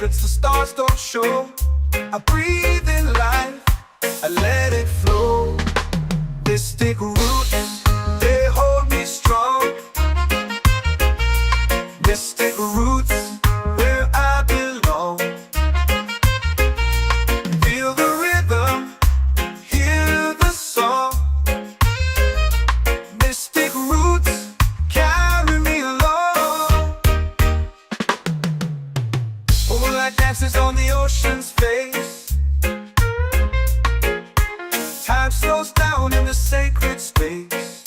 secrets the stars don't show. I breathe in life, I let it flow. Mystic roots, they hold me strong. Mystic roots, where I belong. Feel the rhythm, hear the song. Mystic roots, carry me along. Moonlight dances on the ocean's face. Time slows down in the sacred space.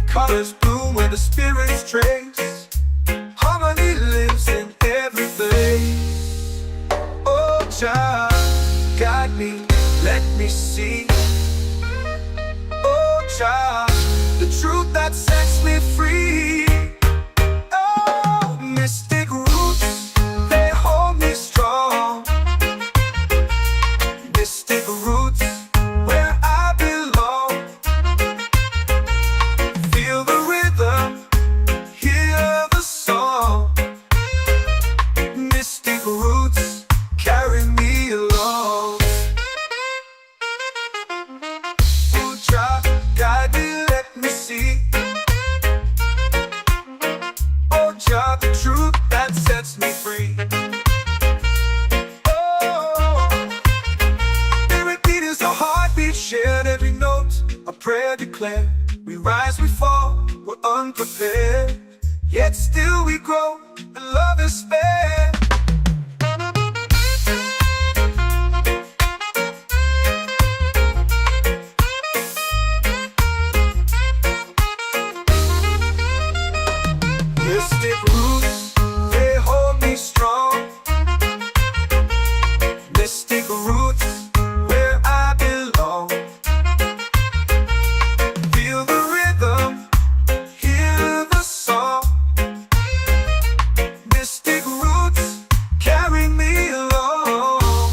Colors bloom where the spirits trace. Harmony lives in every face. Oh, Jah, guide me, let me see. Oh, Jah, the truth that sets me free. Oh, mystic roots, they hold me strong. Mystic roots, where I belong. Feel the rhythm, hear the song. Mystic roots, carry me along. Oh, Jah, guide me, let me see. Oh, Jah, the truth that sets me free. Oh, spirit beat is a heartbeat shared, every note a prayer declared. We rise, we fall, we're unprepared, yet still we grow, and love is spared. Mystic roots, they hold me strong. Mystic roots, where I belong. Feel the rhythm, hear the song. Mystic roots, carry me along.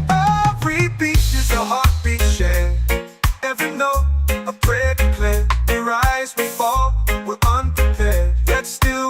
Every beat is a heartbeat shared, every note a prayer declared. We rise, we fall, we're unprepared, yet still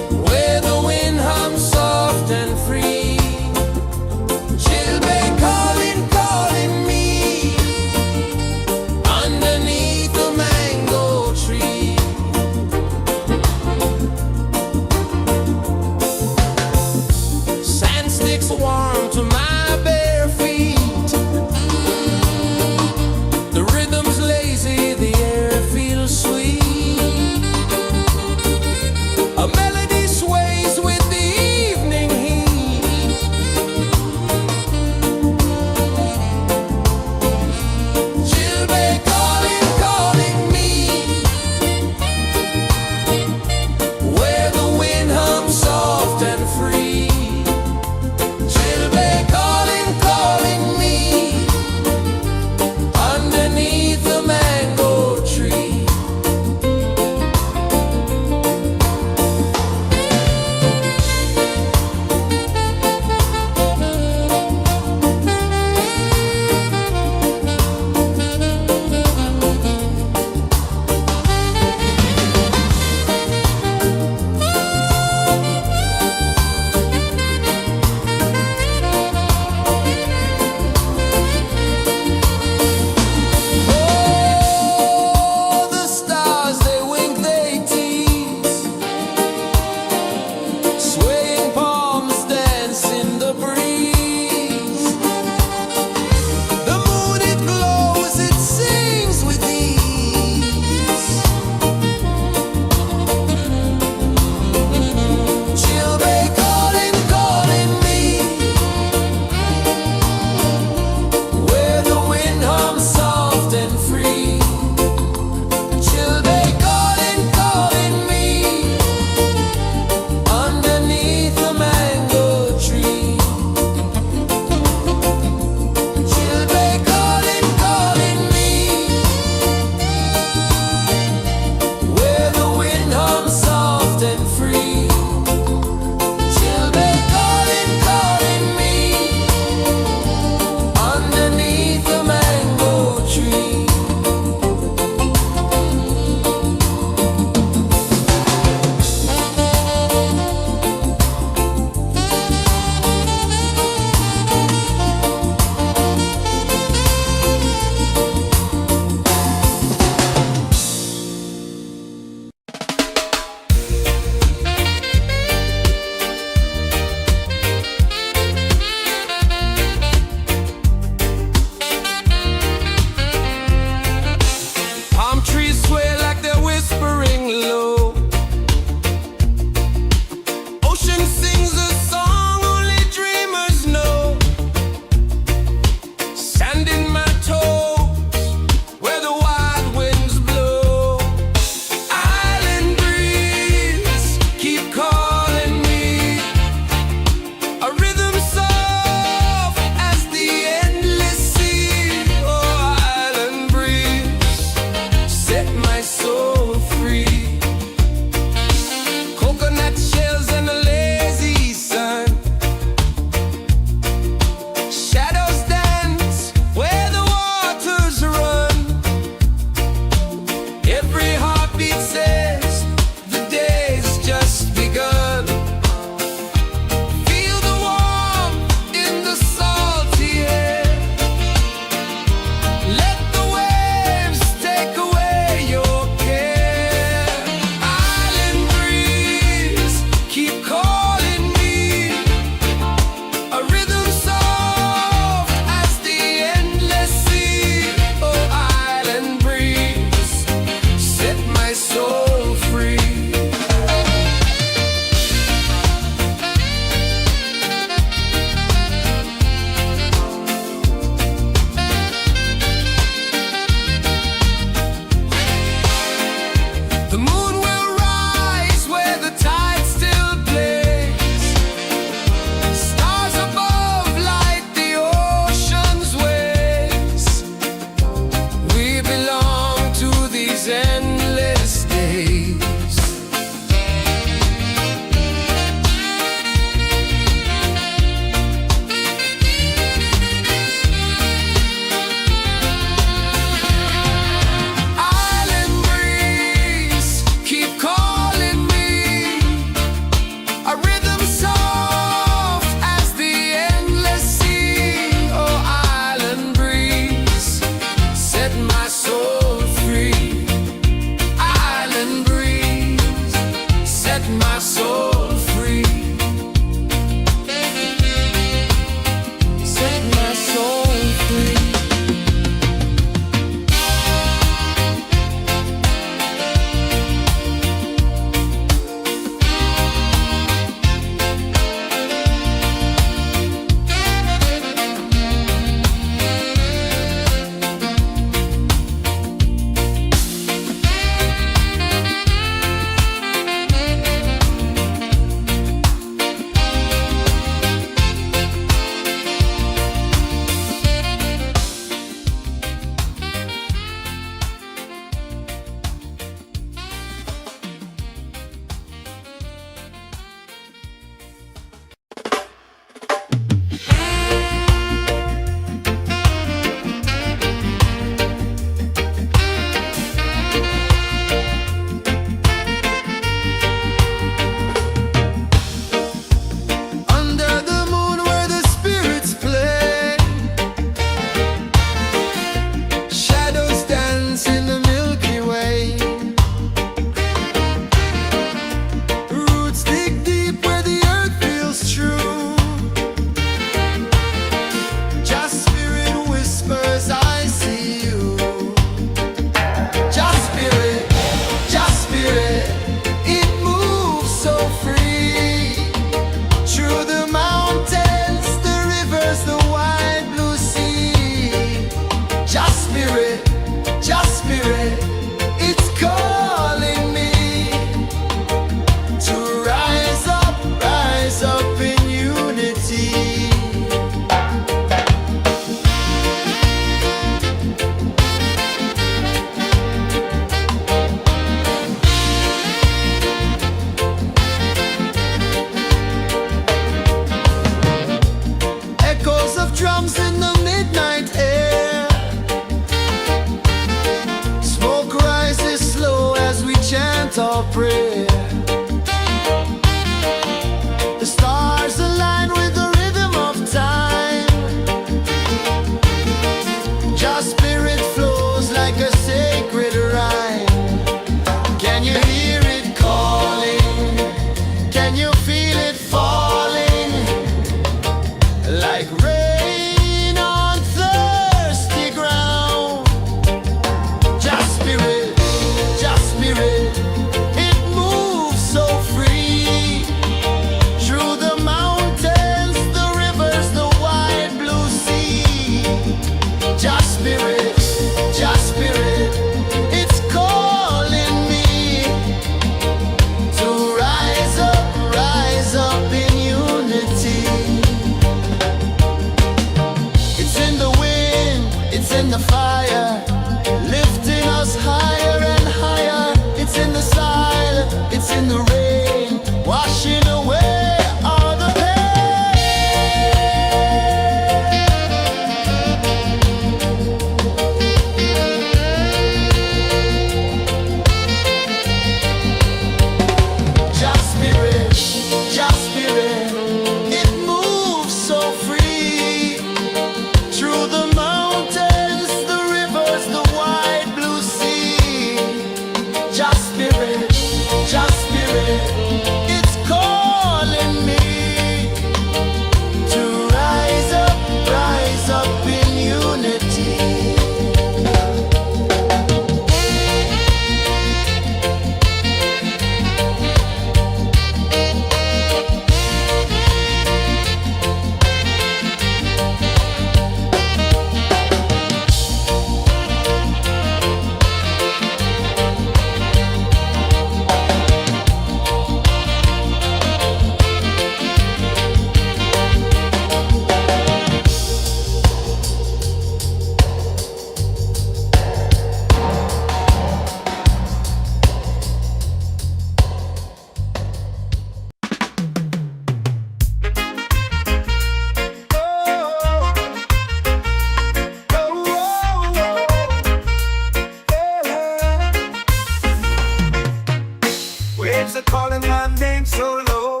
waves are calling my name so low.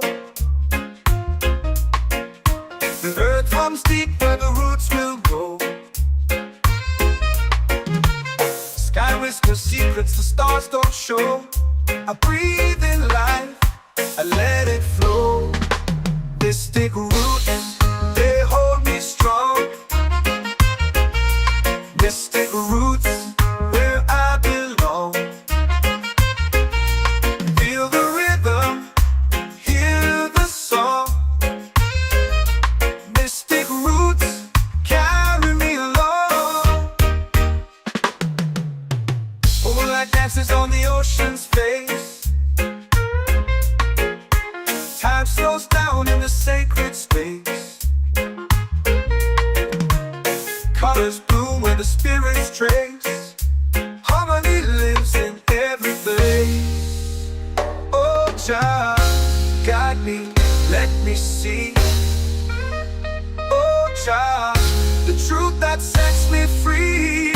The earth hums deep where the roots will grow. Sky whispers secrets the stars don't show. I breathe in life, I let it flow. Mystic roots, they hold me strong. Mystic roots, where I belong. Feel the rhythm, hear the song. Mystic roots, carry me along. Moonlight dances on the ocean's face. Time slows down in the sacred space. Colors bloom where the spirits trace. Harmony lives in every place. Oh, Jah, guide me, let me see. Oh, Jah, the truth that sets me free.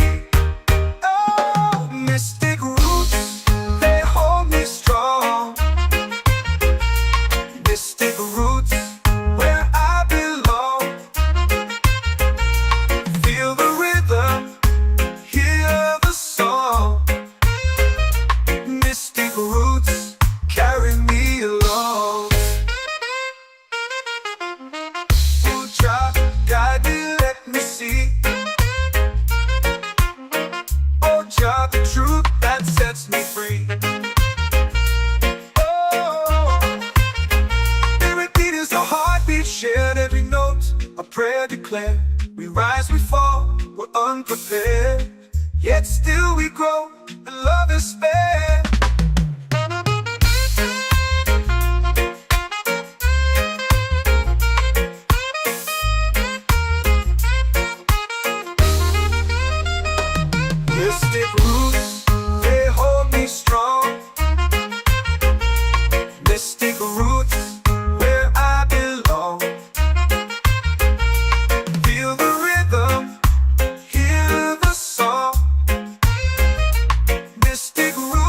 Oh, mystic roots, they hold me strong. Mystic roots, where I belong. Feel the rhythm, hear the song. Mystic roots, carry me along. Oh, Jah, guide me, let me see. Oh, Jah, the truth that sets me free. Shared every note, a prayer declared. We rise, we fall, we're unprepared. Yet still we grow, and love is spared. Mystic roots, they hold me strong. Mystic roots, where I belong. Feel the rhythm, hear the song. Mystic roots.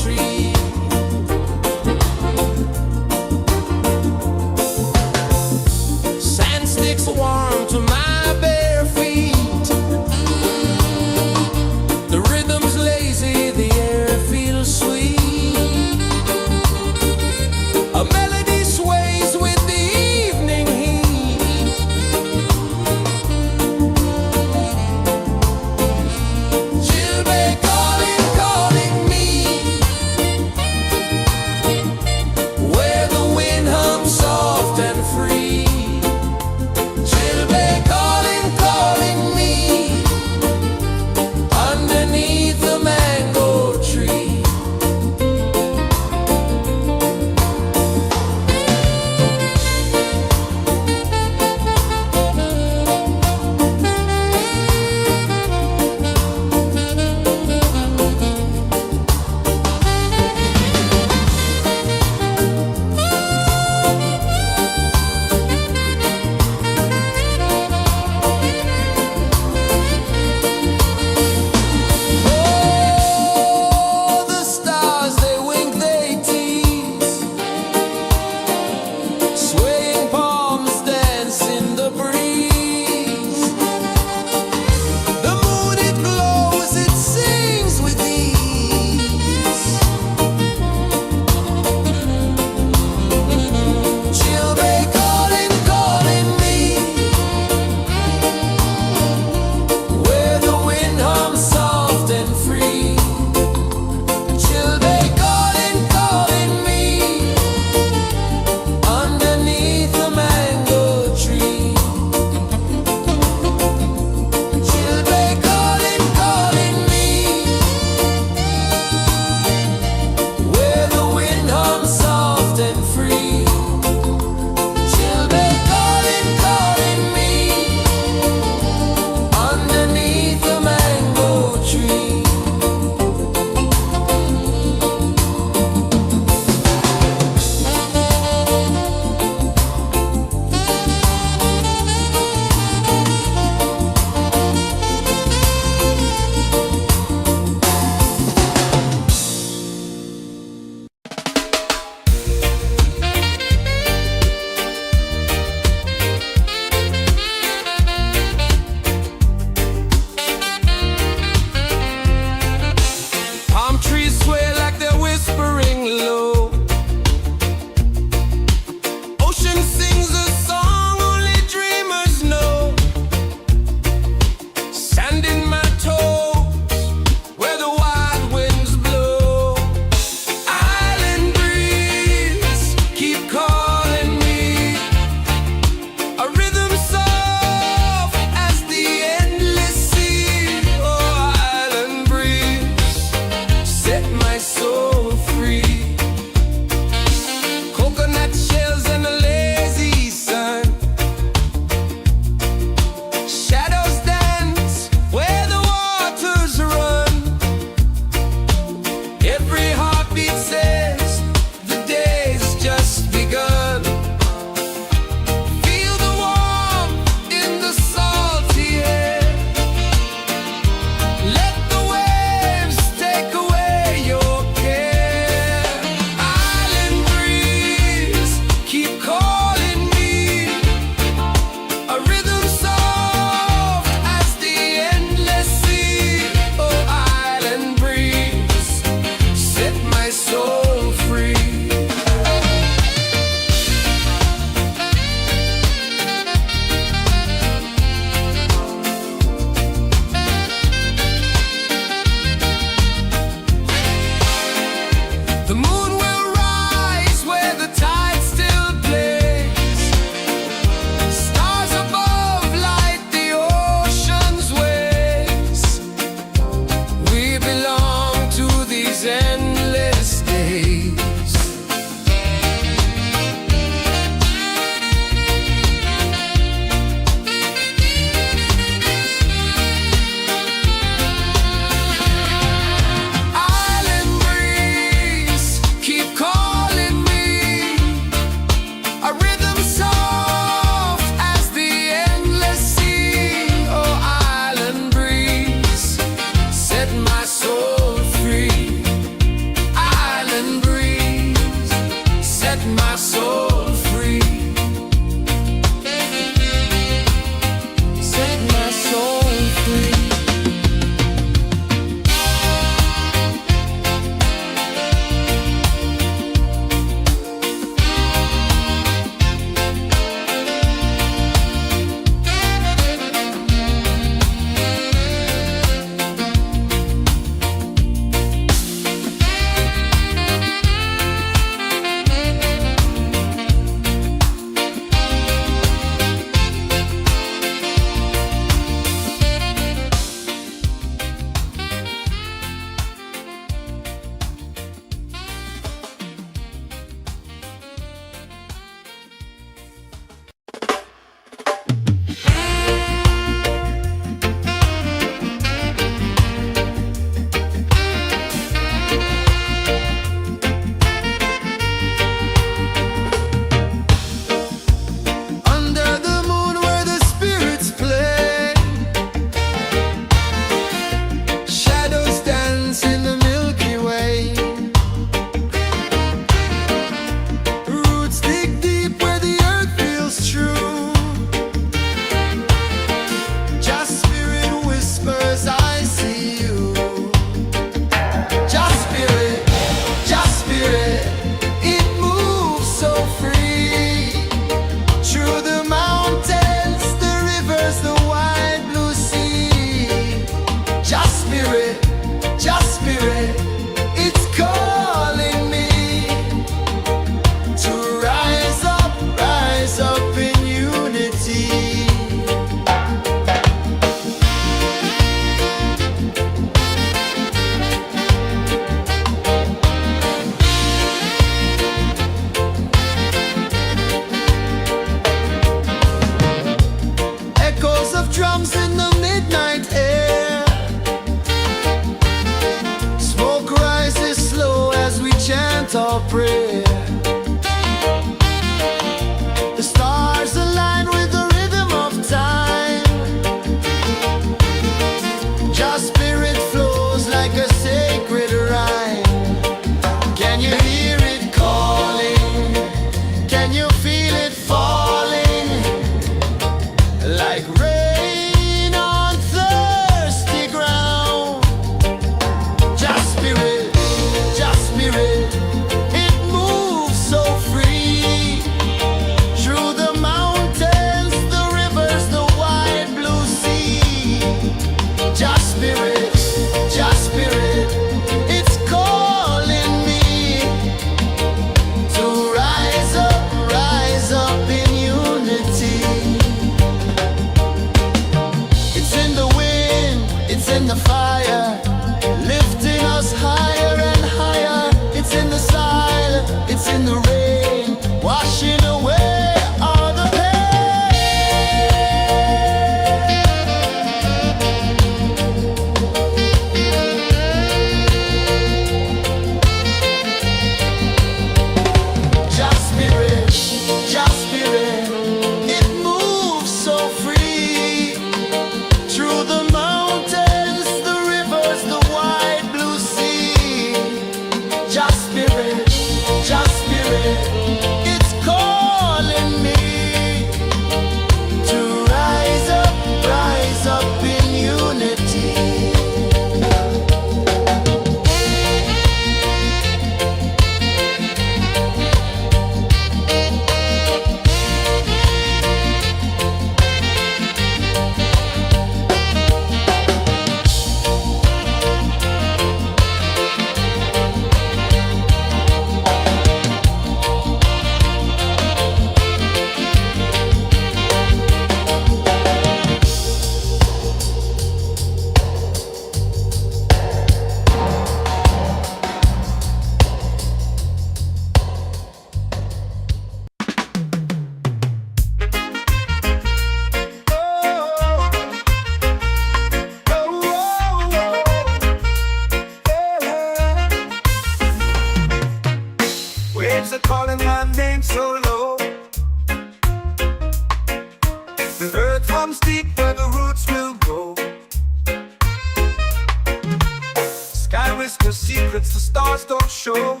skies, 'cause secrets the stars don't show.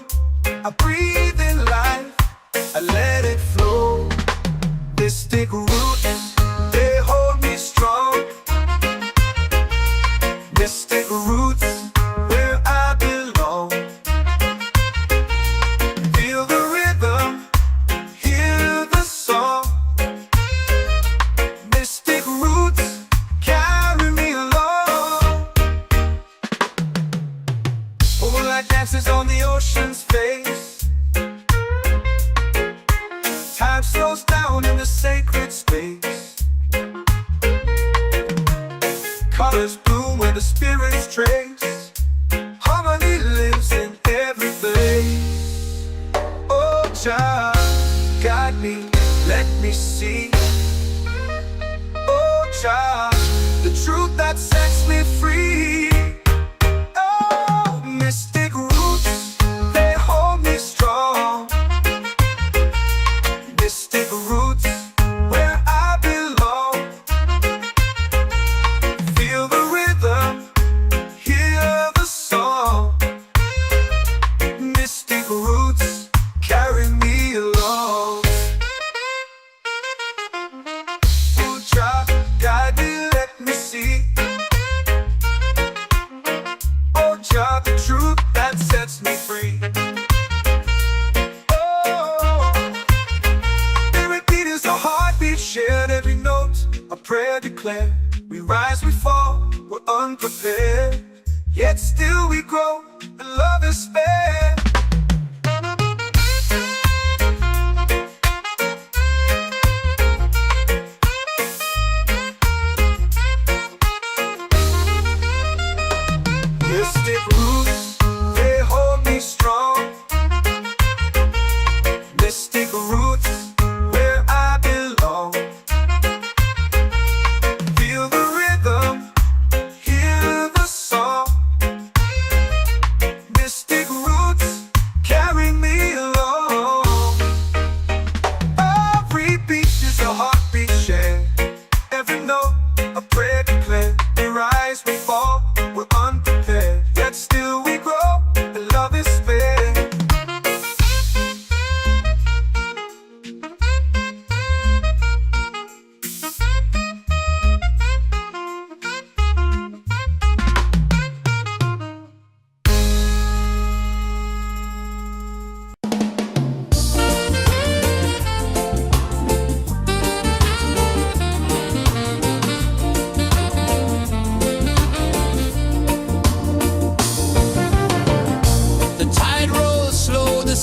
I breathe in life, I let it flow. Mystic roots, they hold me strong. Mystic roots, where I belong. Feel the rhythm, hear the song. Mystic roots, carry me along. Moonlight dances on the ocean's face. Time slows down in the sacred space. Colors bloom where the spirits trace. Harmony lives in every place. Oh, Jah, guide me, let me see. Oh, Jah, the truth that sets me free. Oh, mystic roots, they hold me strong. Mystic roots, where I belong. Feel the rhythm, hear the song. Mystic roots, carry me along. Oh, Jah, guide me, let me see. Oh, Jah, the truth that sets me free. Shared every note, a prayer declared. We rise, we fall, we're unprepared. Yet still we grow, and love is spared. Mystic roots, they hold me strong. Mystic roots, where I belong. Feel the rhythm, hear the song. Mystic roots, carry me along. Every beat is a heartbeat shared. Every note, a prayer declared. We rise, we fall, we're unprepared. Yet still we grow, and love is spared.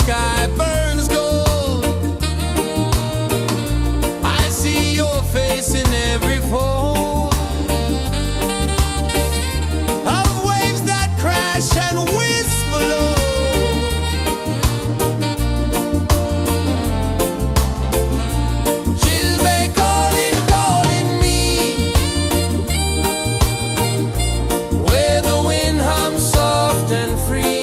Sky burns gold. I see your face in every fold of waves that crash and whisper low. She'll be calling, calling me where the wind hums soft and free.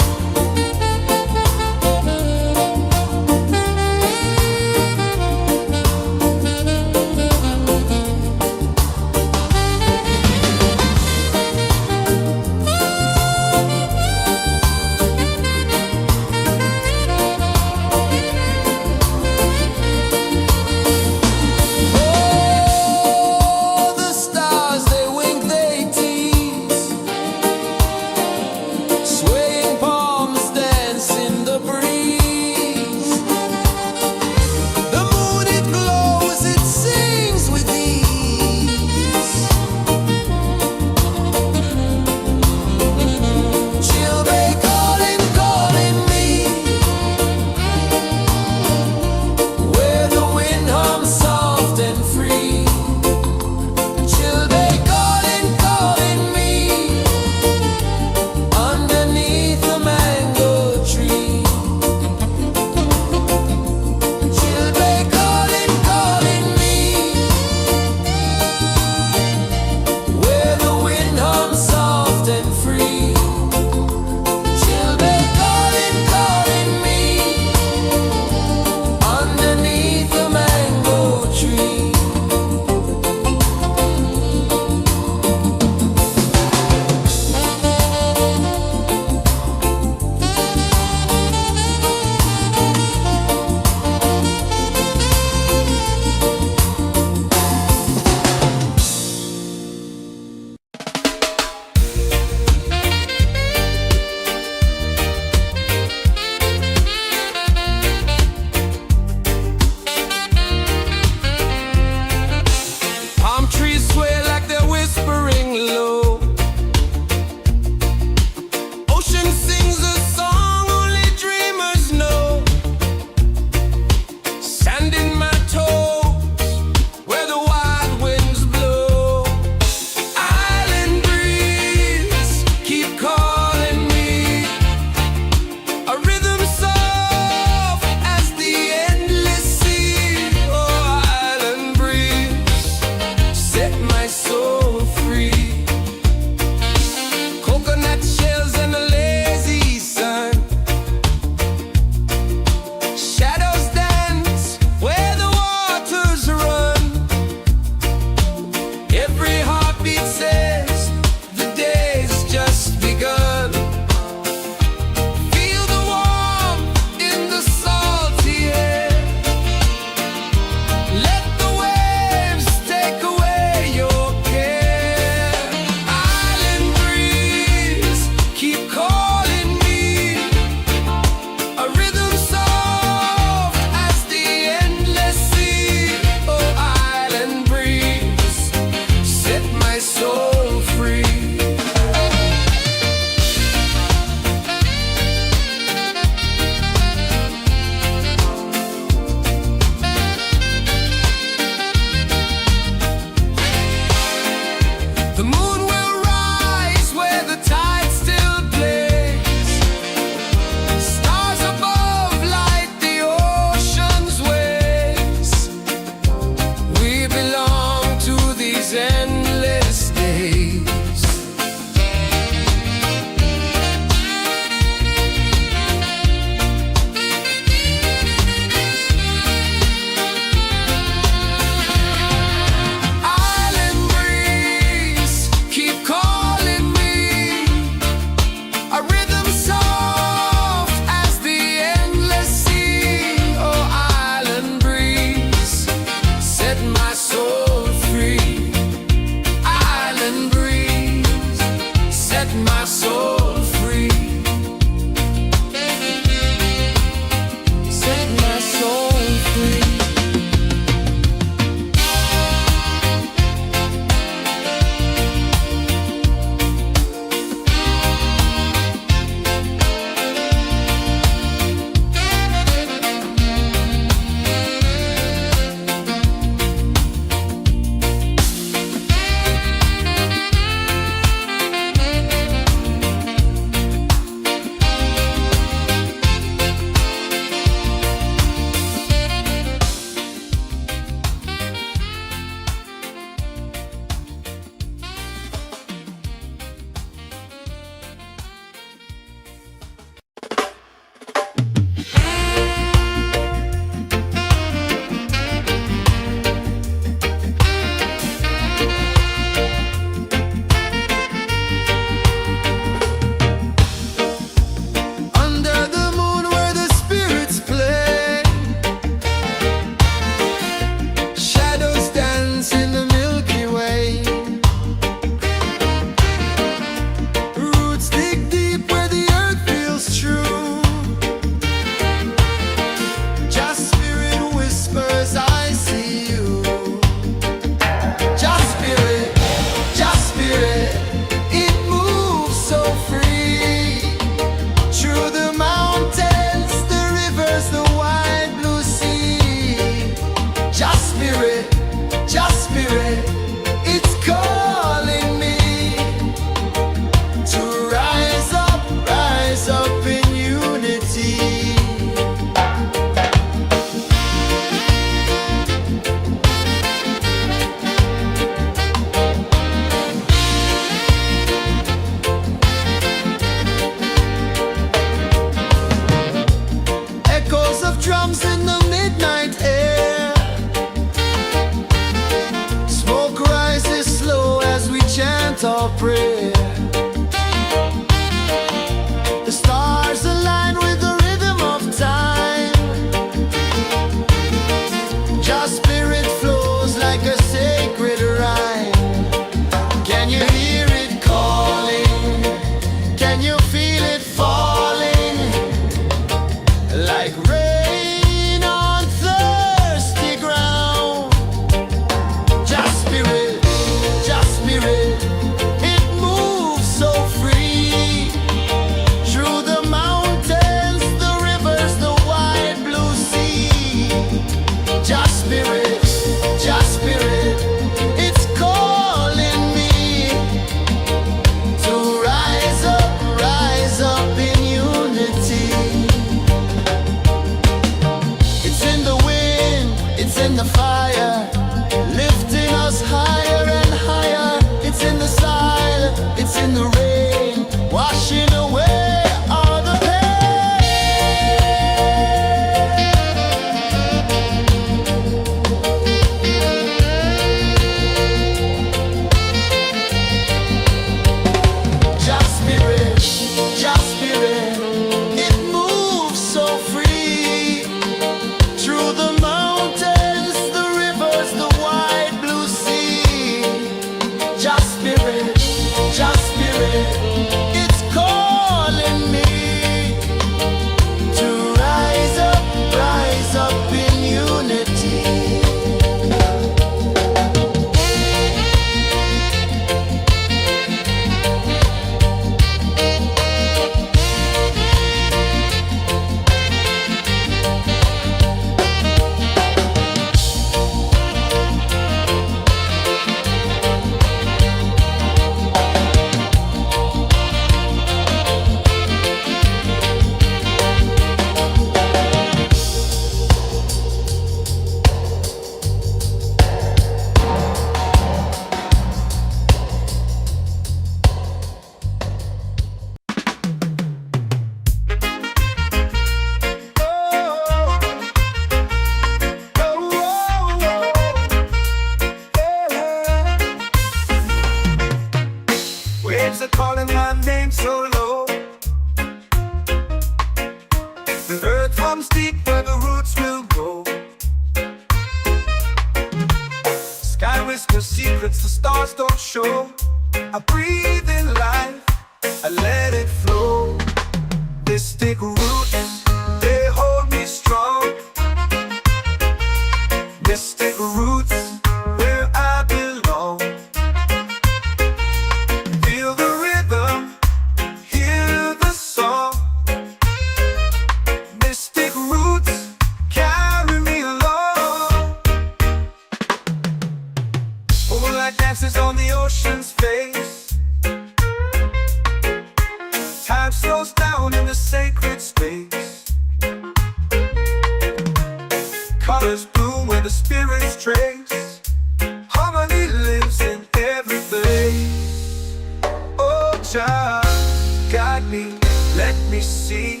let me see.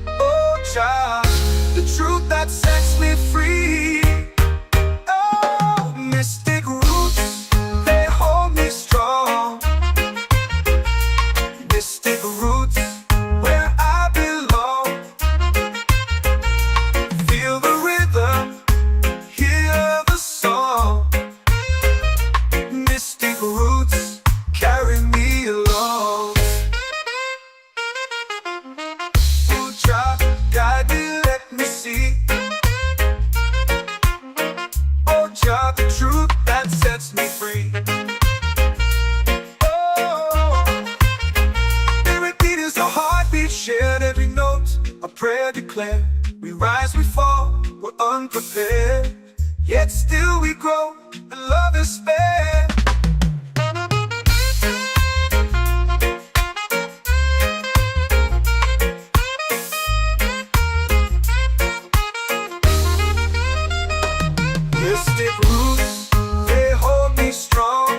Oh, child, the truth that sets me free. Oh, mystic roots, they hold me strong. Mystic roots, where I belong. Feel the rhythm, hear the song. Mystic roots carry me along. Oh, child, guide me, let me see. Oh, child, the truth that sets me free. Shared every note, a prayer declared. We rise, we fall, we're unprepared. Yet still we grow, and love is spared. Mystic roots, they hold me strong.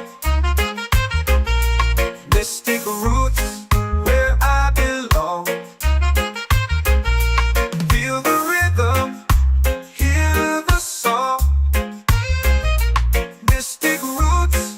Mystic roots, where I belong. Feel the rhythm, hear the song. Mystic roots,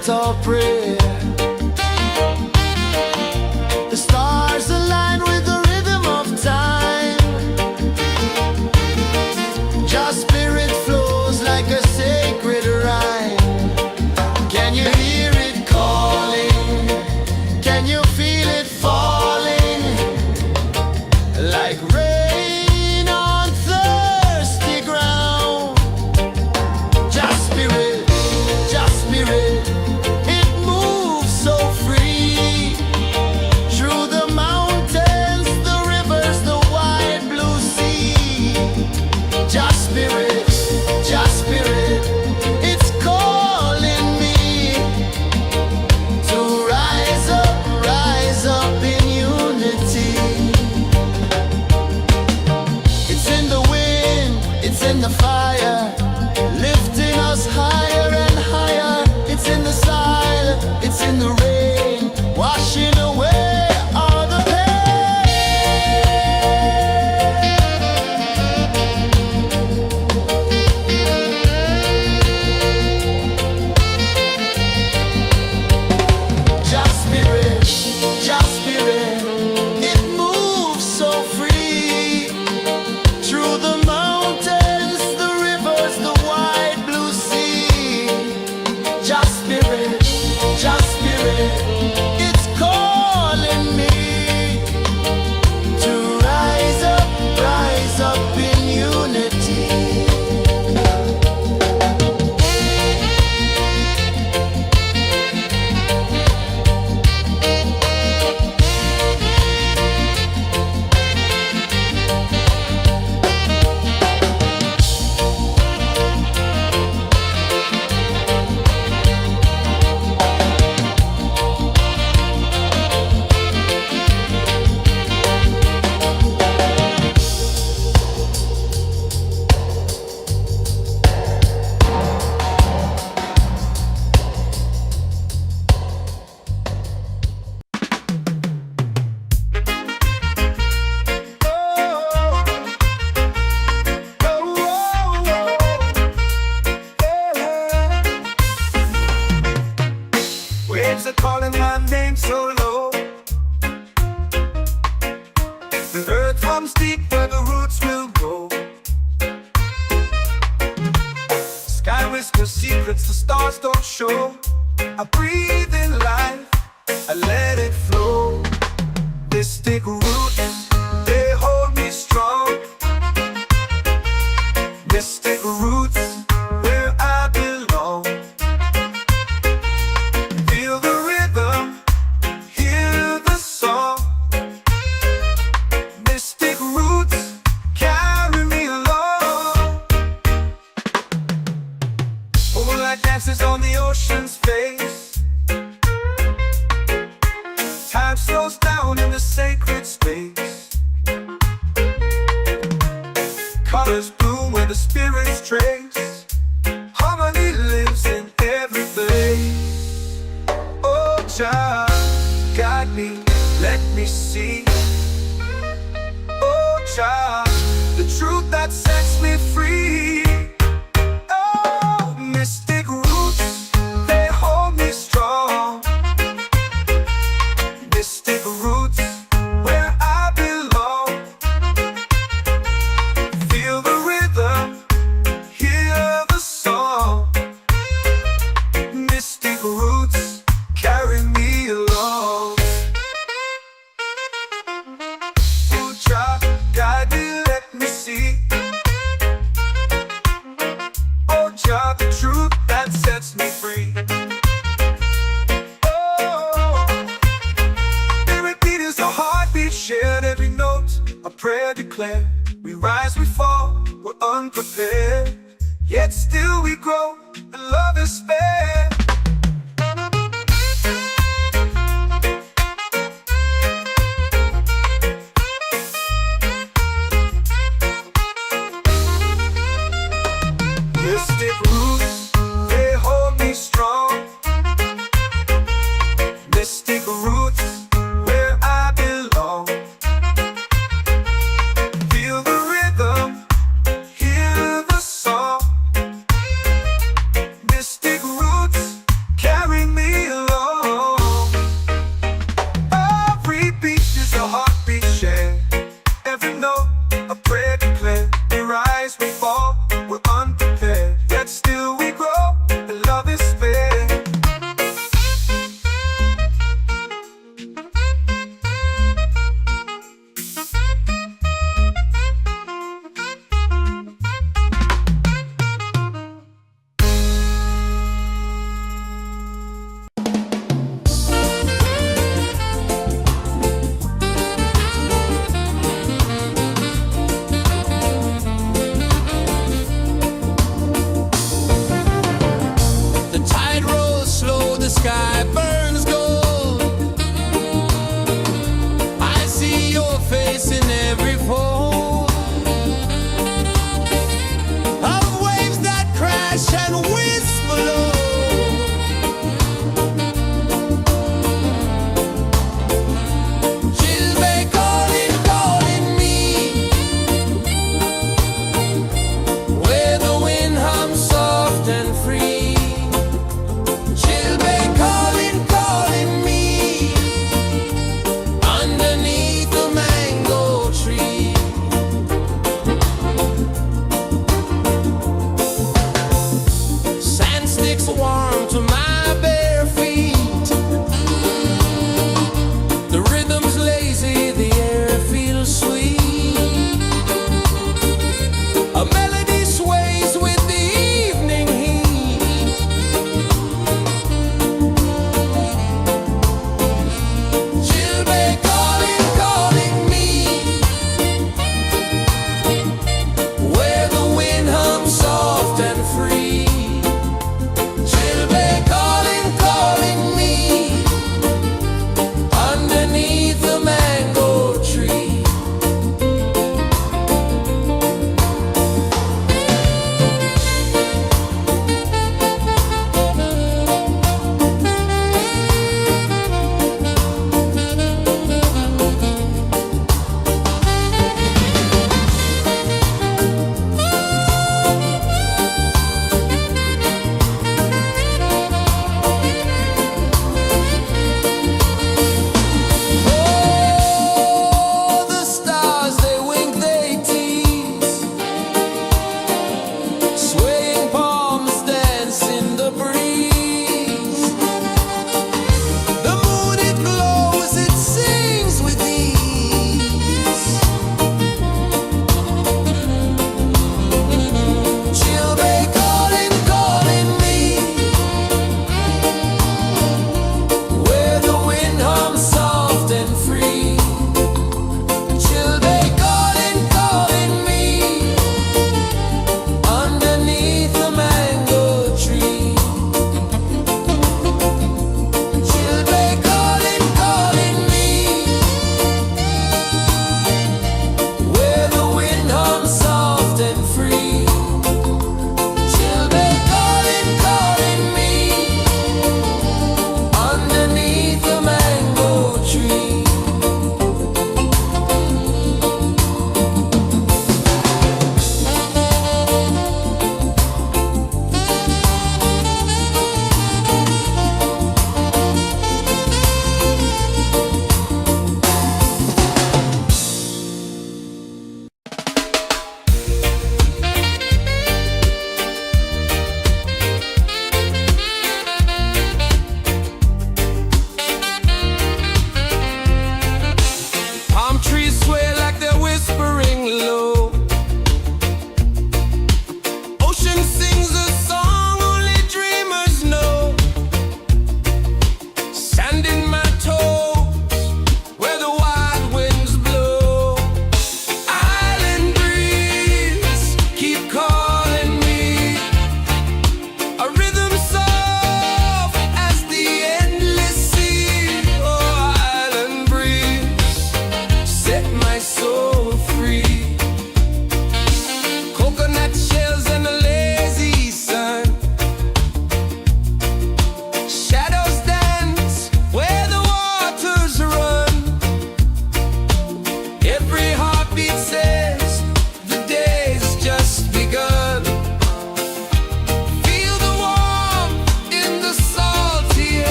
chant or pray. The stars align with the rhythm of time. Your spirit flows like a sacred rhyme. Can you hear it calling? Can you feel it falling? Like rain on thirsty ground. Just spirit, it moves so free. Through the mountains, the rivers, the wide blue sea. Just spirit, it's calling me to rise up in unity. It's in the wind, it's in the fire, lifting us higher and higher. It's in the silence, it's in the rain, washing away all the pain. Just spirit, it moves so free. Through the mountains, the rivers, the wide blue sea. Just spirit, it's calling me to rise up in unity. Waves are calling my name so low. The earth comes deep where the roots will go. Sky whispers secrets the stars don't show. I breathe in life, I let it flow. Mystic roots, they hold me strong. Mystic roots, where I belong. Feel the rhythm, hear the song. Mystic roots, carry me along. Moonlight dances on the ocean's face. Time slows down in the sacred space. Colors bloom where the spirits trace. Harmony lives in every place. Oh, child, guide me, let me see. Oh, child, the truth that sets me free. Oh, mystic roots, they hold me strong. Mystic roots, where I belong. Feel the rhythm, hear the song. Mystic roots, carry me along. Oh, child, guide me, let me see. Oh, child, the truth that sets me free. Oh, every beat is a heartbeat shared, every note a prayer declared. We rise, we fall, we're unprepared, yet still we grow, and love is spared. Mystic roots, they hold me strong. Mystic roots, where I belong. Feel the rhythm, hear the song. Mystic roots, carrying me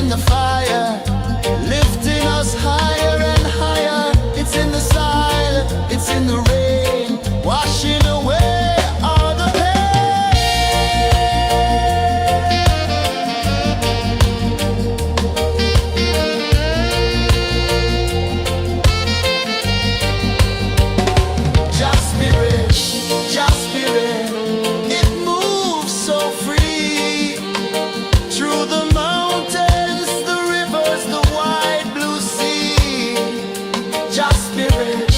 in the fire, lifting us higher and higher. It's in the silence, it's in the rain, washing away all the Just spirit, it moves so free through the mountains, the rivers, the wide blue sea. Just spirit,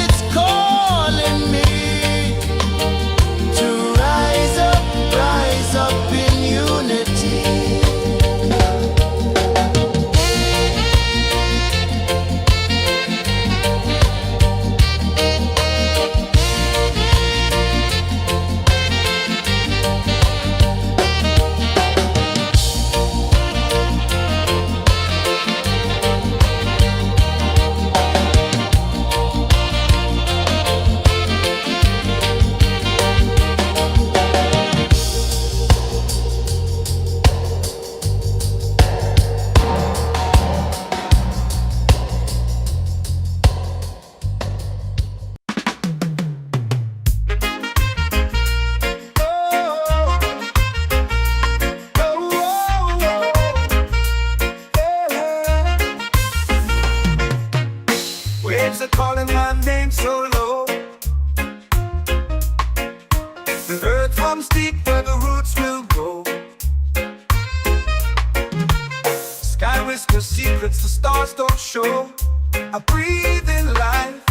it's calling me to rise up in unity. Waves are calling my name so low. The earth hums deep where the roots will grow. Sky whispers secrets the stars don't show. I breathe in life,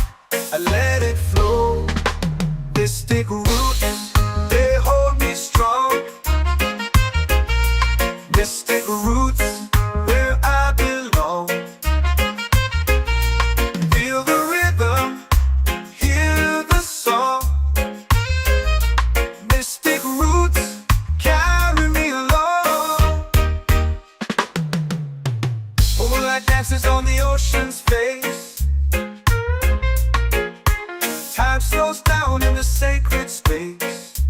I let it flow. Mystic roots, they hold me strong. Mystic roots, where I belong. Feel the rhythm, hear the song. Mystic roots, carry me along. Moonlight dances on the ocean's face. Time slows down in the sacred space.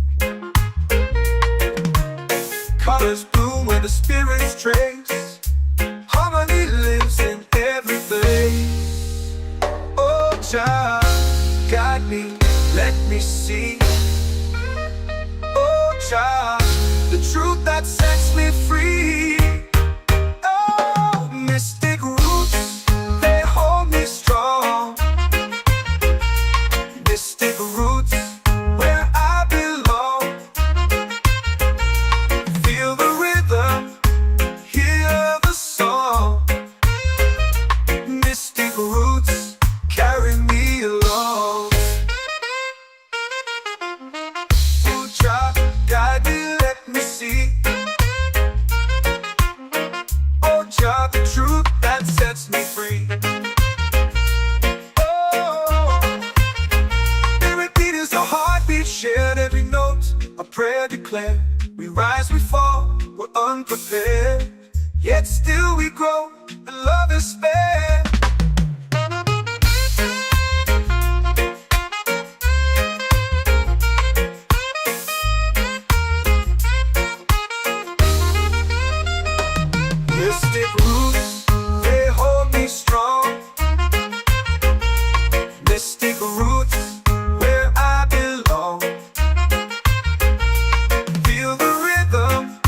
Colors bloom where the spirits trace. Harmony lives in every place. Oh, Jah, guide me, let me see. Oh, Jah, the truth that sets me free. Oh, mystic roots, they hold me strong. Mystic roots, where I belong. Feel the rhythm, hear the song. Mystic roots, carry me along. Oh, Jah, guide me, let me see. Oh, Jah, the truth that sets me free. Oh, spirit beat is a heartbeat, shared every note. A prayer declared. We rise, we fall, we're unprepared. Yet still we grow, and love is spared. Mystic roots, they hold me strong. Mystic roots, where I belong. Feel the rhythm,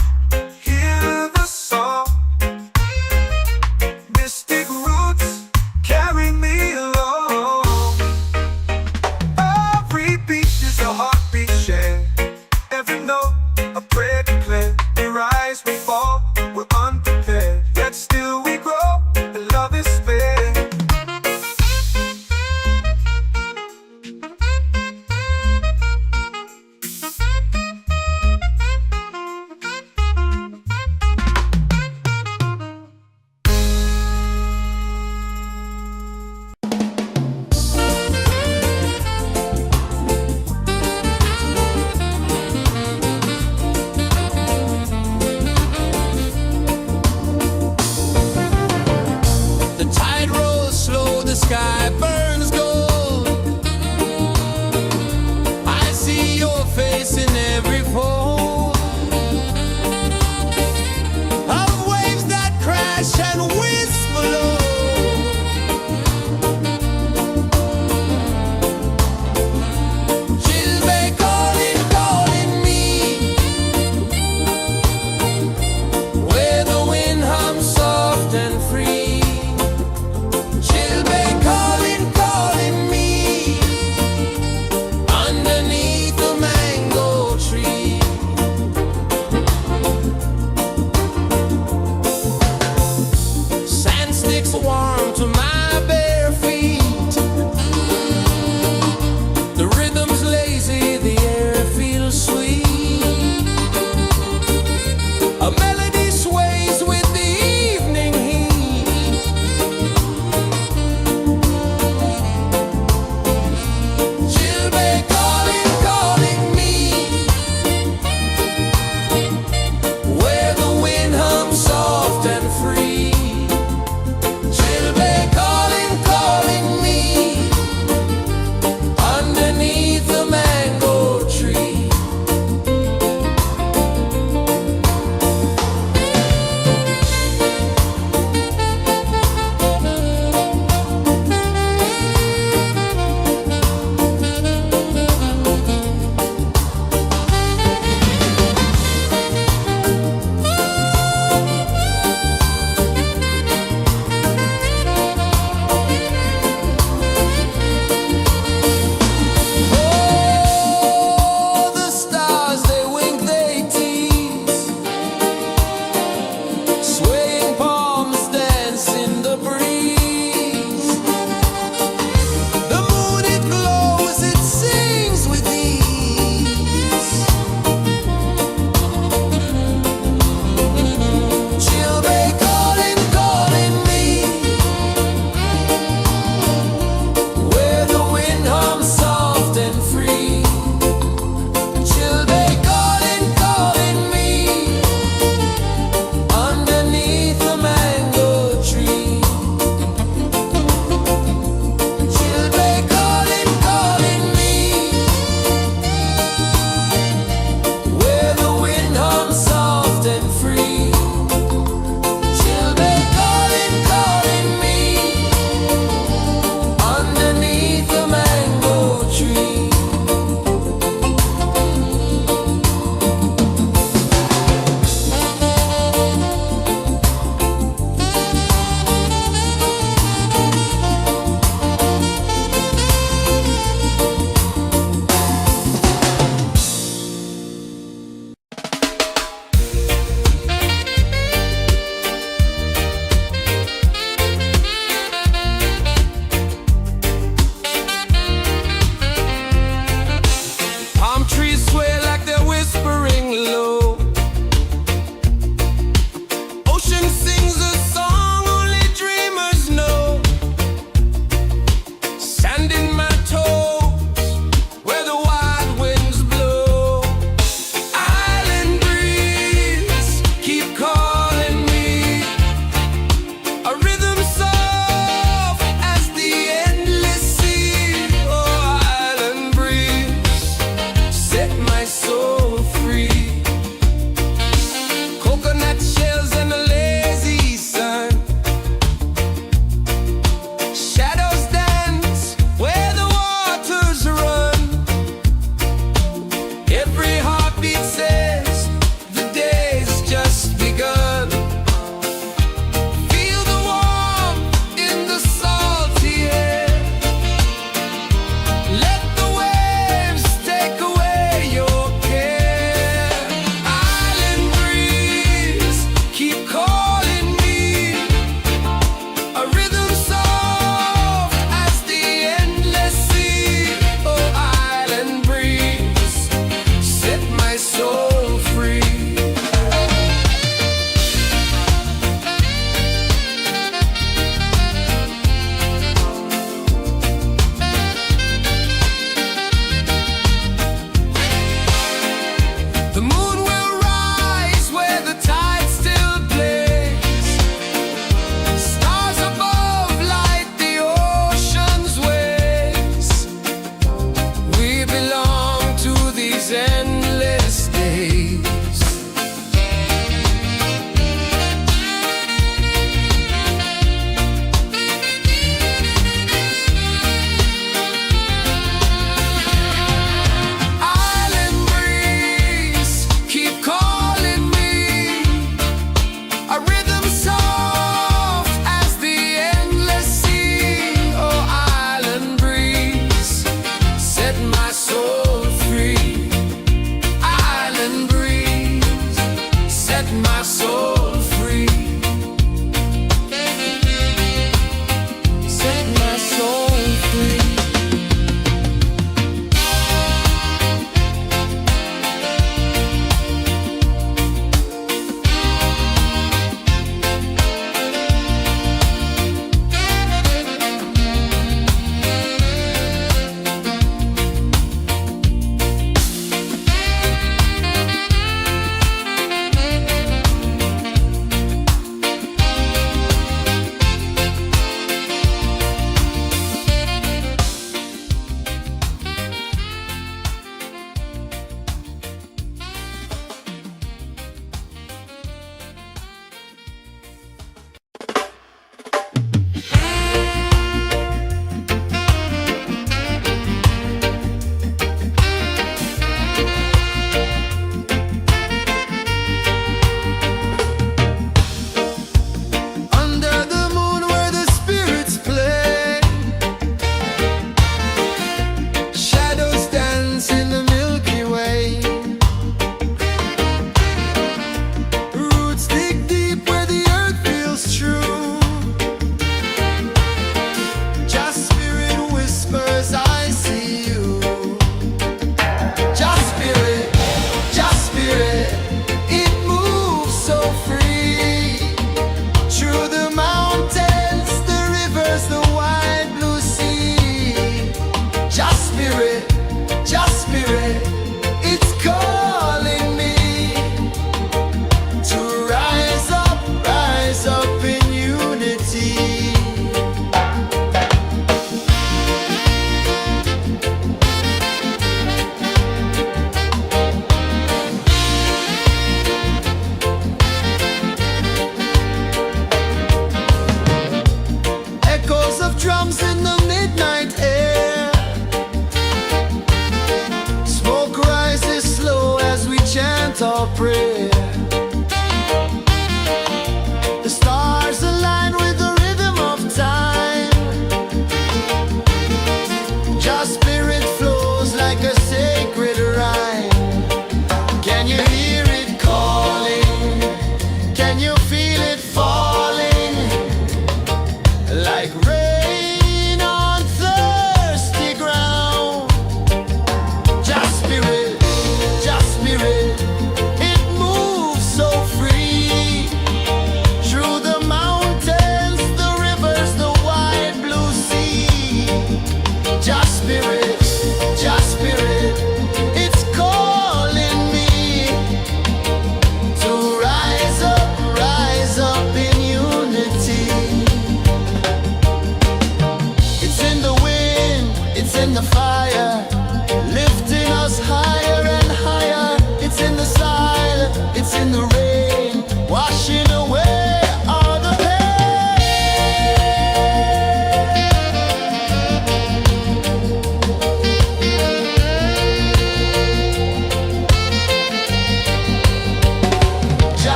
hear the song. Mystic roots.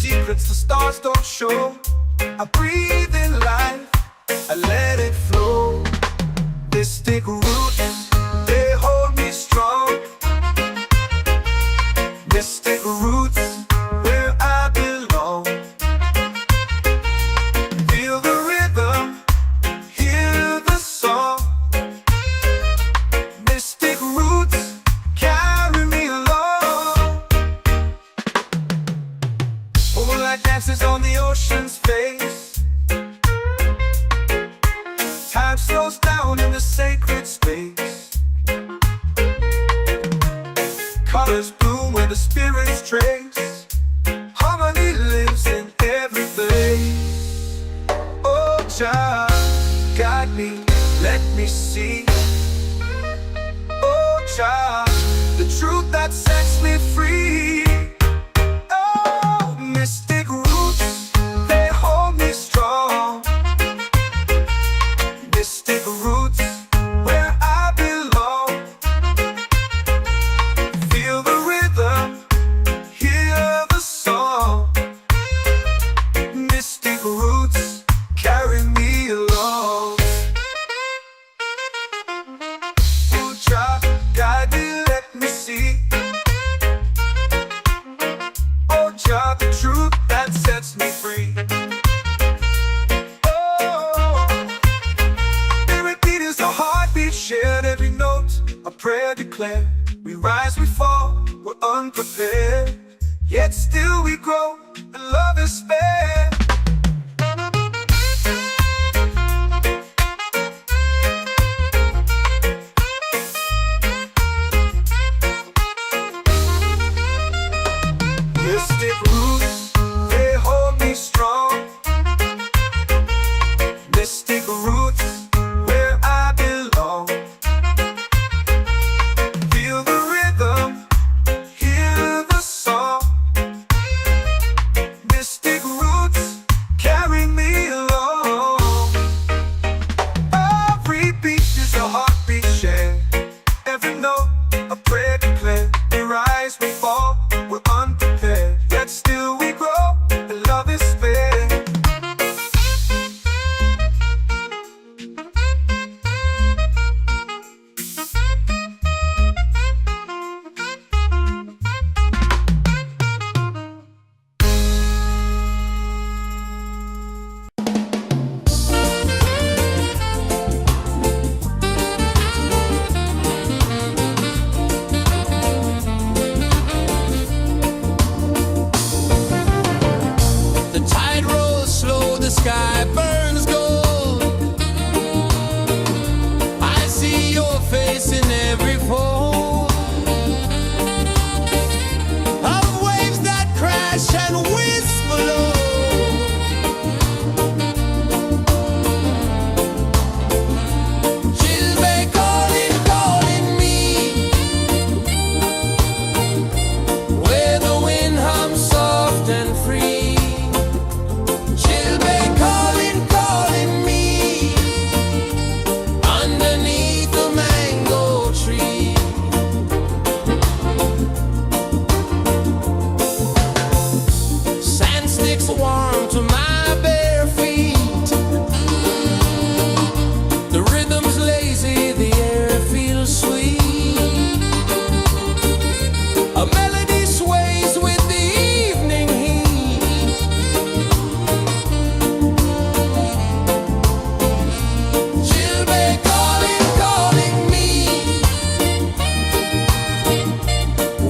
secrets the stars don't show. I breathe in life, I let it flow. Mystic roots, they hold me strong. Mystic roots, where I belong. Feel the rhythm, hear the song. Mystic roots, carry me along. Moonlight dances on the ocean's face. Time slows down in the sacred space. Colors bloom where the spirits trace. Harmony lives in every face. Oh, Jah, guide me, let me see. Oh, Jah, the truth that sets me free. Oh, mystic roots, they hold me strong. Mystic roots, where I belong. Feel the rhythm, hear the song. Mystic roots, carry me along. Oh, Jah, guide me, let me see. Oh, Jah, the truth that sets me free. Shared every note, a prayer declared. We rise, we fall, we're unprepared. Yet still we grow, and love is spared. Mystic roots, they hold me strong. Mystic roots, where I belong. Feel the rhythm, hear the song. Mystic roots, carry me along. Every beat is a heartbeat shared. Every note, a prayer declared. We rise, we fall, we're unprepared. Yet still we grow, and love is spared. The tide rolls slow, the sky burns gold. I see your face in every fold of waves that crash and whisper low. She'll be calling, calling me, where the wind hums soft and free. She'll be calling, calling me, underneath the mango tree. Sand sticks warm to my bare feet. The rhythm's lazy, the air feels sweet. A melody sways with the evening heat. She'll be calling, calling me,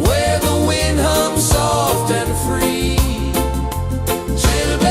where the wind hums soft and free. She'll be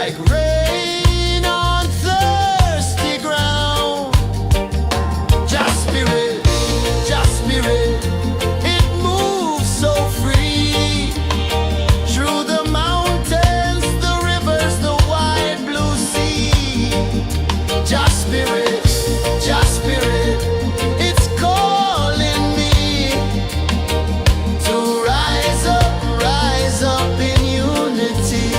like rain on thirsty ground. Just spirit, it moves so free through the mountains, the rivers, the wide blue sea. Just spirit, it's calling me to rise up in unity.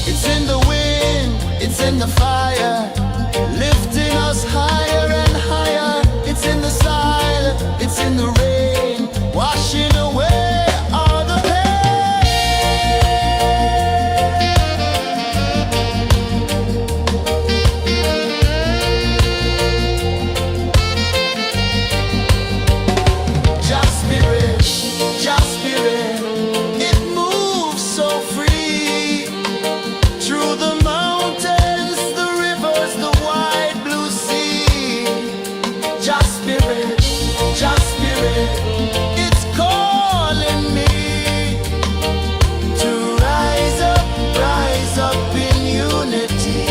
It's in the wind, it's in the fire, lifting us higher and higher. It's in the silence, it's in the rain, washing away all the Just spirit, it moves so free through the mountains, the rivers, the wide blue sea. Just spirit, it's calling me to rise up in unity.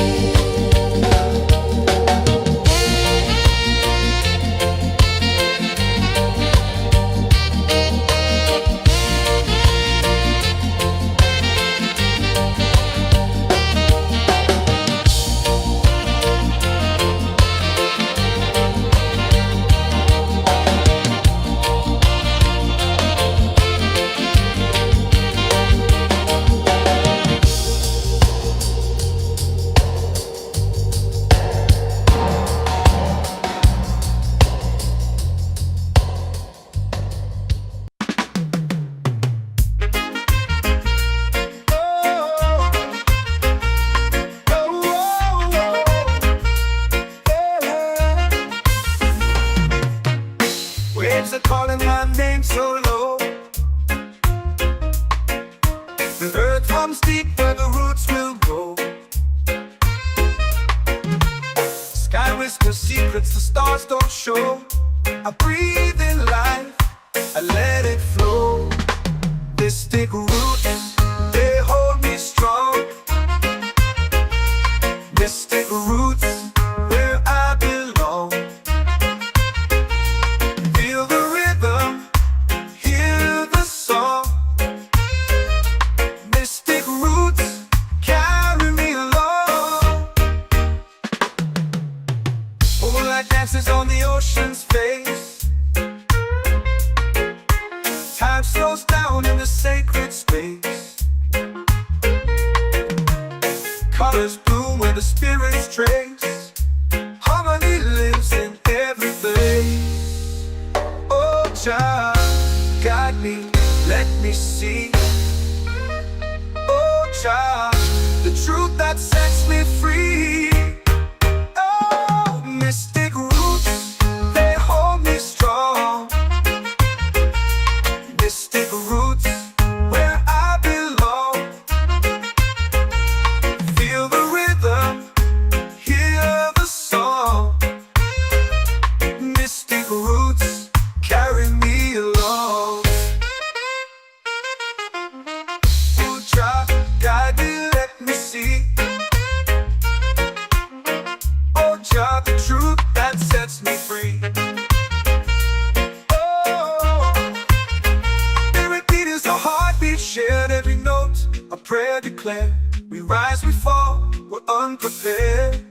Waves are calling my name so low. The earth hums deep where the roots will grow. Sky whispers secrets the stars don't show. I breathe in life, I let it flow. Mystic roots, they hold me strong. Mystic roots, where I belong. Feel the rhythm, hear the song. Mystic roots, carry me along. Moonlight dances on the ocean's face. Time slows down in the sacred space. Colors bloom where the spirits trace. Harmony lives in every face. Oh, child, guide me, let me see. Oh, child, the truth that sets me free. Oh, mystic roots, they hold me strong. Mystic roots, where I belong. Feel the rhythm, hear the song. Mystic roots, carry me along. You try, guide me, let me see. Oh, Jah, the truth that sets me free. Shared every note, a prayer declared. We rise, we fall, we're unprepared.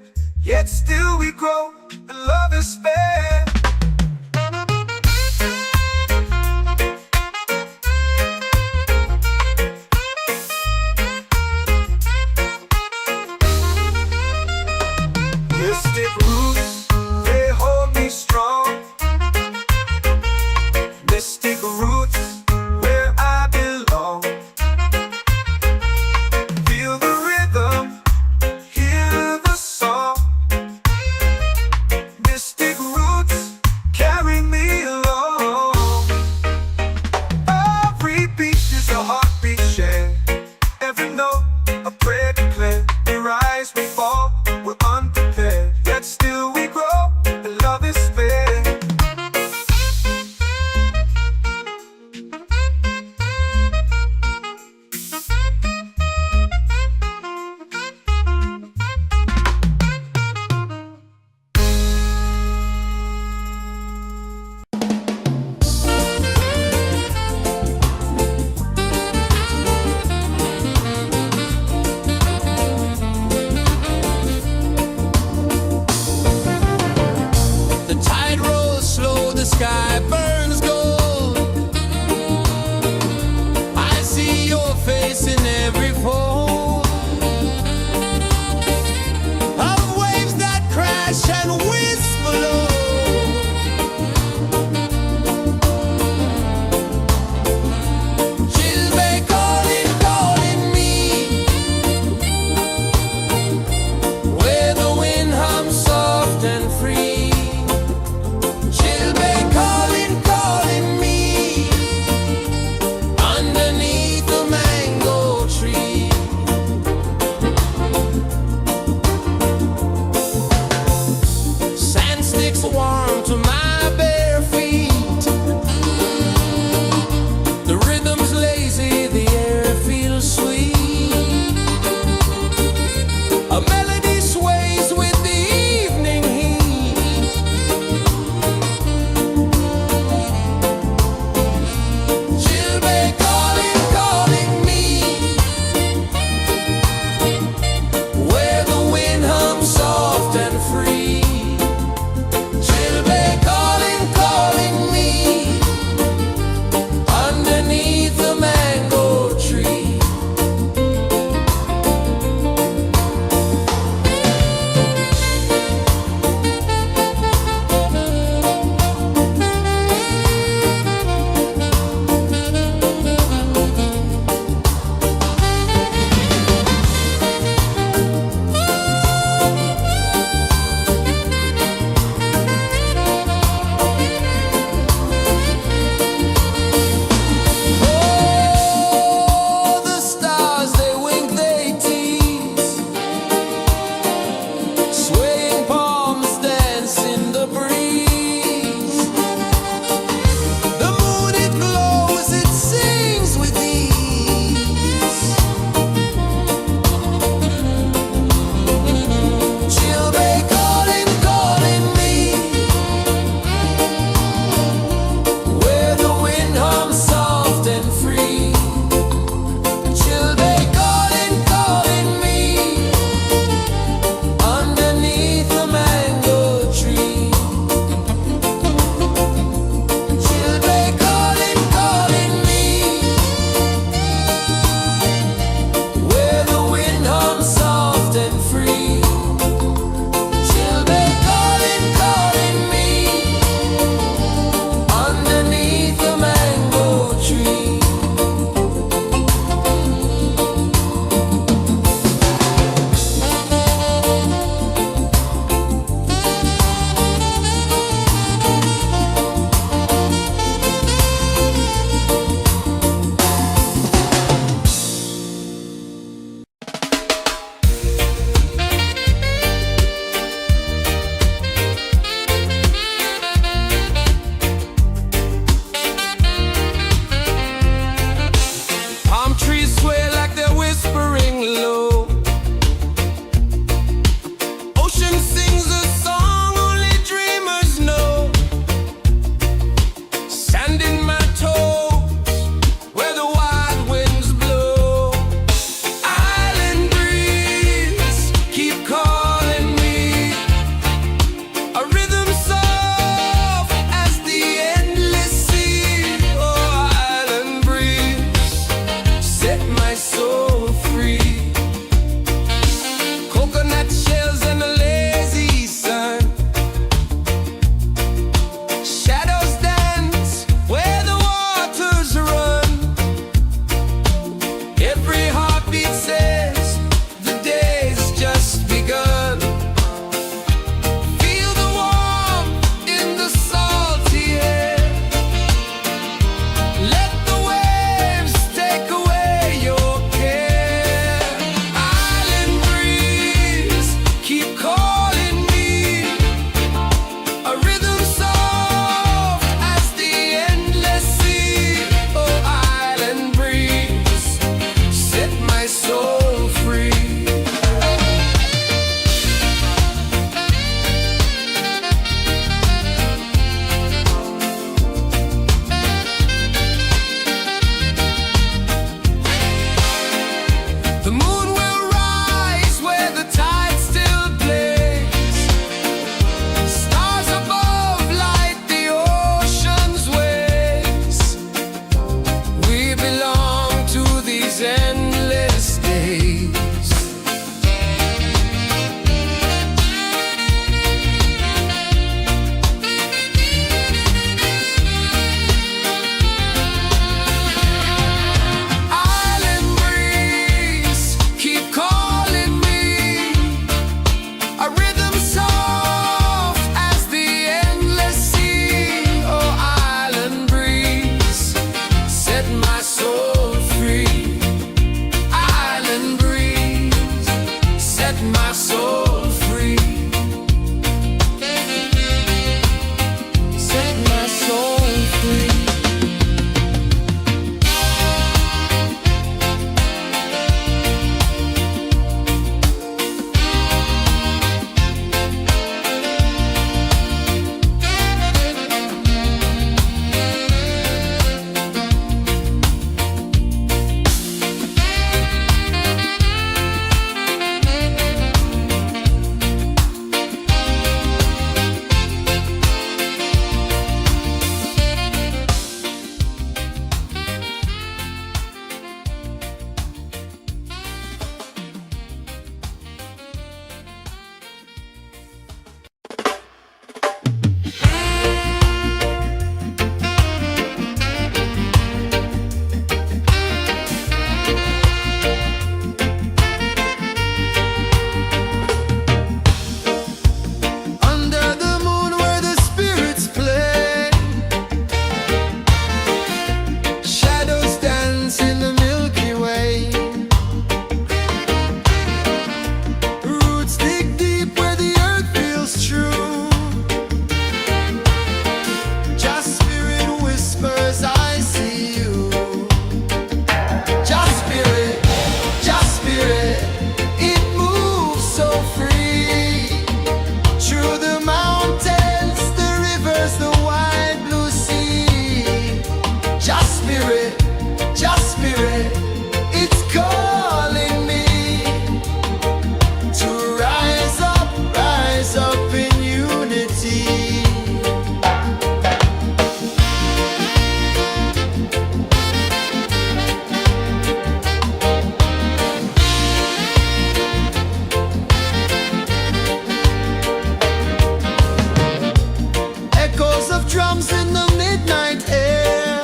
Yet still we grow, and love is spared. Mystic roots, they hold me strong. Mystic roots, where I belong. Feel the rhythm, hear the song. Mystic roots, my soul free. Coconut shells and a lazy sun, shadows dance where the waters run. Every heartbeat says the day's just begun. Feel the warmth in the salty air. Let the waves take away your care. Island breeze, keep calling me. A rhythm soft as the endless sea. Oh, island breeze, set my soul free. The moon will rise where the tide still plays. Stars above light the ocean's waves. We belong to these endless days. Island breeze, keep calling me. A rhythm soft as the endless sea. Oh, island breeze, set my soul free. Island breeze, set my soul free. Set my soul free. Under the moon where the spirits play, shadows dance in the Milky Way. Roots dig deep where the earth feels true. Just spirit whispers, I see you. Just spirit, it moves so free. Through the mountains, the rivers, the wide blue sea. Just spirit, it's calling me to rise up in unity. Echoes of drums in the midnight air.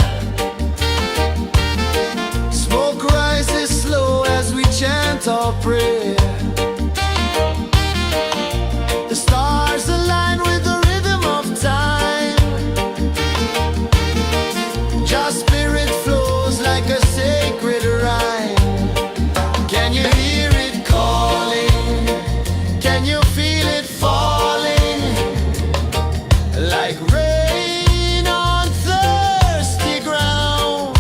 Smoke rises slow as we chant our prayer. The stars align with the rhythm of time. Just spirit flows like a sacred rhyme. Can you hear it calling? Can you feel it falling? Like rain on thirsty ground.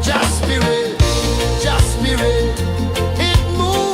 Just spirit, it moves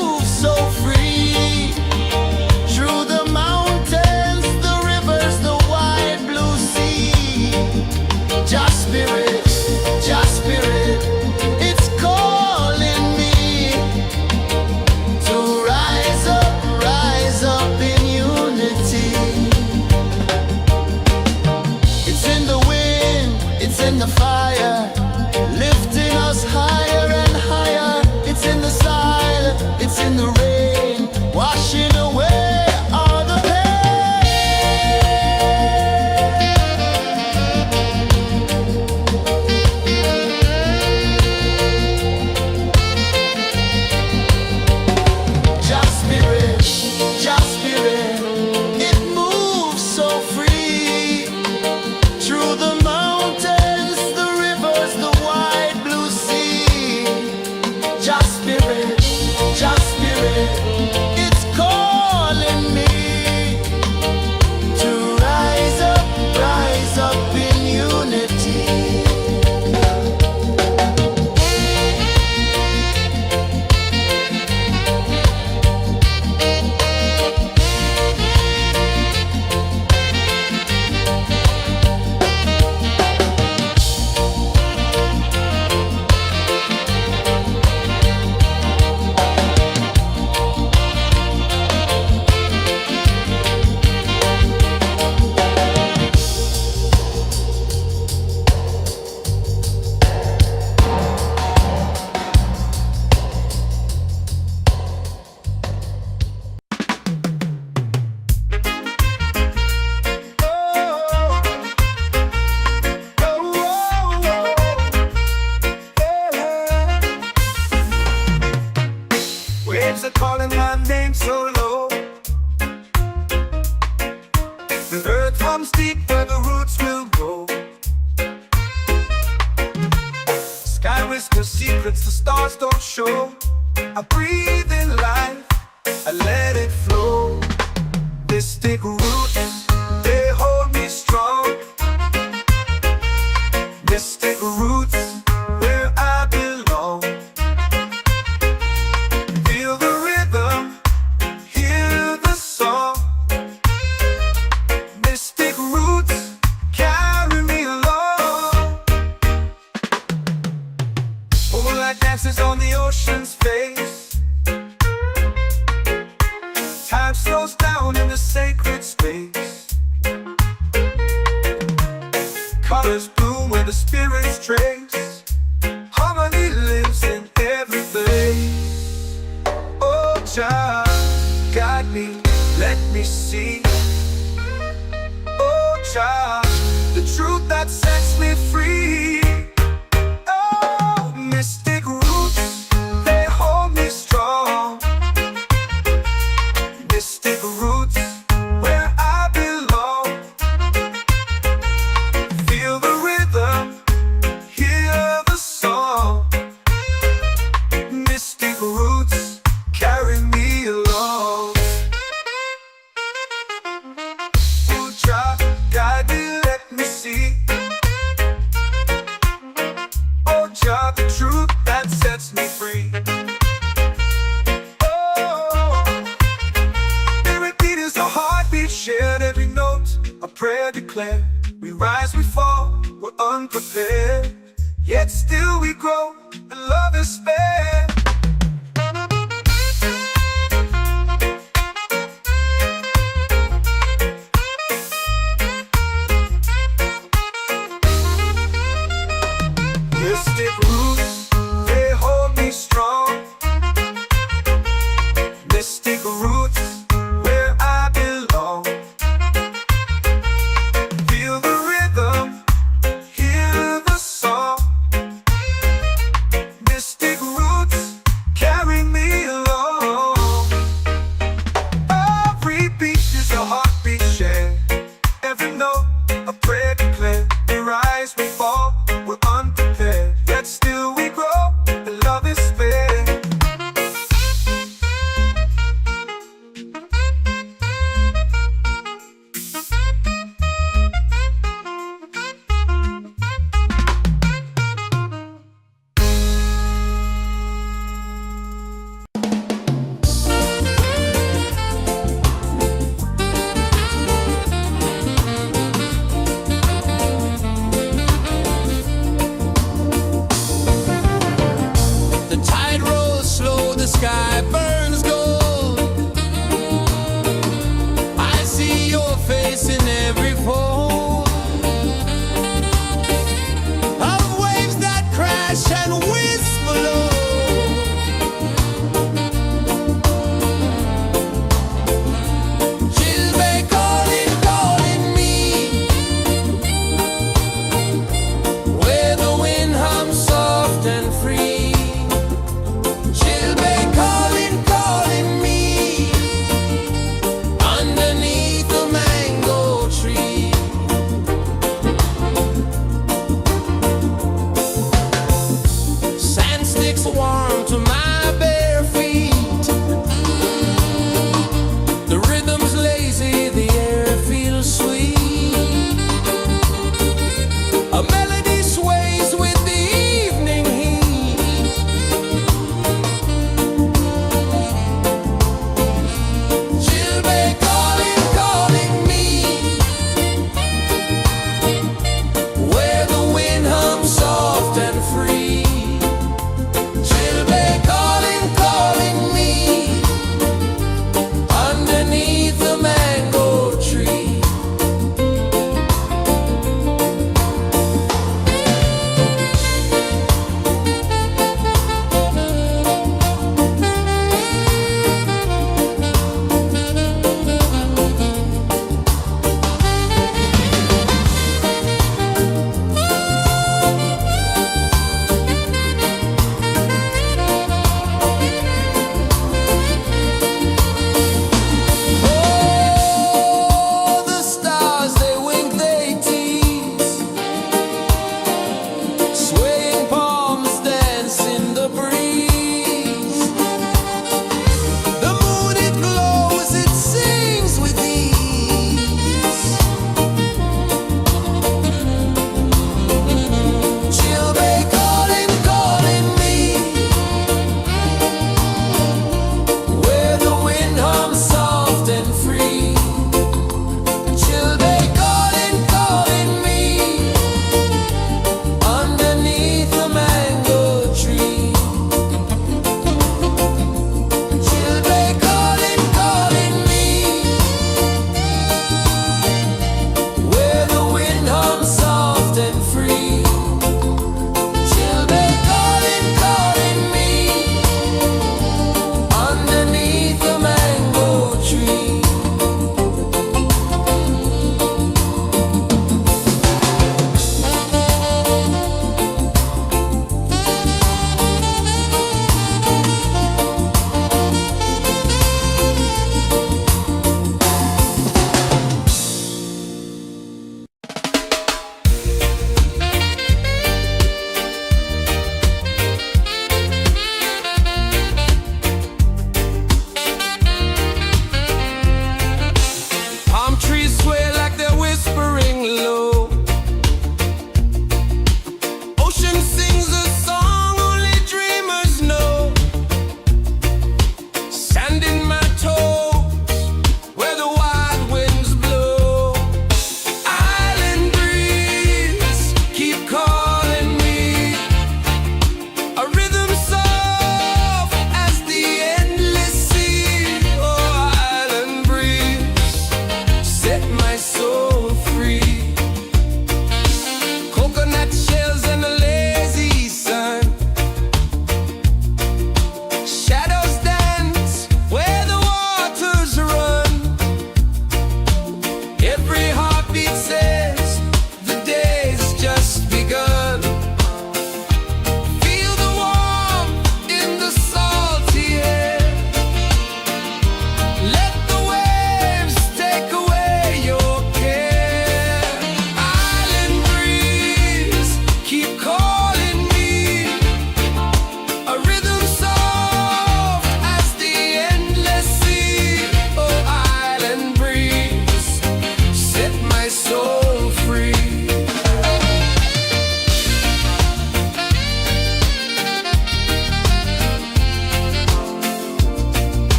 spirit, just spirit, it's calling me to rise up in unity. Waves are calling my name so low. The earth hums deep where the roots will go. Sky whispers secrets the stars don't show. I breathe in life, I let it flow. Mystic roots, they hold me strong. Mystic roots, where I belong. Feel the rhythm, hear the song. Mystic roots, carry me along. Moonlight dances on the ocean's face. Time slows down in the sacred space. Colors bloom where the spirits trace. Harmony lives in every place. Oh, Jah, guide me, let me see. Oh, Jah, the truth that sets me free. Oh, mystic roots, they hold me strong. Mystic roots, where I belong. Feel the rhythm, hear the song. Mystic roots, carry me along. Oh, Jah, guide me, let me see. Oh, Jah, the truth that sets me free. Oh, every beat is a heartbeat shared, every note a prayer declared. We rise, we fall, we're unprepared, yet still we grow, and love is spared. Mystic roots, they hold me strong. Mystic roots, where I belong. Feel the rhythm, hear the song. Mystic roots, carry me along. Every beat is a heartbeat shared, every note a prayer declared. We rise, we fall, we're unprepared, yet still we grow, and love is spared. The tide rolls slow, the sky burns gold. I see your face in every fold of waves that crash and whisper low. She'll be calling me, where the wind hums soft and free. She'll be calling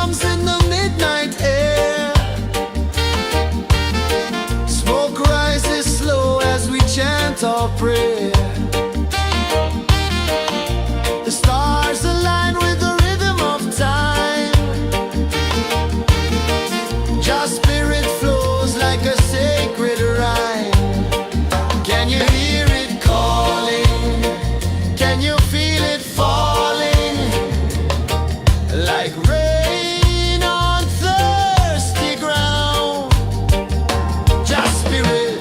drums in the midnight air. Smoke rises slow as we chant our prayer. The stars align with the rhythm of time. Just spirit flows like a sacred rhyme. Can you hear it calling? Can you feel it falling? Like rain on thirsty ground. Just spirit,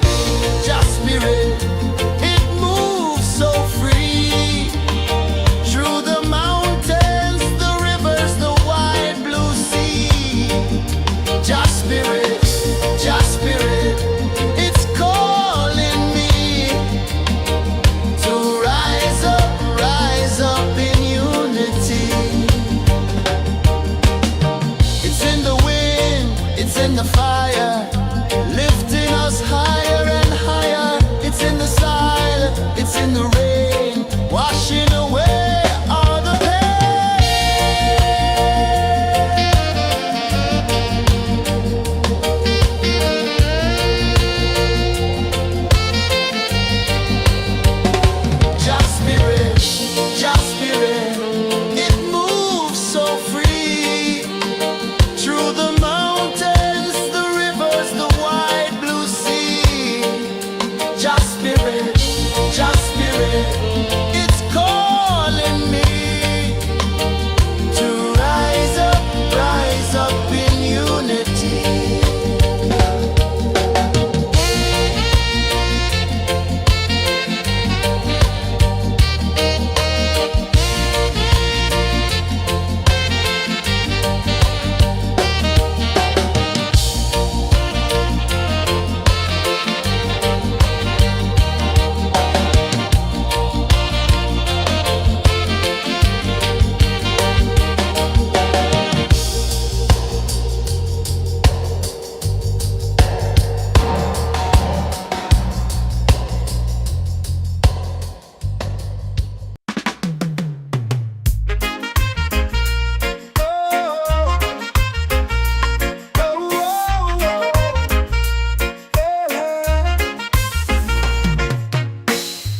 it moves so free. Through the mountains, the rivers, the wide blue sea. Just spirit, it's calling me to rise up in unity. It's in the wind, it's in the fire, lifting us higher and higher. It's in the silence, it's in the rain, washing away all the Just spirit, it moves so free. Through the mountains, the rivers, the wide blue sea. Just spirit, it's calling me to rise up in unity.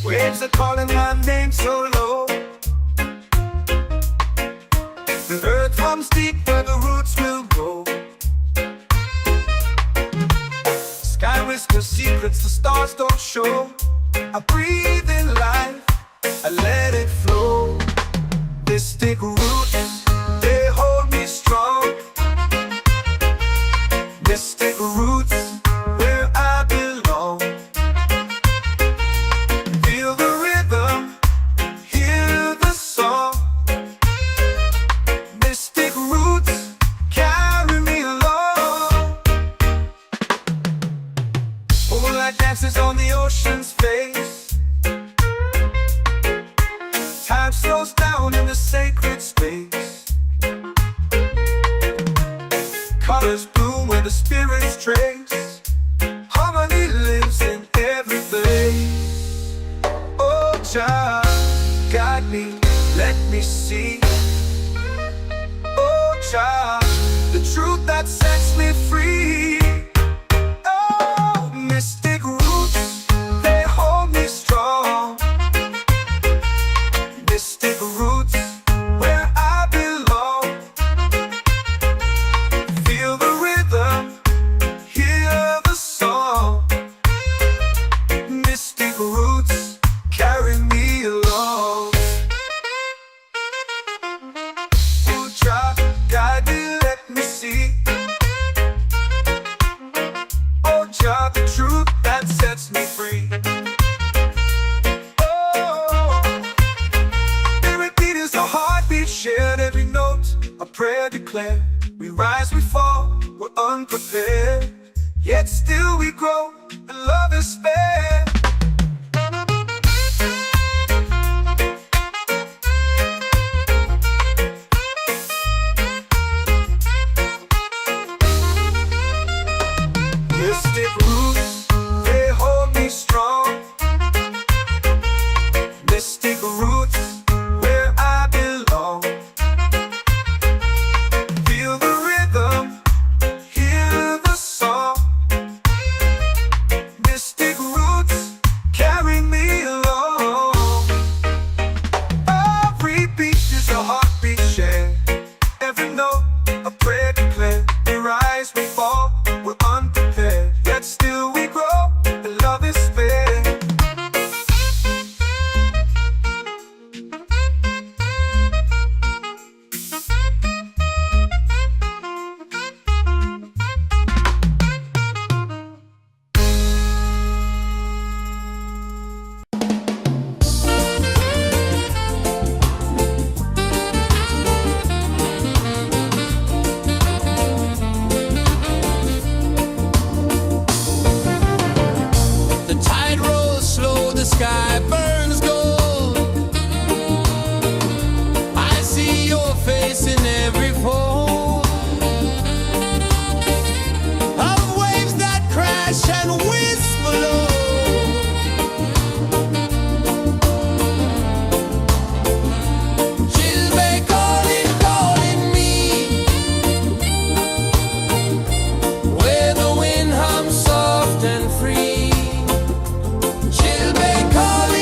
Waves are calling my name so low. The earth hums deep where the roots will grow. Sky whispers secrets the stars don't show. I breathe in life, I let it flow. Mystic roots, they hold me strong. Mystic roots, where I belong. Feel the rhythm, hear the song. Mystic roots, carry me along. Moonlight dances on the ocean's face. Time slows down in the sacred space. Colors bloom where the spirits trace. Harmony lives in every place. Oh, Jah, guide me, let me see. Oh, Jah, the truth that sets me free. Oh, mystic roots, they hold me strong. Mystic roots, where I belong. Feel the rhythm, hear the song. Mystic roots, carry me along. Oh, Jah, guide me, let me see. Oh, Jah, the truth that sets me free. Oh, spirit beat is a heartbeat, shared every note. A prayer declared. We rise, we fall, we're unprepared. Yet still we grow, and love is spared. Mystic roots, they hold me strong. Mystic roots, where I belong. Feel the sky burns gold. I see your face in every fold of waves that crash and whisper low. Where the wind hums soft and free, she'll be calling.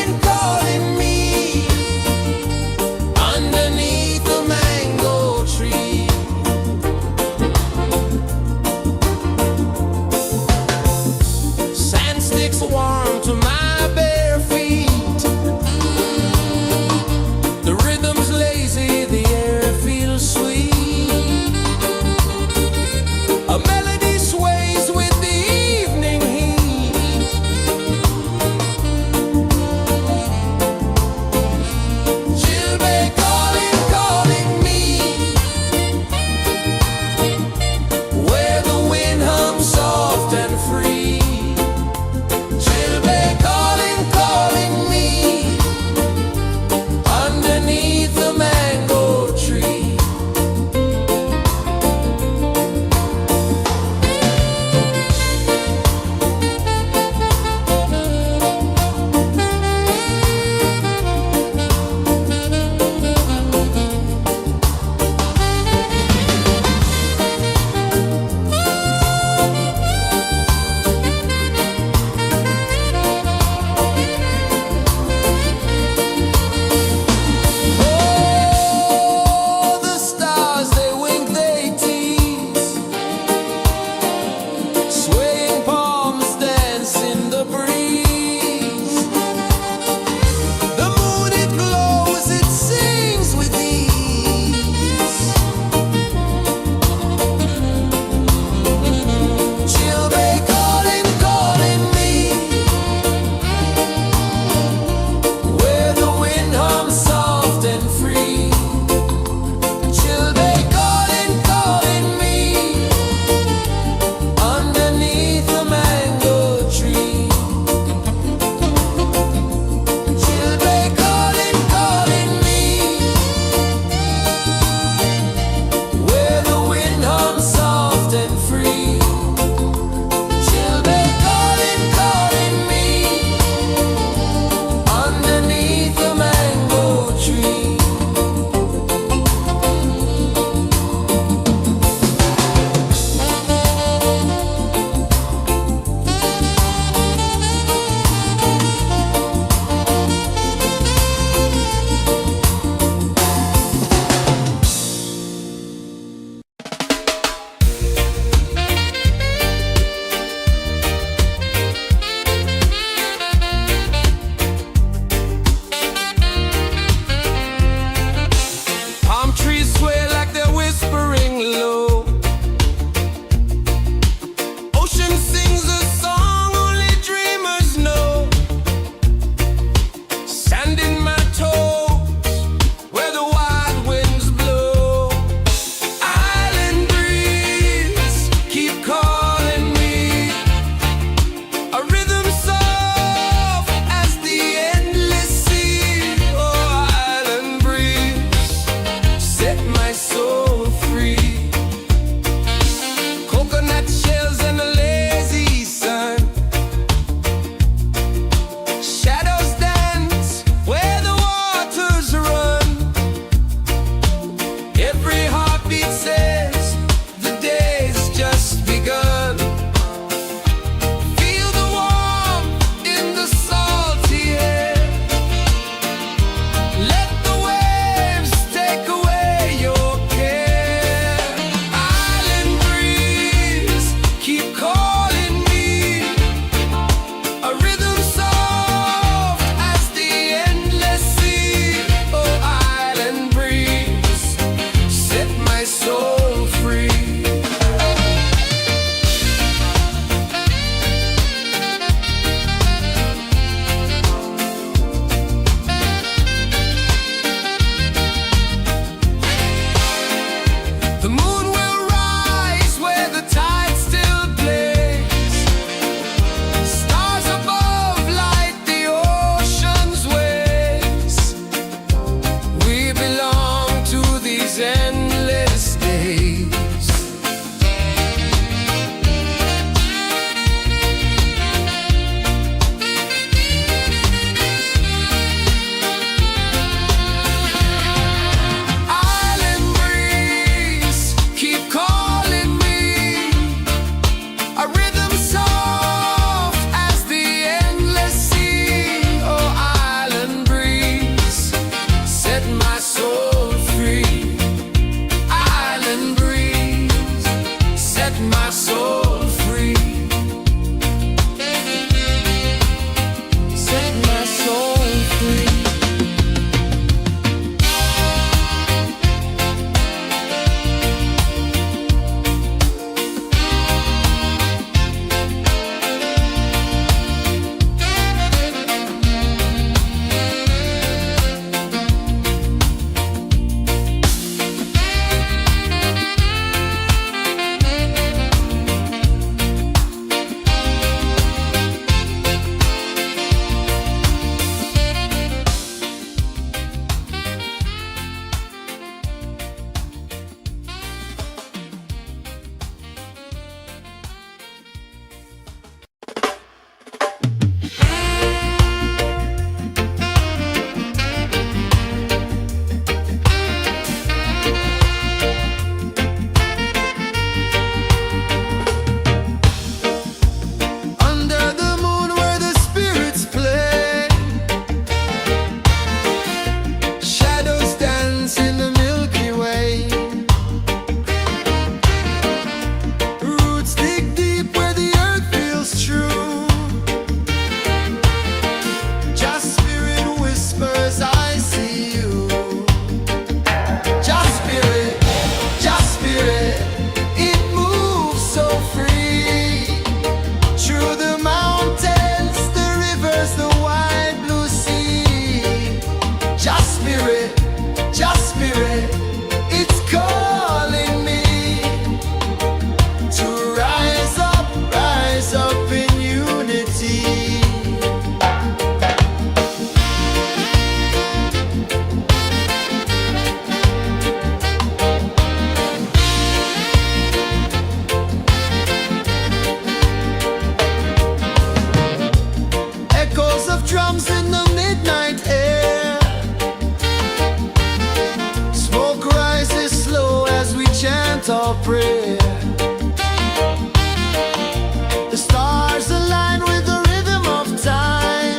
The stars align with the rhythm of time.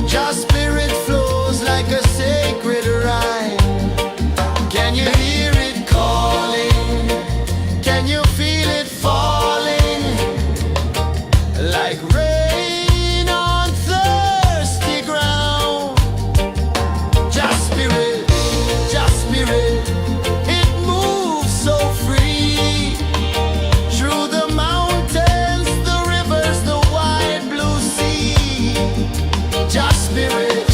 Your spirit flows like a sacred rhyme. Can you hear it calling? Can you feel it falling? Like rain on thirsty ground. Just spirit, it moves so free. Through the mountains, the rivers, the wide blue sea. Just spirit,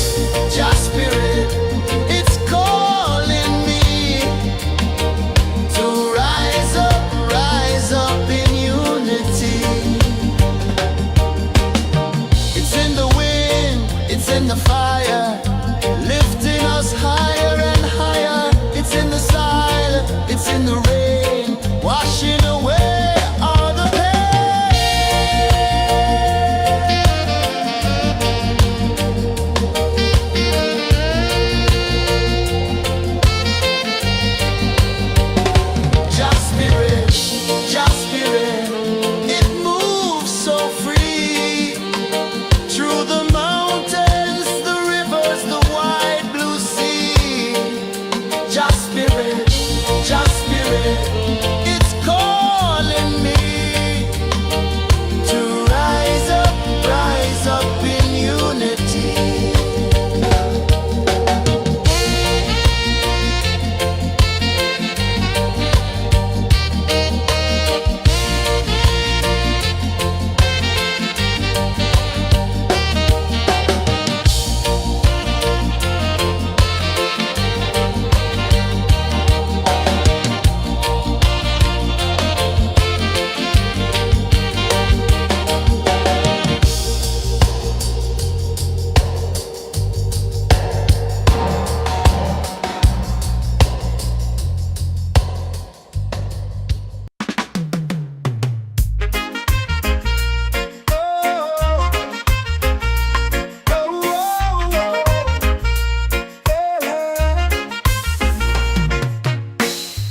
it's calling me to rise up in unity. It's in the wind, it's in the fire, lifting us higher and higher. It's in the silence, it's in the rain, washing away all the Just spirit, it moves so free. Through the mountains, the rivers, the wide blue sea. Just spirit, it's calling me to rise up in unity.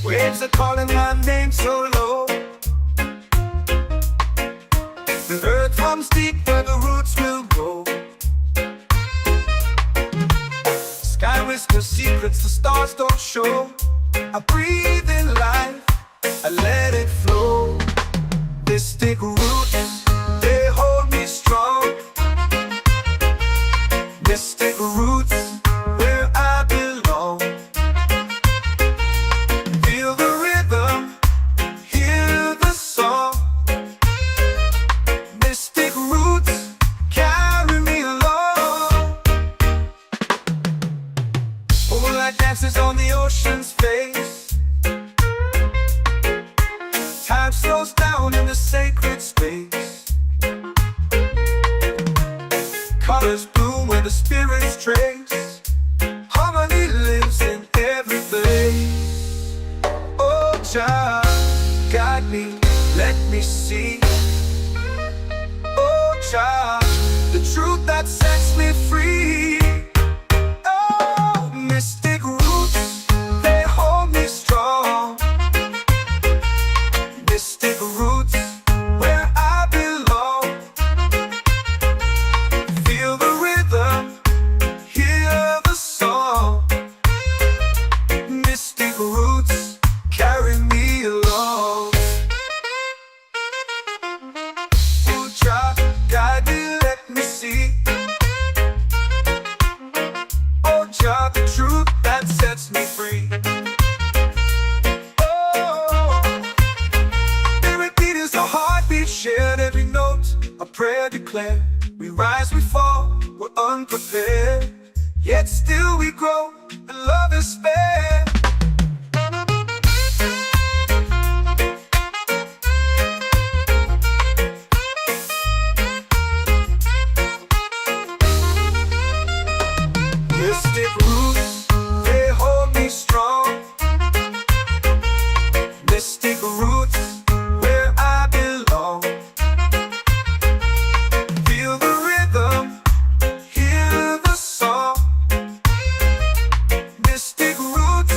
Waves are calling my name so low. The earth hums deep where the roots will grow. Sky whispers secrets the stars don't show. I breathe in life, I let it flow. Mystic roots, they hold me strong. Mystic roots, where I belong. Feel the rhythm, hear the song. Mystic roots, carry me along. Moonlight dances on the ocean's face. Time slows down in the sacred space. Colors bloom where the spirits trace. Harmony lives in every face. Oh, child, guide me, let me see. Oh, child, the truth that sets me free. Oh, mystic roots, they hold me strong. Mystic roots, where I belong. Feel the rhythm, hear the song. Mystic roots, carry me along. Oh, child, guide me, let me see. Oh, child, the truth that sets me free. Shared every note, a prayer declared. We rise, we fall, we're unprepared. Yet still we grow, and love is spared. Mystic roots, they hold me strong. Mystic roots, where I belong. Feel the rhythm, hear the song. Mystic roots,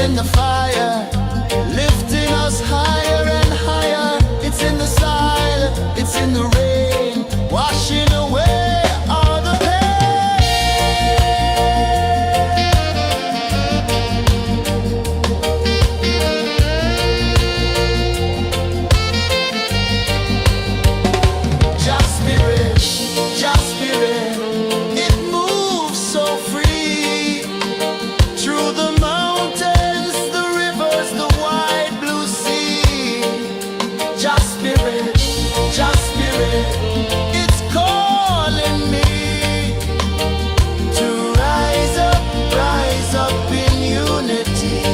in the fire, lifting us higher and higher. It's in the silence, it's in the rain, washing away all the pain. Just spirit, it moves so free through the mountains, the rivers, the wide blue sea. Just spirit, it's calling me to rise up in unity.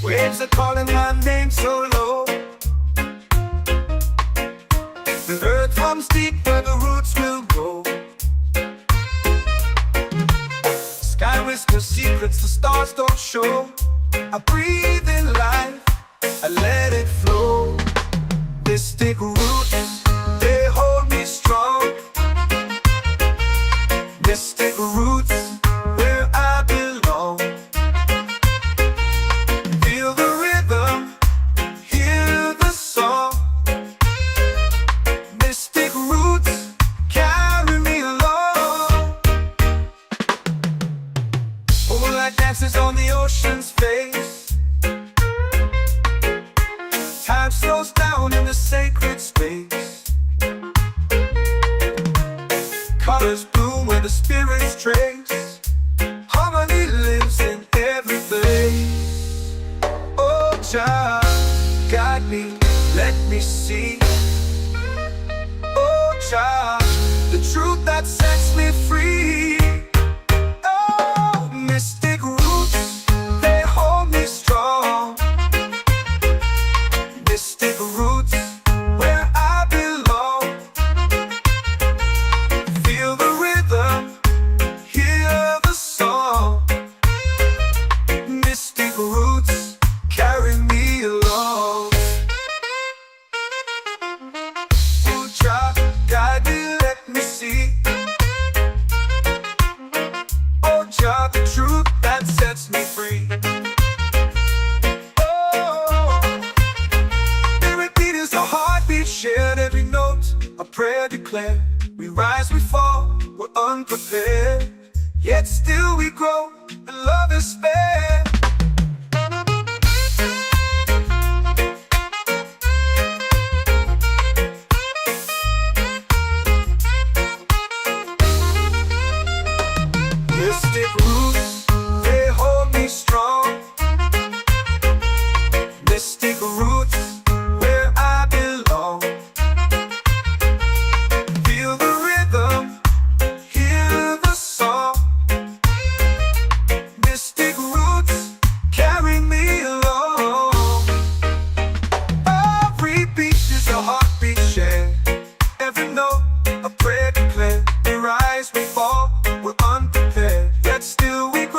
Waves are calling my name so low. The earth hums deep where the roots will grow. Sky whispers secrets the stars don't show. I breathe in life, I let it flow. Mystic roots, they hold me strong. Mystic roots, where I belong. Feel the rhythm, hear the song. Mystic roots, carry me along. Moonlight dances on the ocean's face. Time slows down in the sacred space. Colors bloom where the spirits trace. Harmony lives in every place. Oh, Jah, guide me, let me see. Oh, Jah, the truth that sets me free. Oh, mystic roots, they hold me strong. Mystic roots, where I belong. Feel the rhythm, hear the song. Mystic roots, carry me along. Oh, Jah, guide me, let me see. Oh, Jah, the truth that sets me free. Oh, every beat is a heartbeat shared, every note a prayer declared. We rise, we fall, we're unprepared, yet still we grow, and love is spared. Mystic roots, they hold me strong. Mystic roots, where I belong. Feel the rhythm, hear the song. Mystic roots, carry me along. Every beat is a heartbeat shared, every note a prayer declared. We rise, we fall, we're unprepared, yet still we grow.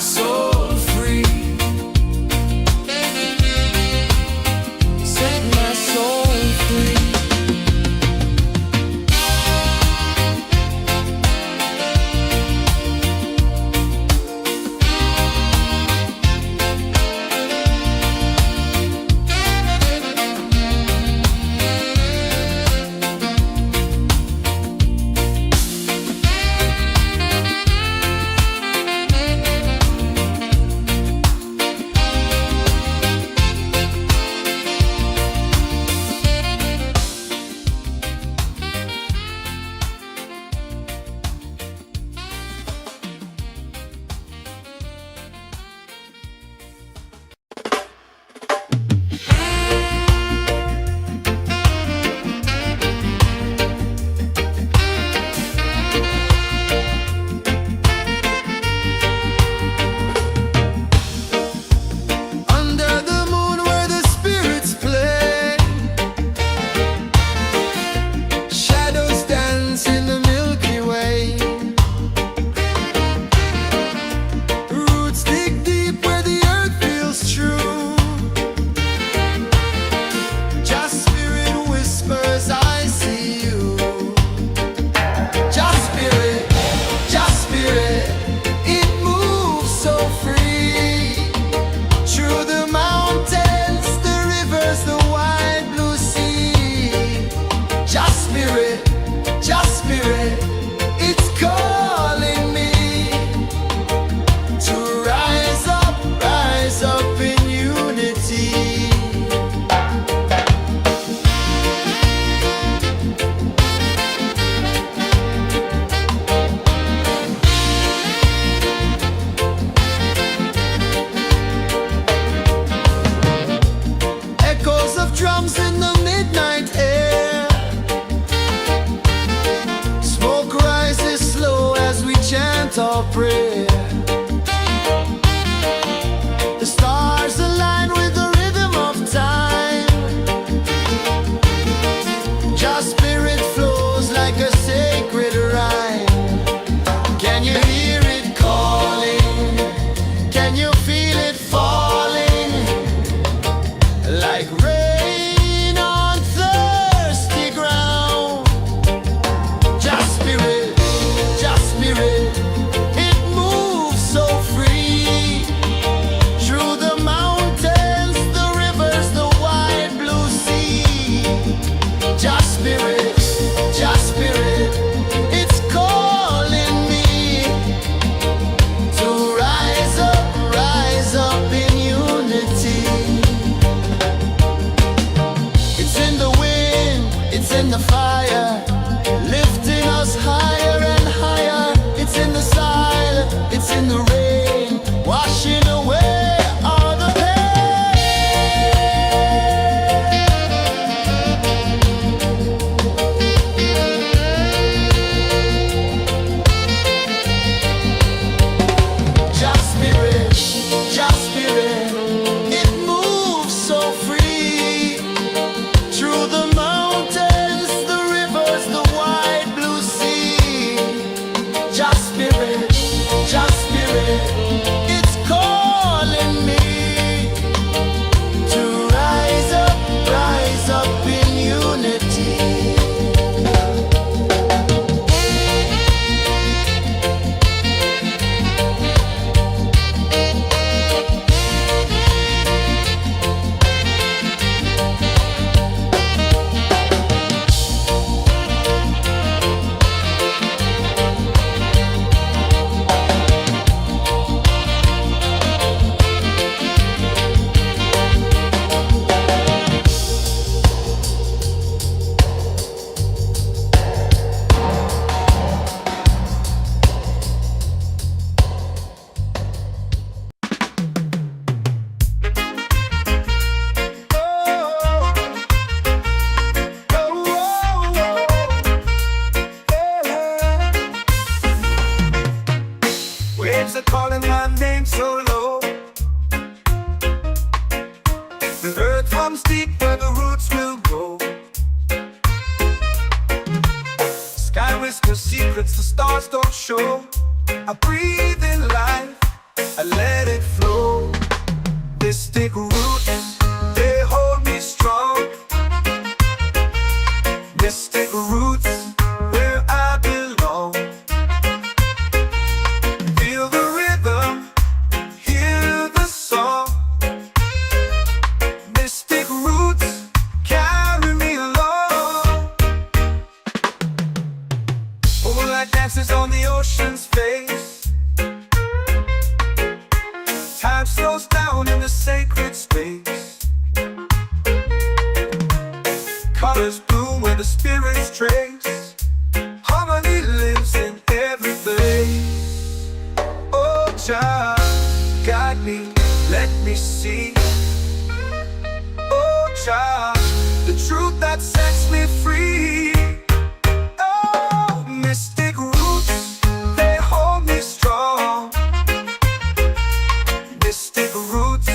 soul free. Set my soul free. Our prayer. The stars align with the rhythm of time. Just spirit flows like a sacred rhyme. Can you hear it calling? Can you feel it falling? Like rain on thirsty ground. Just spirit, just spirit. In the fire, lifting us higher and higher. It's in the silence, it's in the rain, washing away all the Just spirit, just spirit. It moves so free through the mountains. It's calling me to rise up in unity. Waves are calling my name so low. The earth runs deep where the roots will grow. Sky whispers secrets the stars don't show. I breathe in life, I let it flow. Mystic roots, they hold me strong. Mystic roots, where I belong. Feel the rhythm, hear the song. Mystic roots, carry me along. Moonlight dances on the ocean's face. Time slows down in the sacred space. Colors bloom where the spirits trace. Harmony lives in every place. Oh, child, guide me, let me see. Oh, child, the truth that sets me free. Oh, mystic roots, they hold me strong. Mystic roots,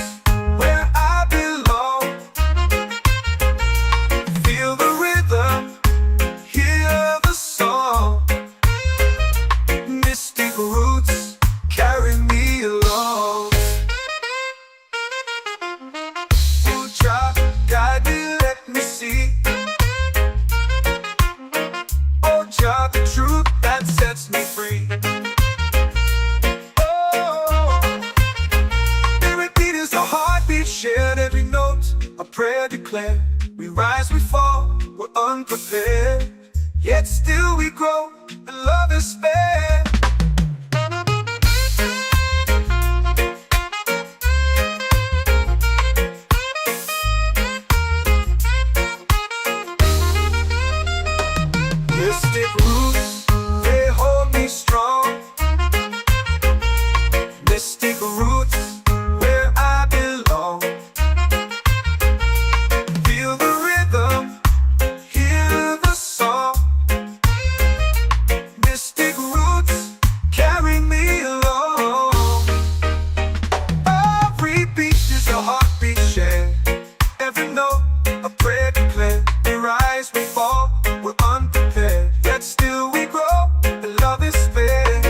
where I belong. Feel the rhythm, hear the song. Mystic roots, carry me along. Oh, child, guide me, let me see. Oh, child, the truth that sets me free. Shared every note, a prayer declared. We rise, we fall, we're unprepared. Yet still we grow, and love is spared. Mystic roots, they hold me strong. Mystic roots, where I belong. Feel the rhythm, hear the song. Mystic roots, carry me along. Every beat is a heartbeat shared. Every note, a prayer declared. We rise, we fall, we're unprepared. Yet still we grow, and love is spared.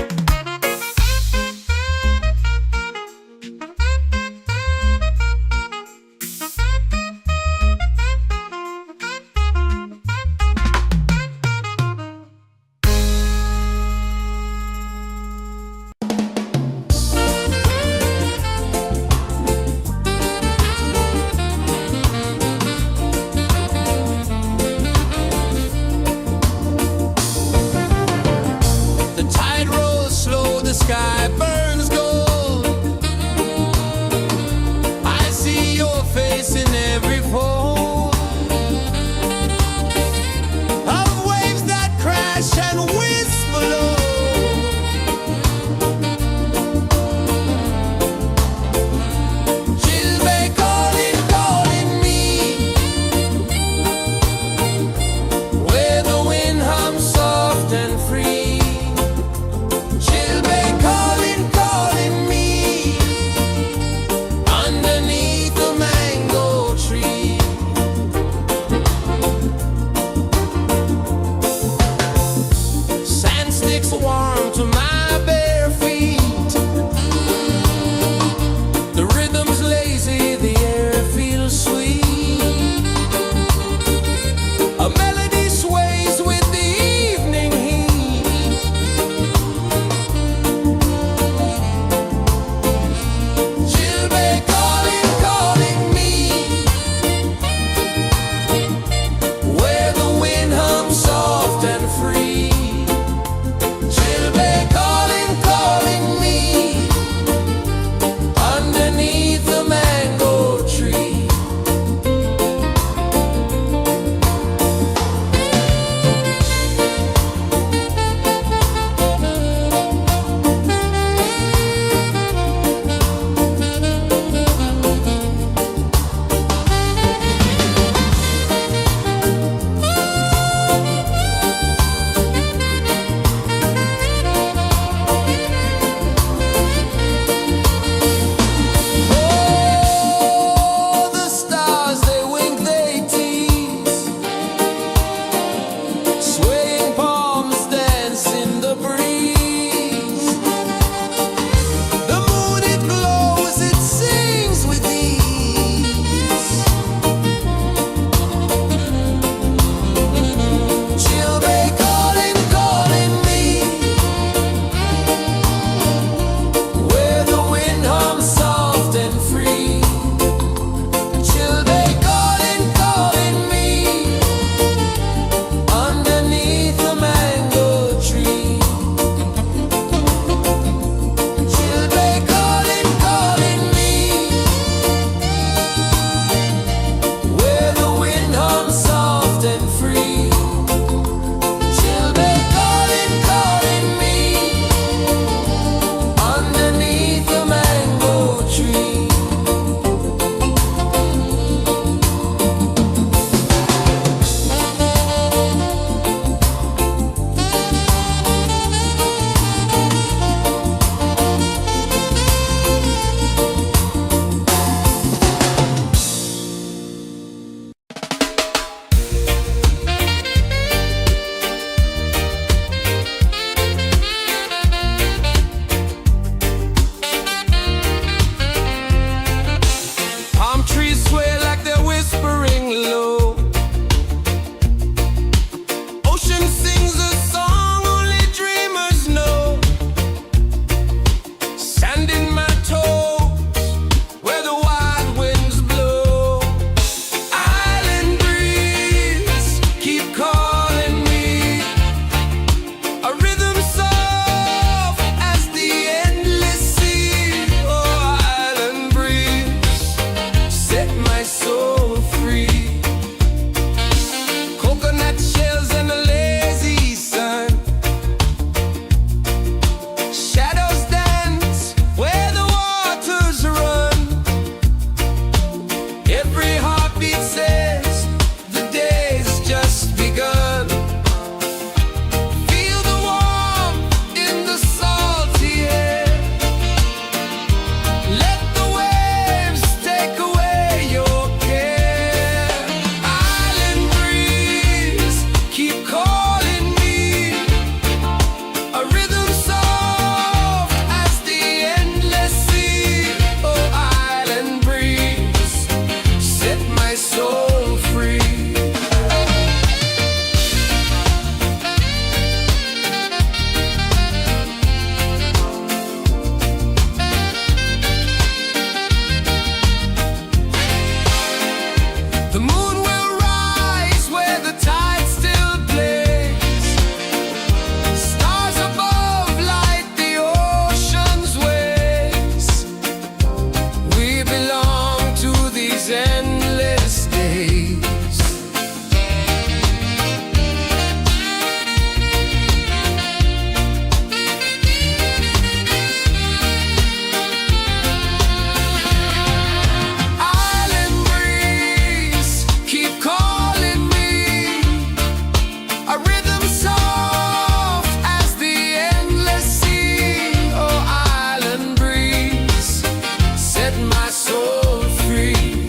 set my soul free.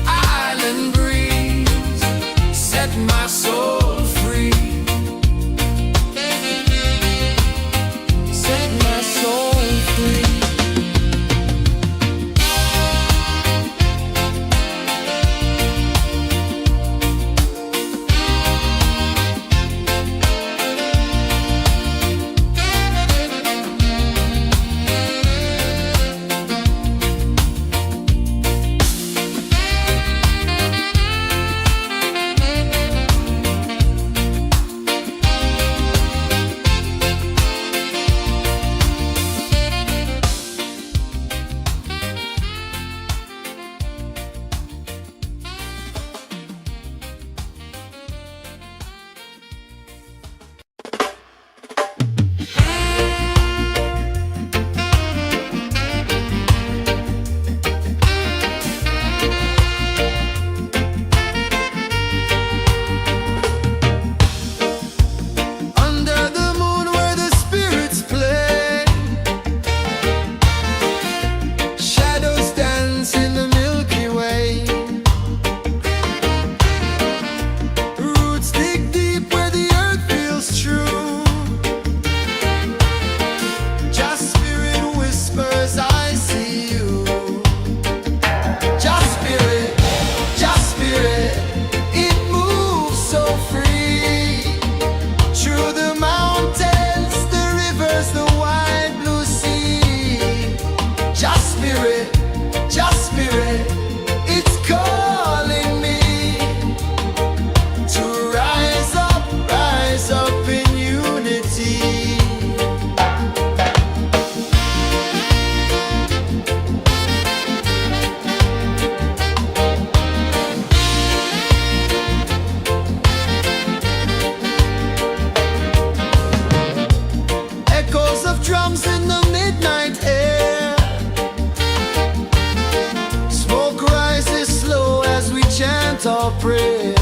Island breeze, set my soul free. Set my soul free. Drums in the midnight air. Smoke rises slow as we chant our prayer.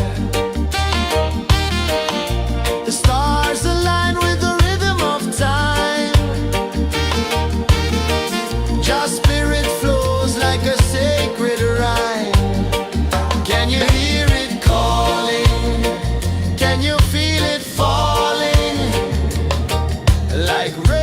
The stars align with the rhythm of time. Your spirit flows like a sacred rhyme. Can you hear it calling? Can you feel it falling? Like rain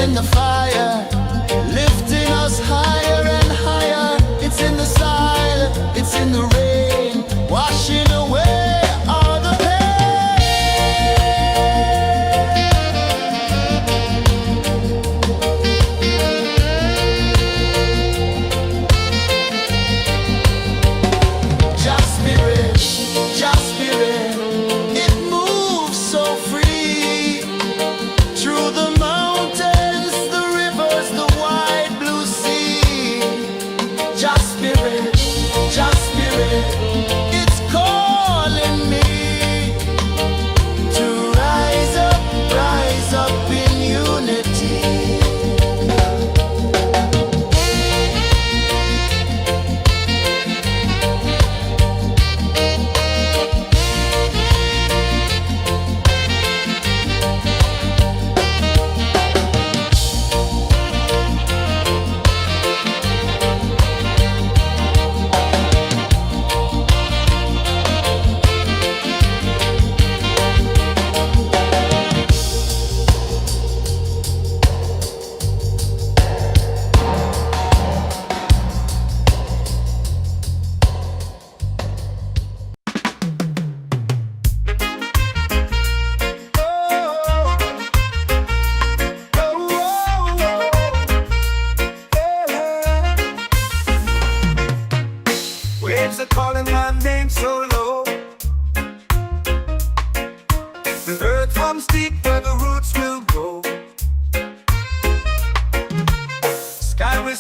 in the fire, lifting us higher and higher. It's in the silence, it's in the rain, washing away all the Just spirit, it moves so free through the mountains, the rivers,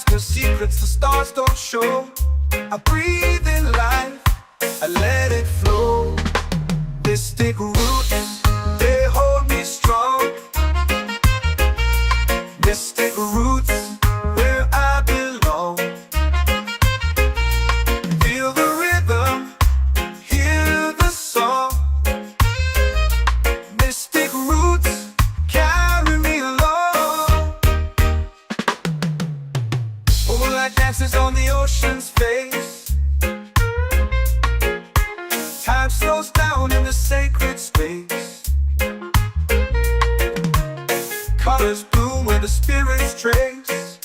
rise, 'cause secrets the stars don't show. I breathe in life, I let it flow. Mystic roots, they hold me strong. Mystic roots, where I belong. Feel the rhythm, hear the song. Mystic roots, carry me along. Moonlight dances on the ocean's face. Time slows down in the sacred space. Colors bloom where the spirits trace.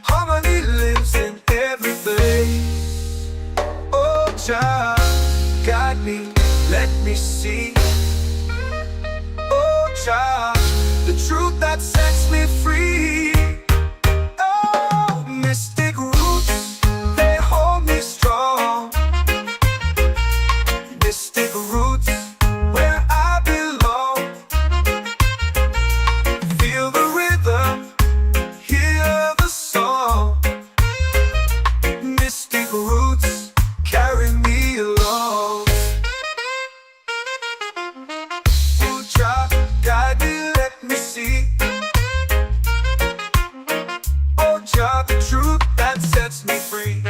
Harmony lives in every face. Oh, Jah, guide me, let me see. Oh, Jah, the truth that sets me free. Oh, mystic roots, they hold me strong. Mystic roots, where I belong. Feel the rhythm, hear the song. Mystic roots, carry me along. Oh, Jah, guide me, let me see. Oh, Jah, the truth that sets me free.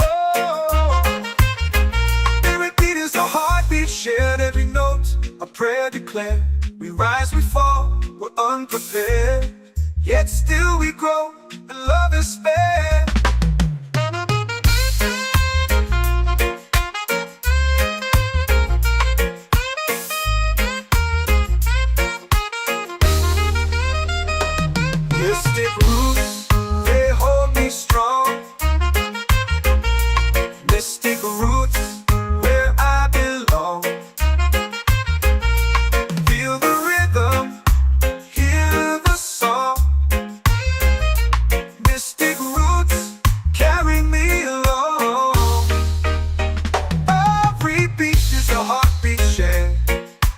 Oh, every beat is a heartbeat shared, every note a prayer declared. We rise, we fall, we're unprepared, yet still we grow, and love is spared. Mystic roots, they hold me strong. Mystic roots, where I belong. Feel the rhythm, hear the song. Mystic roots, carry me along. Every beat is a heartbeat shared,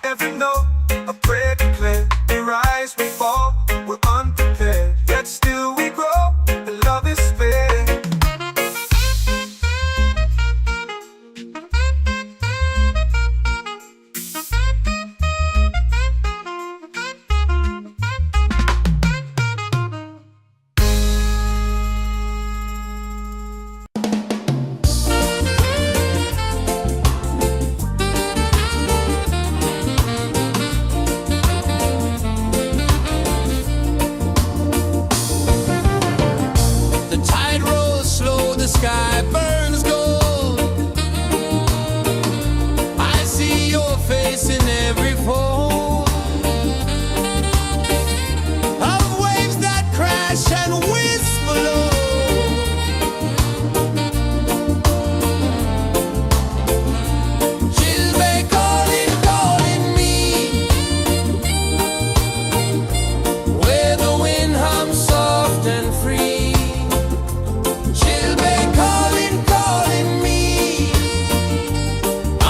every note a prayer declared. We rise, we fall, we're unprepared, yet still we grow, and love is spared. The tide rolls slow, the sky burns gold. I see your face in every fold of waves that crash and whisper low. She'll be calling, calling me, where the wind hums soft and free. She'll be calling, calling me,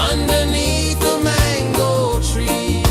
underneath the mango tree.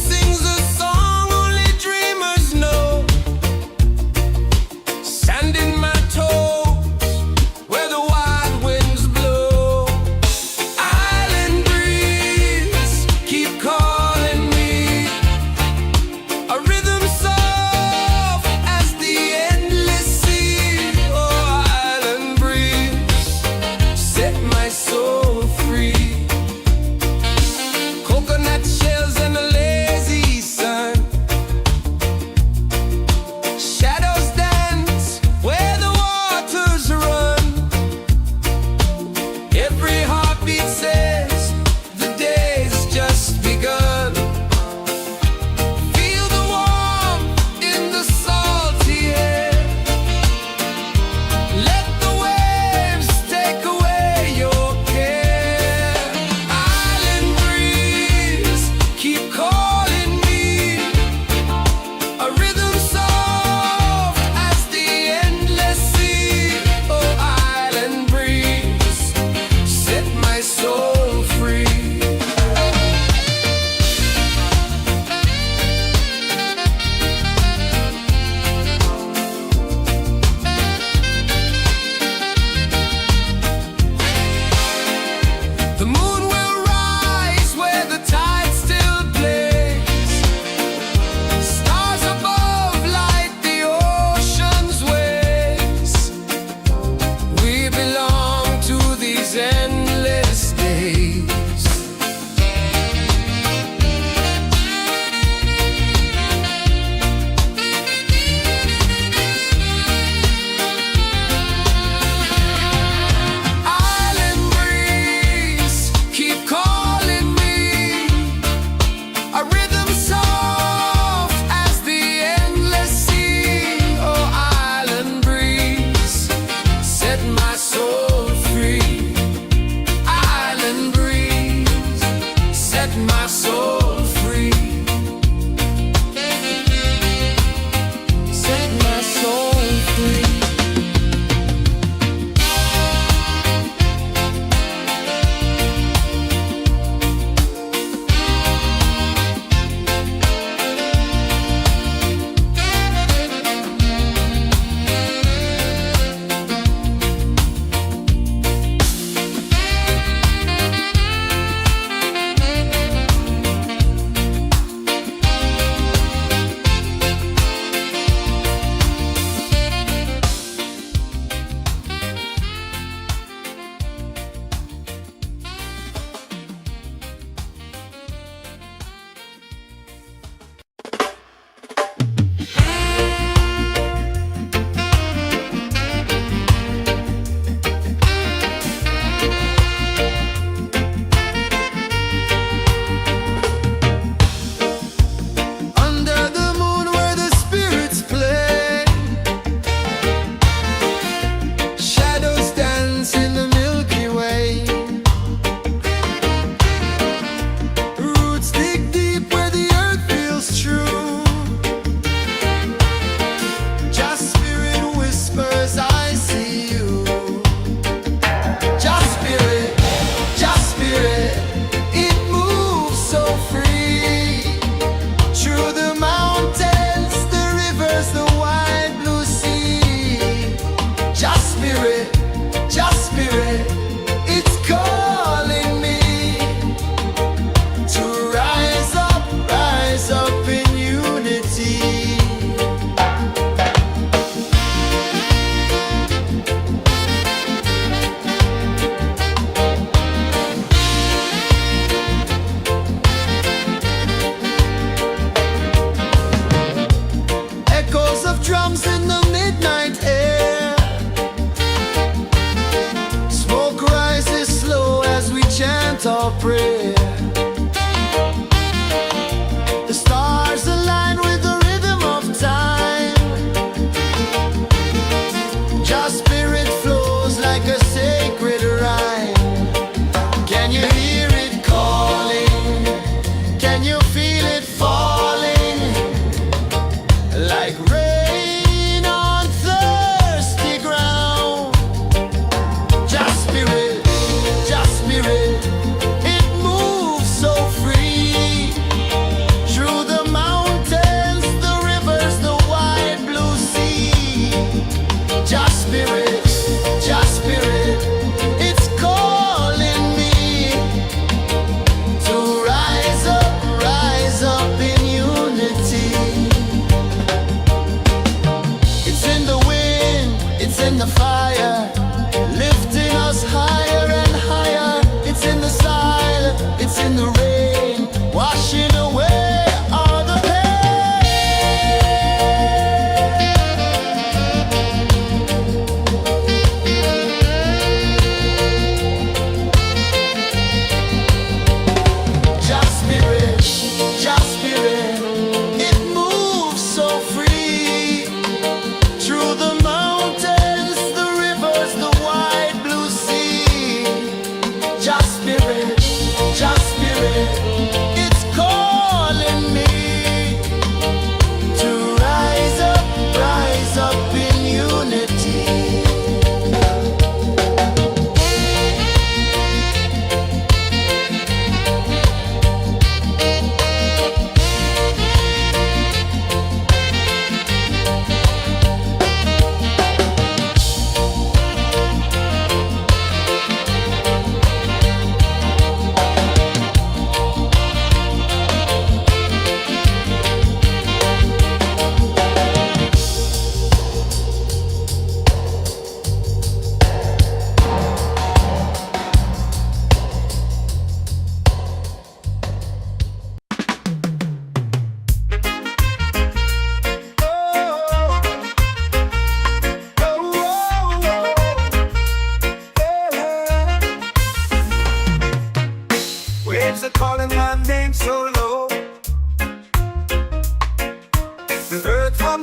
sings a song only dreamers know. Sand in my toes where the wild winds blow. Island breeze, keep calling me. A rhythm soft as the endless sea. Oh, island breeze, set my soul free. Coconut shells and a lazy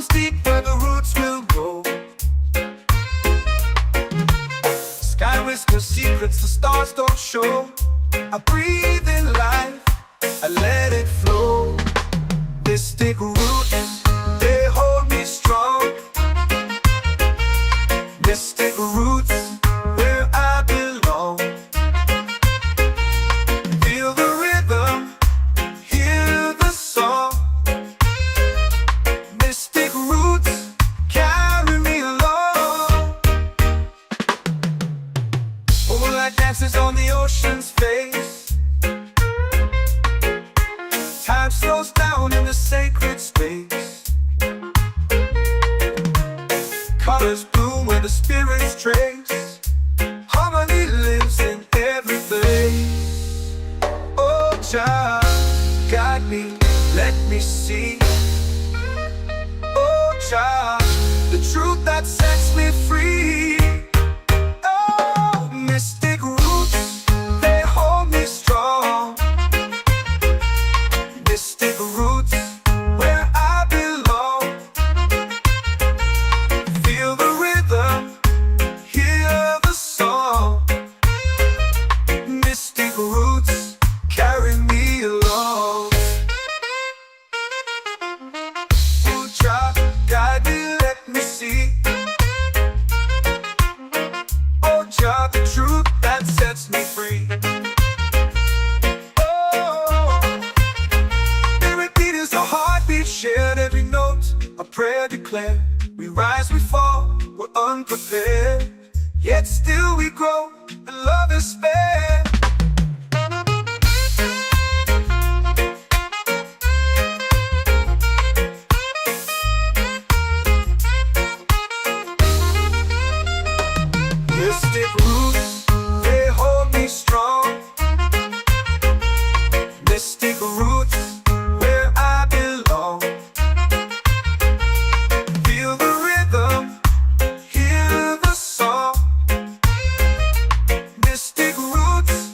runs deep where the roots will go. Sky whispers secrets the stars don't show. I breathe in life, I let it flow. Mystic roots, they hold me strong. Mystic roots, where I belong. Feel the rhythm, hear the song. Mystic roots, carry me along. Moonlight dances on the ocean's face. Time slows down in the sacred space. Colors bloom where the spirits trace. Harmony lives in every place. Oh, child, guide me, let me see. Oh, child, the truth that sets me free. Oh, mystic roots, they hold me strong. Mystic roots, where I belong. Feel the rhythm, hear the song. Mystic roots, carry me along. Oh, child, guide me, let me see. Oh, child, the truth that sets me free. Shared every note, a prayer declared. We rise, we fall, we're unprepared. Yet still we grow, and love is spared. Mystic roots, they hold me strong. Mystic roots, where I belong. Feel the rhythm, hear the song. Mystic roots,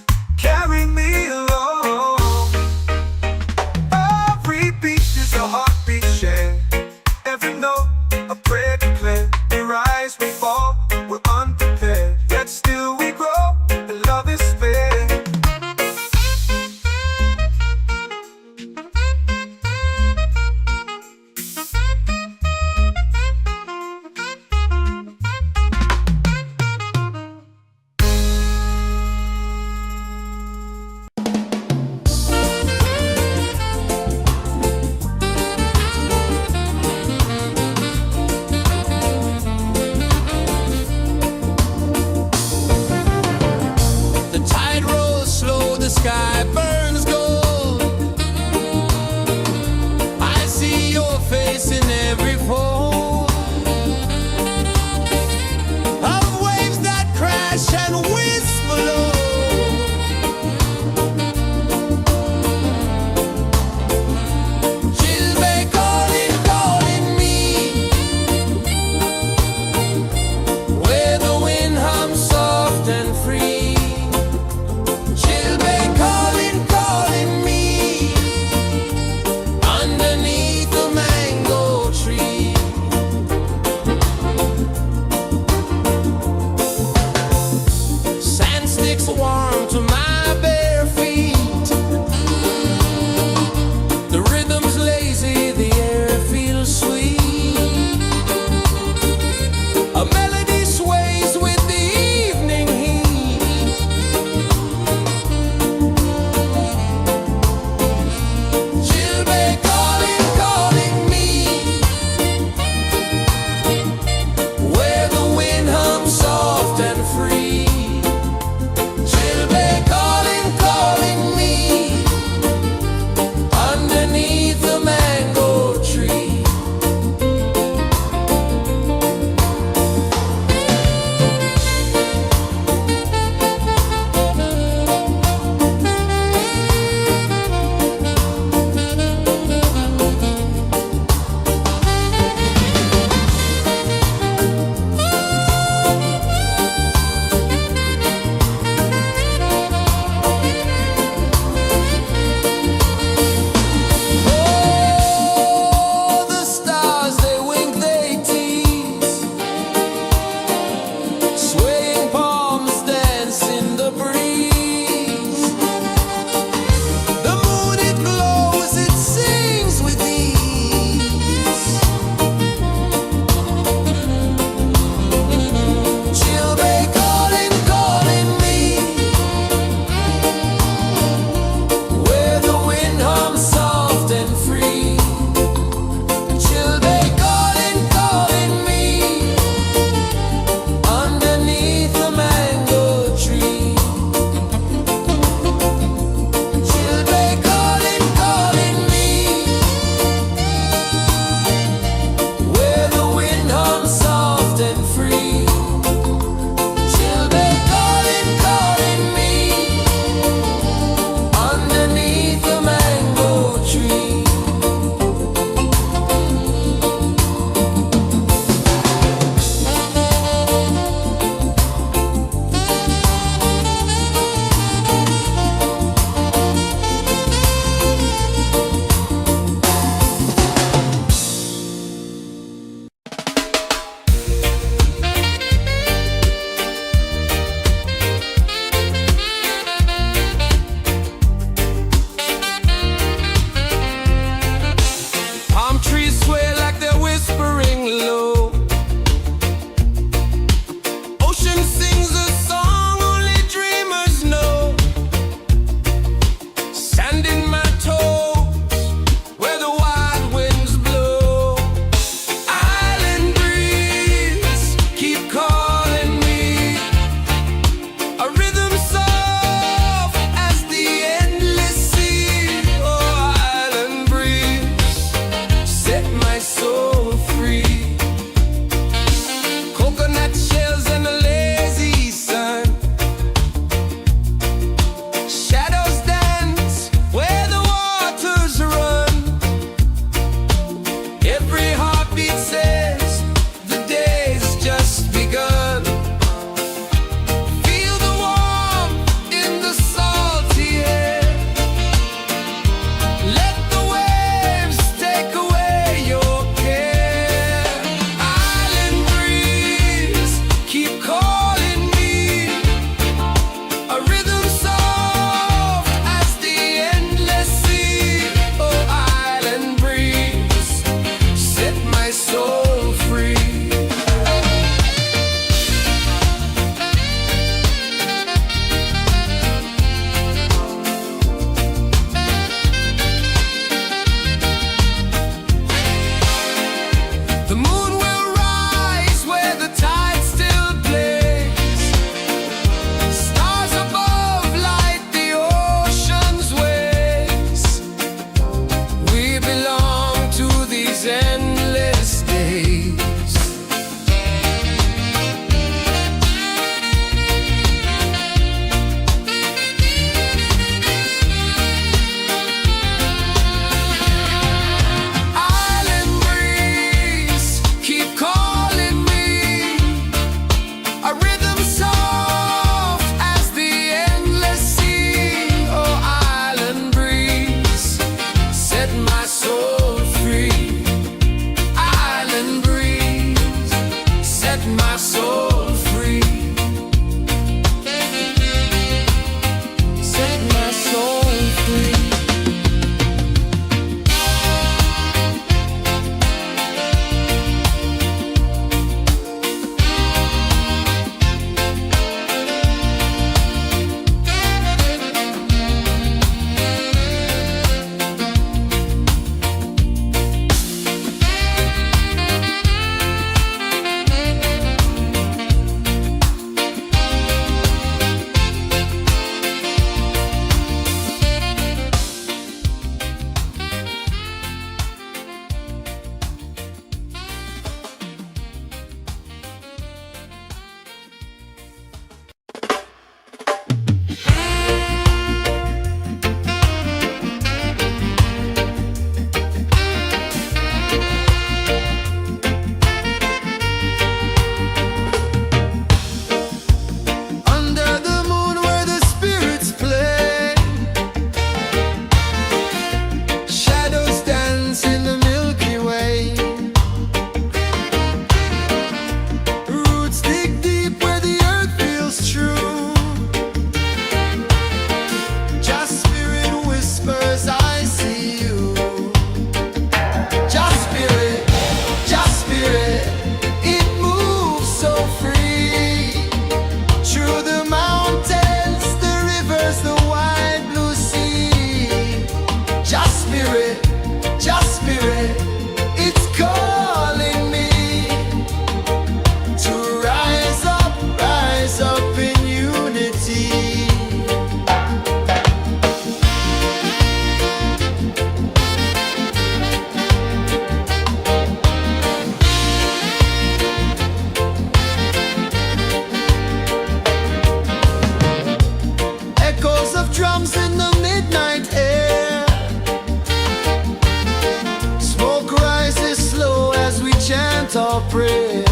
chant or pray.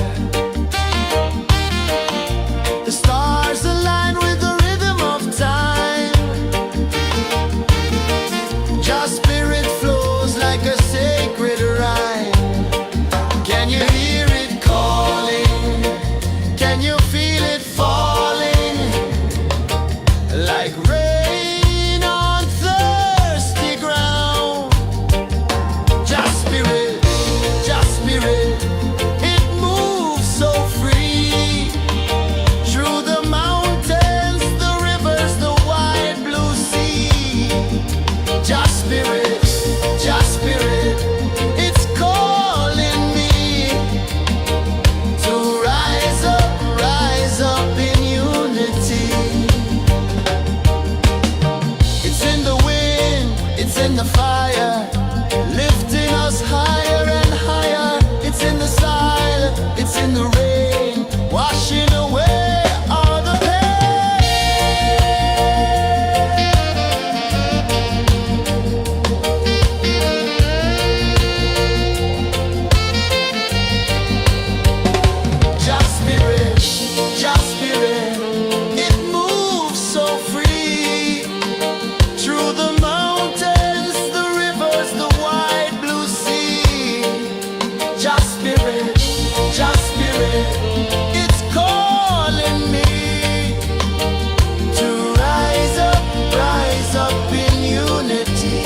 The stars align with the rhythm of time. Your spirit flows like a sacred rhyme. Can you hear it calling? Can you feel it falling? Like rain on thirsty ground. Just spirit, it moves so free. Through the mountains, the rivers, the wide blue sea. Just spirit, it's calling me to rise up in unity. It's in the wind, it's in the fire, lifting us higher and higher. It's in the silence, it's in the rain, washing away all the Just spirit, it moves so free. Through the mountains, the rivers, the wide blue sea. Just spirit, it's calling me to rise up in unity.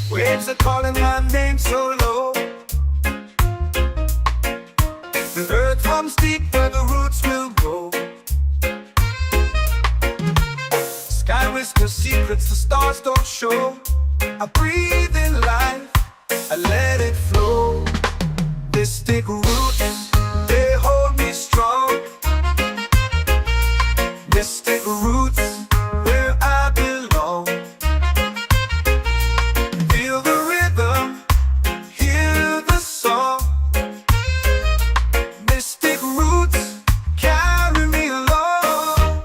Waves are calling my name so low. The earth runs deep where the roots will grow. Sky whispers secrets the stars don't show. I breathe in life, I let it flow. Mystic roots, they hold me strong. Mystic roots, where I belong. Feel the rhythm, hear the song. Mystic roots, carry me along.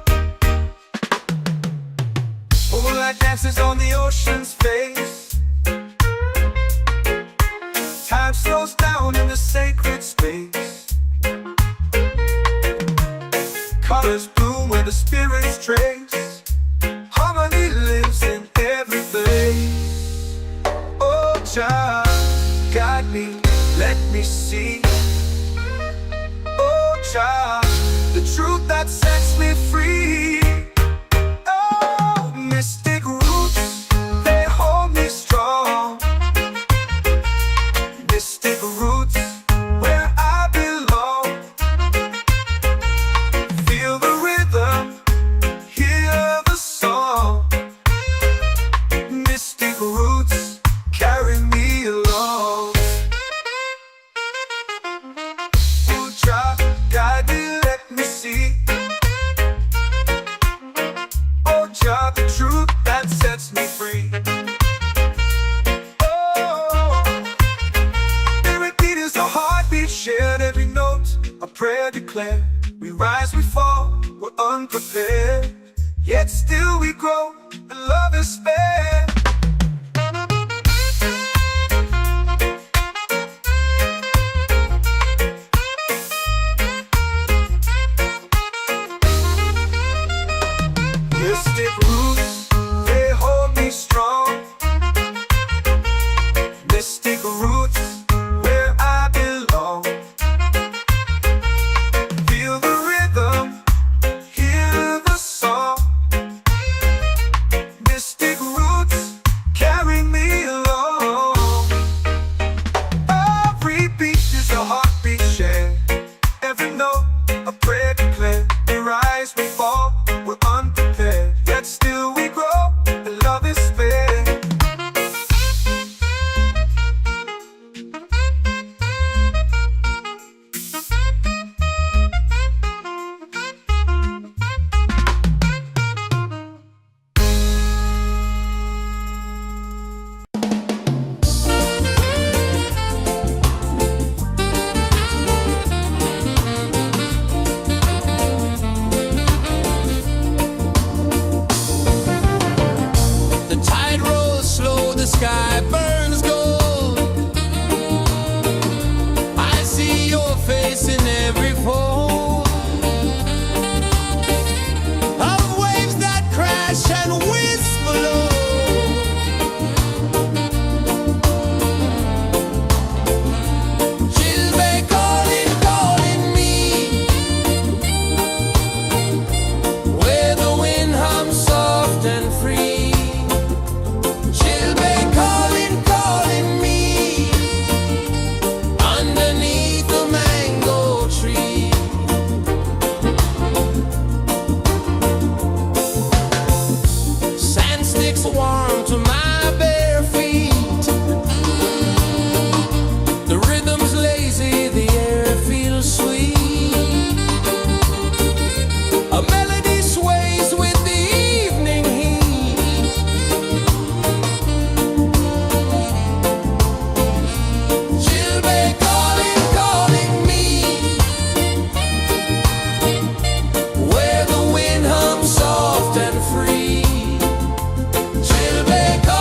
Moonlight dances on the ocean's face. Time slows down in the sacred space. Colors bloom where the spirits trace. Harmony lives in every place. Oh, child, guide me, let me see. Oh, child, the truth that sets me free. Oh, mystic roots, they hold me strong. Mystic roots, where I belong. Feel the rhythm, hear the song. Mystic roots, carry me along. makes warm to my bare feet. The rhythm's lazy, the air feels sweet. A melody sways with the evening heat. Chilbay calling, calling me, where the wind hums soft and free. Chilbay calling.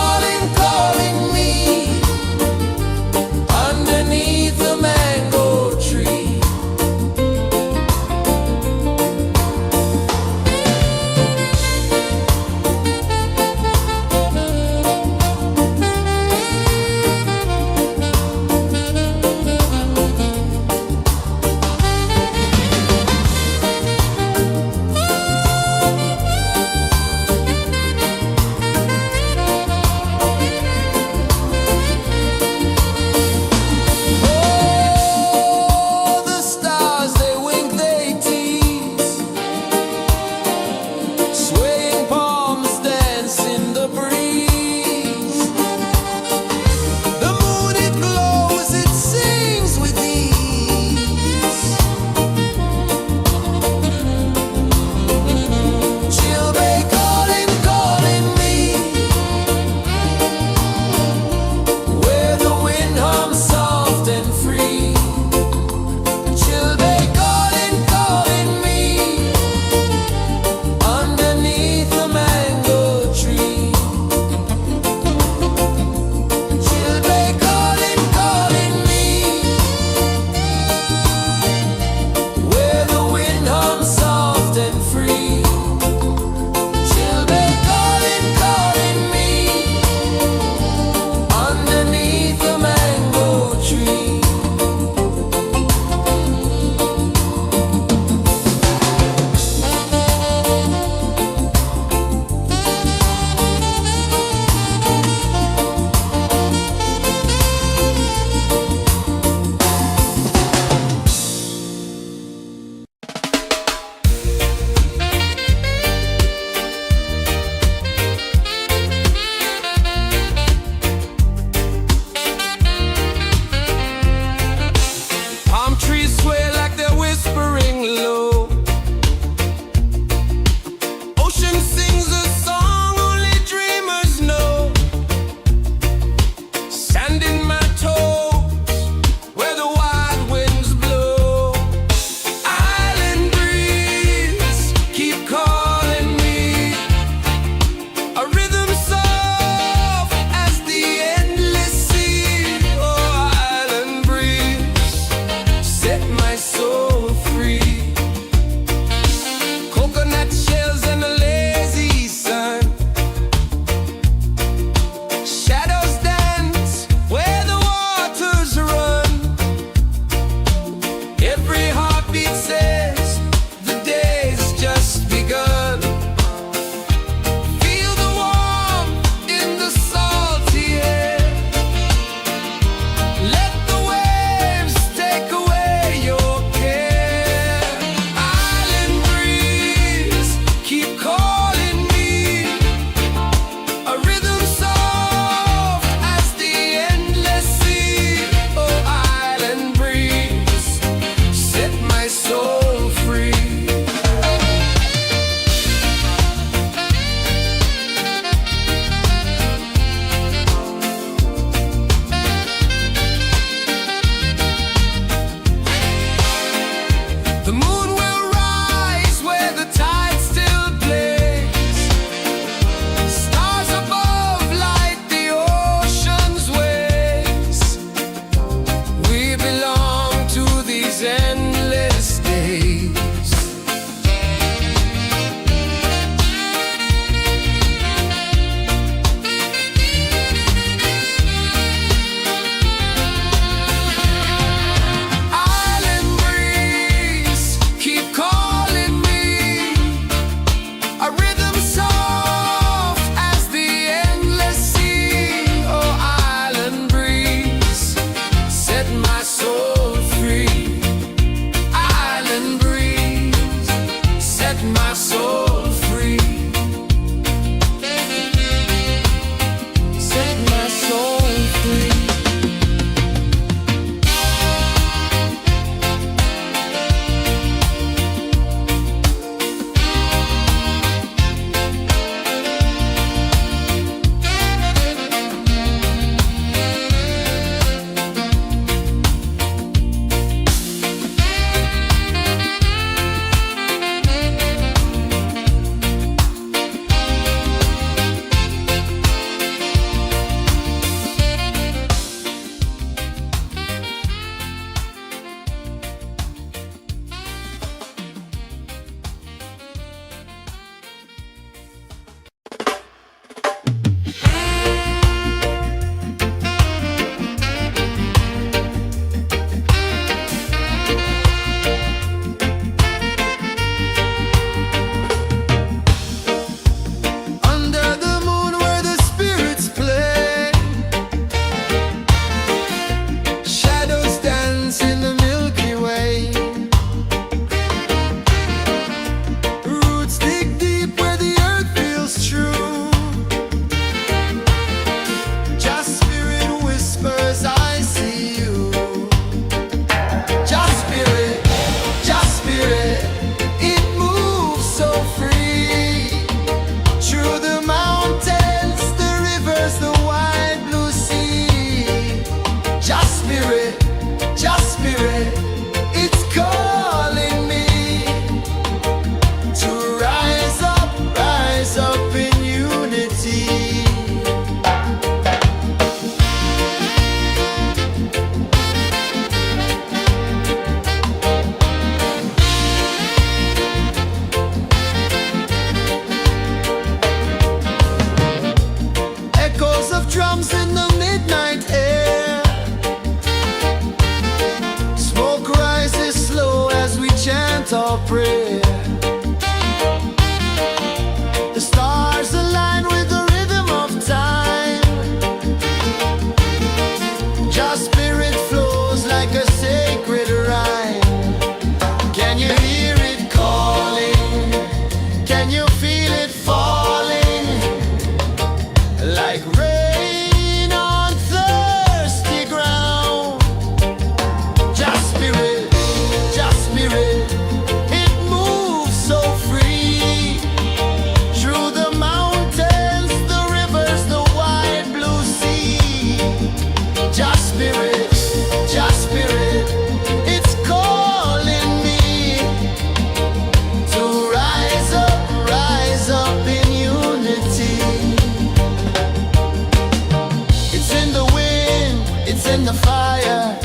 in the fire,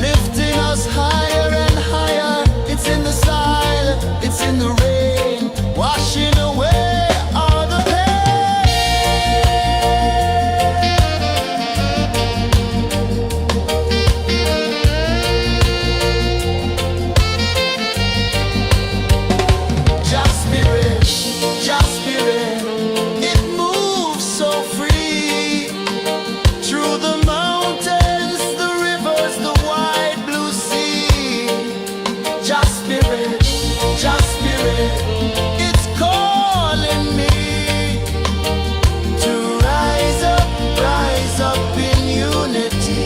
lifting us higher and higher. It's in the silence, it's in the rain, washing away all the pain. Just spirit, just spirit, it moves so free through the mountains, the rivers, the wide blue sea. Just spirit, it's calling me to rise up in unity.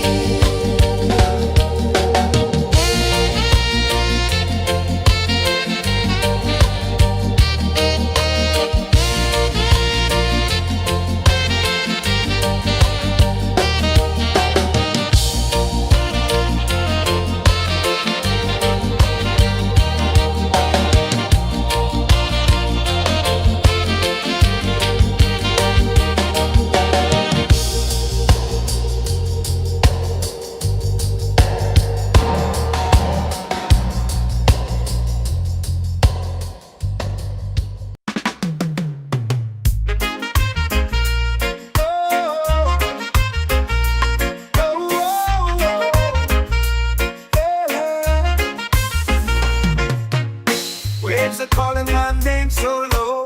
Waves are calling my name so low.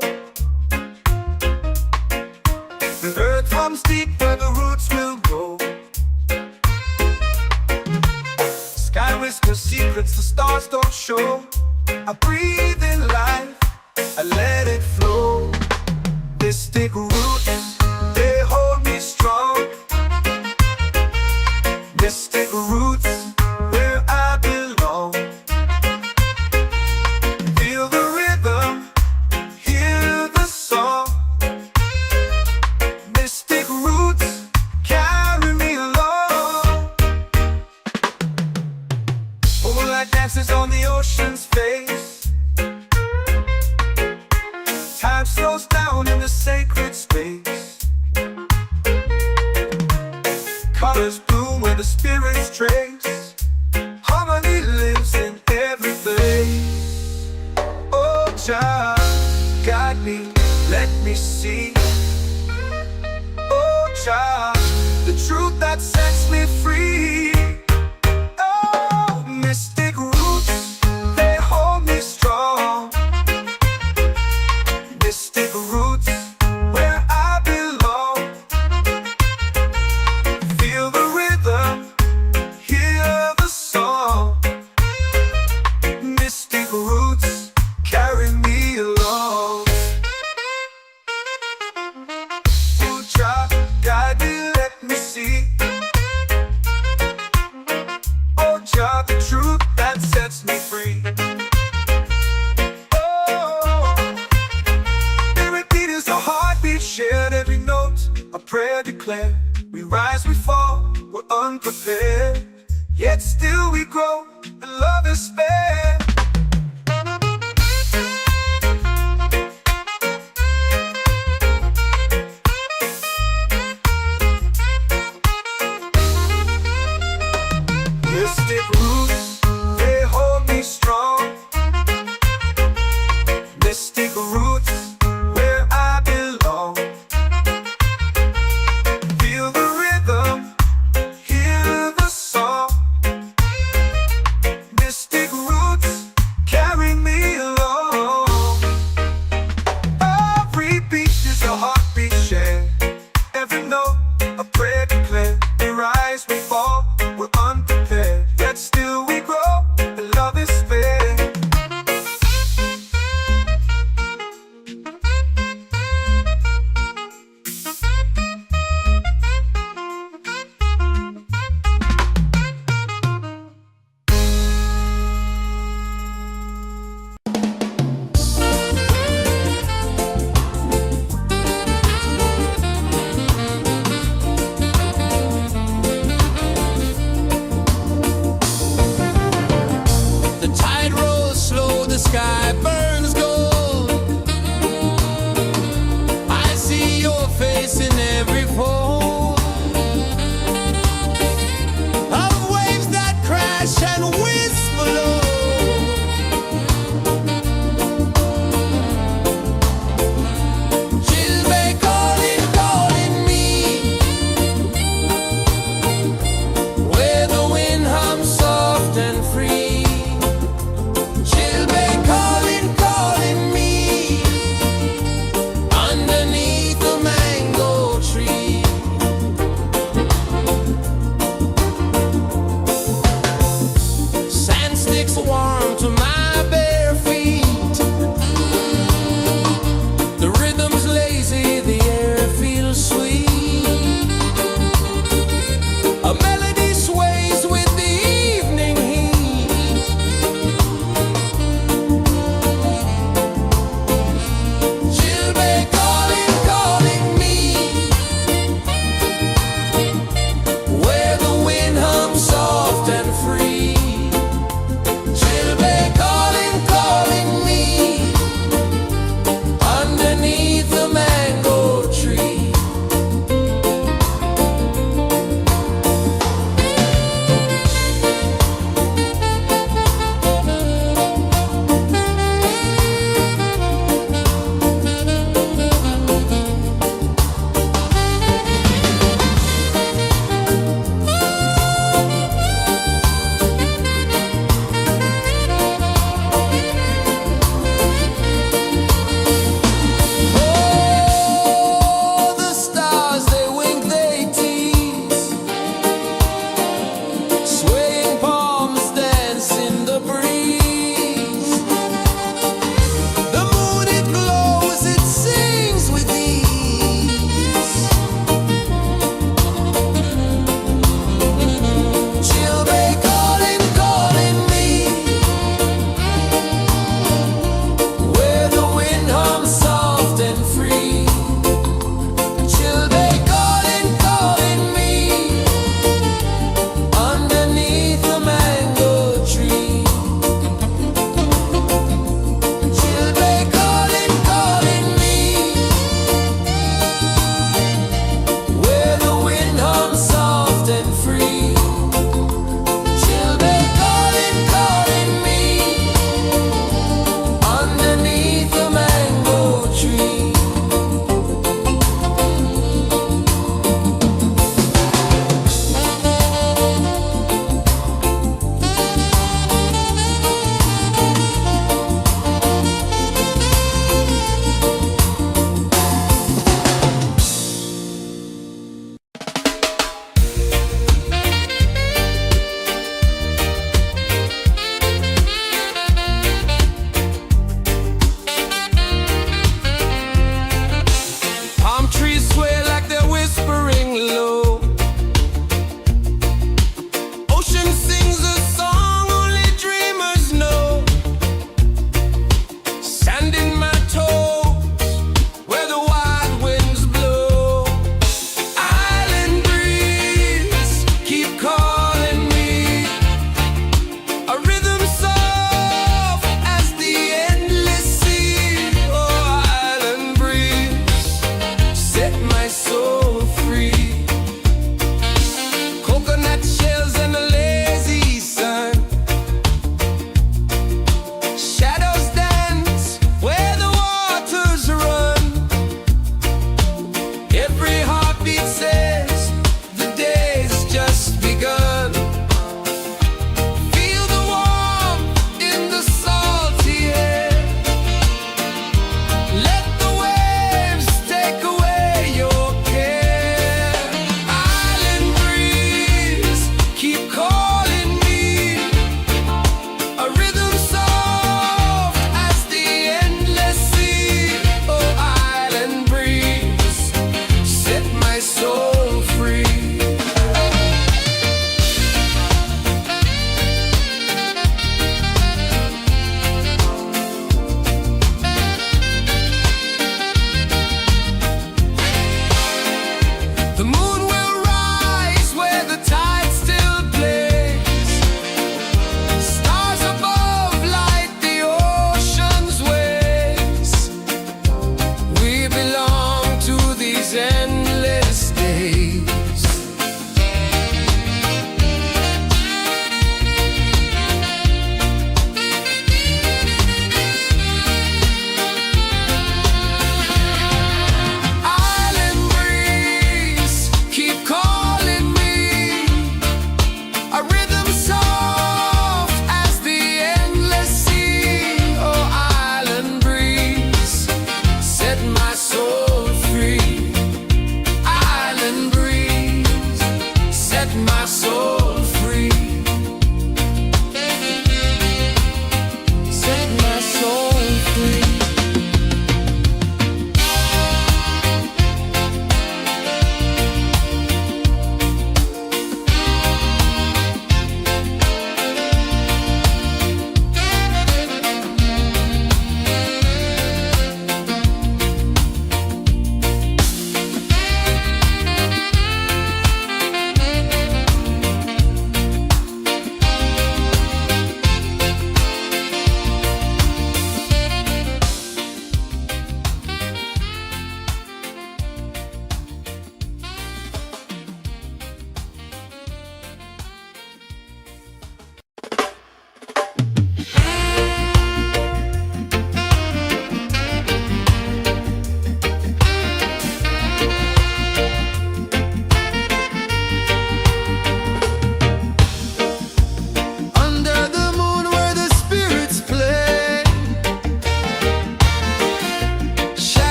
The earth comes deep where the roots will grow. Sky whispers secrets the stars don't show. I breathe in life, I let it flow. Mystic roots, they hold me strong. Mystic roots, where I belong. Feel the rhythm, hear the song. Mystic roots, carry me along. Moonlight dances on the ocean's face. Time slows down in the sacred space. Colors bloom where the spirits trace. Harmony lives in every face. Oh, Jah, guide me, let me see. Oh, Jah, the truth that sets me free. Oh, mystic roots, they hold me strong. Mystic roots, where I belong. Feel the rhythm, hear the song. Mystic roots, carry me along. Oh, Jah, guide me, let me see. Oh, Jah, the truth that sets me free. Oh, spirit beat is a heartbeat, shared every note, a prayer declared. We rise, we fall, we're unprepared, yet still we grow, and love is spared. Mystic roots, they hold me strong. Mystic roots, where I belong. Feel the rhythm, hear the song. Mystic roots,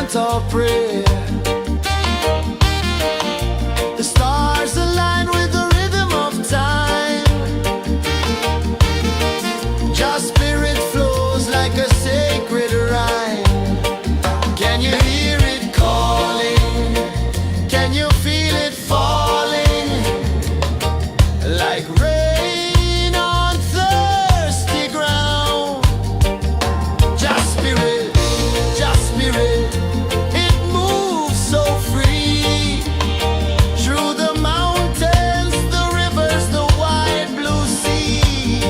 chant or pray. The stars align with the rhythm of time. Your spirit flows like a sacred rhyme. Can you hear it calling? Can you feel it falling? Like rain on thirsty ground. Just spirit, it moves so free. Through the mountains, the rivers, the wide blue sea.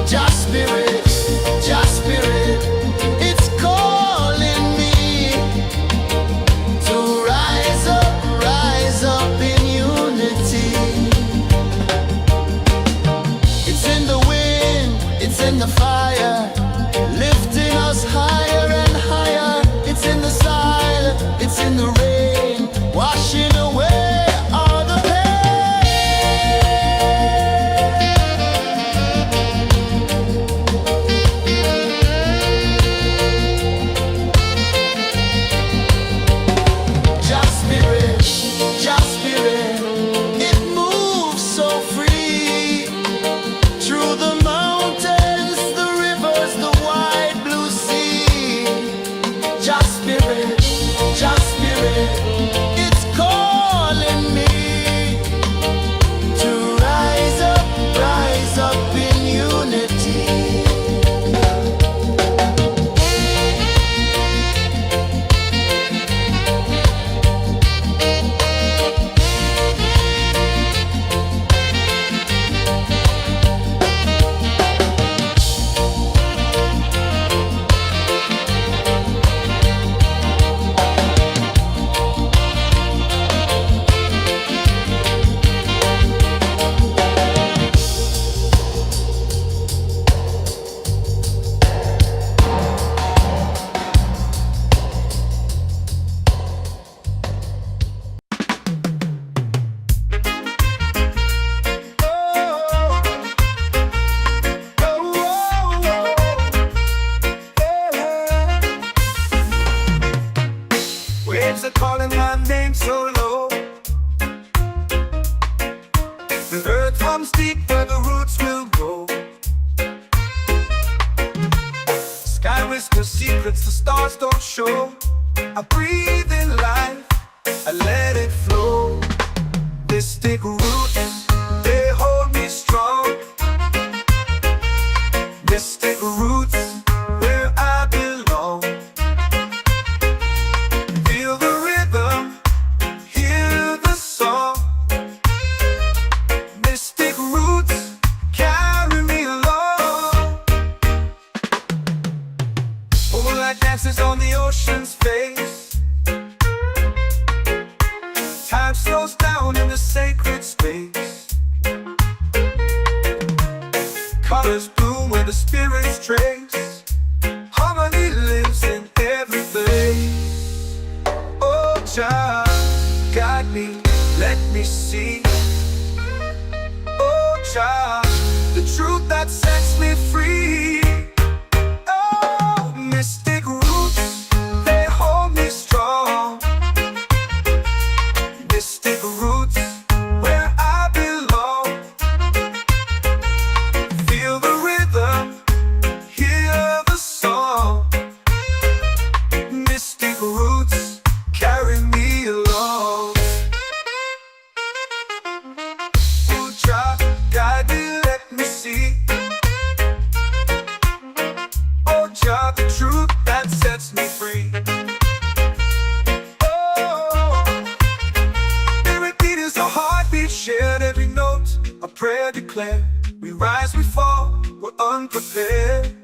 Just spirit, it's calling me to rise up in unity. It's in the wind, it's in the fire, lifting us higher and higher. It's in the silence, it's in the rain, washing away all the Just spirit, it moves so free. Through the mountains, the rivers, the wide blue sea. Just spirit, it's calling me to rise up in unity. Waves are calling my name so low. The earth hums deep where the roots will go. Sky whispers secrets the stars don't show. I breathe in life, I let it flow. Mystic roots, they hold me strong. Mystic roots, where I belong. Feel the rhythm, hear the song. Mystic roots, carry me along. Moonlight dances on the ocean's face. Time slows down in the sacred space. Colors bloom where the spirits trace. Harmony lives in every place. Oh, child, guide me, let me see. Oh, child, the truth that sets me free. Oh, mystic roots, they hold me strong. Mystic roots, where I belong. Feel the rhythm, hear the song. Mystic roots, carry me along. Oh, child, guide me, let me see. Oh, child, the truth that sets me free. Oh, every beat is a heartbeat shared, every note a prayer declared. We rise, we fall, we're unprepared,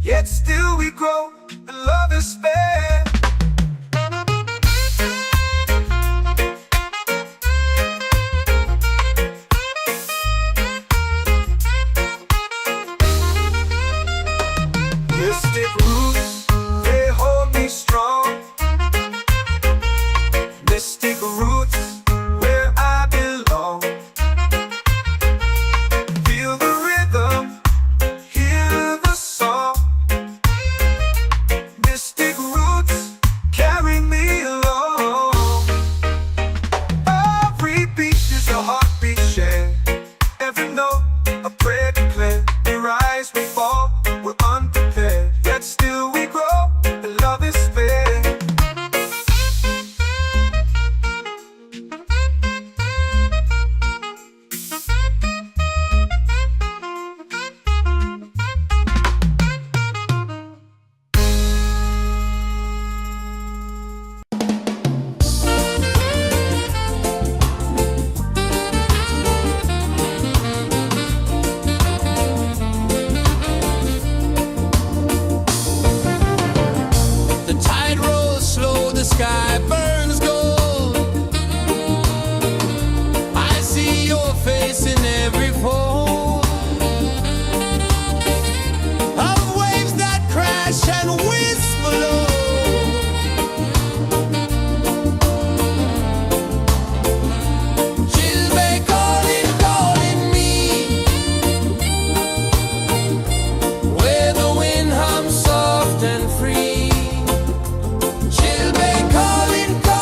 yet still we grow, and love is spared. Mystic roots, they hold me strong. Mystic roots, where I belong. Feel the rhythm, hear the song. Mystic roots, sky burns gold. I see your face in every fold of waves that crash and whisk below. She'll be calling, calling me where the wind hums soft and free. She'll be calling, calling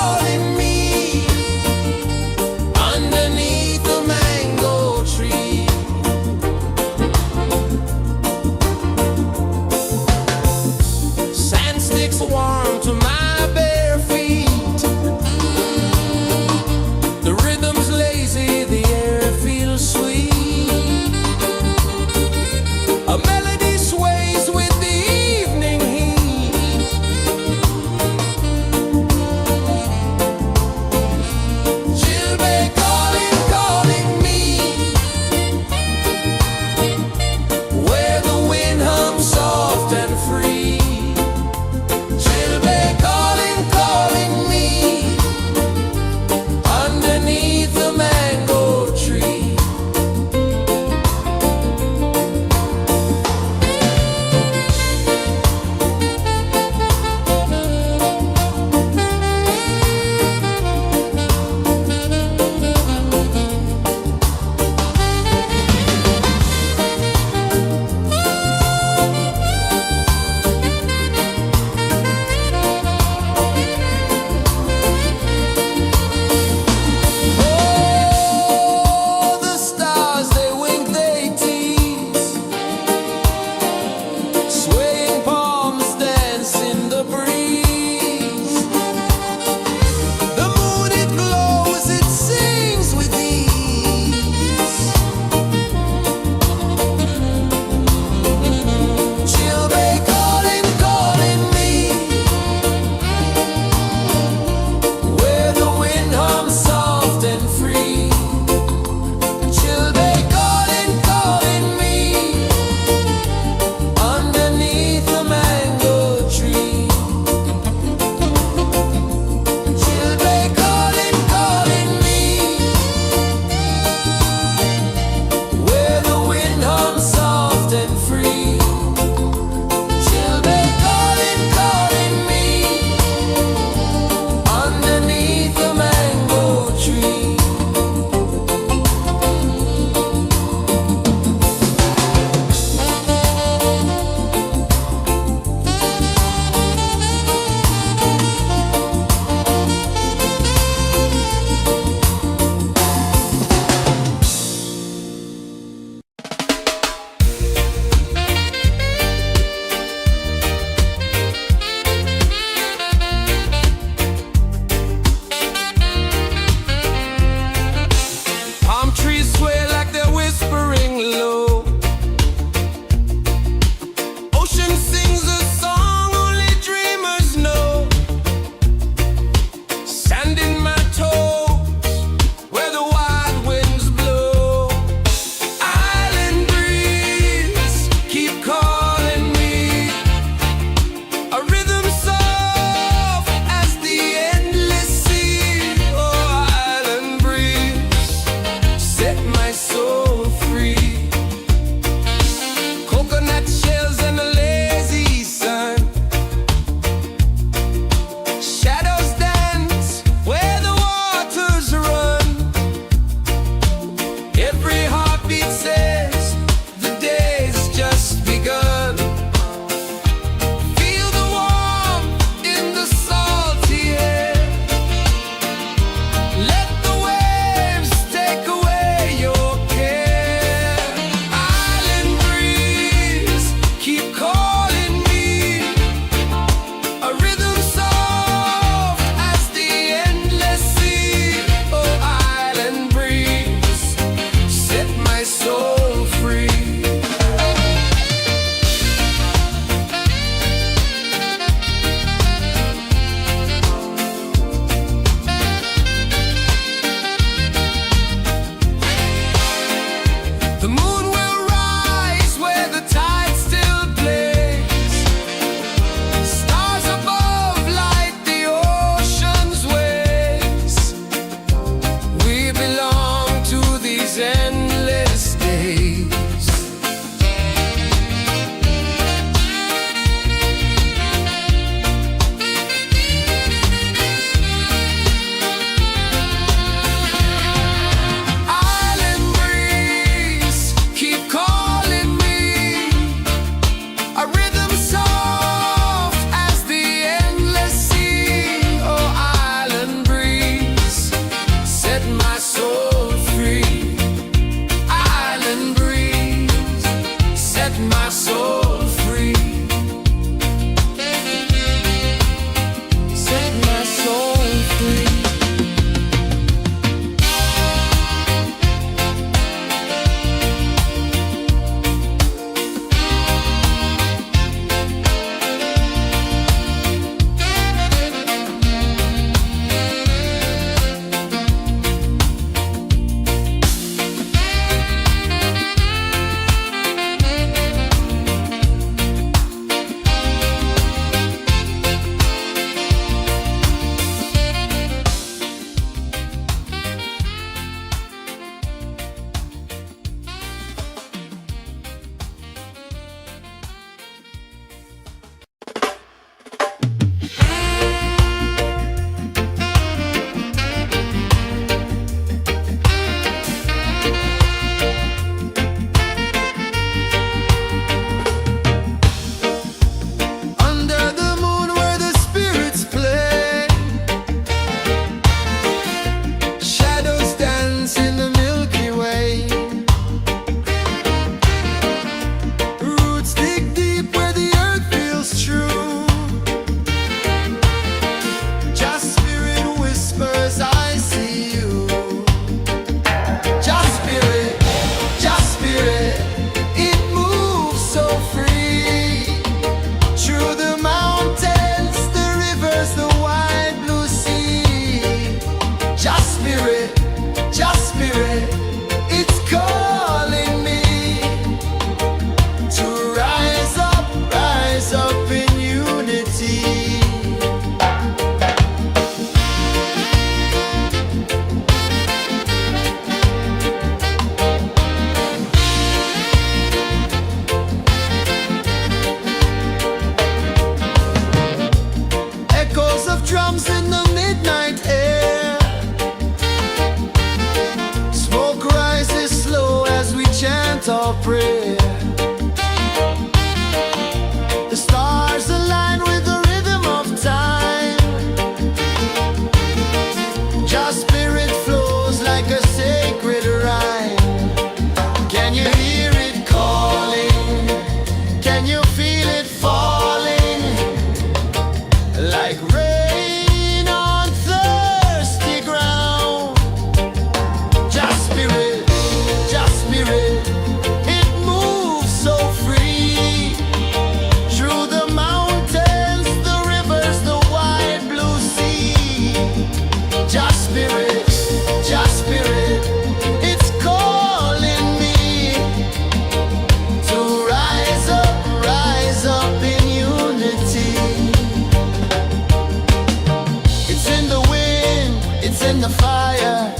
in the fire,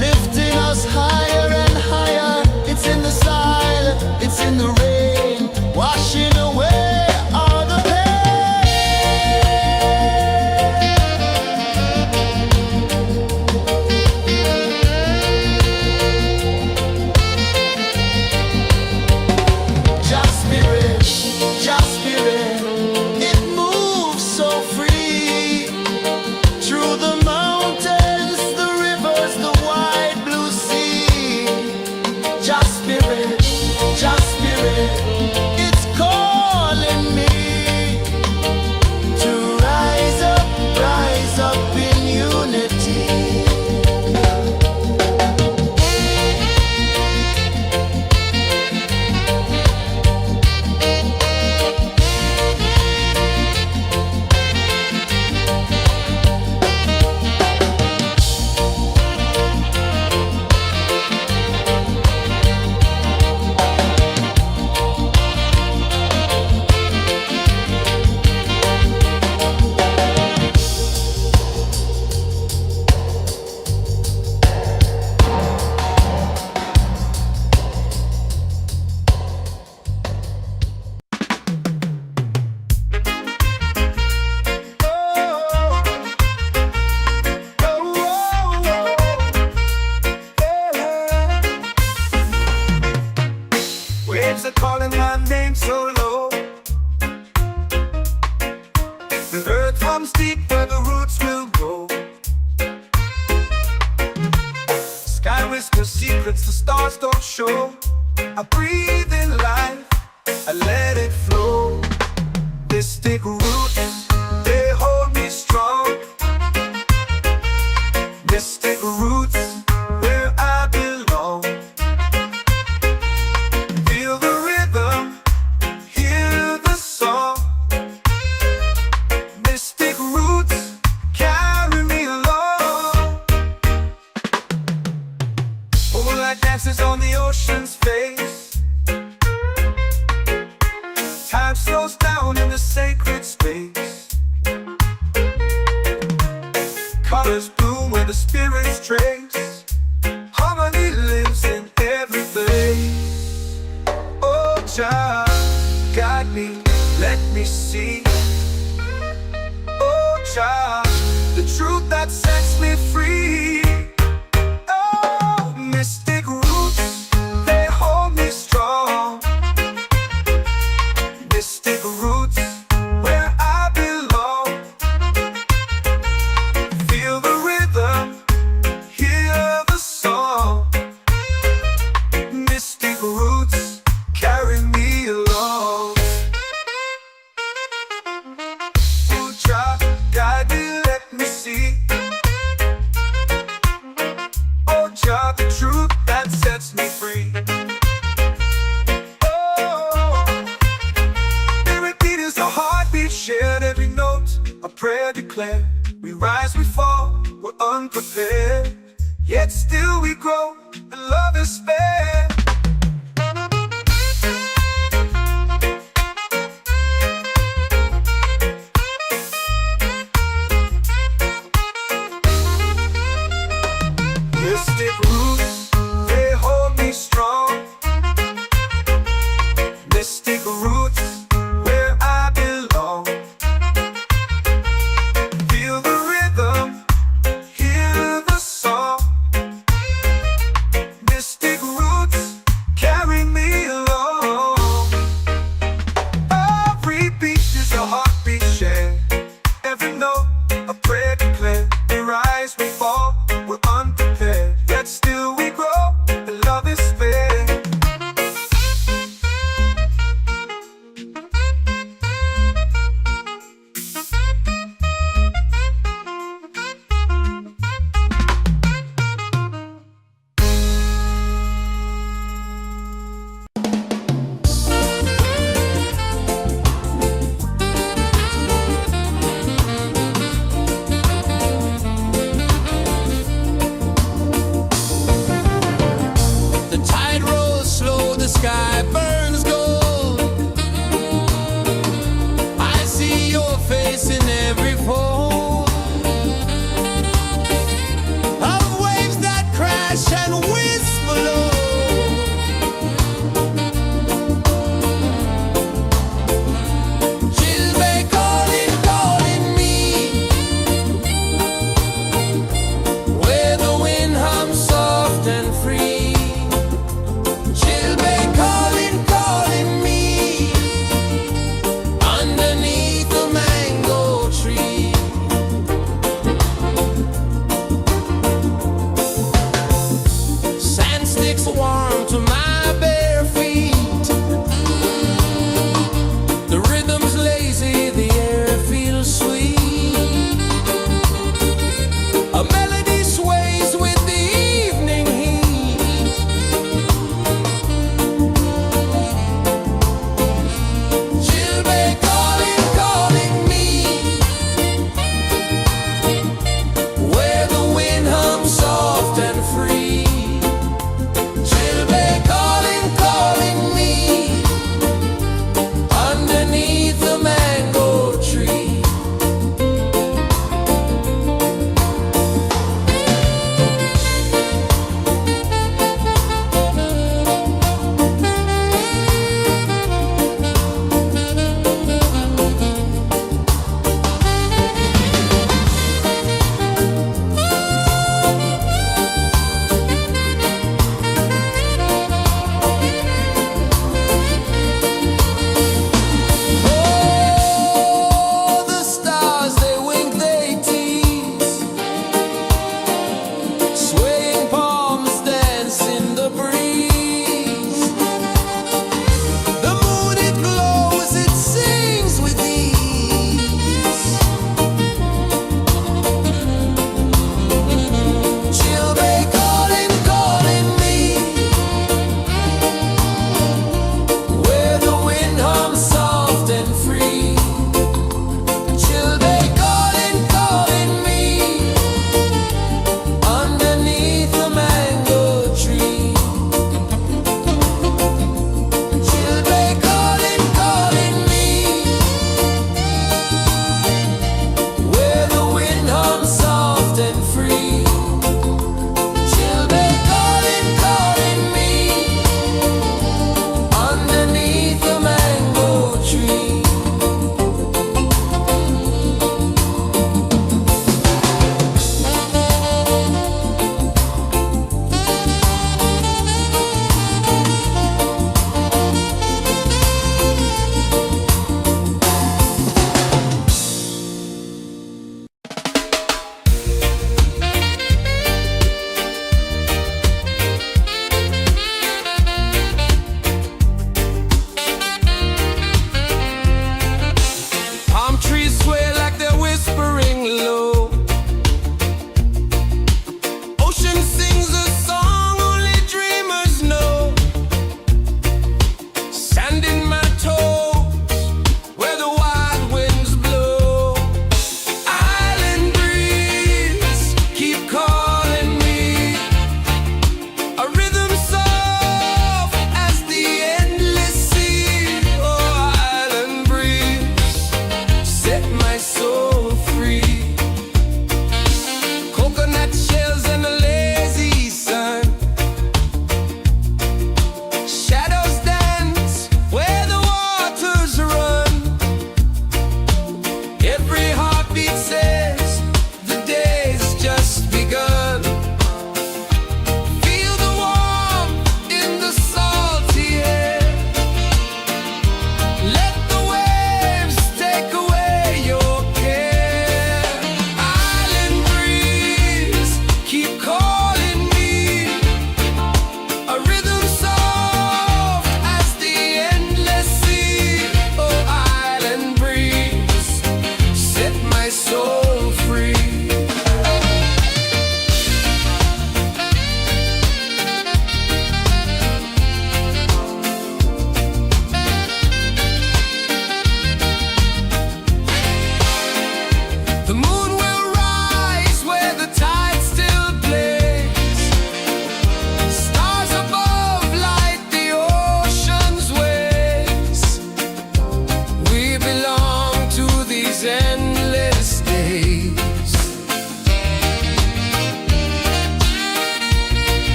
lifting us higher and higher. It's in the silence, it's in the rain, washing away all the Just spirit, it moves so free through the mountains, the rivers, the wide blue sea. Just spirit, it's calling me to rise up in unity. Waves are calling my name so low. The earth hums deep where the roots will go. Sky whispers secrets the stars don't show. I breathe in life, I let it flow. Mystic roots, they hold me strong. Mystic roots, where I belong. Feel the rhythm, hear the song. Mystic roots, carry me along. Moonlight dances on the ocean's face. Time slows down in the sacred space. Colors bloom where the spirits trace. Harmony lives in every place. Oh, Jah, guide me, let me see. Oh, Jah, the truth that sets me free. Oh, mystic roots, they hold me strong. Mystic roots, where I belong. Feel the rhythm, hear the song. Mystic roots, carry me along. Oh, Jah, guide me, let me see. Oh, Jah, the truth that sets me free. Oh, spirit beat is a heartbeat, shared every note. A prayer declared. We rise, we fall, we're unprepared. Yet still we grow, and love is spared. Mystic roots, they hold me strong. Mystic roots, where I belong. Feel the rhythm, hear the song. Mystic roots,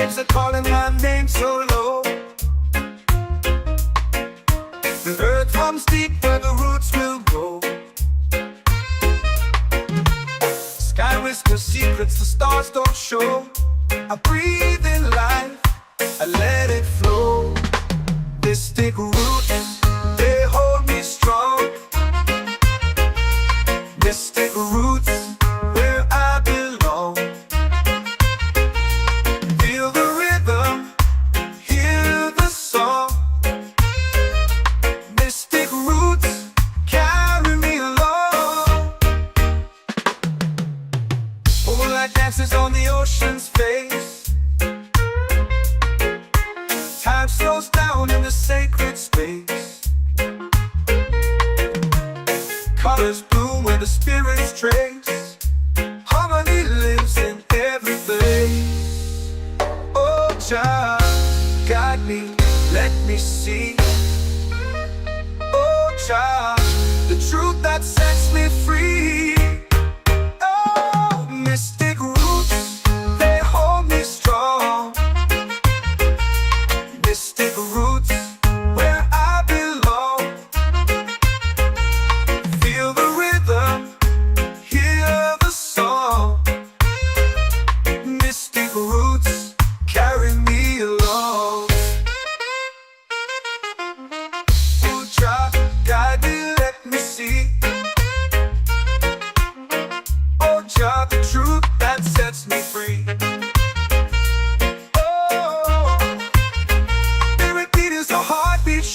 waves are calling my name so low. The earth runs deep where the roots will grow. Sky whispers secrets the stars don't show. I breathe in life, I let it flow. Mystic roots, they hold me strong. Mystic roots, where I belong. Feel the rhythm, hear the song. Mystic roots, carry me along. Moonlight dances on the ocean's face. Time slows down in the sacred space. Colors bloom where the spirits trace. Harmony lives in every face. Oh, Jah, guide me, let me see. Oh, Jah, the truth that sets me free. Oh, mystic roots, they hold me strong. Mystic roots, where I belong. Feel the rhythm, hear the song. Mystic roots, carry me along. Oh, Jah, guide me, let me see. Oh, Jah, the truth that sets me free.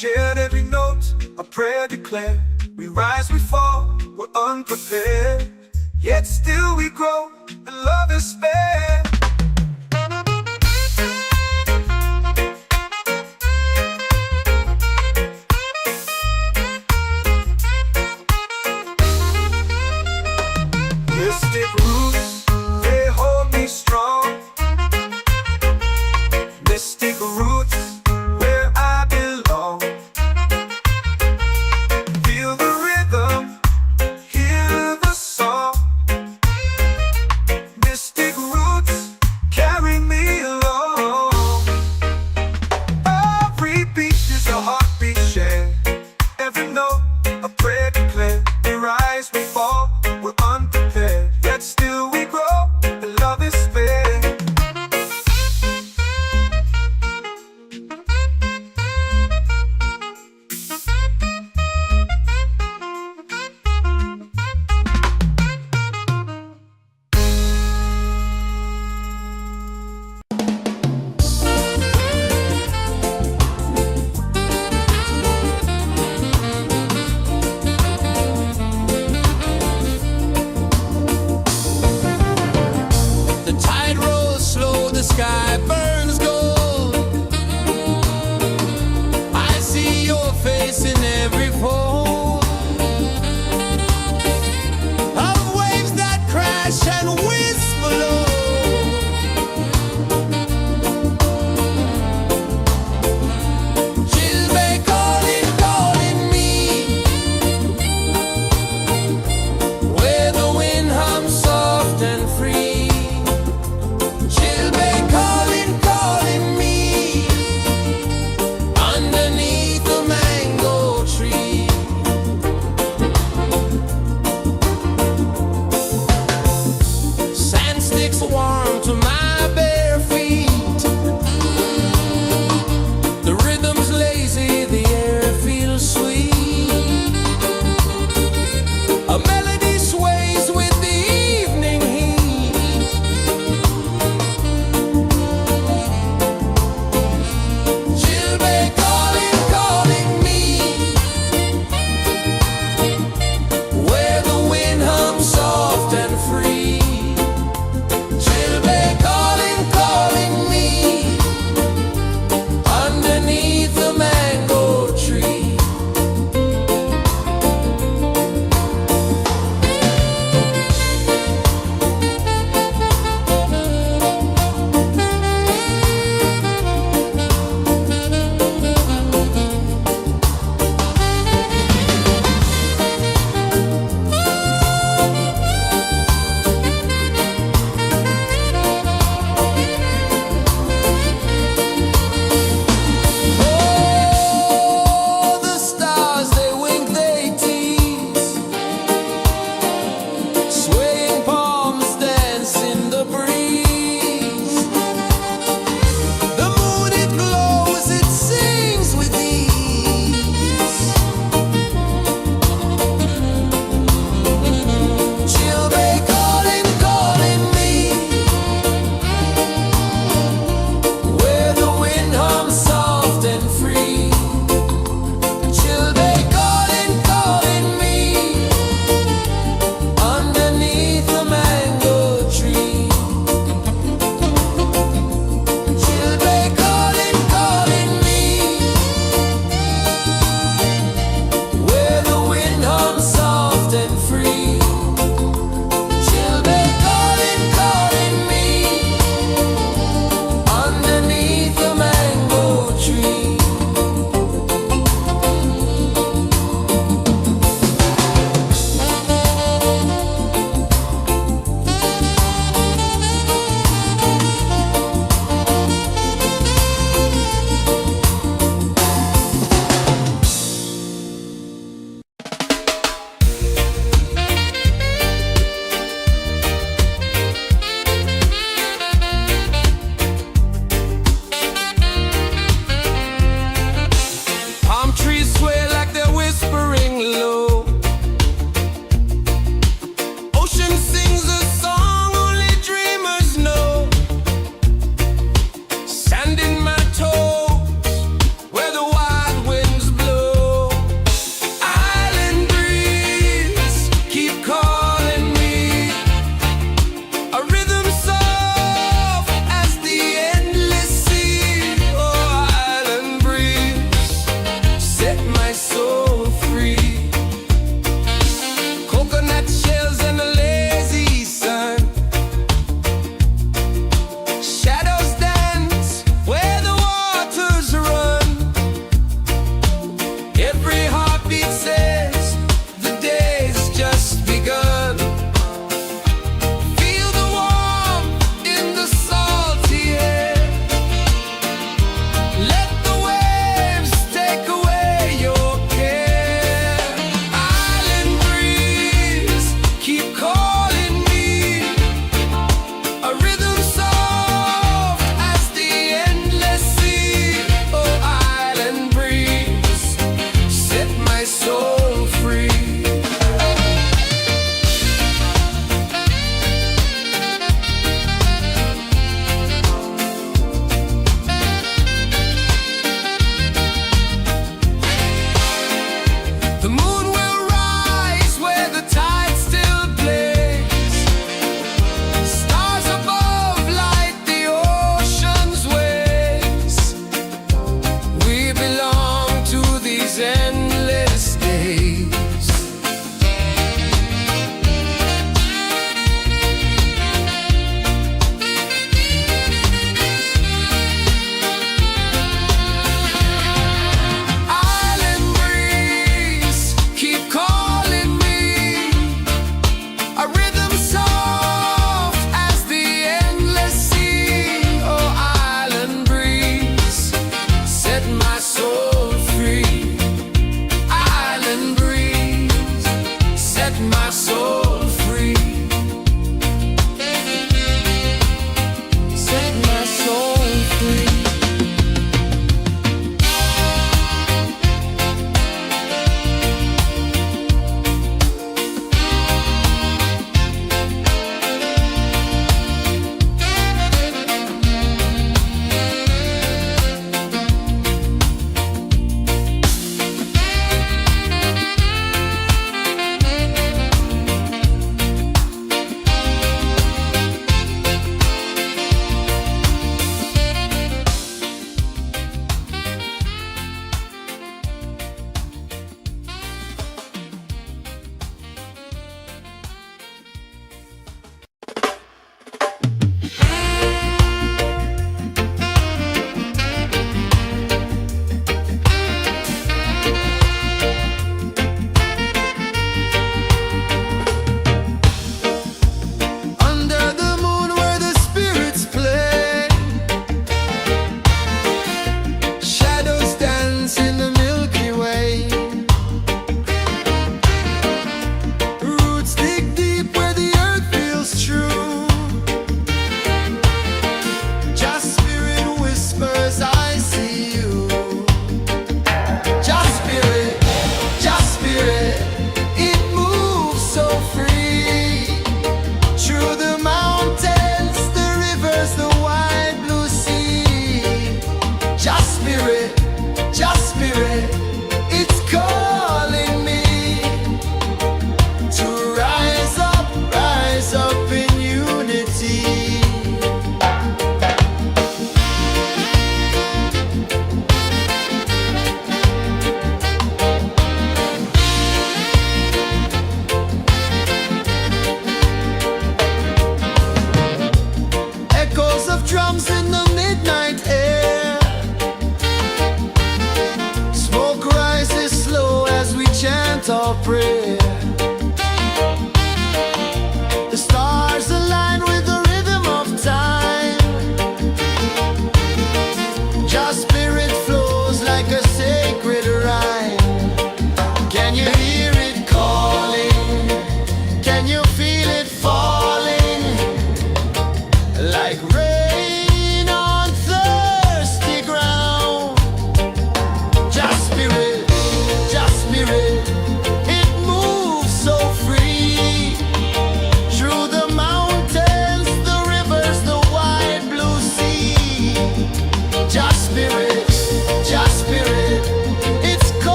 Shared every note, a prayer declared. We rise, we fall, we're unprepared. Yet still we grow, and love is spared. Mystic roots, they hold me strong. Mystic roots, where I belong. Feel the rhythm, hear the song. Mystic roots.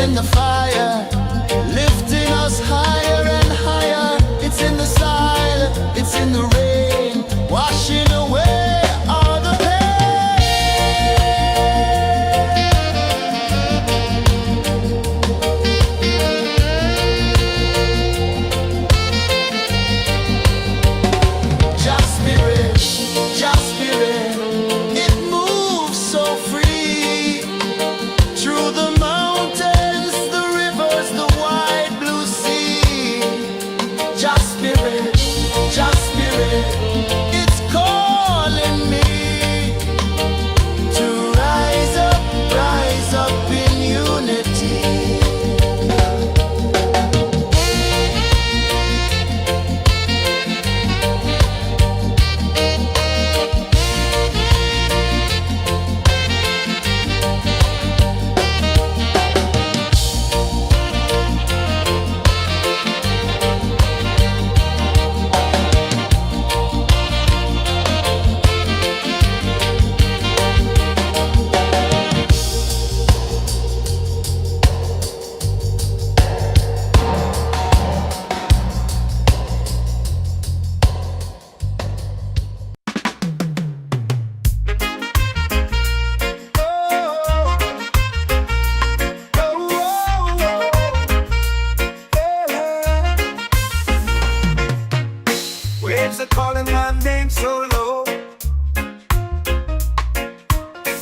in the fire, lifting us higher and higher. It's in the silence, it's in the rain, washing away all the pain. Just spirit, it moves so free through the mountains, the rivers, the wide blue sea. Just spirit, it's calling me to rise up in unity. Waves are calling my name so low.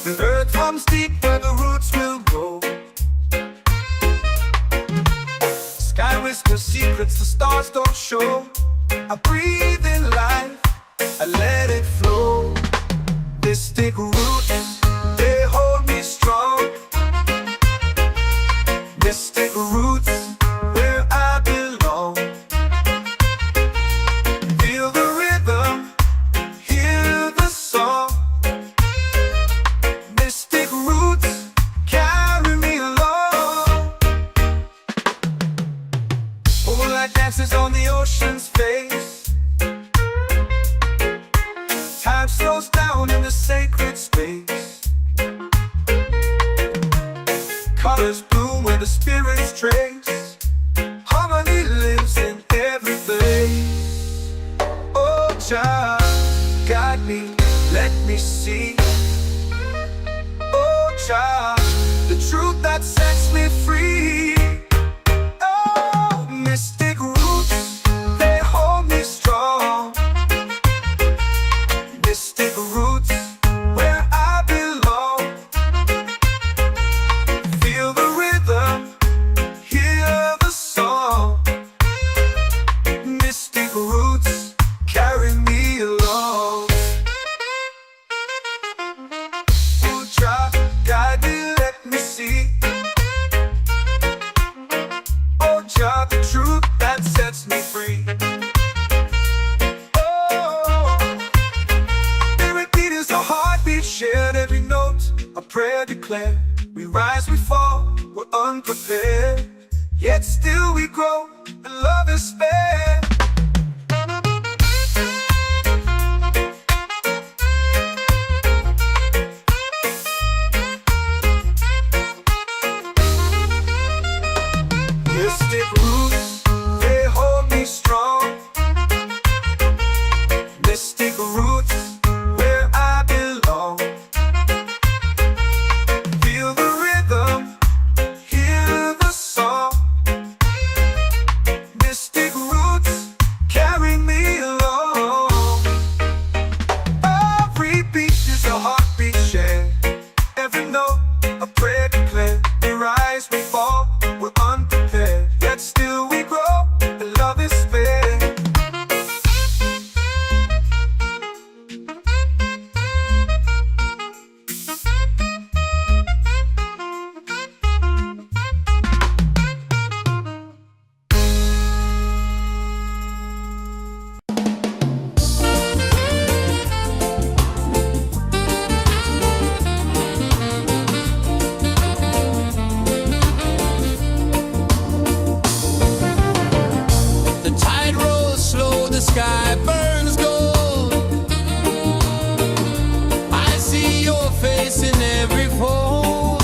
The earth hums deep where the roots will grow. Sky whispers secrets the stars don't show. I breathe in life, I let it flow. Mystic roots, they hold me strong. Mystic roots, where I belong. Feel the rhythm, hear the song. Mystic roots, carry me along. Moonlight dances on the ocean's face. Time slows down in the sacred space. Colors bloom where the spirits trace. Harmony lives in every place. Oh, child, guide me, let me see. Oh, child, the truth that sets me free. Oh, mystic roots, they hold me strong. Mystic roots, where I belong. Feel the rhythm, hear the song. Mystic roots, carry me along. Oh, child, guide me, let me see. Oh, child, the truth that sets me free. Oh, every beat is a heartbeat shared, every note a prayer declared. We rise, we fall, we're unprepared, yet still we grow, and love is spared. Mystic roots, they hold me strong. Mystic roots, where I belong. Feel the rhythm, hear the song. Mystic roots, carry me along. Every beat is a heartbeat shared, every note a prayer declared. We rise, we fall, we're unprepared, yet still we grow, and love is spared. The tide rolls slow, the sky burns gold. I see your face in every fold.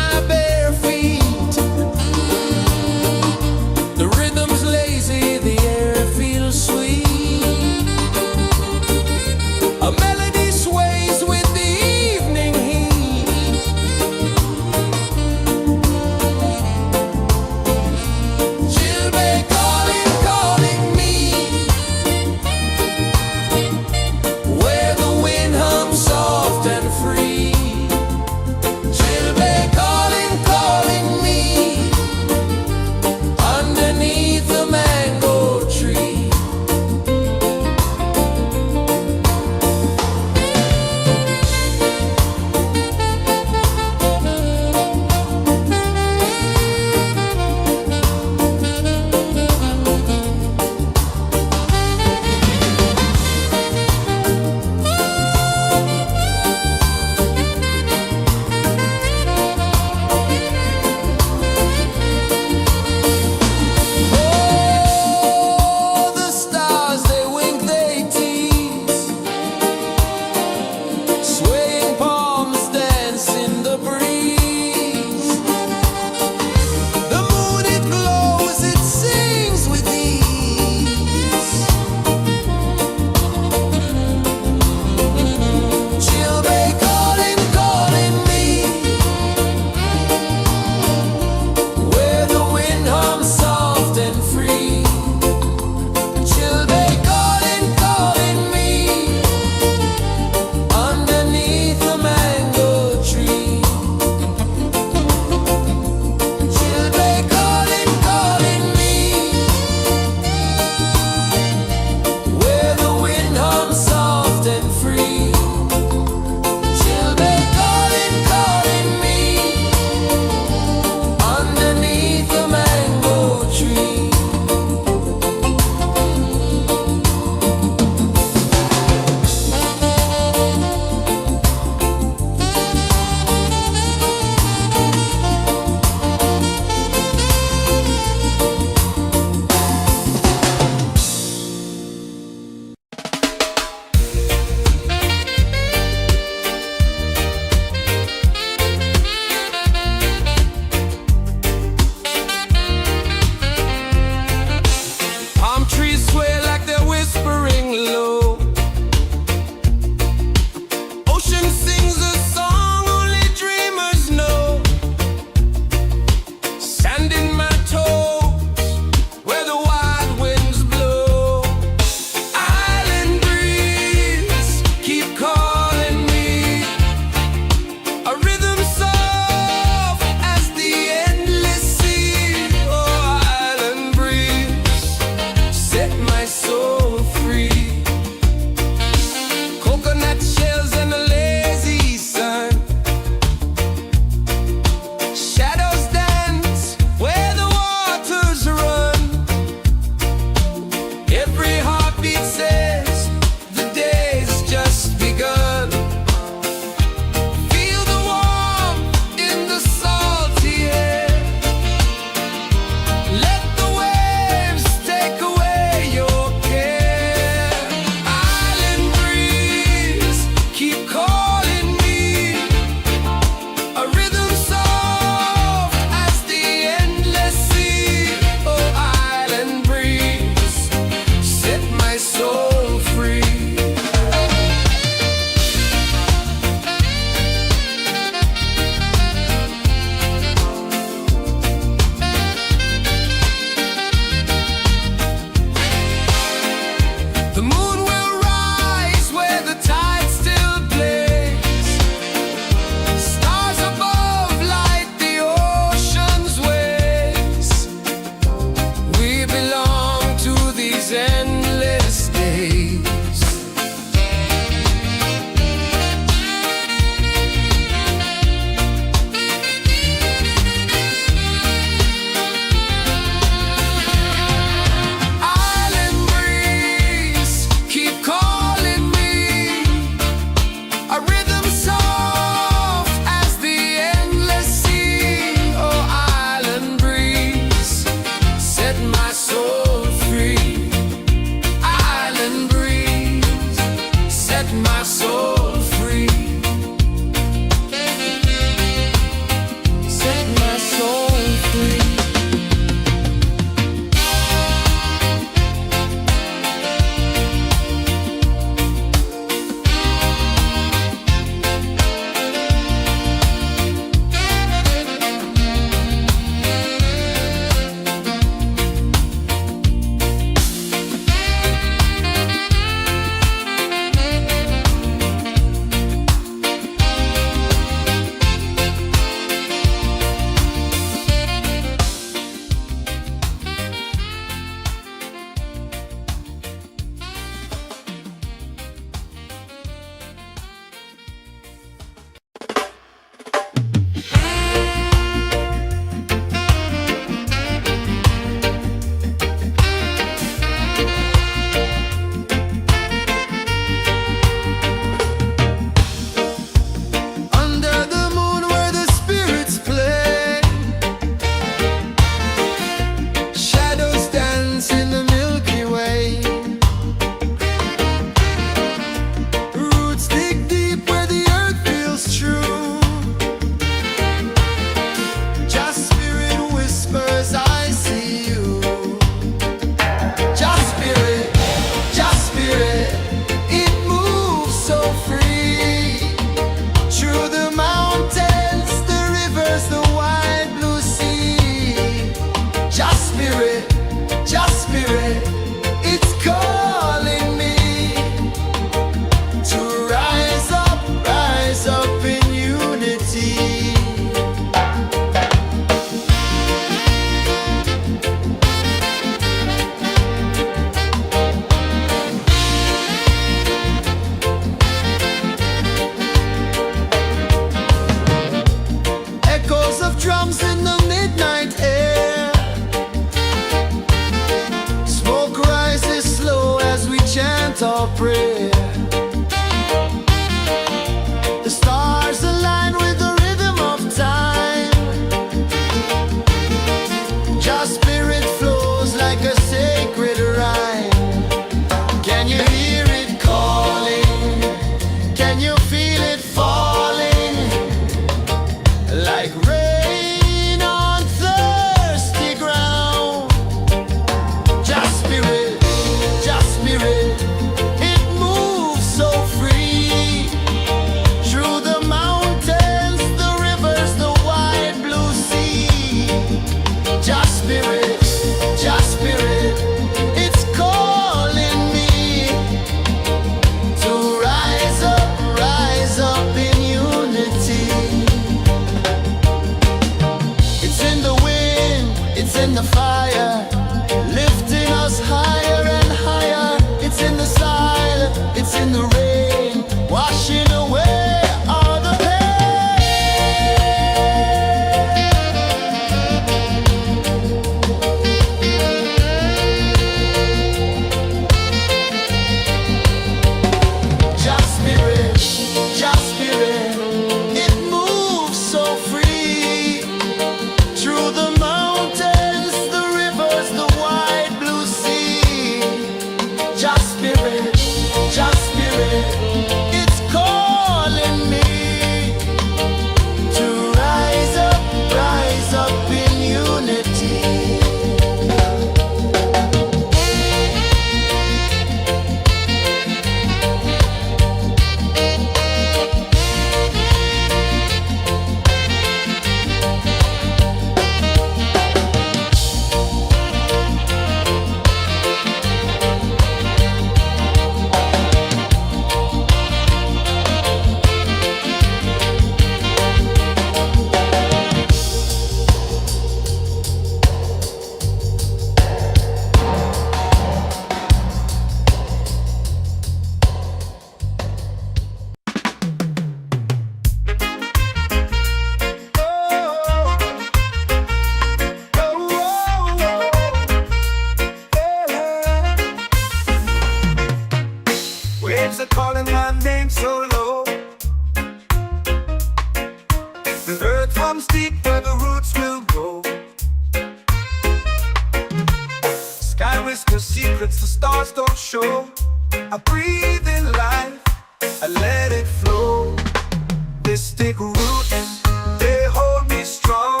Mystic roots, they hold me strong.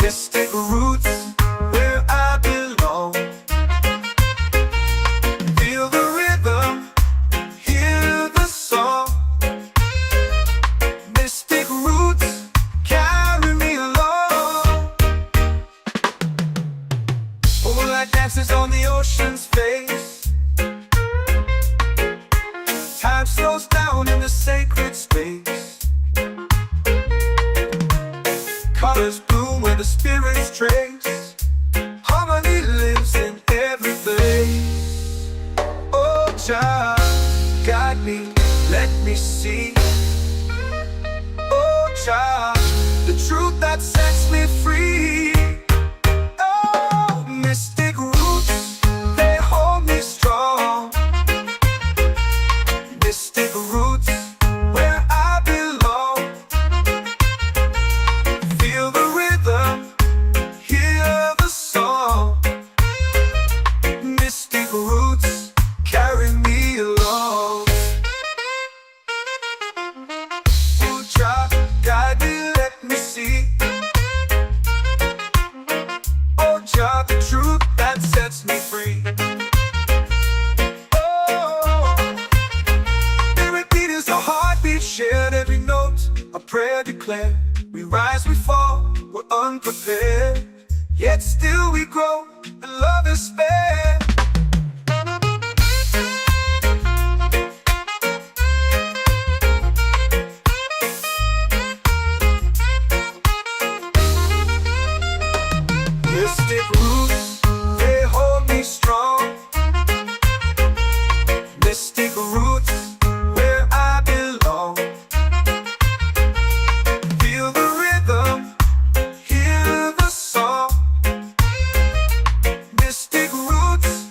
Mystic roots, where I belong. Feel the rhythm, hear the song. Mystic roots, carry me along. Moonlight dances on the ocean's face. Time slows down in the sacred space. Colors bloom where the spirits trace. Harmony lives in every place. Oh, child, guide me, let me see. Oh, child, the truth that sets me free. Oh, mystic roots, they hold me strong. Mystic roots, where I belong. Feel the rhythm, hear the song. Mystic roots, carry me along. Oh, child, guide me, let me see. Oh, child, the truth that sets me free. A heartbeat shared, every note a prayer declared. We rise, we fall, we're unprepared, yet still we grow, and love is spared. Mystic roots, they hold me strong. Mystic roots, where I belong. Feel the rhythm, hear the song. Mystic roots,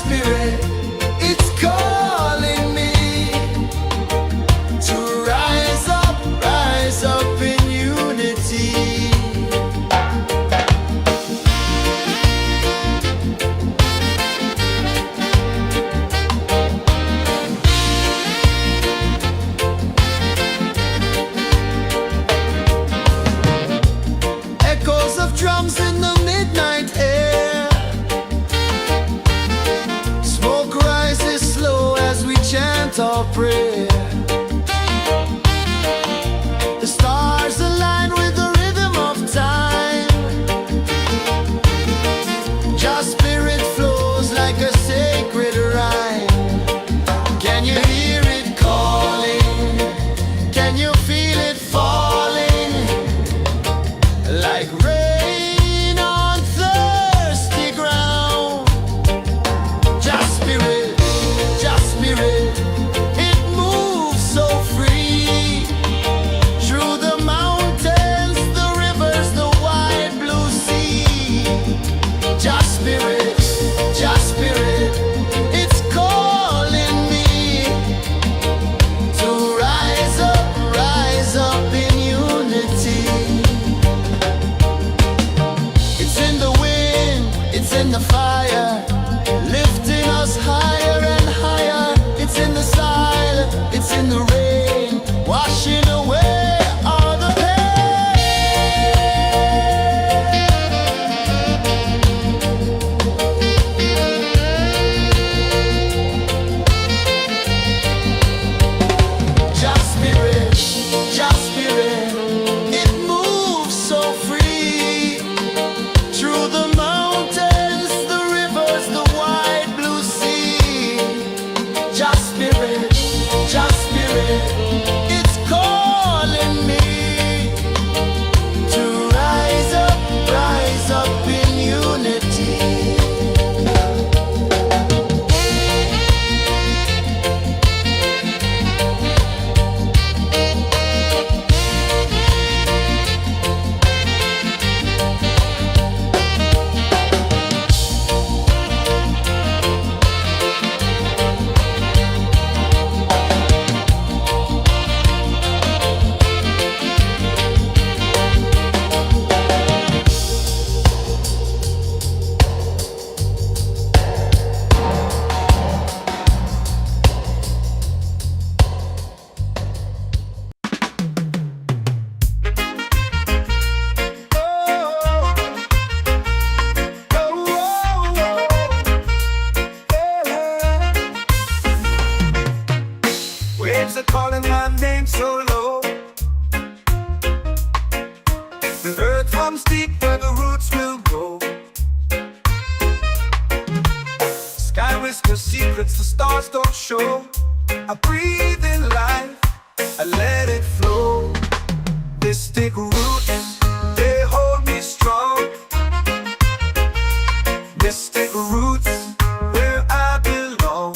spirit, it's calling me to rise up in unity. Echoes of drums in the midnight air. Smoke rises slow as we chant our prayer. The stars align with the rhythm of time. Just spirit flows like a sacred rhyme. Can you hear it calling? Can you feel it falling? Like rain on thirsty ground. Just spirit, it moves so free. Through the mountains, the rivers, the wide blue sea. Just spirit, it's calling me to rise up in unity. It's in the wind, it's in the fire, lifting us higher and higher. It's in the silence, it's in the rain, washing away all the Just spirit, it moves so free. Through the mountains, the rivers, the wide blue sea. Just spirit, it's calling me to rise up in unity. Waves are calling my name so low. The earth runs deep where the roots will grow. Sky whispers secrets the stars don't show. I breathe in life, I let it flow. Mystic roots, they hold me strong. Mystic roots, where I belong.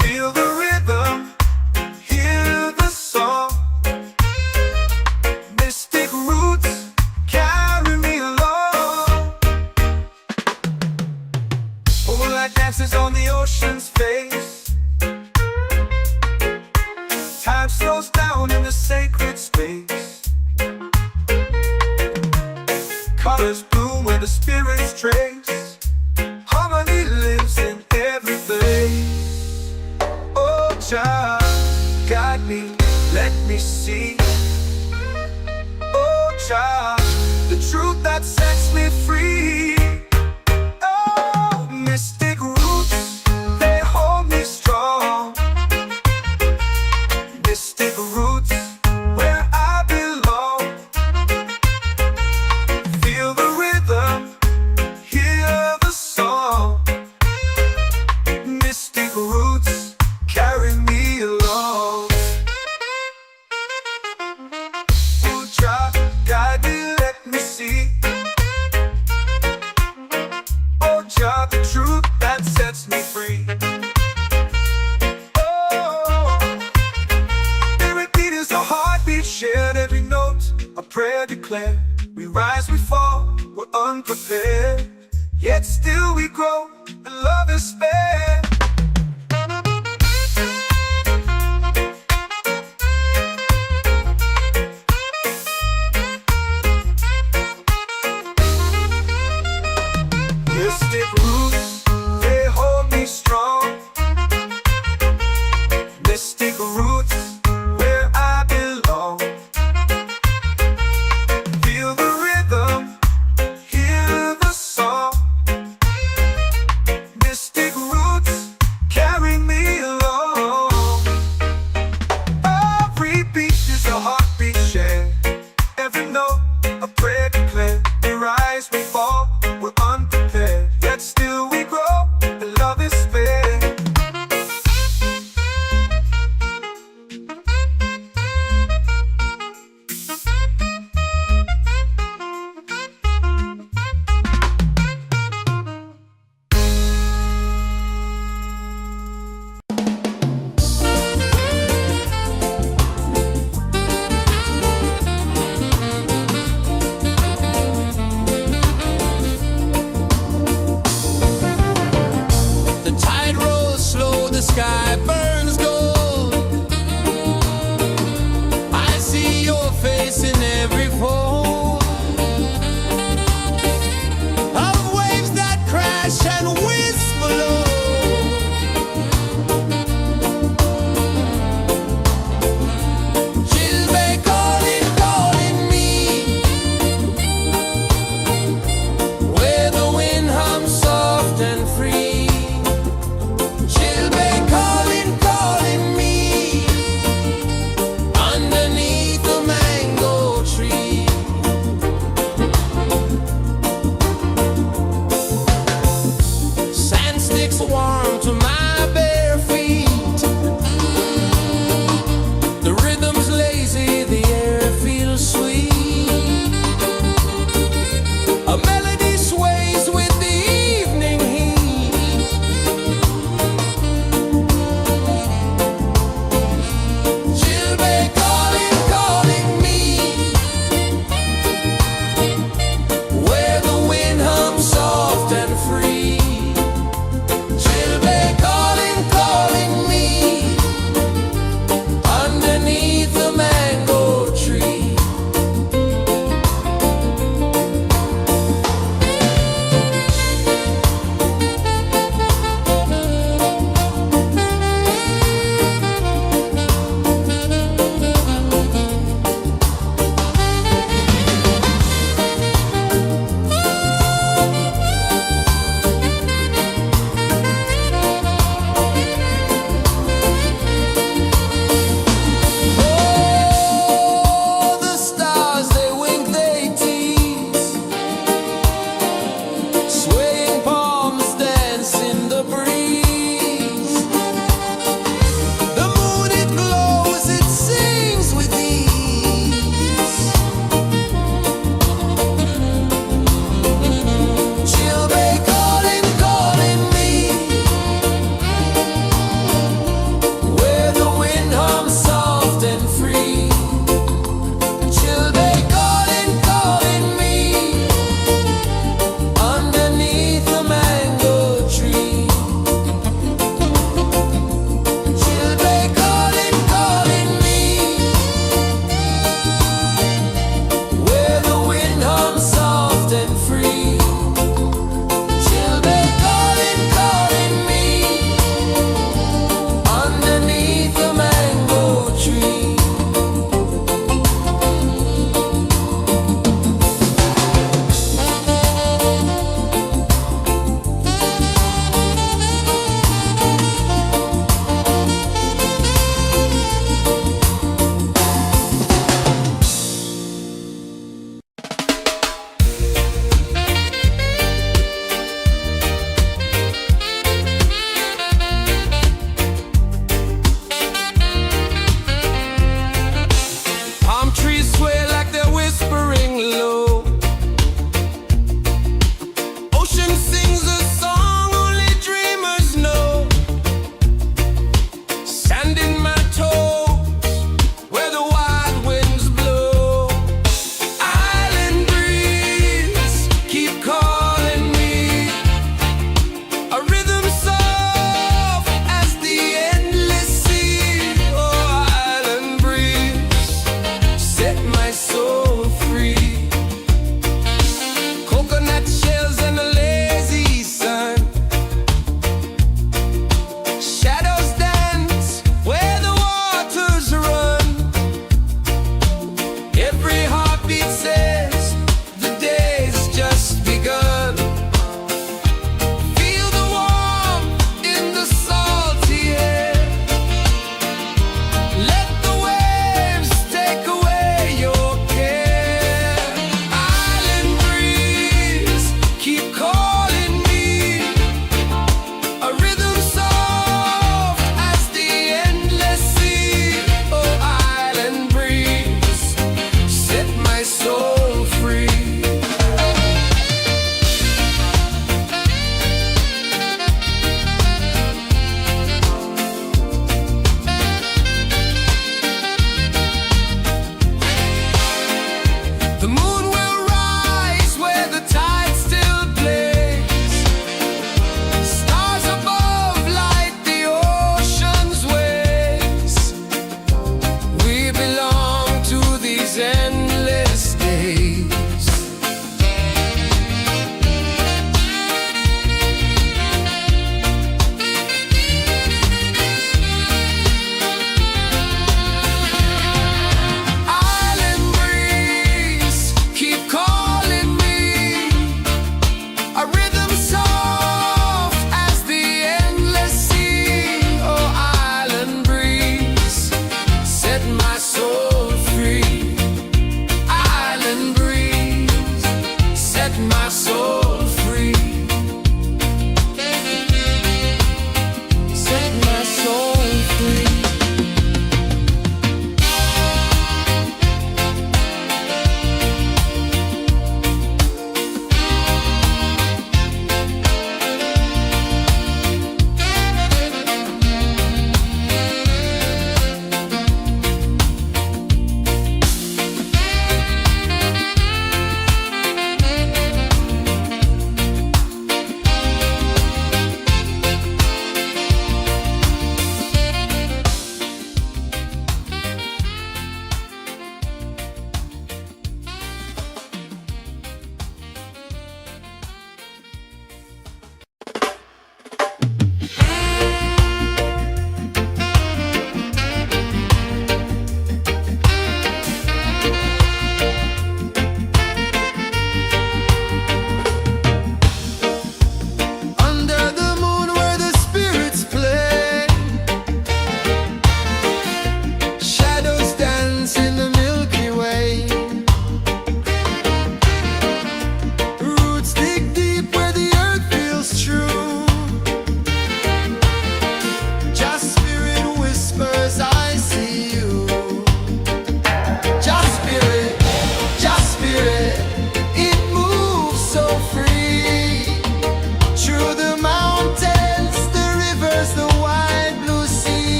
Feel the rhythm, hear the song. Mystic roots, carry me along. Moonlight dances on the ocean's face. Time slows down in the sacred space. Colors bloom where the spirits trace. Harmony lives in every place. Oh, child, guide me, let me see. Oh, child, the truth that sets me free. Oh, mystic roots, they hold me strong. Mystic roots, where I belong. Feel the rhythm, hear the song. Mystic roots, carry me along. Oh, child, guide me. yet still we grow, and love is spared. Mystic roots, they hold me strong. Mystic roots, where I belong. Feel the rhythm, hear the song. Mystic roots, carry me along. Every beat is a heartbeat shared. Every note, a prayer declared. We rise, we fall, we're unprepared, yet still we grow, and love is spared. The tide rolls slow, the sky burns gold. I see your face in every fold of waves that crash and whisper low. She'll be calling, calling me, where the wind hums soft and free. She'll be calling,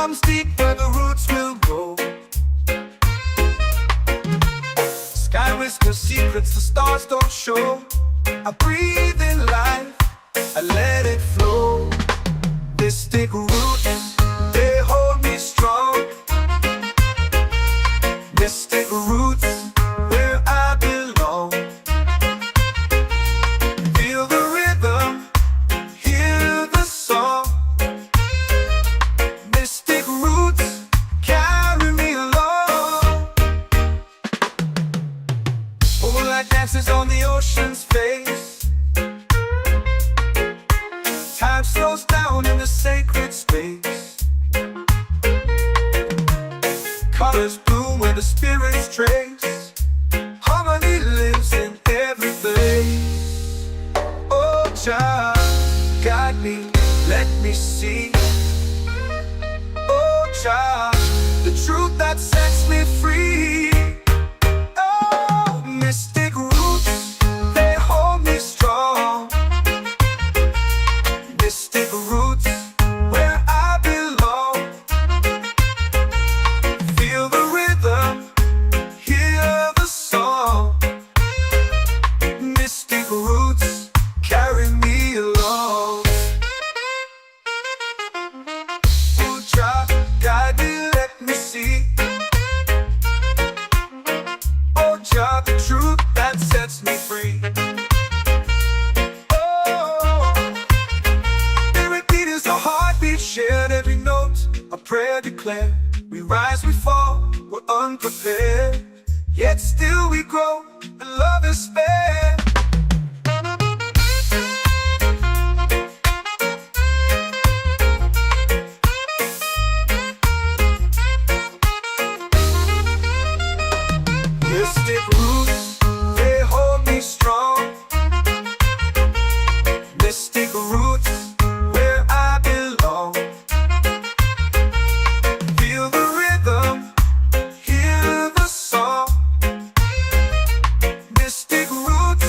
comes deep where the roots will grow. Sky whispers secrets the stars don't show. I breathe in life, I let it flow. Mystic roots, they hold me strong. Mystic roots, where I belong. Feel the rhythm, hear the song. Mystic roots, carry me along. Moonlight dances on the ocean's face. Time slows down in the sacred space. Colors bloom where the spirits trace. Harmony lives in every face. Oh, child, guide me, let me see. Oh, child, the truth that sets me free. Oh, mystic roots, they hold me strong. Mystic roots, where I belong. Feel the rhythm, hear the song. Mystic roots, carry me along. Oh, child, guide me, let me see. Oh, child, the truth that sets me free. Shared every note, a prayer declared. We rise, we fall, we're unprepared. Yet still we grow, and love is spared. Mystic roots, they hold me strong. Mystic roots, where I belong. Feel the rhythm, hear the song. Mystic roots,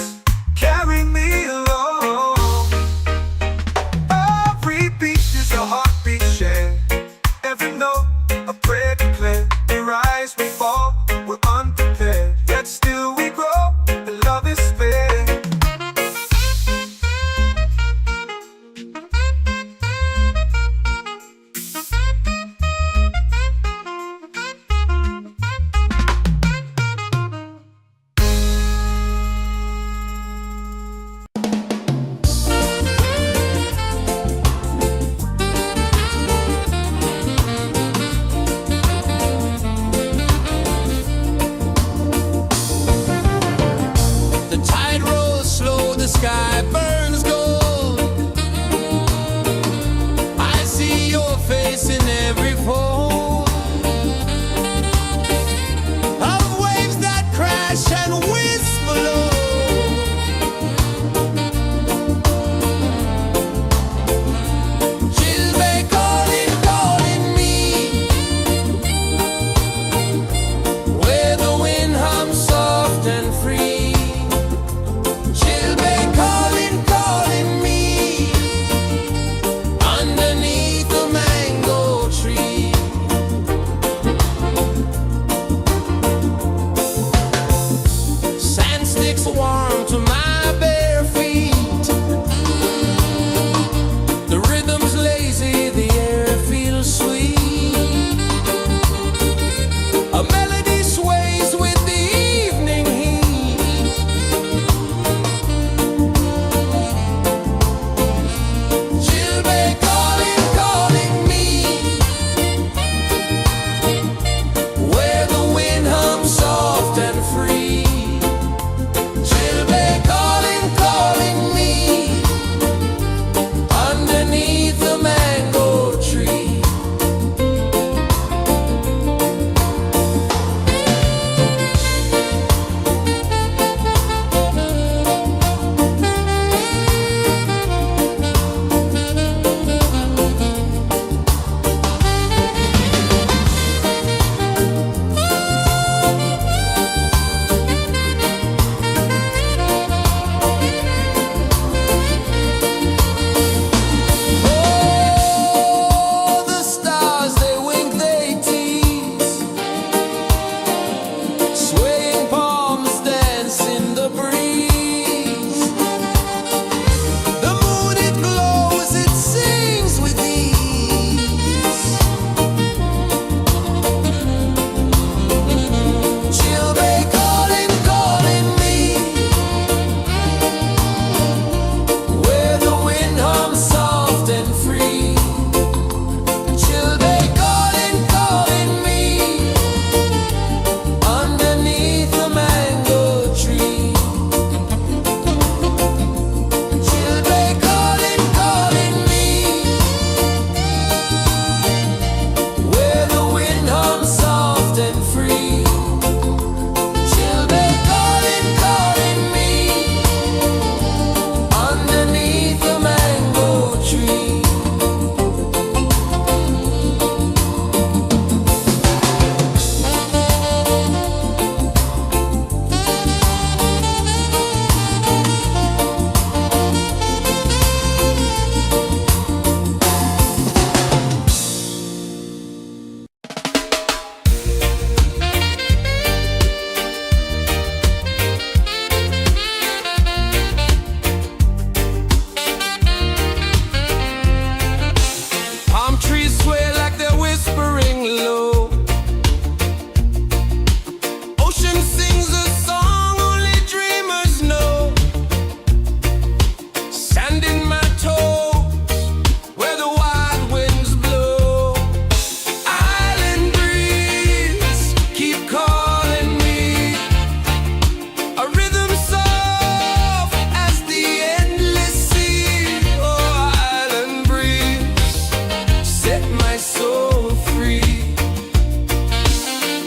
my soul free.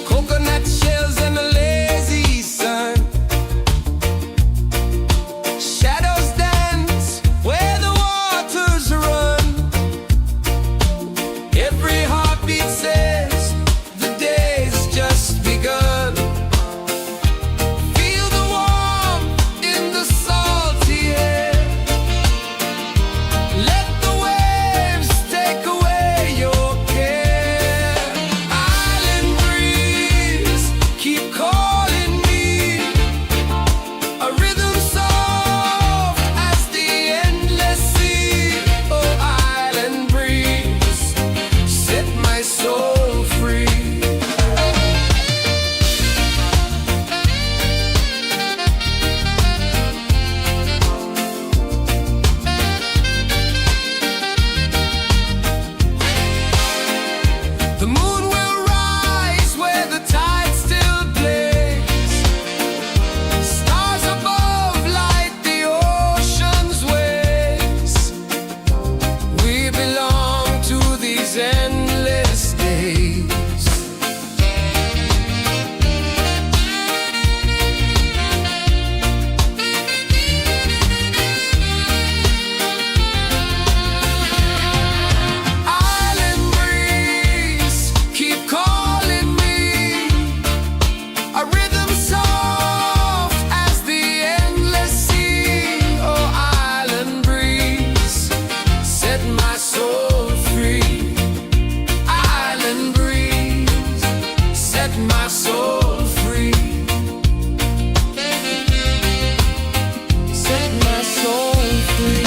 Coconut shells and a lazy sun, shadows dance where the waters run. Every heartbeat says the day's just begun. Feel the warmth in the salty air. Let the waves take away your care. Island breeze, keep calling me. A rhythm soft as the endless sea. Oh, island breeze, set my soul free. The moon will rise where the tide still plays. Stars above light the ocean's waves. We belong to these endless days. Island breeze, keep calling me. A rhythm soft as the endless sea. Oh, island breeze, set my soul free. Island breeze, set my soul free. Set my soul free.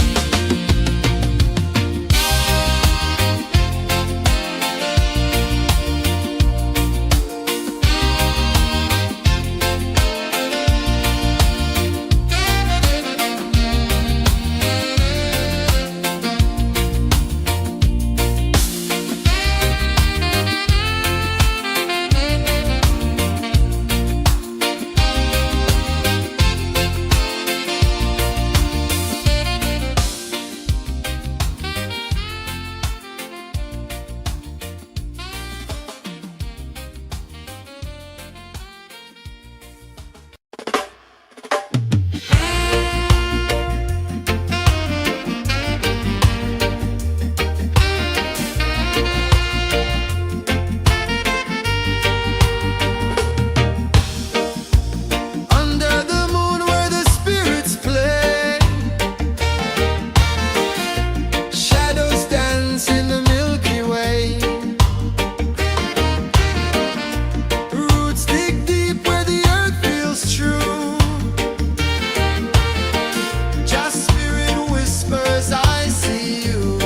Under the moon where the spirits play, shadows dance in the Milky Way. Roots dig deep where the earth feels true. Just spirit whispers, I see you.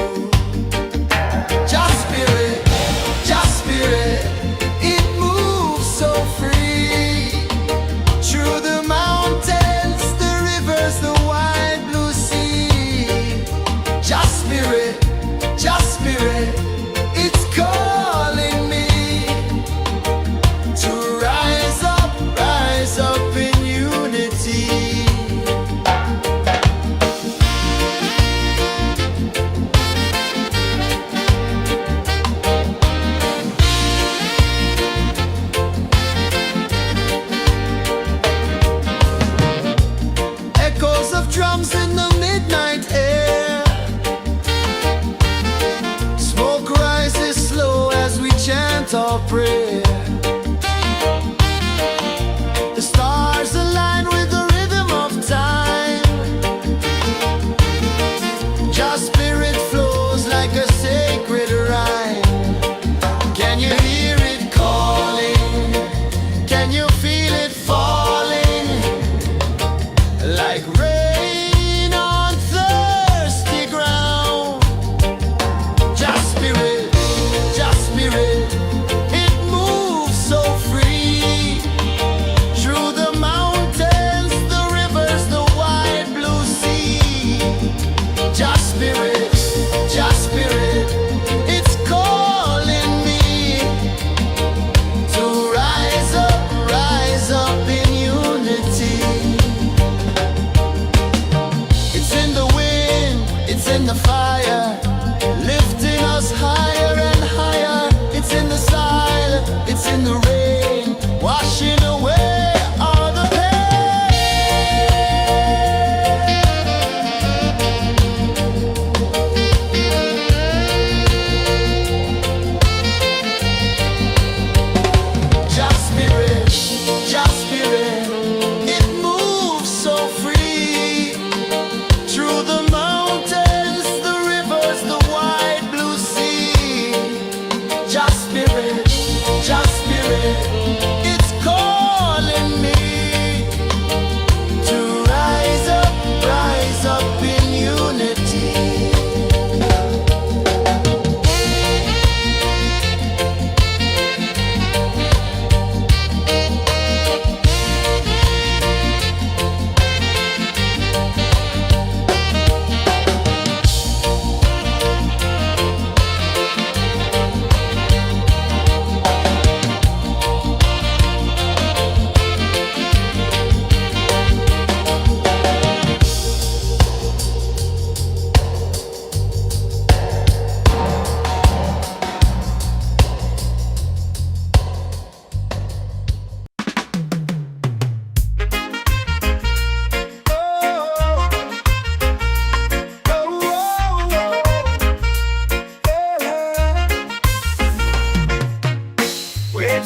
Just spirit, it moves so free. Through the mountains, the rivers, the wide blue sea. Just spirit, it's calling me to rise up in unity. Echoes of drums in the midnight air. Smoke rises slow as we chant our prayer. The stars align with the rhythm of time. Just spirit flows like a sacred rhyme. Can you hear it calling? Can you feel it falling? Like rain on thirsty ground. Just spirit, it moves so free. Through the mountains, the rivers, the wide blue sea. Just spirit, it's calling.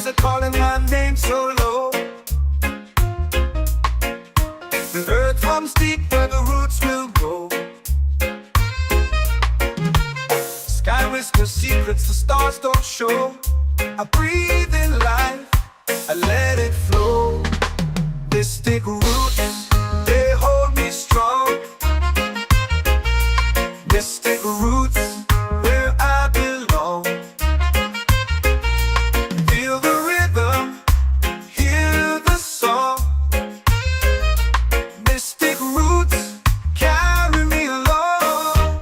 waves are calling my name so low. The earth comes deep where the roots will grow. Sky whispers secrets the stars don't show. I breathe in life, I let it flow. Mystic roots, they hold me strong. Mystic roots, where I belong. Feel the rhythm, hear the song. Mystic roots, carry me along.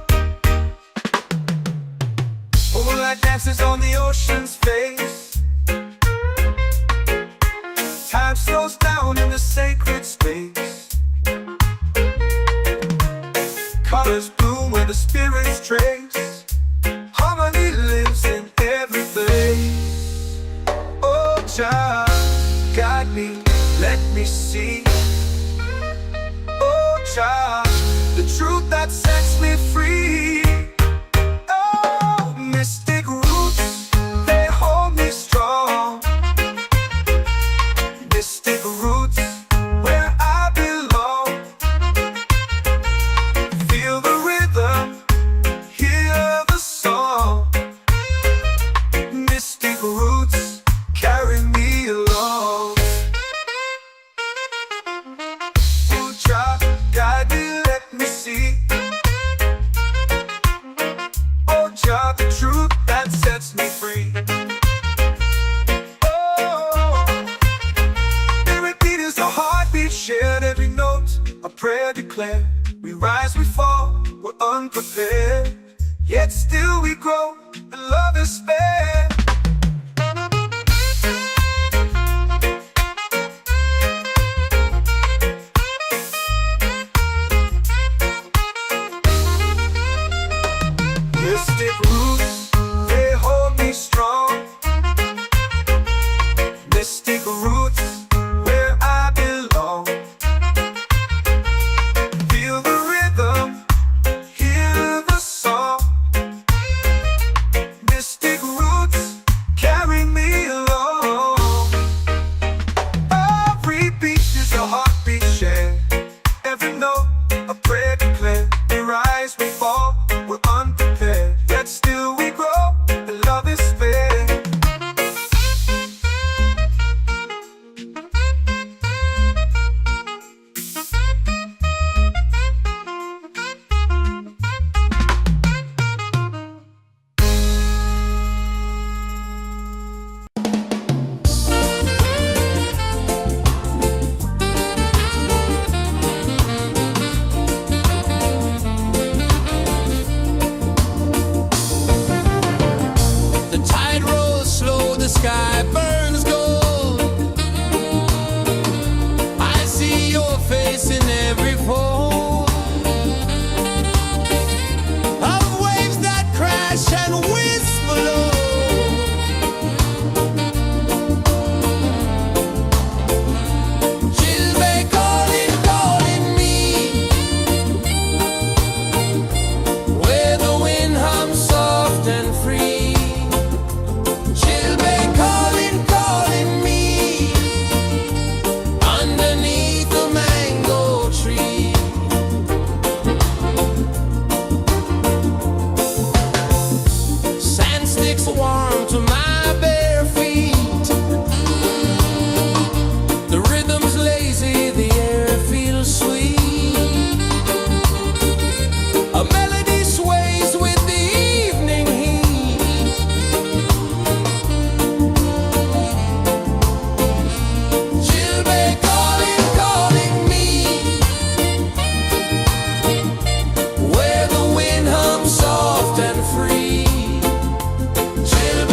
Moonlight dances on the ocean's face. Time slows down in the sacred space. Colors bloom where the spirits trace. Harmony lives in every place. Oh, Jah, guide me, let me see. Oh, Jah, the truth that sets me free. Oh, mystic roots, they hold me strong. Mystic roots, where I belong. Feel the rhythm, hear the song. Mystic roots, carry me along. Oh, Jah, guide me, let me see. Oh, Jah, the truth that sets me free. Shared every note, a prayer declared. We rise, we fall, we're unprepared. Yet still we grow, and love is spared. Mystic roots, they hold me strong. Mystic roots, where I belong. Feel the rhythm, hear the song. Mystic roots, carry me along. Every beat is a heartbeat shared. Every note, a prayer declared. We rise, we fall, we're unprepared. Yet still we grow, and love is spared. The tide rolls slow, the sky burns gold. I see your face in every fold of waves that crash and whisper low. She'll be calling, calling me, where the wind hums soft and free. She'll be calling, calling me, underneath the mango tree. Sand sticks warm to my bare feet. The rhythm's lazy, the air feels sweet. A melody sways with the evening heat. She'll be calling, calling me, where the wind hums soft and free. She'll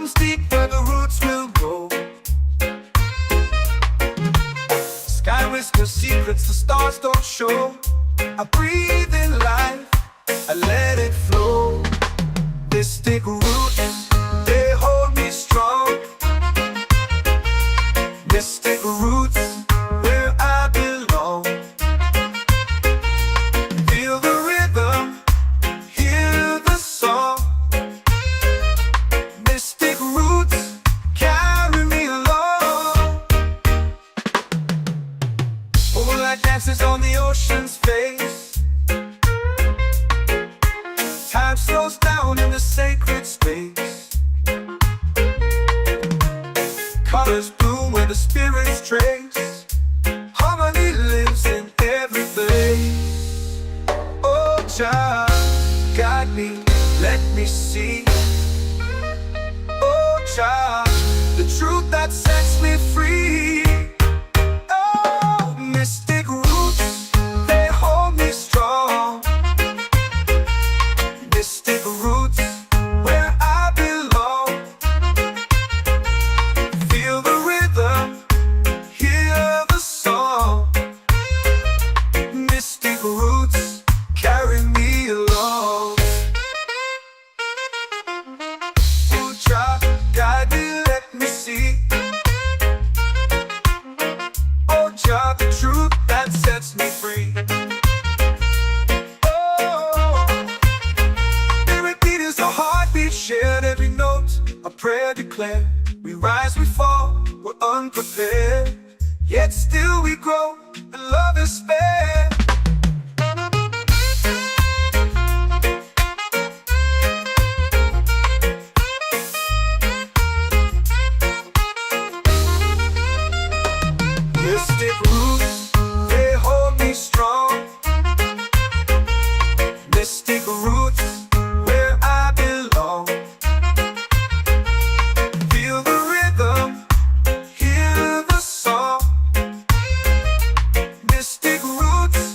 runs deep where the roots will grow. Sky whispers secrets the stars don't show. I breathe in life, I let it flow. Mystic roots, they hold me strong. Mystic roots, where I belong. Feel the rhythm, hear the song. Mystic roots, carry me along. Moonlight dances on the ocean's face. Time slows down in the sacred space. Colors bloom where the spirits trace. Harmony lives in every place. Oh, child, guide me, let me see. Oh, child, the truth that sets me free. Oh, mystic roots, they hold me strong. Mystic roots, where I belong. Feel the rhythm, hear the song. Mystic roots, carry me along. Oh, child, guide me, let me see. Oh, child, the truth that sets me free. Oh, spirit beat is a heartbeat, shared every note. A prayer declared. We rise, we fall, we're unprepared. Yet still we grow, and love is spared. Mystic roots, they hold me strong. Mystic roots, where I belong. Feel the rhythm, hear the song. Mystic roots,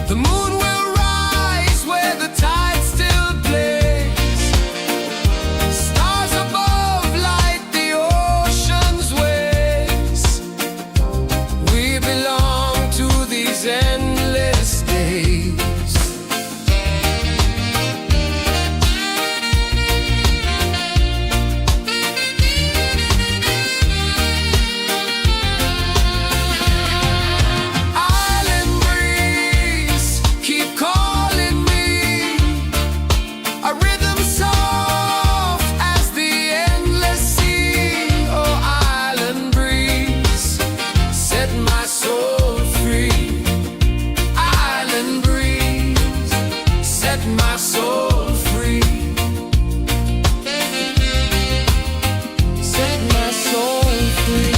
The moon will rise where the tide still plays. Stars above light the ocean's waves. We belong to these endless days. Island breeze, keep calling me. A rhythm soft as the endless sea. Oh, island breeze, set my soul free. Island breeze, set my soul free. Set my soul free.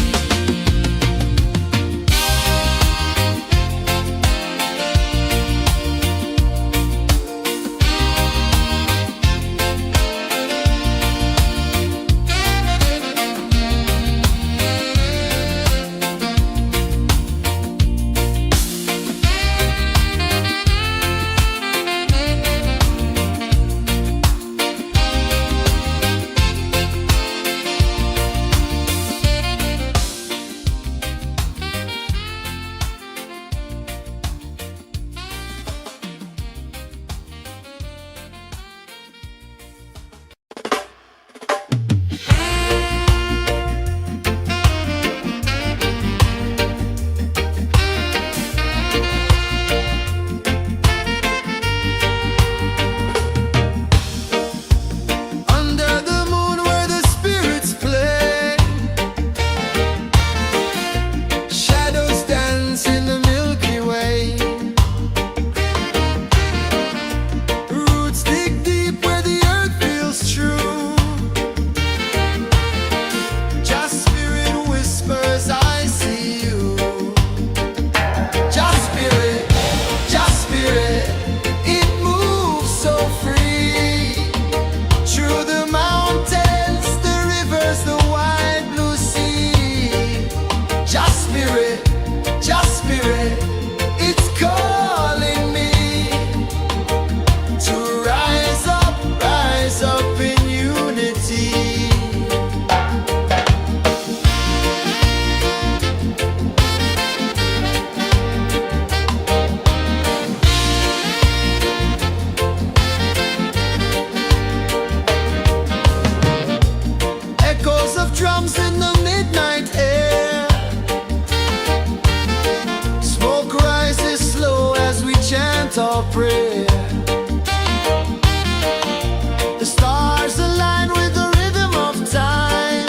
Under the moon where the spirits play, shadows dance in the Milky Way. Roots dig deep where the earth feels true. Just spirit whispers, I see you. Just spirit, it moves so free. Through the mountains, the rivers, the wide blue sea. Just spirit, it's calling me to rise up in unity. Echoes of drums in the midnight air. Smoke rises slow as we chant our prayer. The stars align with the rhythm of time.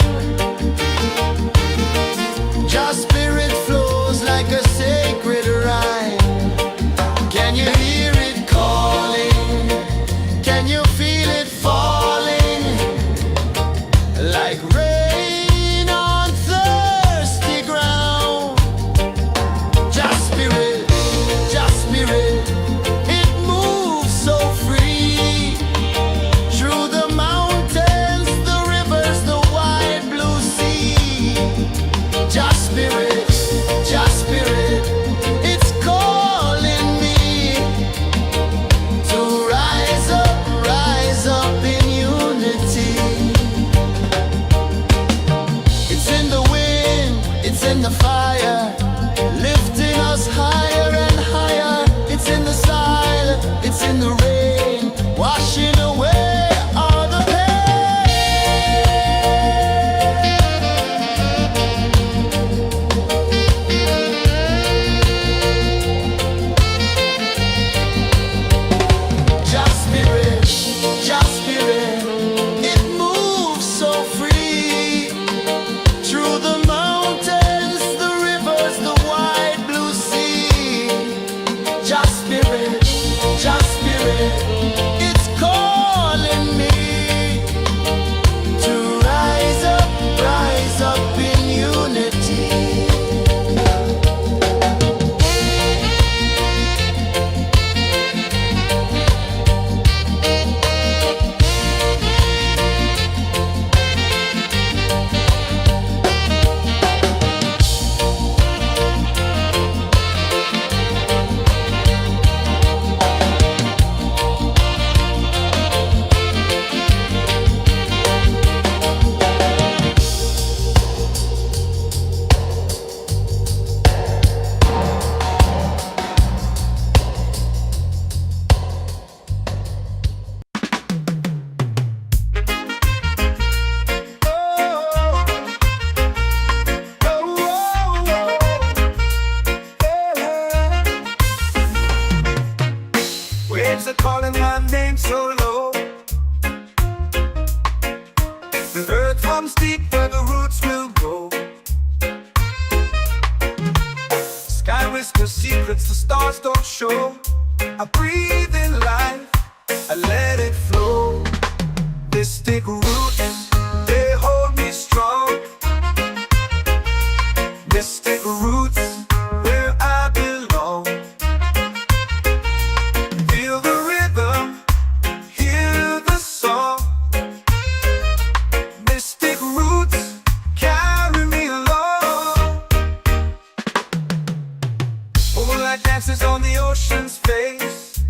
Just spirit flows like a sacred rhyme. Can you hear it calling? Can you feel it falling? Like rain on thirsty ground. Just spirit, it moves waves are calling my name so low. The earth comes deep where the roots will grow. Sky whispers secrets the stars don't show. I breathe in life, I let it flow. Mystic roots, they hold me strong. Mystic roots, where I belong. Feel the rhythm, hear the song. Mystic roots, carry me along. Moonlight dances on the ocean's face.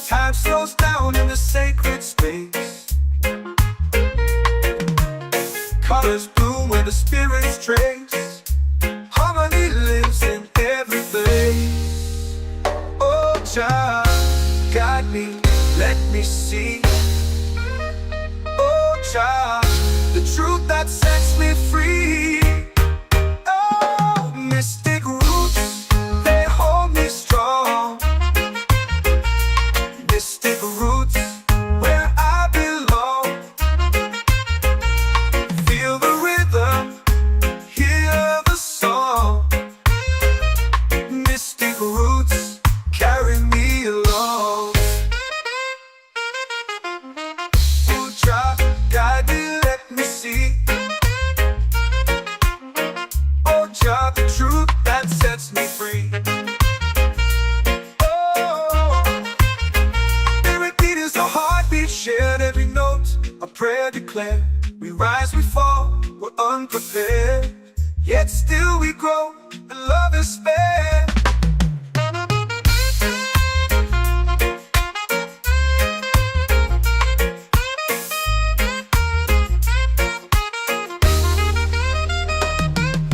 Time slows down in the sacred space. Colors bloom where the spirits trace. Harmony lives in every place. Oh, child, guide me, let me see. Oh, child, the truth that sets me free. Oh, mystic roots, they hold me strong. Mystic roots, where I belong. Feel the rhythm, hear the song. Mystic roots, carry me along. Oh, child, guide me, let me see. Oh, child, the truth that sets me free. A heartbeat shared, every note a prayer declared. We rise, we fall, we're unprepared, yet still we grow, and love is spared.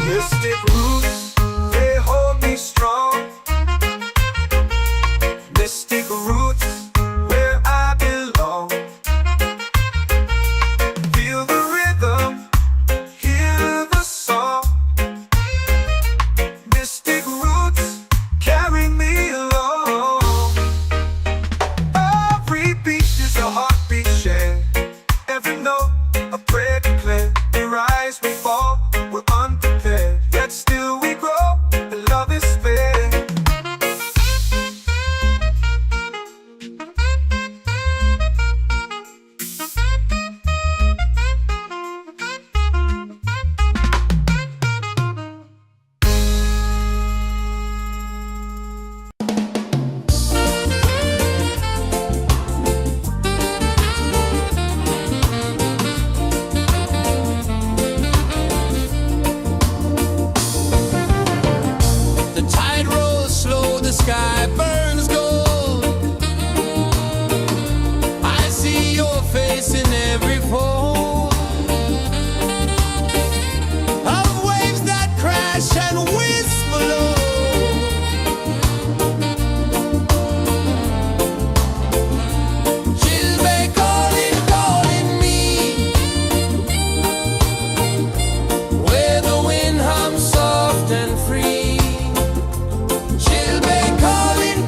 Mystic roots, they hold me strong. Mystic roots, where I belong. Feel the rhythm, hear the song. Mystic roots, carry me along. Every beat is a heartbeat shared. Every note a prayer declared. We rise, we fall, we're unprepared, yet still we grow, and love is spared. The tide rolls slow, the sky burns gold. I see your face in every fold of waves that crash and whisper low. She'll be calling, calling me, where the wind hums soft and free. She'll be calling,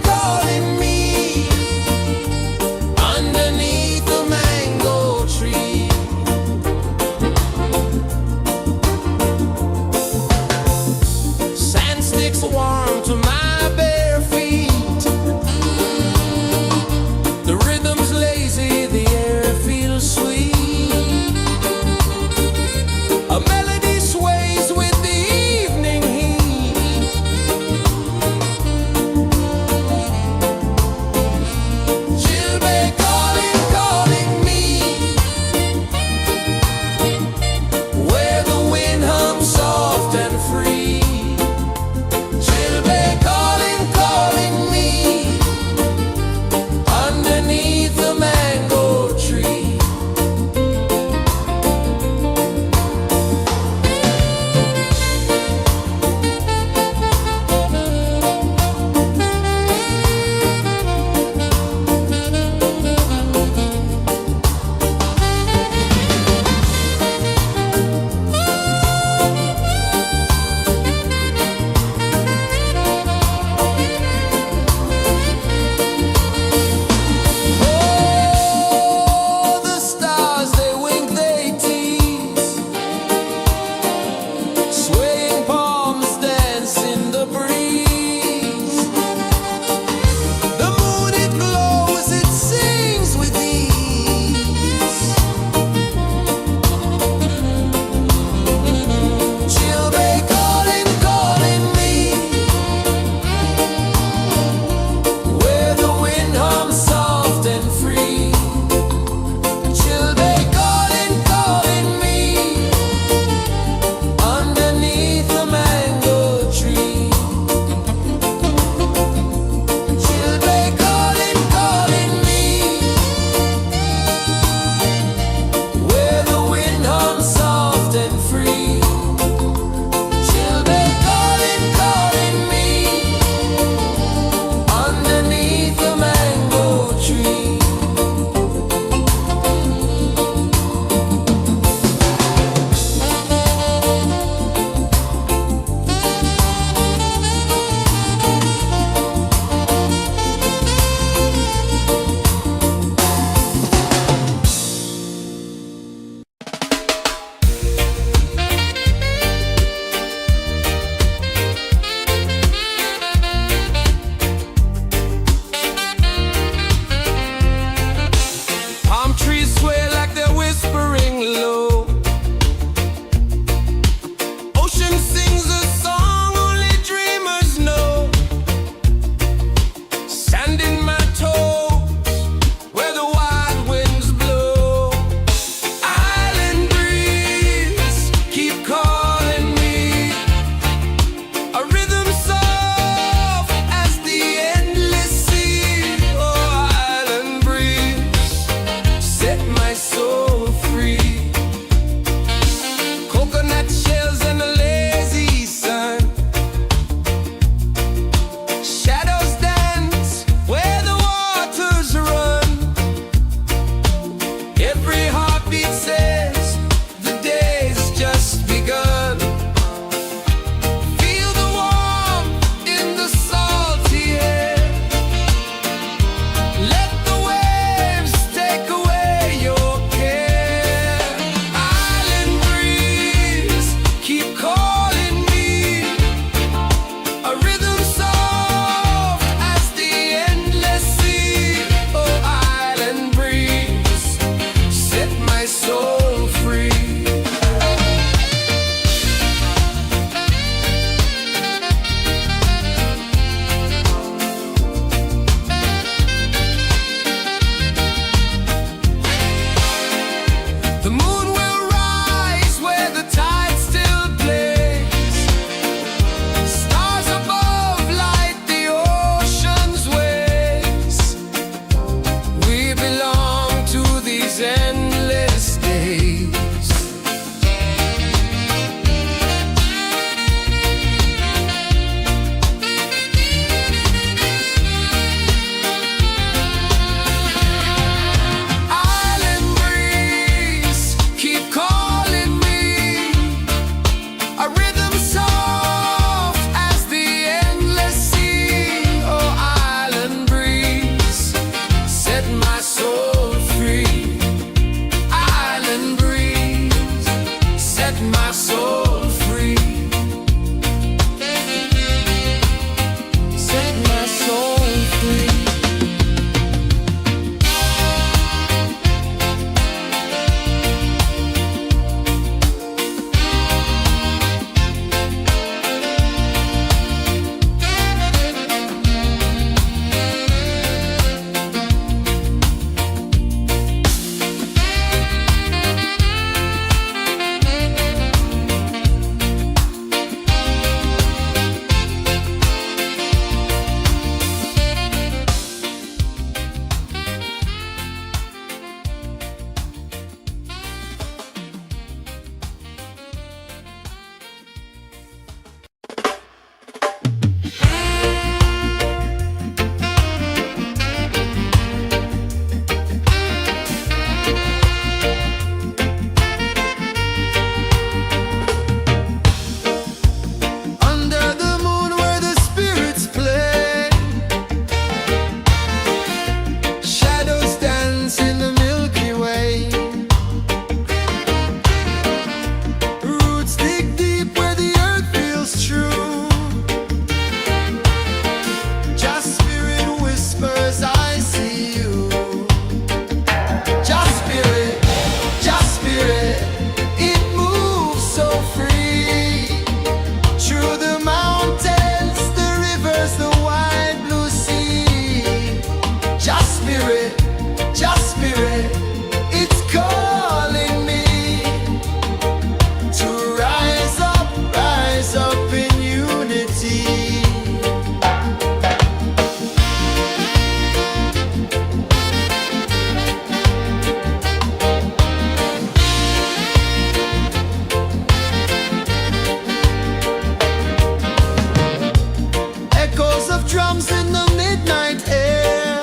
drums in the midnight air.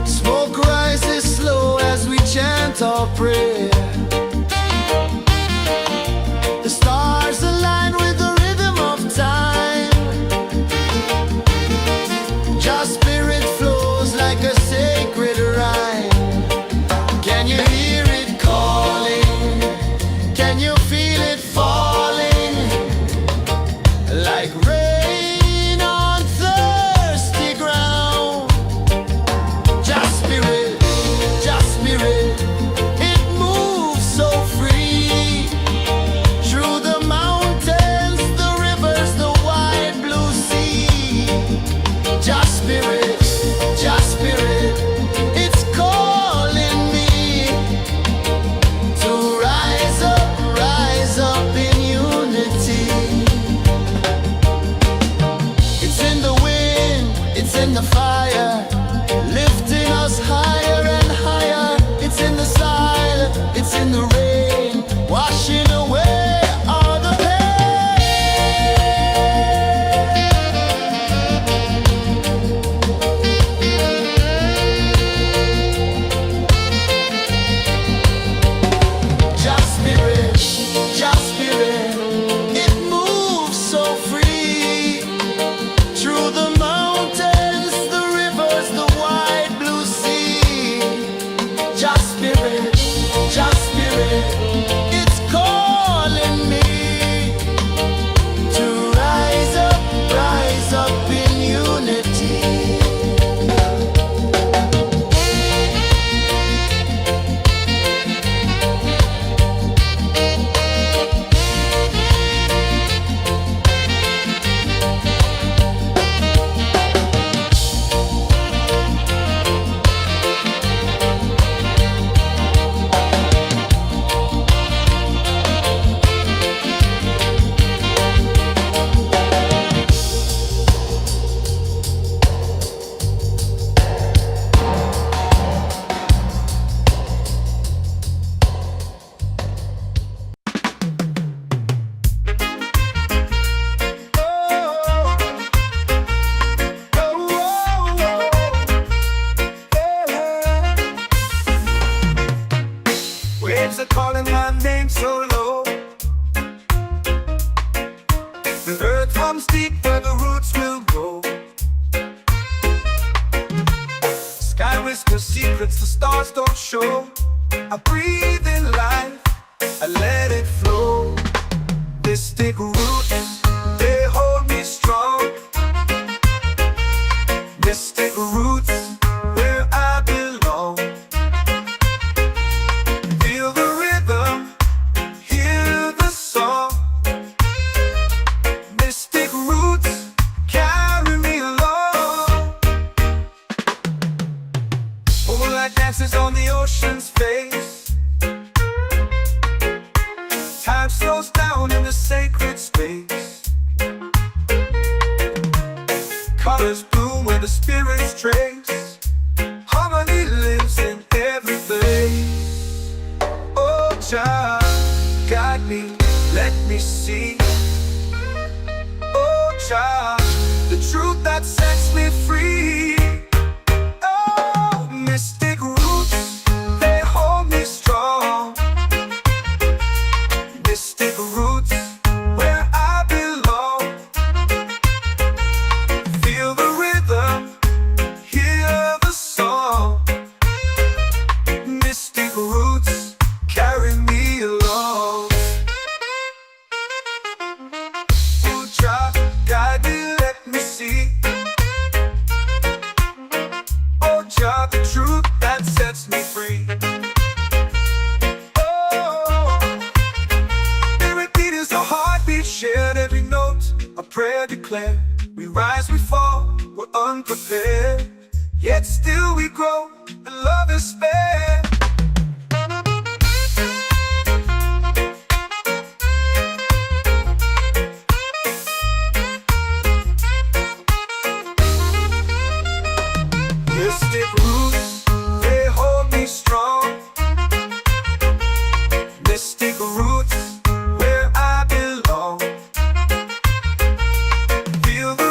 Smoke rises slow as we chant our prayer. The stars align with the rhythm of time. Your spirit flows like a sacred rhyme. Can you hear it calling? Can you feel it falling? Like rain on thirsty ground. Just spirit, it moves so free. Through the mountains, the rivers, the wide blue sea. Just spirit, it's calling me to rise up in unity. It's in the wind, it's in the fire, lifting us higher and higher. It's in the silence, it's in the rain, washing away all the Just spirit, it moves so free. Through the mountains, the rivers, the wide blue sea. Just spirit, it's calling me to rise up in unity. Waves are calling my name so low. The earth hums deep where the roots will go. Sky whispers secrets the stars don't show. I breathe in life, I let it flow. Mystic roots, they hold me strong. Mystic roots, where I belong. Feel the rhythm, hear the song. Mystic roots, carry me along. Moonlight dances on the ocean's face. Time slows down in the sacred space. Colors bloom where the spirits trace. Harmony lives in every place. Oh, Jah, guide me, let me see. Oh, Jah, the truth that sets me free. Oh, mystic roots, they hold me strong. Mystic roots, where I belong. Feel the rhythm, hear the song. Mystic roots, carry me along. Oh, Jah, guide me, let me see. Oh, Jah, the truth that sets me free. Shared every note, a prayer declared. We rise, we fall, we're unprepared. Yet still we grow, and love is spared. Mystic roots, they hold me strong. Mystic roots, where I belong. Feel the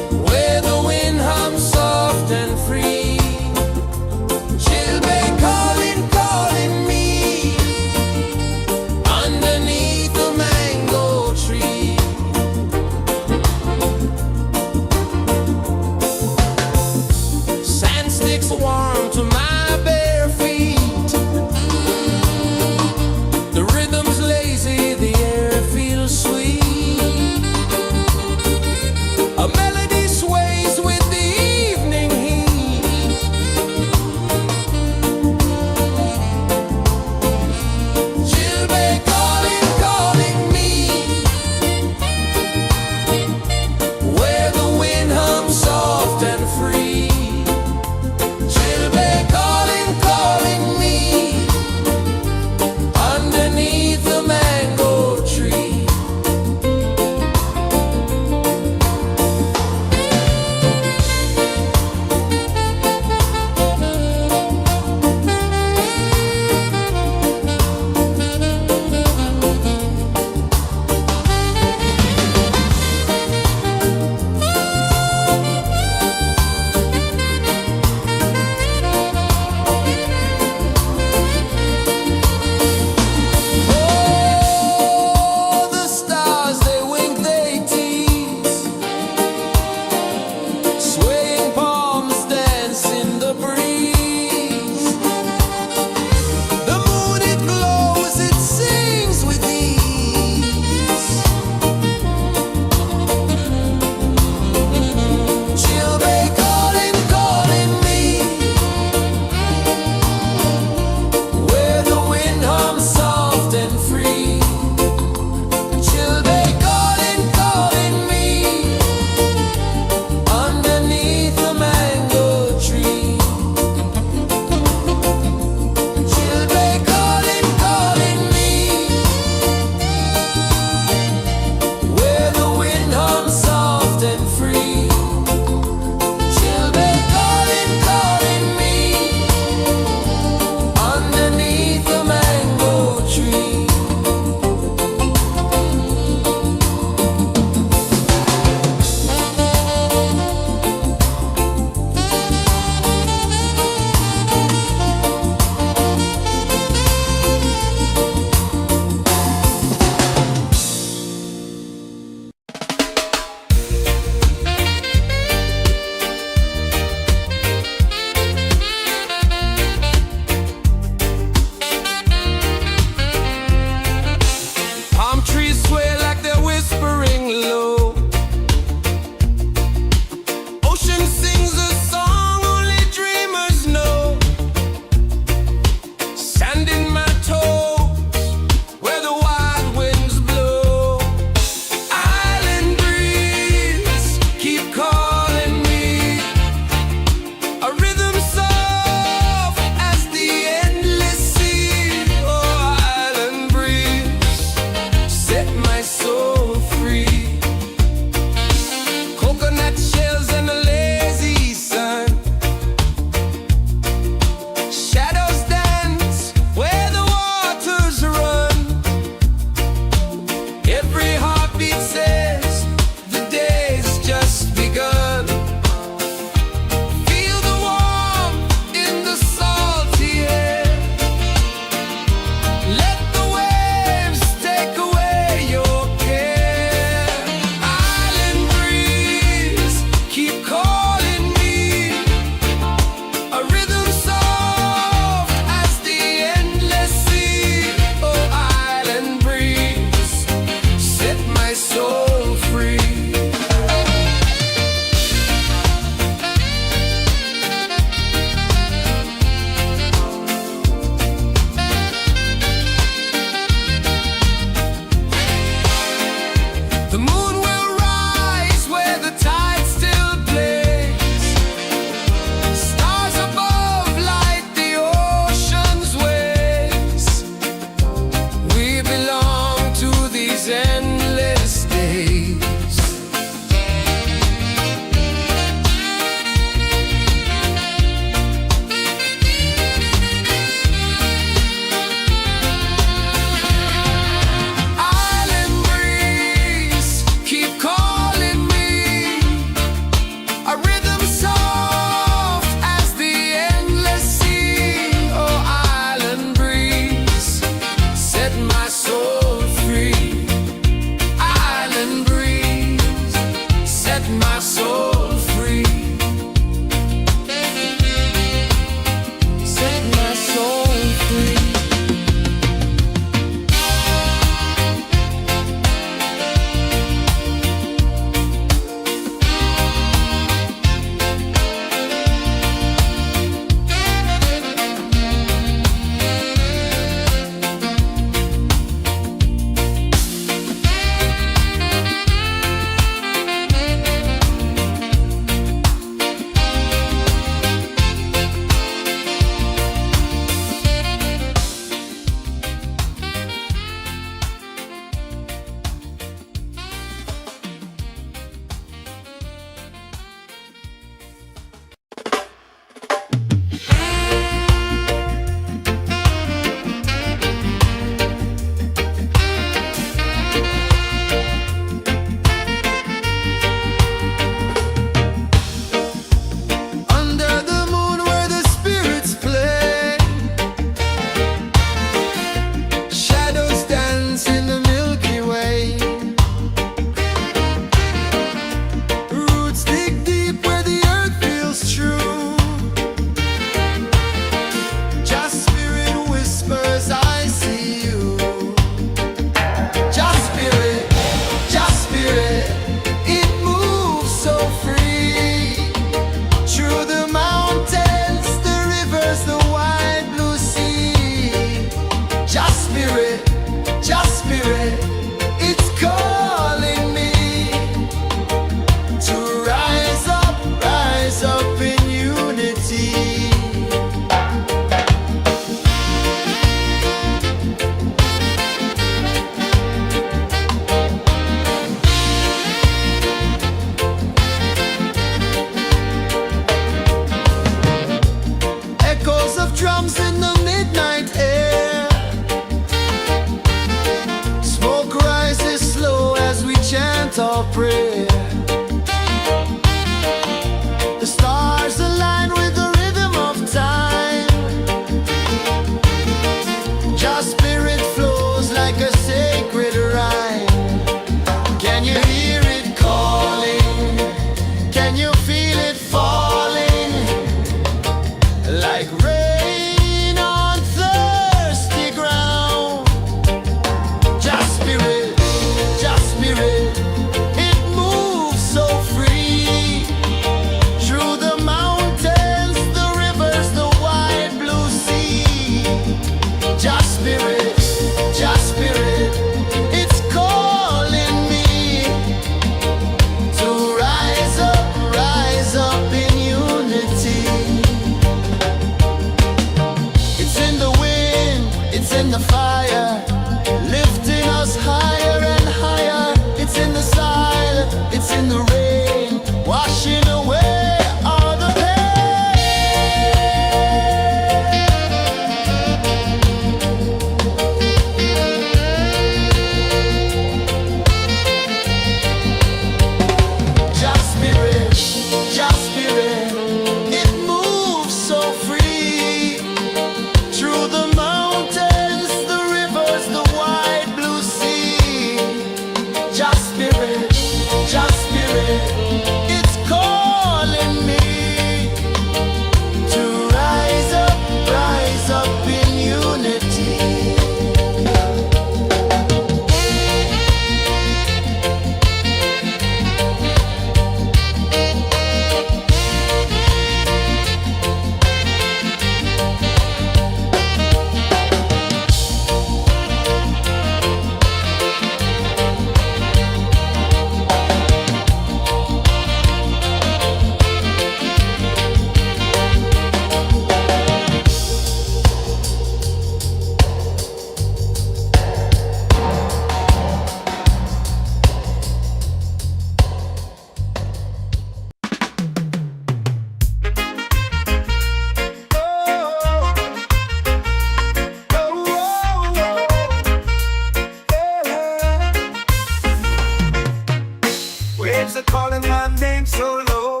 calling my name so low.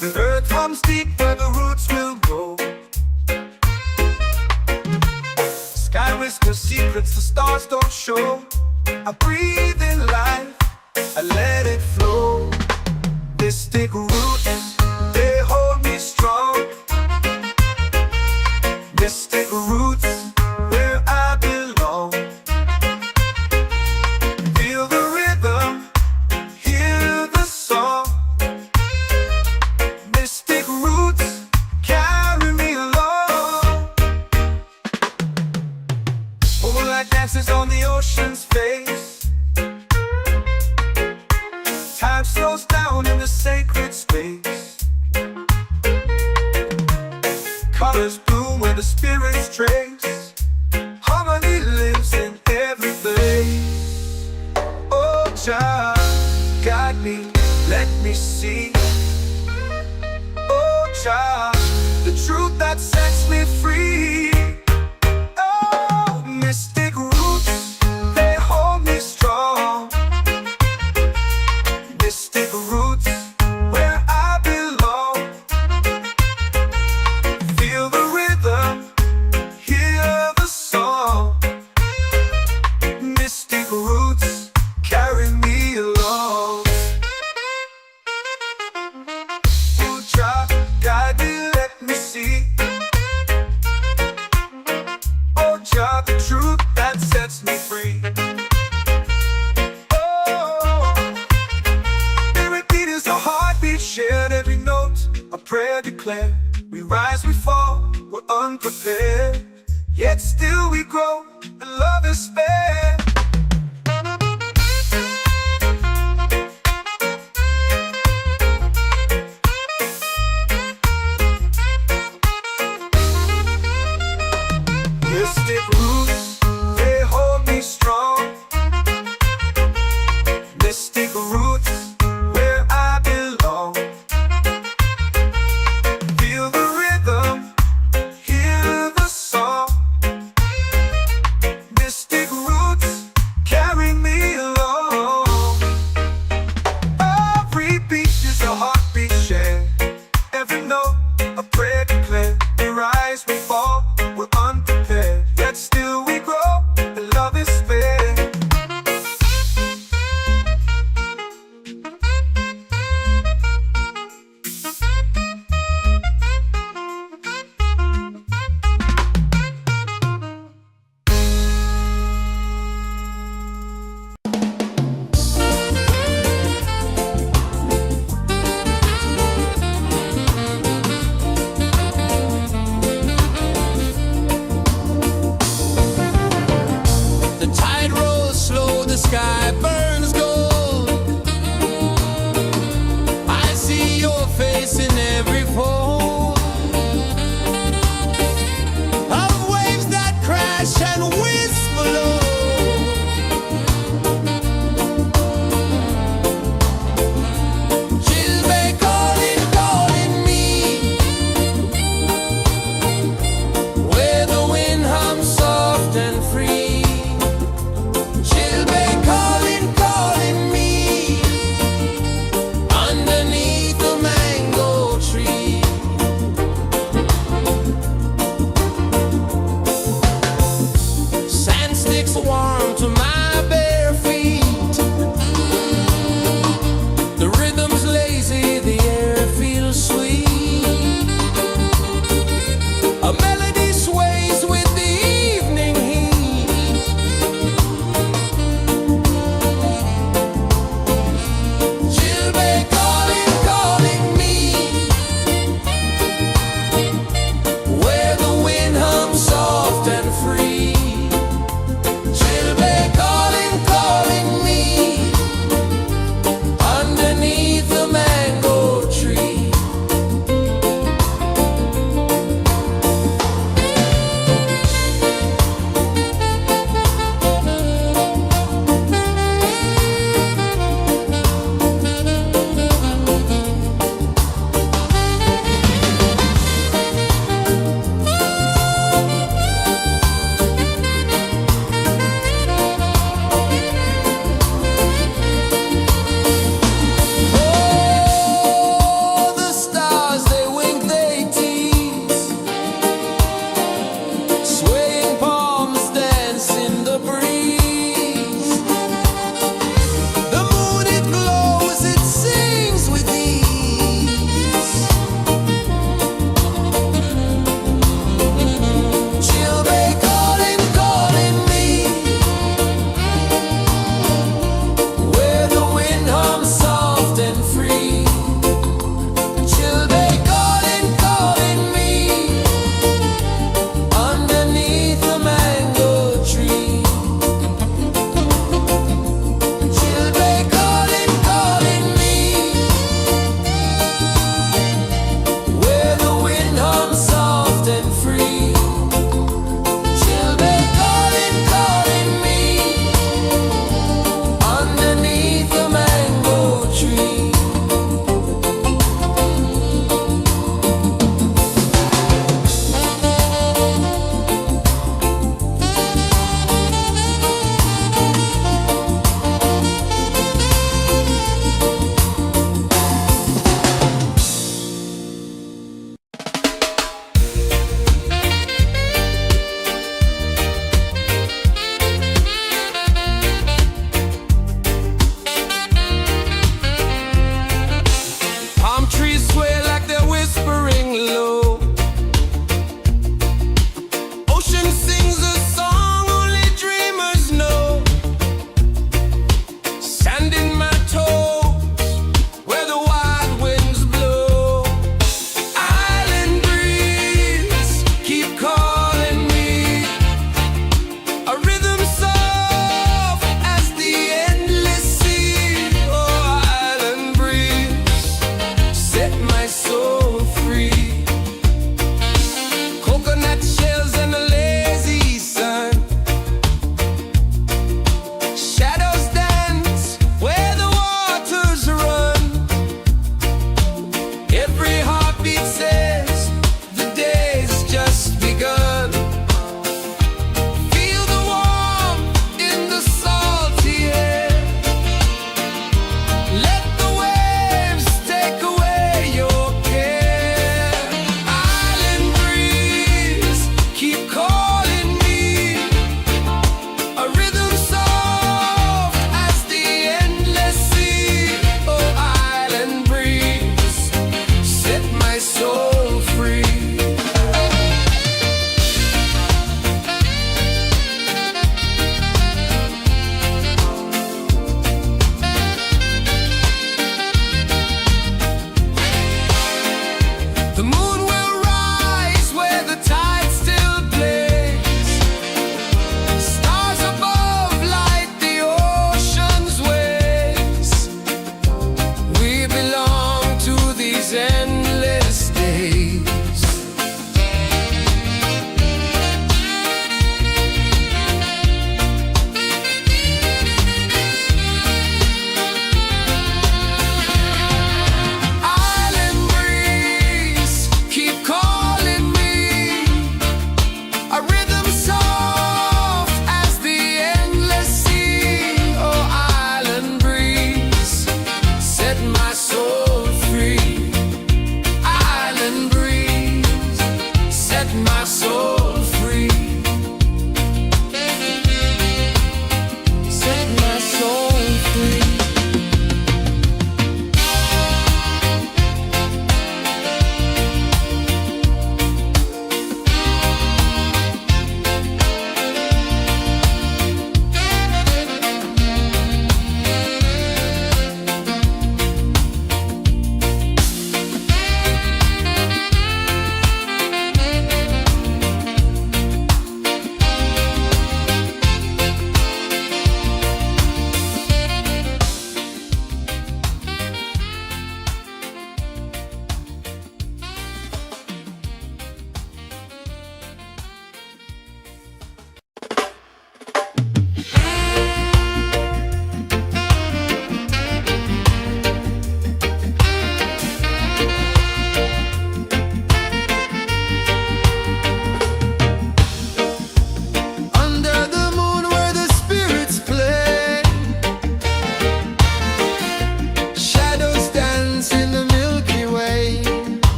The earth hums deep where the roots will grow. Sky whispers secrets the stars don't show. I breathe in life, I let it flow. Mystic roots, they hold me strong. Mystic roots, where I belong. Feel the rhythm, hear the song. Mystic roots, carry me along. Moonlight dances on the ocean's face. Time slows down in the sacred space. Colors bloom where the spirits trace. Harmony lives in every place. Oh, Jah, guide me, let me see. Oh, Jah, the truth that sets me free. Oh, mystic roots, they hold me strong. Mystic roots, where I belong. Feel the rhythm, hear the song. Mystic roots, carry me along. Oh, Jah, guide me, let me see. Oh, Jah, the truth that sets me free. Oh, every beat is a heartbeat shared, every note a prayer declared. We rise, we fall, we're unprepared, yet still we grow, and love is spared. Mystic roots, they hold me strong. Mystic roots, where I belong. Feel the rhythm, hear the song. Mystic roots,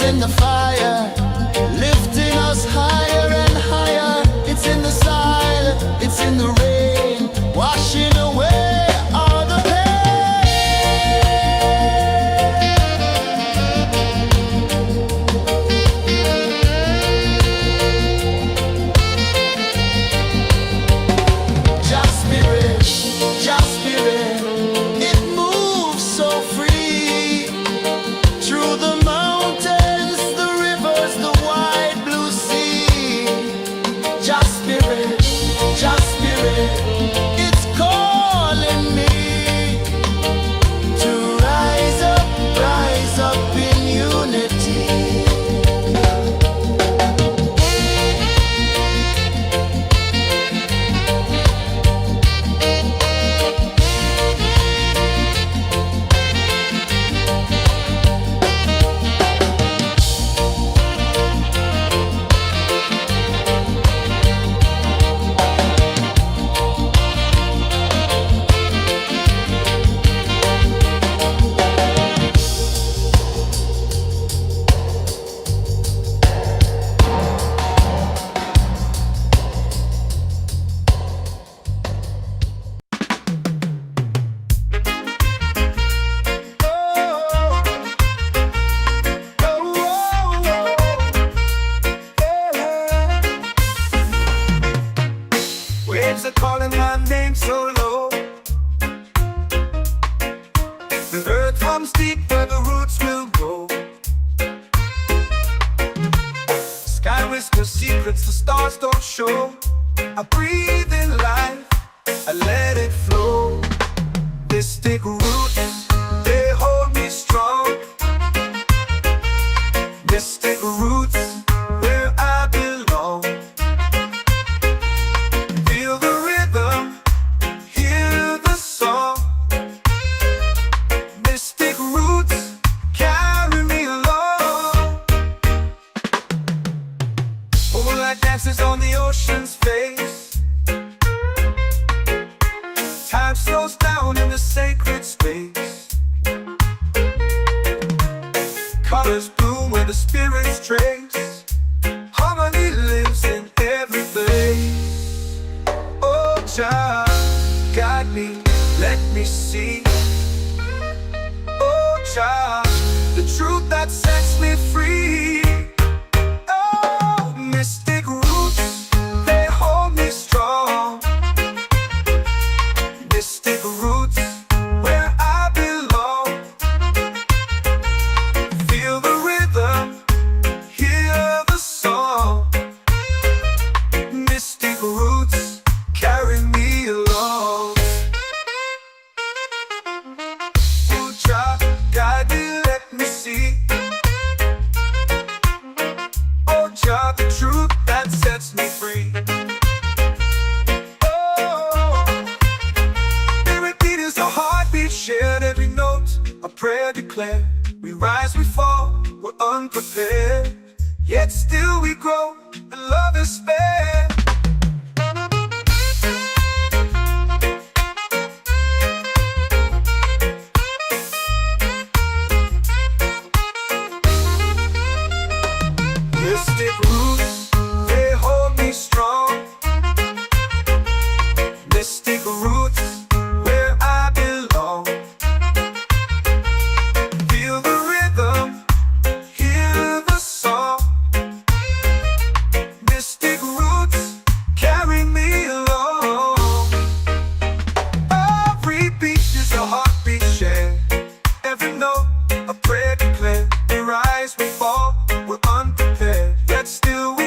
in the fire, lifting us higher and higher. It's in the silence, it's in the rain, washing away all the Just spirit, just spirit, it moves so free through the mountains, the rivers, the wide blue sea. Just spirit, it's calling me to rise up in unity. Waves are calling my name so low. The earth hums deep where the roots will grow. Sky whispers secrets the stars don't show. I breathe in life, I let it flow. Mystic roots, they hold me strong. Mystic roots, where I belong. Feel the rhythm, hear the song. Mystic roots, carry me along. Moonlight dances on the ocean's face. Time slows down in the sacred space. Colors bloom where the spirits trace. Harmony lives in every place. Oh, Jah, guide me, let me see. Oh, Jah, the truth that sets me free. Oh, mystic roots, they hold me strong. Mystic roots, where I belong. Feel the rhythm, hear the song. Mystic roots, carry me along. Oh, Jah, guide me, let me see. Oh, Jah, the truth that sets me free. Oh, spirit beat is a heartbeat, shared every note, a prayer declared. We rise, we fall, we're unprepared, yet still we grow, and love is spared. Mystic roots, they hold me strong. Mystic roots, where I belong. Feel the rhythm, hear the song. Mystic roots, carry me along. Every beat is a heartbeat shared. Every note, a prayer declared. We rise, we fall, we're unprepared, yet still we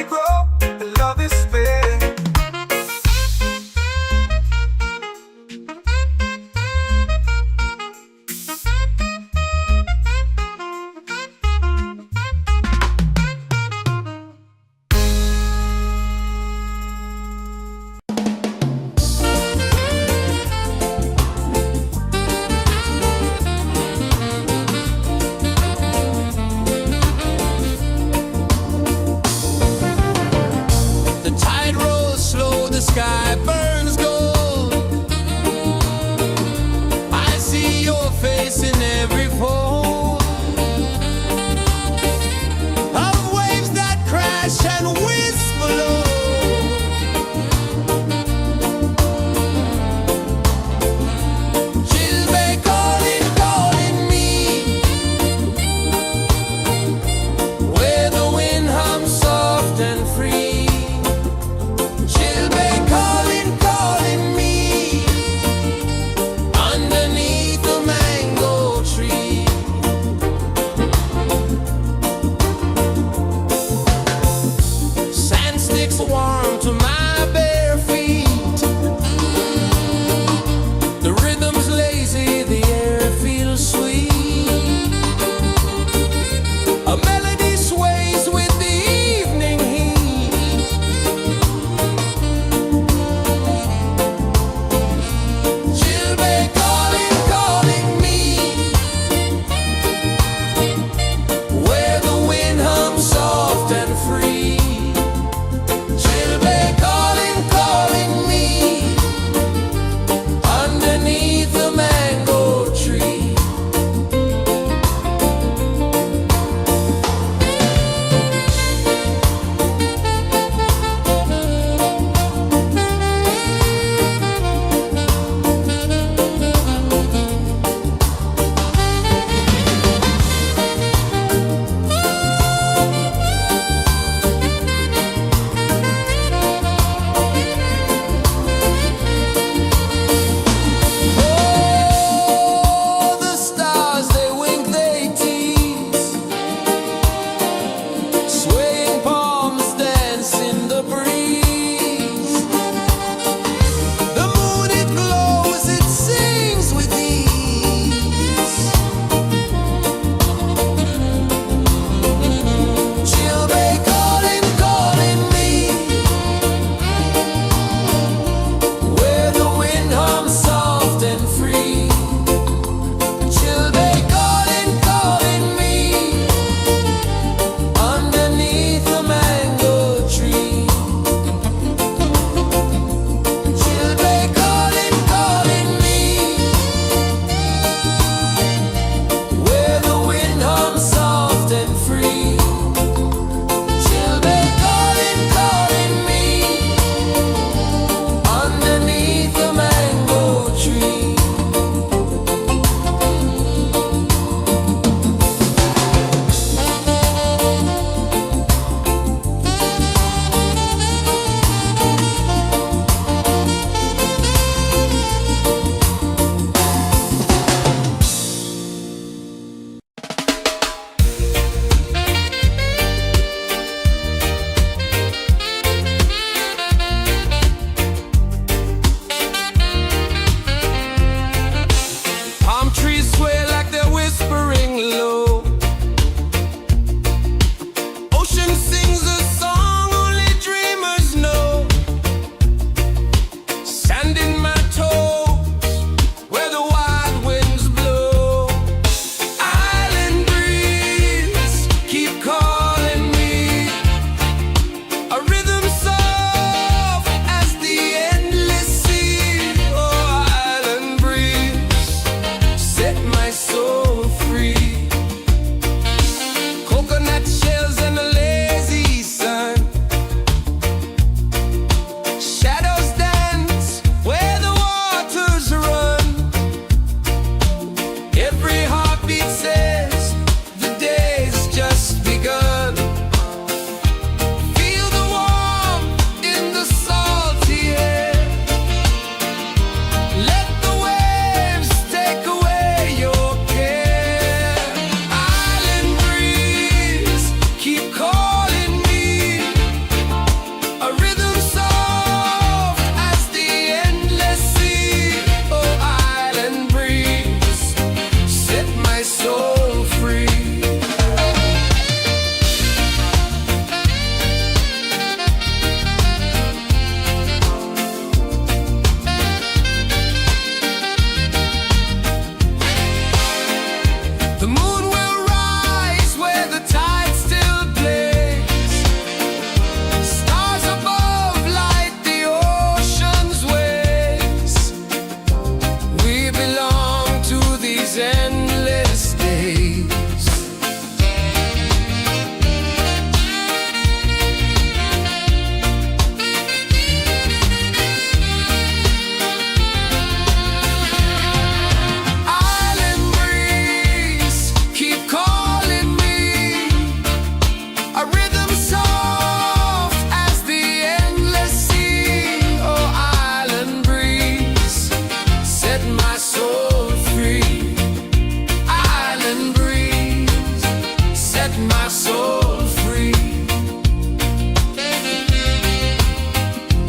soul free.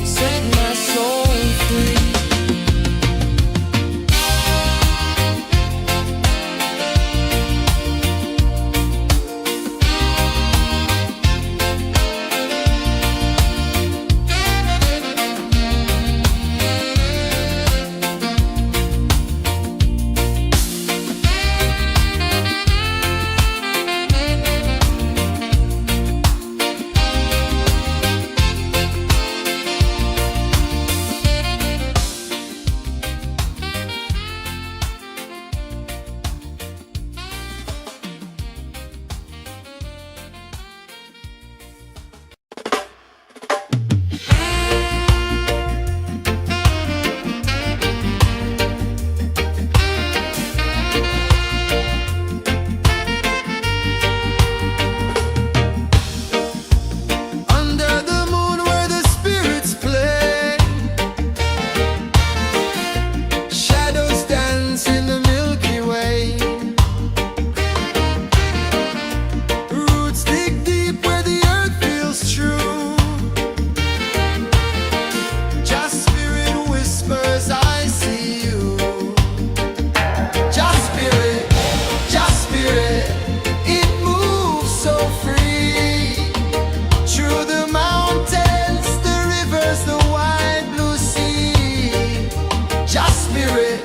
Set my soul free. Under the moon where the spirits play, shadows dance in the Milky Way. Roots dig deep where the earth feels true. Just spirit whispers, I see you. Just spirit, it moves so free. Through the mountains, the rivers, the wide blue sea. Just spirit,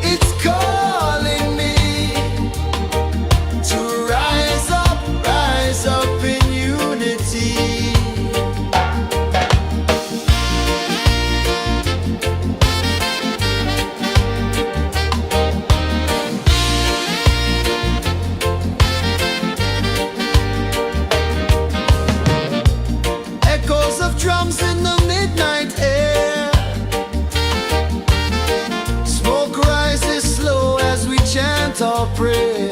it's calling me to rise up in unity. Echoes of drums in the midnight air. Smoke rises slow as we chant our prayer.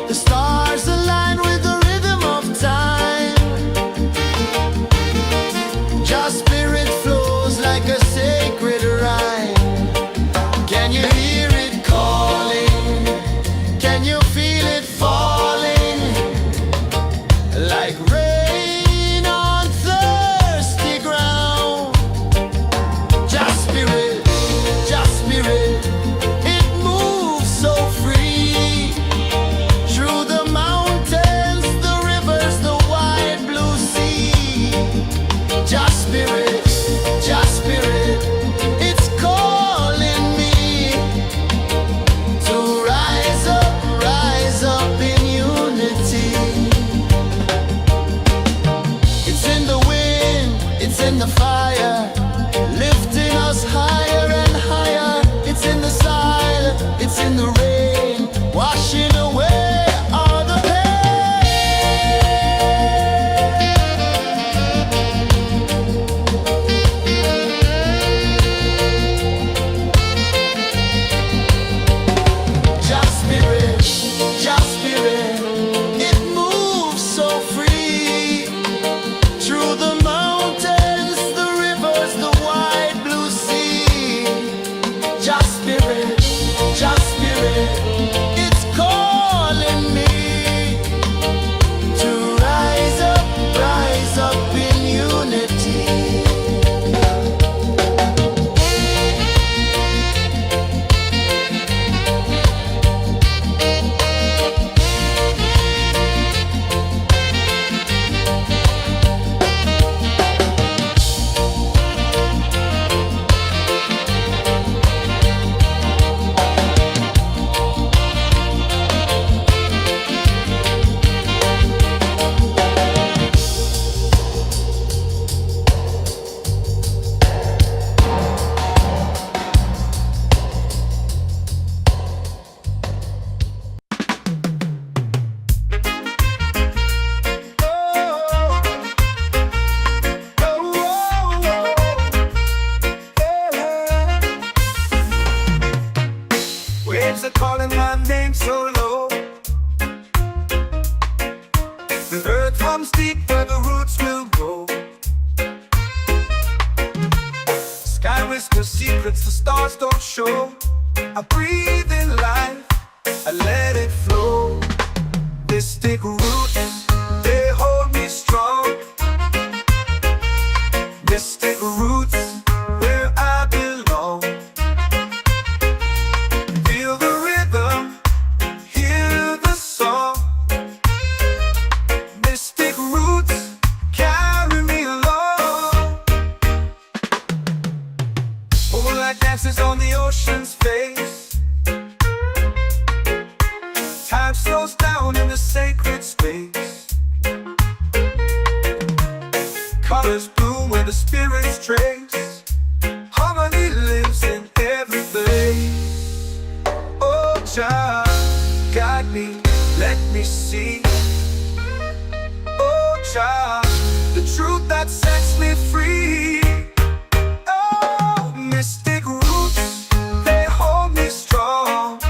The stars align with the rhythm of time. Just spirit flows like a sacred rhyme. Can you hear it calling? Can you feel it falling? Like rain on thirsty ground. Just spirit, it moves so free. Through the mountains, the rivers, the wide blue sea. Just spirit, it's calling me to rise up in unity. It's in the wind, it's in the fire, lifting us higher and higher. It's in the silence, it's in the rain, washing away all the pain. Just spirit, it moves so free. Through the mountains, the rivers, the wide blue sea. Just spirit, it's calling me to rise up in unity. Waves are calling my name so low. The earth hums deep where the roots will go. Sky whispers secrets the stars don't show. I breathe in life, I let it flow. Mystic roots, they hold me strong. Mystic roots, where I belong. Feel the rhythm, hear the song. Mystic roots, carry me along. Moonlight dances on the ocean's face. Time slows down in the sacred space. Colors bloom where the spirits trace. Harmony lives in every place. Oh, Jah, guide me, let me see. Oh, Jah, the truth that sets me free. Oh, mystic roots, they hold me strong.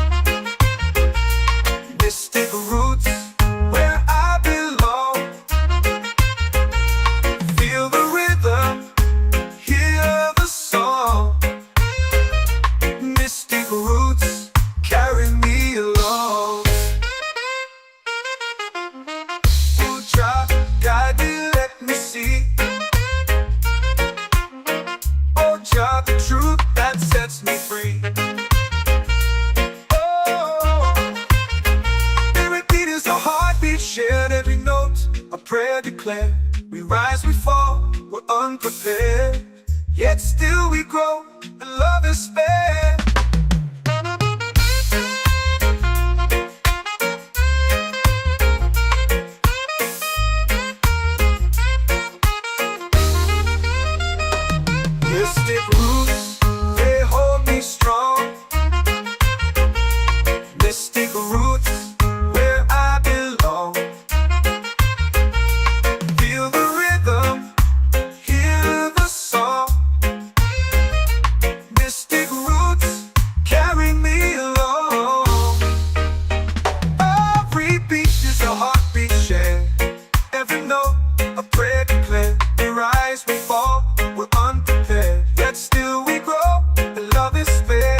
Mystic roots, where I belong. Feel the rhythm, hear the song. Mystic roots, carry me along. Oh, Jah, guide me, let me see. Oh, Jah, the truth that sets me free. Shared every note, a prayer declared. We rise, we fall, we're unprepared. Yet still we grow, and love is spared. Mystic roots, they hold me strong. Mystic roots, where I belong. Feel the rhythm, hear the song. Mystic roots, carry me along. Every beat is a heartbeat shared. Every note, a prayer declared. We rise, we fall, we're unprepared. Yet still we grow, and love is fair.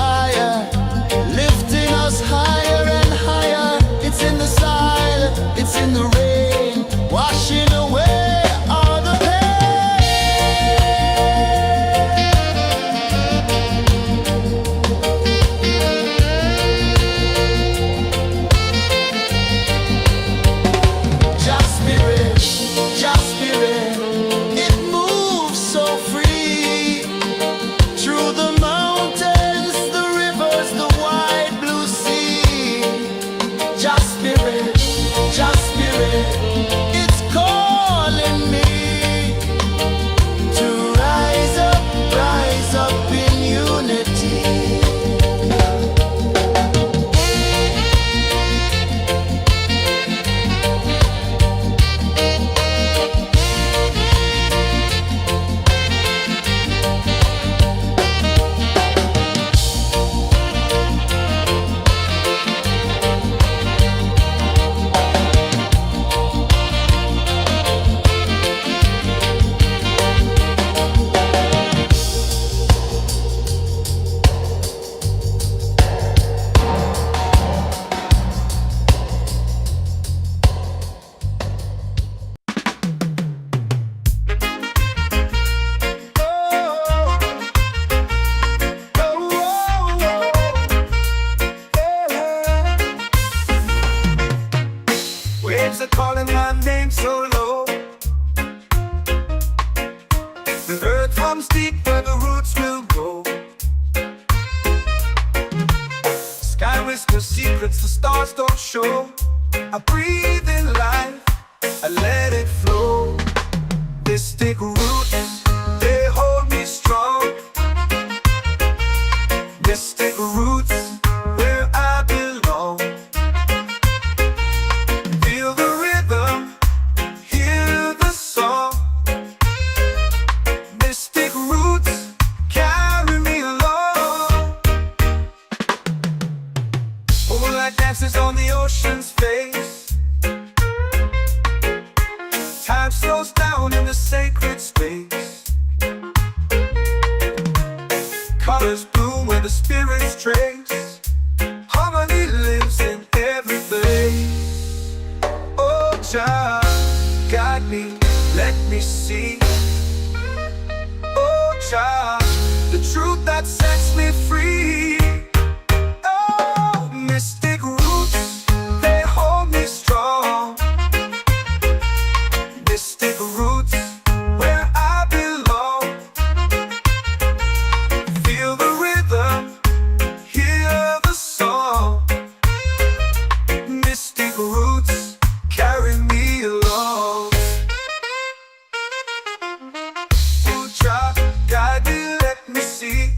fire, lifting us higher and higher. It's in the silence, it's in the rain, washing away all the Just spirit, just spirit, it moves so free through the mountains, the rivers, the wide blue sea. Just spirit, it's calling me to rise up in unity. Waves are calling my name so low. The earth runs deep where the roots will grow. Sky whispers secrets the stars don't show. I breathe in life, I let it flow. Mystic roots, they hold me strong. Mystic roots, where I belong. Feel the rhythm, hear the song. Mystic roots, carry me along. Moonlight dances on the ocean's face. Time slows down in the sacred space. Colors bloom where the spirits trace. Harmony lives in every place. Oh, Jah, guide me, let me see. Oh, Jah, the truth that sets me free. Oh, mystic roots, they hold me strong. Mystic roots, where I belong. Feel the rhythm, hear the song. Mystic roots, carry me along. Oh, Jah, guide me, let me see.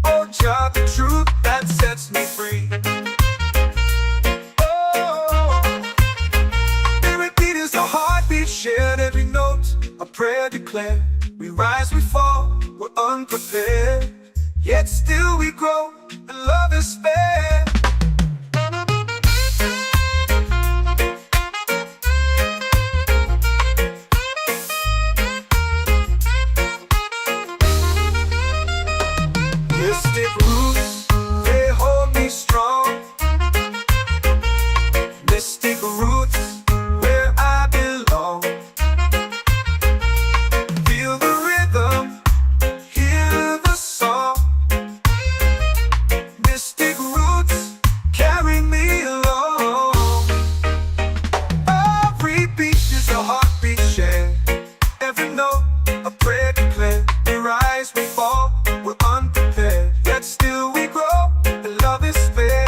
Oh, Jah, the truth that sets me free. Oh, spirit beat is a heartbeat, shared every note, a prayer declared. We rise, we fall, we're unprepared, yet still we grow, and love is fair. Mystic roots, they hold me strong. Mystic roots, where I belong. Feel the rhythm, hear the song. Mystic roots, carry me along. Every beat is a heartbeat shared. Every note, a prayer declared. We rise, we fall, we're unprepared, yet still we grow, and love is fair.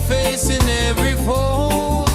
face in every fold.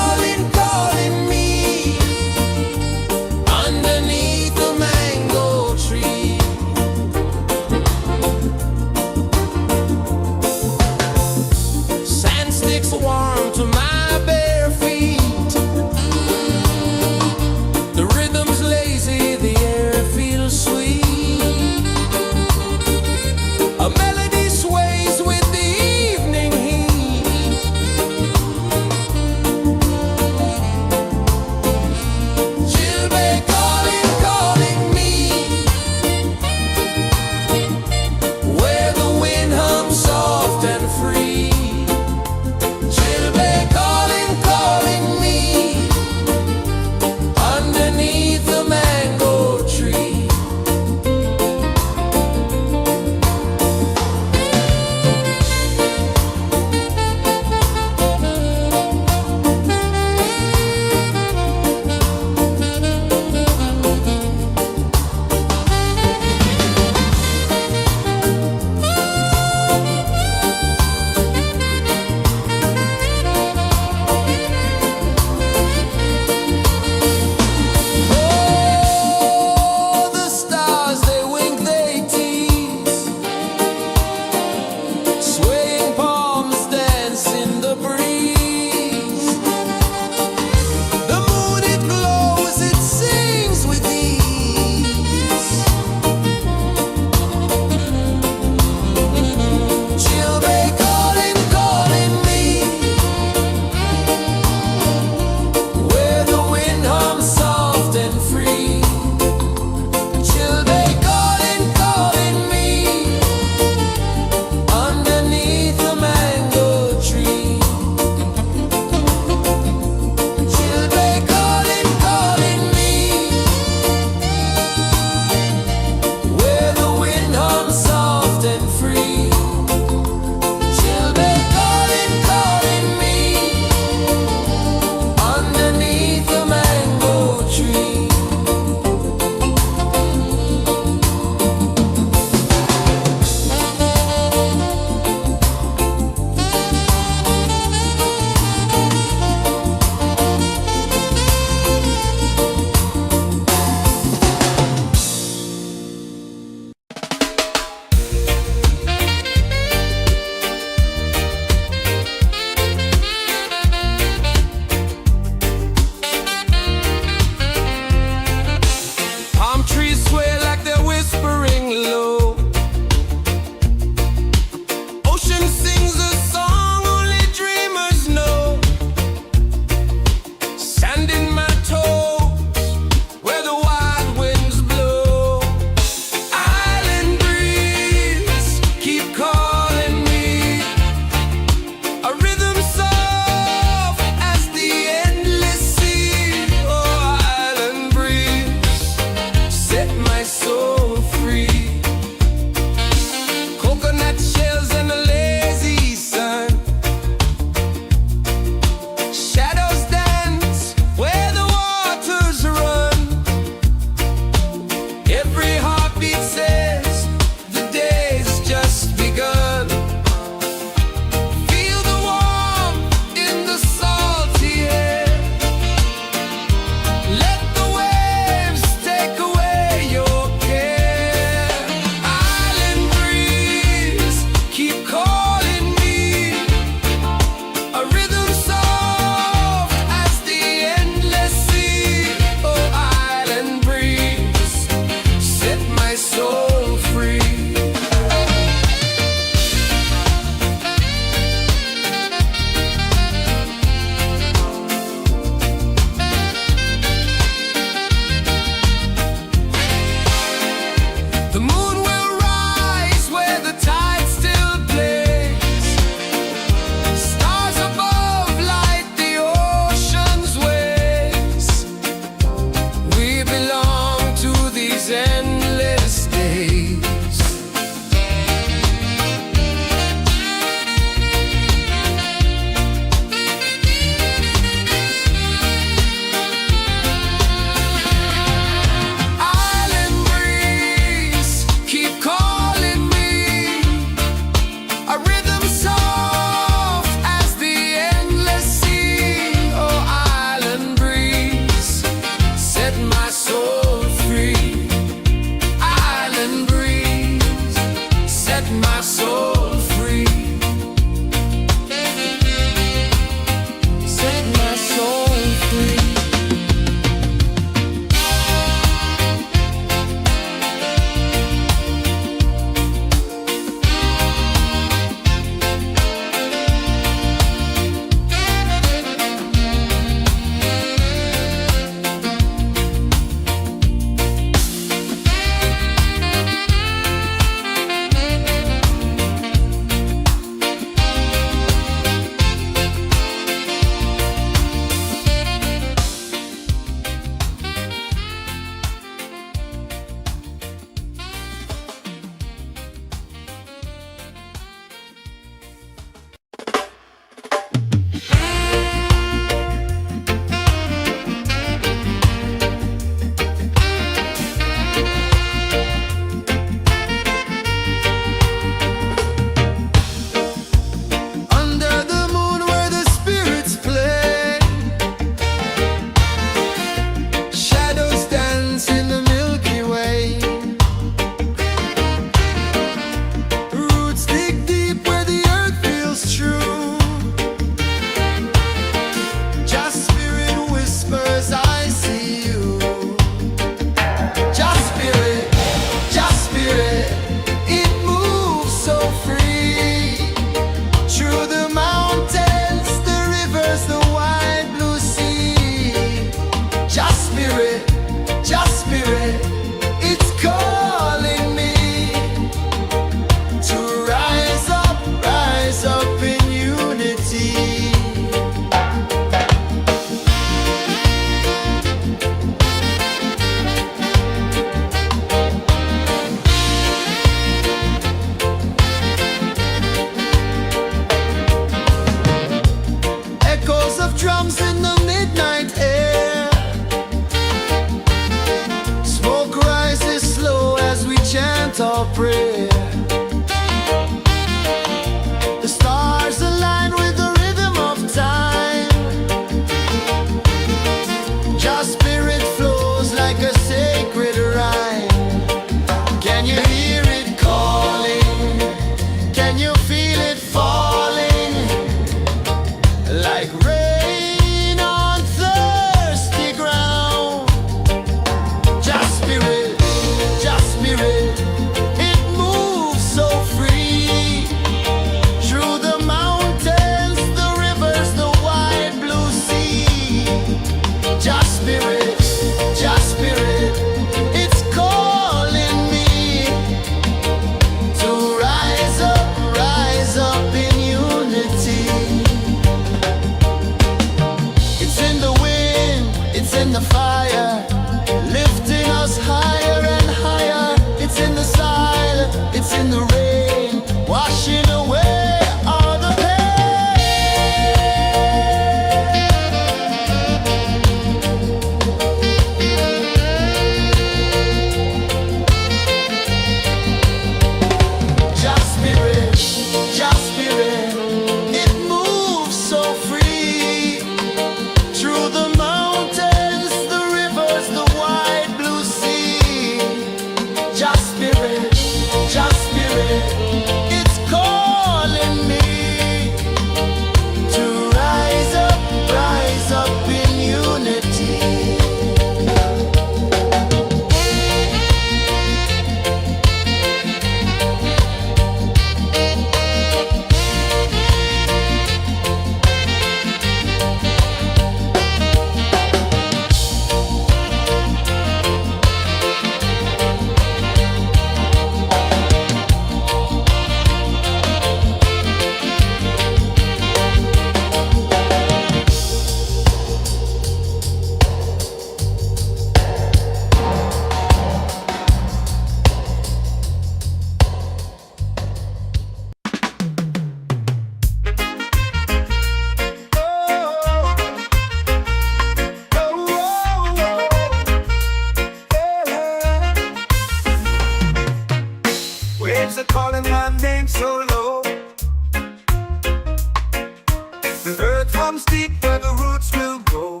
comes deep where the roots will grow.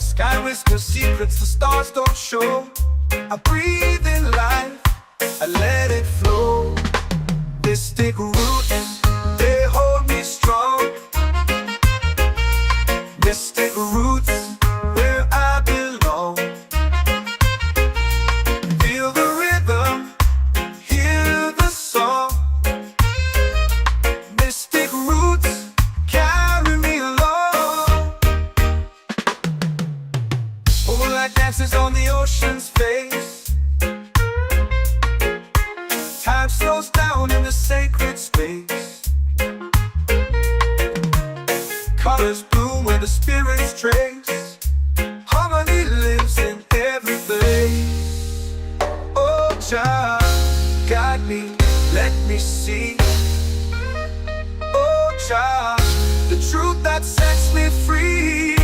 Sky whispers secrets the stars don't show. I breathe in life, I let it flow. Mystic roots, they hold me strong. Mystic roots, where I belong. Feel the rhythm, hear the song. Mystic roots, carry me along. Moonlight dances on the ocean's face. Time slows down in the sacred space. Colors bloom where the spirits trace. Harmony lives in every place. Oh, Jah, guide me, let me see. Oh, Jah, the truth that sets me free.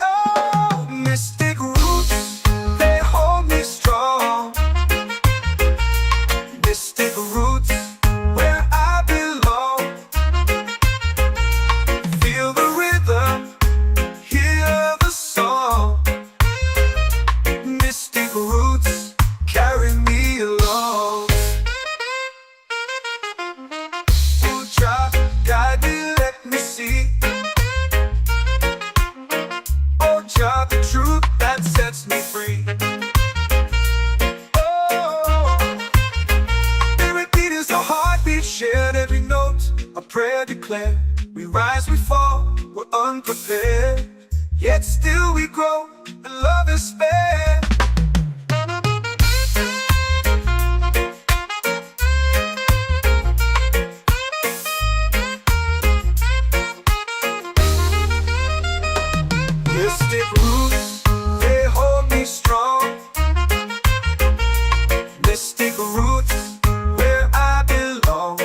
Oh, mystic roots, they hold me strong. Mystic roots, where I belong. Feel the rhythm, hear the song. Mystic roots, carry me along. Oh, Jah, guide me, let me see. Oh, Jah, the truth that sets me free. Shared every note, a prayer declared. We rise, we fall, we're unprepared. Yet still we grow, and love is spared. Mystic roots, they hold me strong. Mystic roots, where I belong.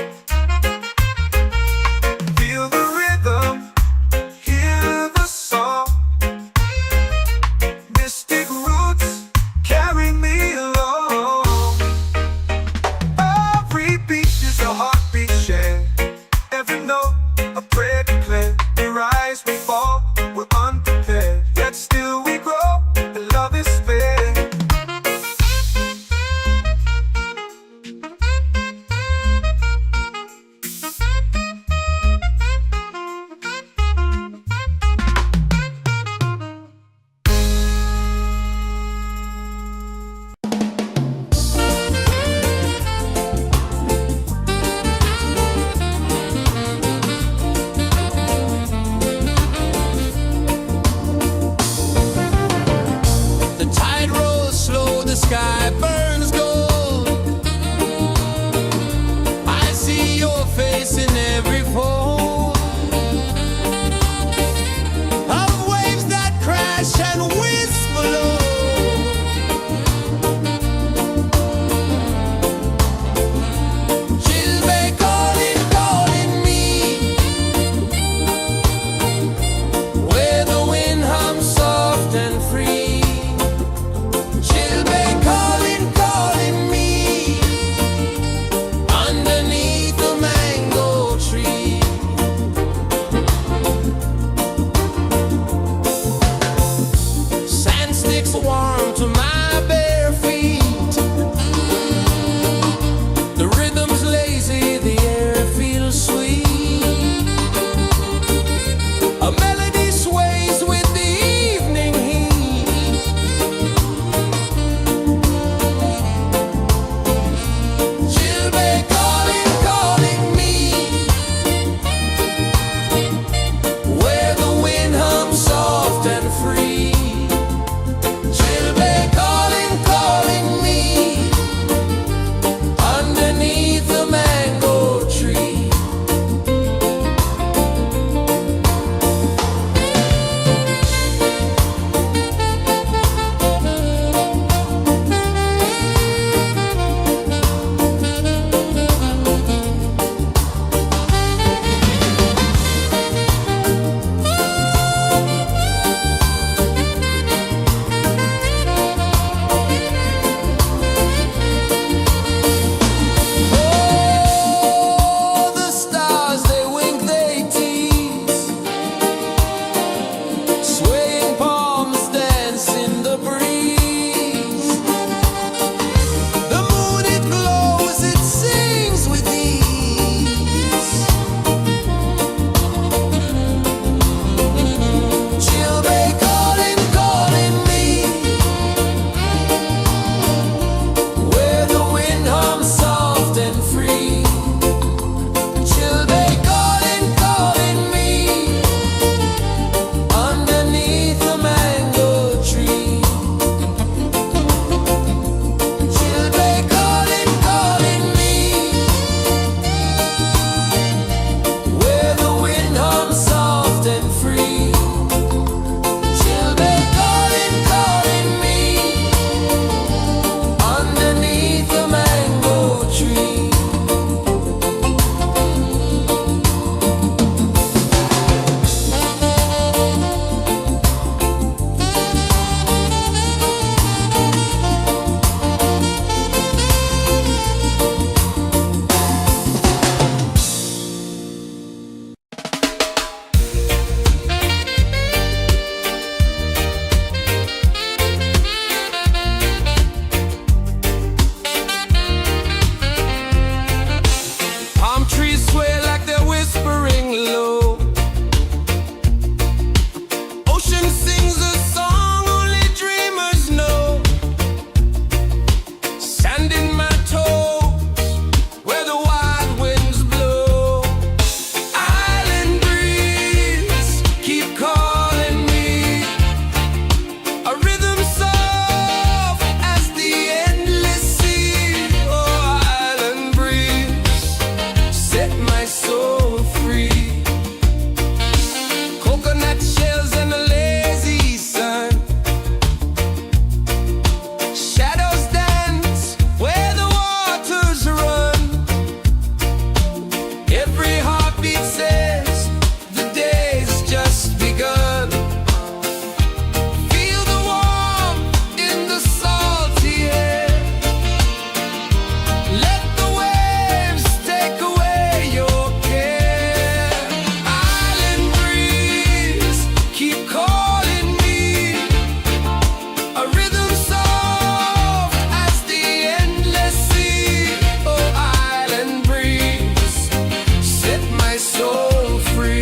Feel the rhythm, hear the song. Mystic roots, Every heartbeat says the day's just begun. Feel the warmth in the salty air. Let the waves take away your care. Island breeze, keep calling me. A rhythm soft as the endless sea. Oh, island breeze, set my soul free.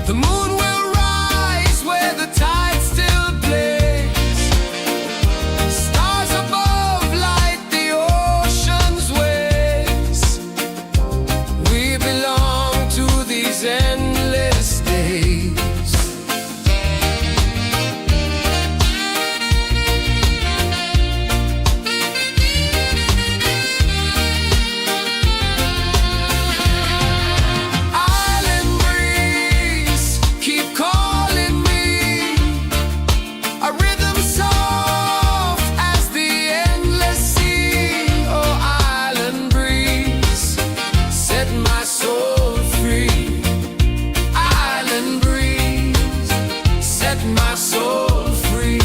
The moon will rise where the tide still plays. Stars above light the ocean's waves. We belong to these endless days. Island breeze, keep calling me. A rhythm soft as the endless sea. Oh, island breeze, set my soul free. Island breeze, set my soul free.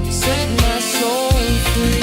Set my soul free.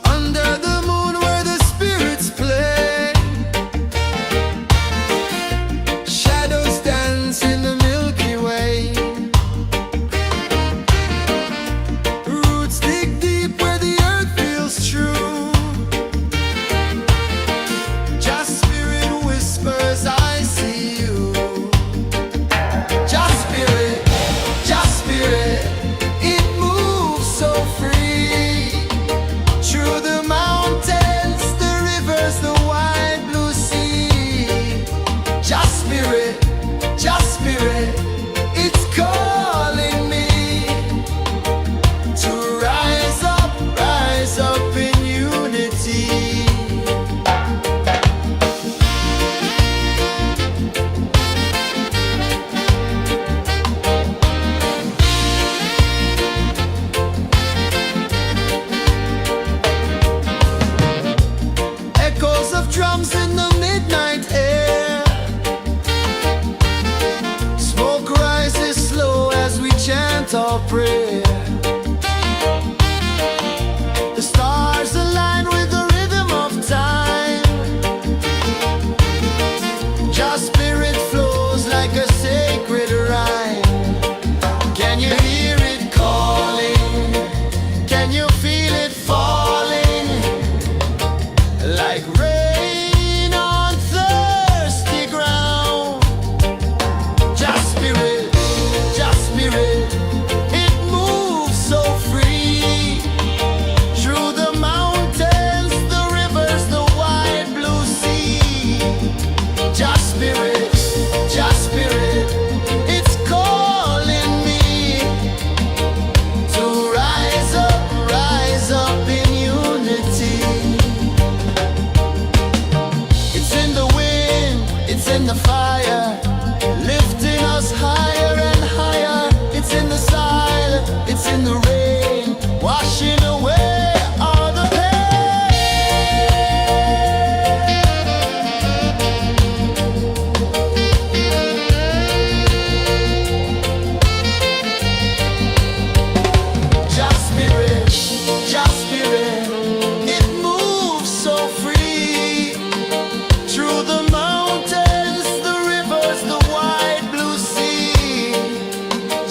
Under the moon where the spirits play, shadows dance in the Milky Way. Roots dig deep where the earth feels true. Just spirit whispers, I see you. Just spirit, it moves so free. Through the mountains, the rivers, the wide blue sea. Just spirit, it's calling me to rise up in unity. Echoes of drums in the midnight air. Smoke rises slow as we chant our prayer. The stars align with the rhythm of time. Just spirit flows like a sacred rhyme. Can you hear it calling? Can you feel it falling? Like rain on thirsty ground. Just spirit, it moves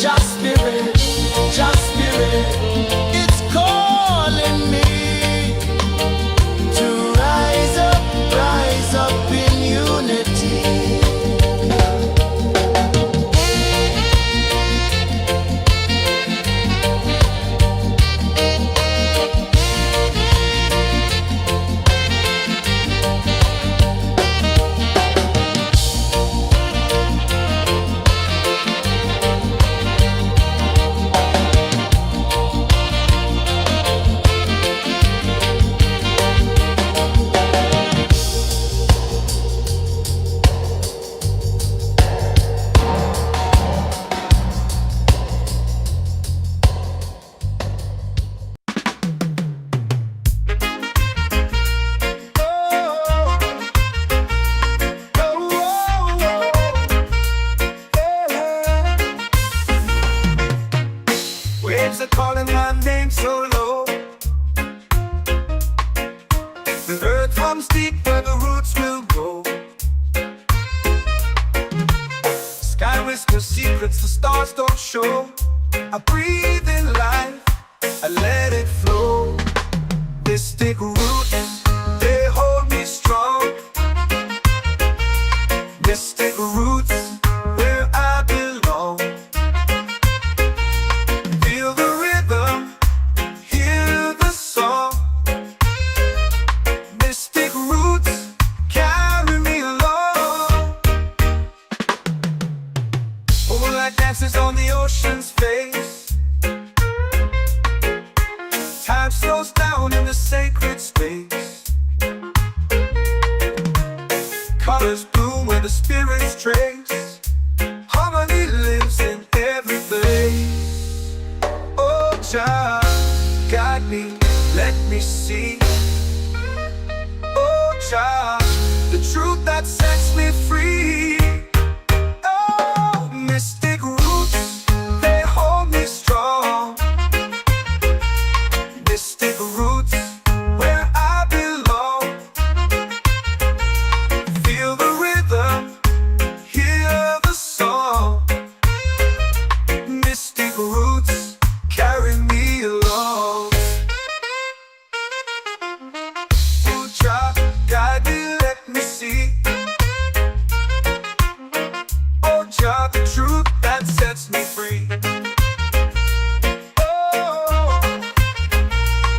Just spirit, it's calling me to rise up in unity. Waves are calling my name so low. The earth comes deep where the roots will grow. Sky whispers secrets the stars don't show. I breathe in life, I let it flow. Mystic roots, they hold me strong. Mystic roots, where I belong. Feel the rhythm, hear the song. Mystic roots, carry me along. Moonlight dances on the ocean's face. Time slows down in the sacred space. Colors bloom where the spirits trace. Harmony lives in every place. Oh, child, guide me, let me see. Oh, child, the truth that sets me free. Oh, mystic roots, they hold me strong. Mystic roots, where I belong. Feel the rhythm, hear the song. Mystic roots, carry me along. Oh, child, guide me, let me see. Oh, child, the truth that sets me free. Oh,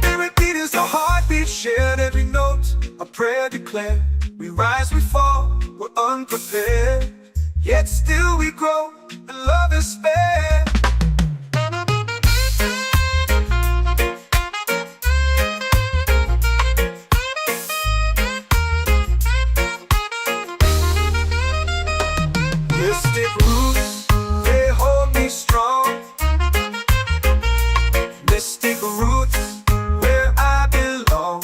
every beat is a heartbeat shared, every note a prayer declared. We rise, we fall, we're unprepared, yet still we grow, and love is spared. Mystic roots, they hold me strong. Mystic roots, where I belong.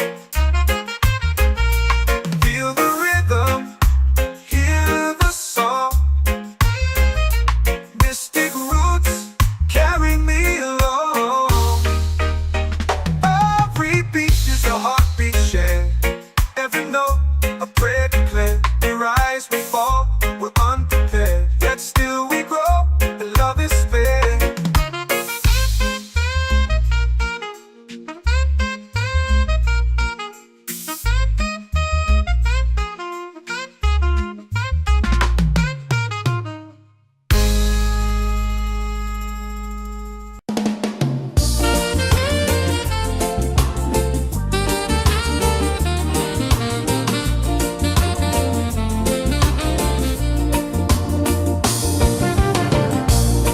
Feel the rhythm, hear the song. Mystic roots, carry me along. Every beat is a heartbeat shared, every note a prayer declared. We rise, we fall, we're unprepared, yet still we grow, and love is fair.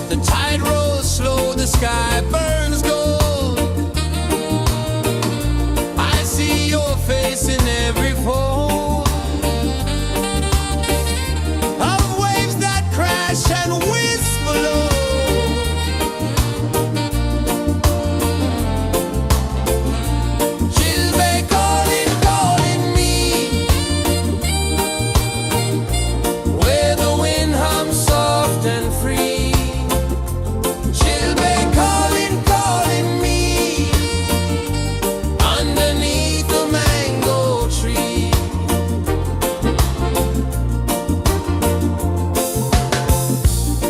The tide rolls slow, the sky burns gold. I see your face in every fold of waves that crash and whisper low. She'll be calling me, where the wind hums soft and free. She'll be calling me, underneath the mango tree.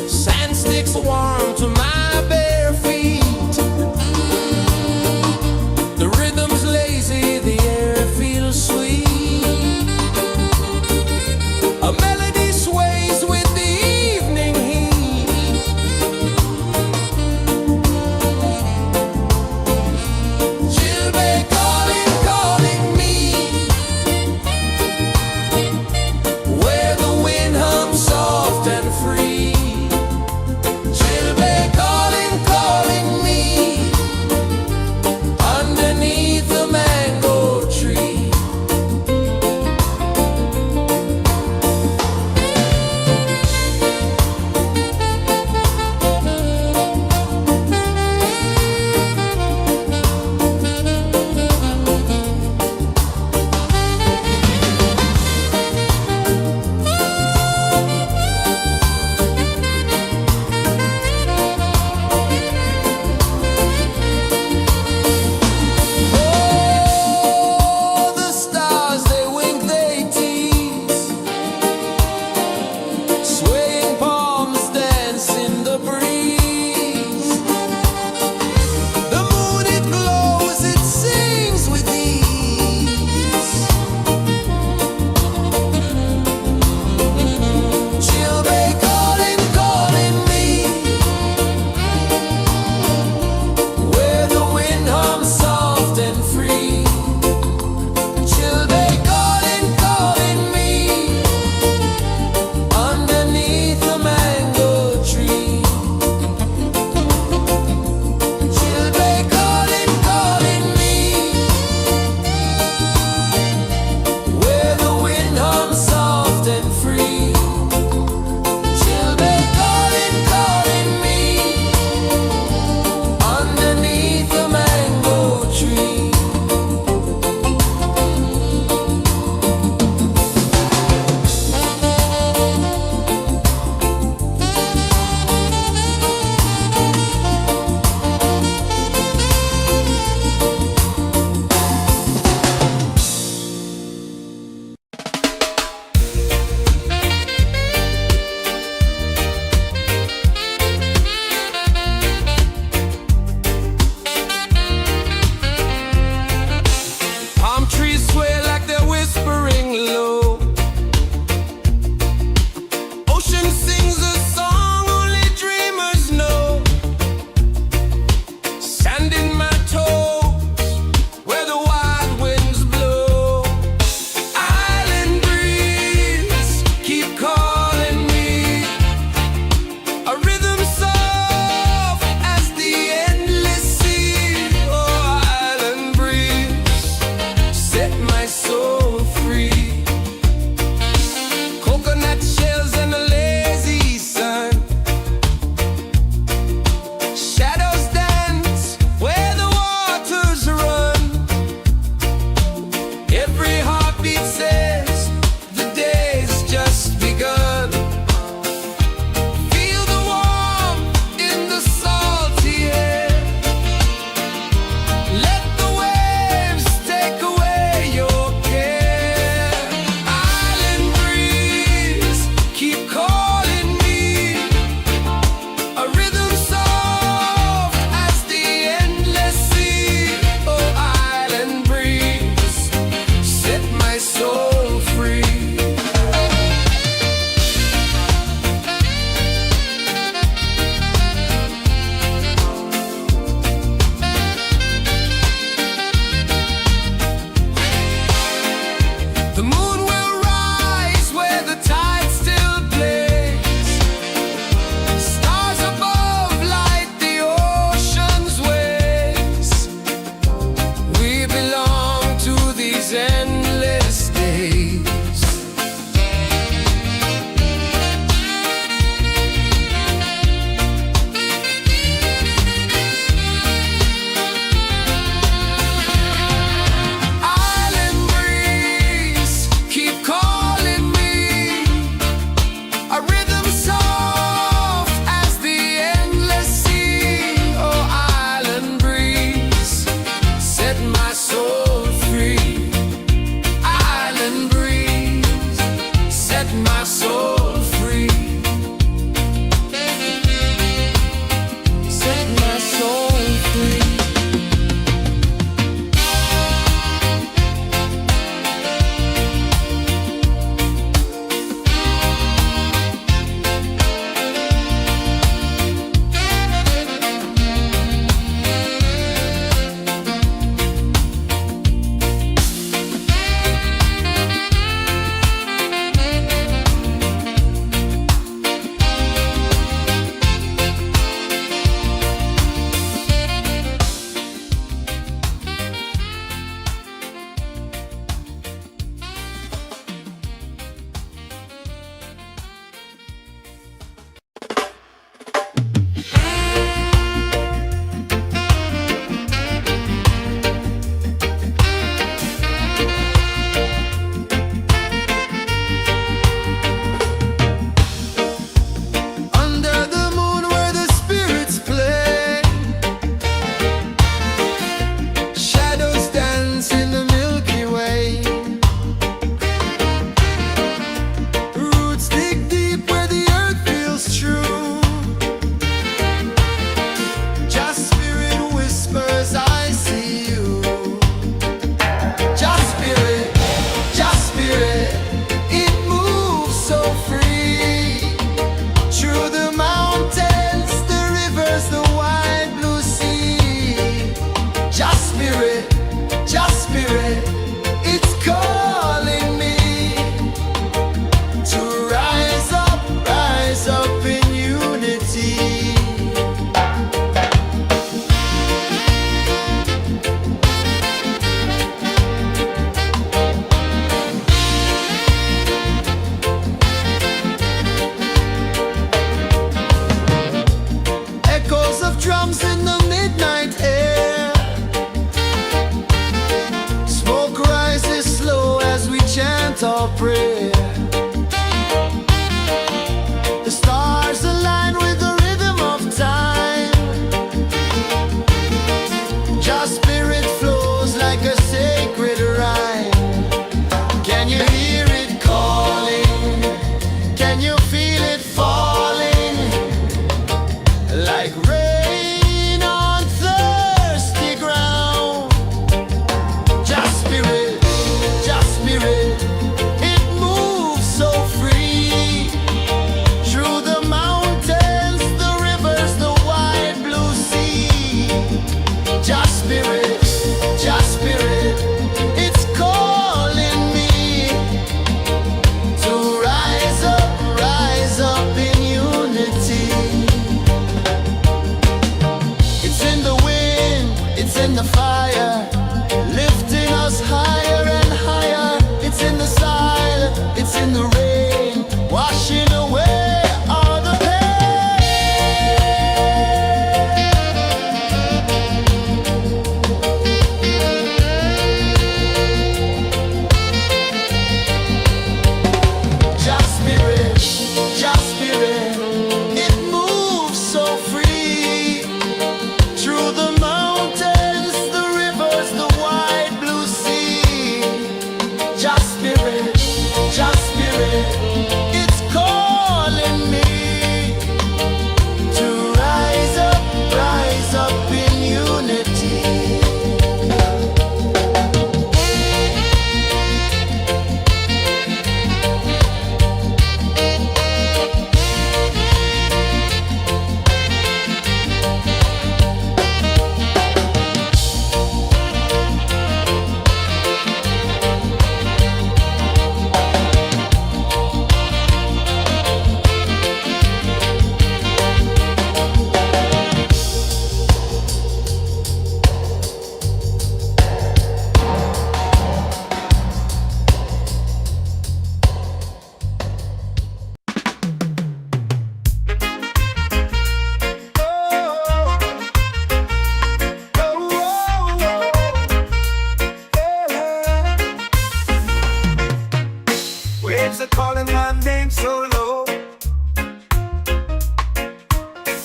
Sand sticks warm to my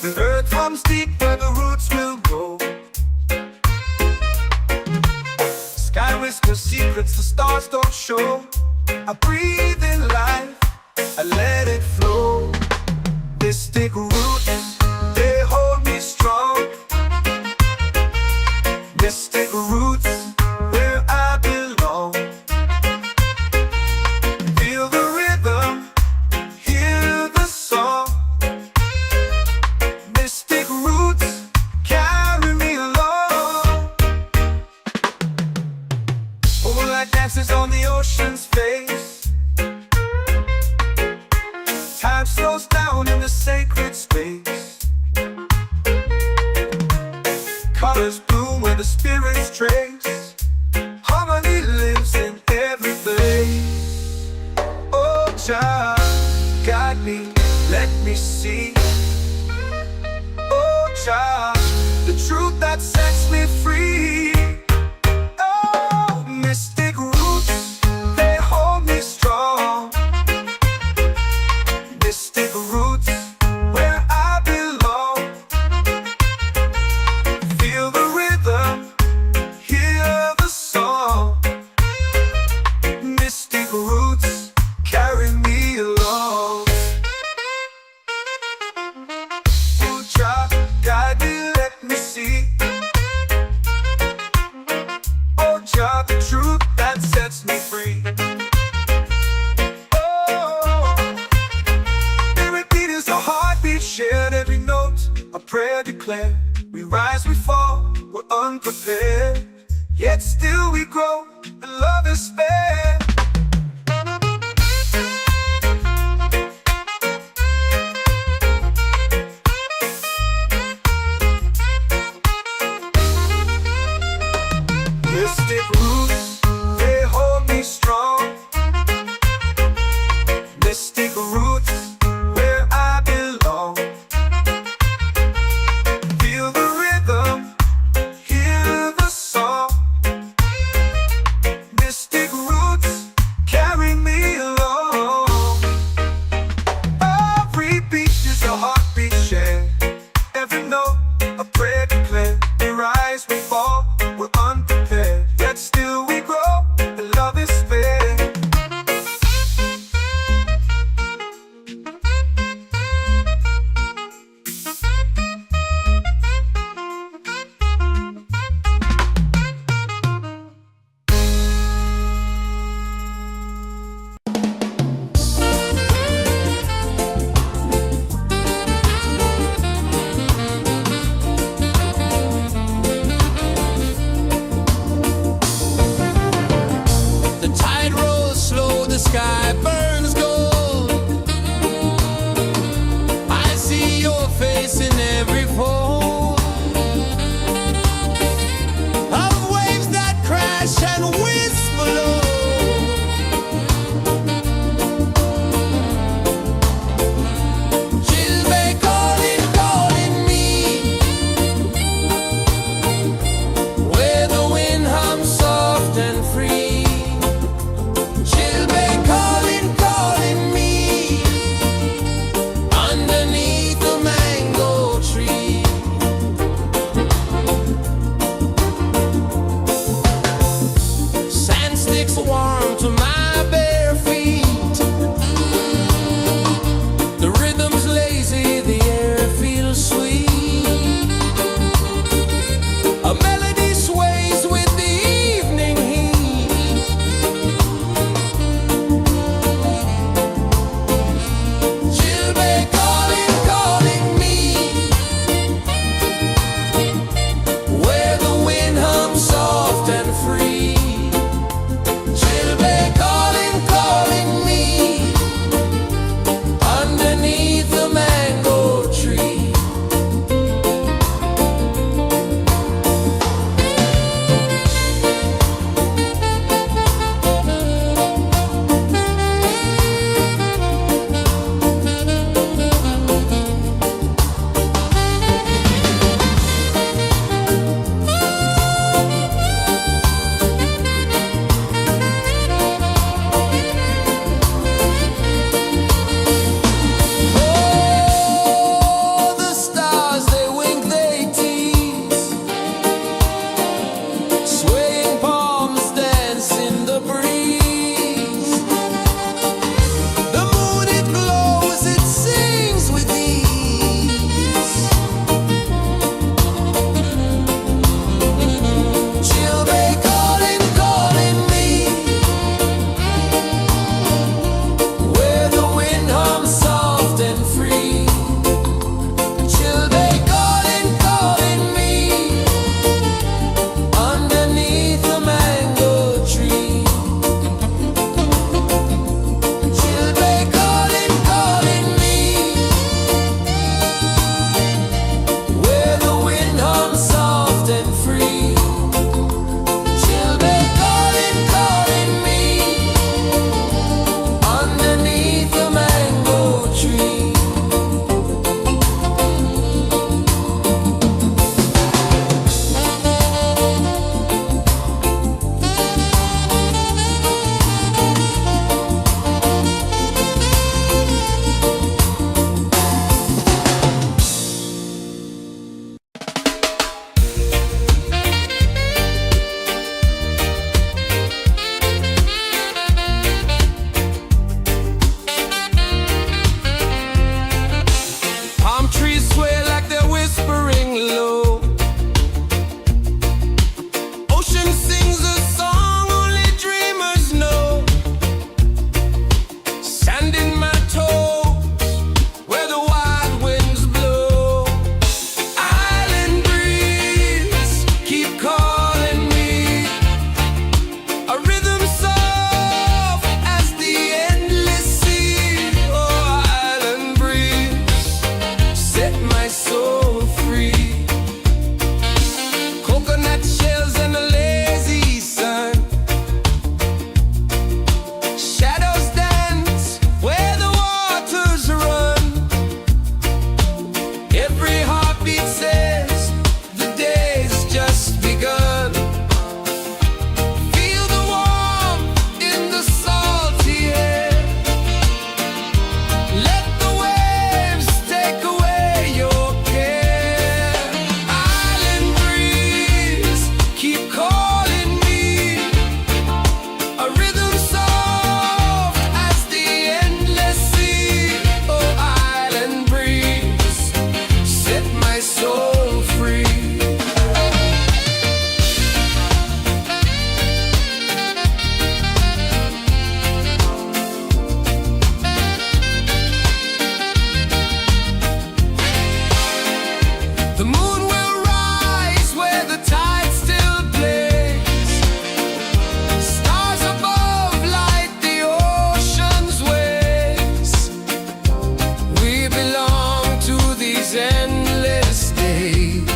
The earth runs deep where the roots will grow. Sky whispers secrets the stars don't show. I breathe in life, I let it flow. Mystic roots, they hold me strong. Mystic roots, where I belong. Feel the rhythm, hear the song. Mystic roots, carry me along. Moonlight dances on the ocean's face. Time slows down in the sacred space. Colors bloom where the spirits trace. Harmony lives in every place. Oh, child, guide me, let me see. Oh, child, the truth that sets me free. Oh, mystic roots, they hold me strong. Mystic roots, where I belong. Feel the rhythm, hear the song. Mystic roots, carry me along. Oh, child, guide me, let me see. Oh, child, the truth that sets me free. Shared every note, a prayer declared. We rise, we fall, we're unprepared. Yet still we grow, and love is spared. Mystic roots, they hold me strong. Mystic roots, where I belong. Feel the rhythm, hear the song. Mystic roots, carry me along. Every beat is a heartbeat shared. Every note, a prayer declared. We rise, we fall, we're unprepared. Yet still we grow. The moon will rise where the tide still plays. Stars above light the ocean's waves. We belong to these endless days.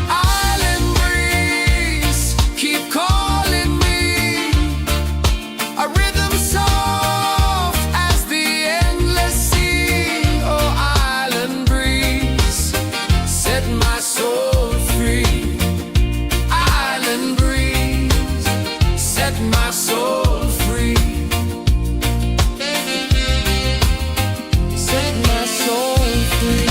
Island breeze, keep calling me. A rhythm soft as the endless sea. Oh, island breeze, set my soul free. Island breeze, set my soul free. Set my soul free.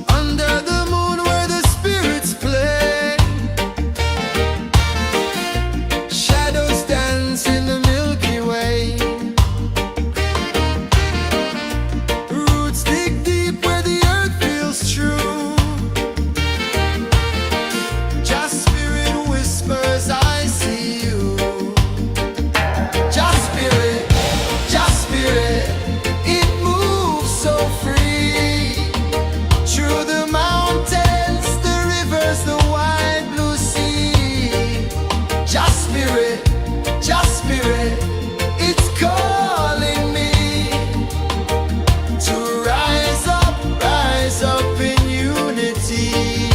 Under the moon where the spirits play, shadows dance in the Milky Way. Roots dig deep where the earth feels true. Just spirit whispers, I see you. Just spirit, it moves so free. Through the mountains, the rivers, the wide blue sea. Just spirit, it's calling me to rise up in unity.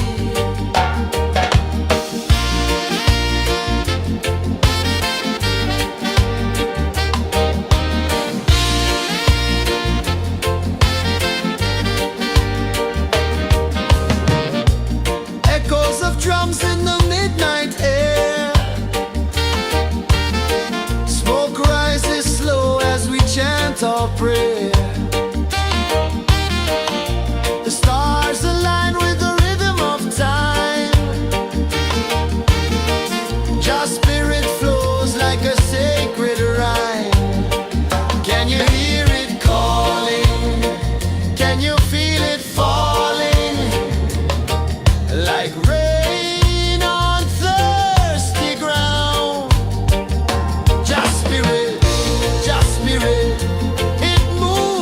Echoes of drums in the midnight air. Smoke rises slow as we chant our prayer. The stars align with the rhythm of time. Just spirit flows like a sacred rhyme. Can you hear it calling? Can you feel it falling? Like rain on thirsty ground. Just spirit, it moves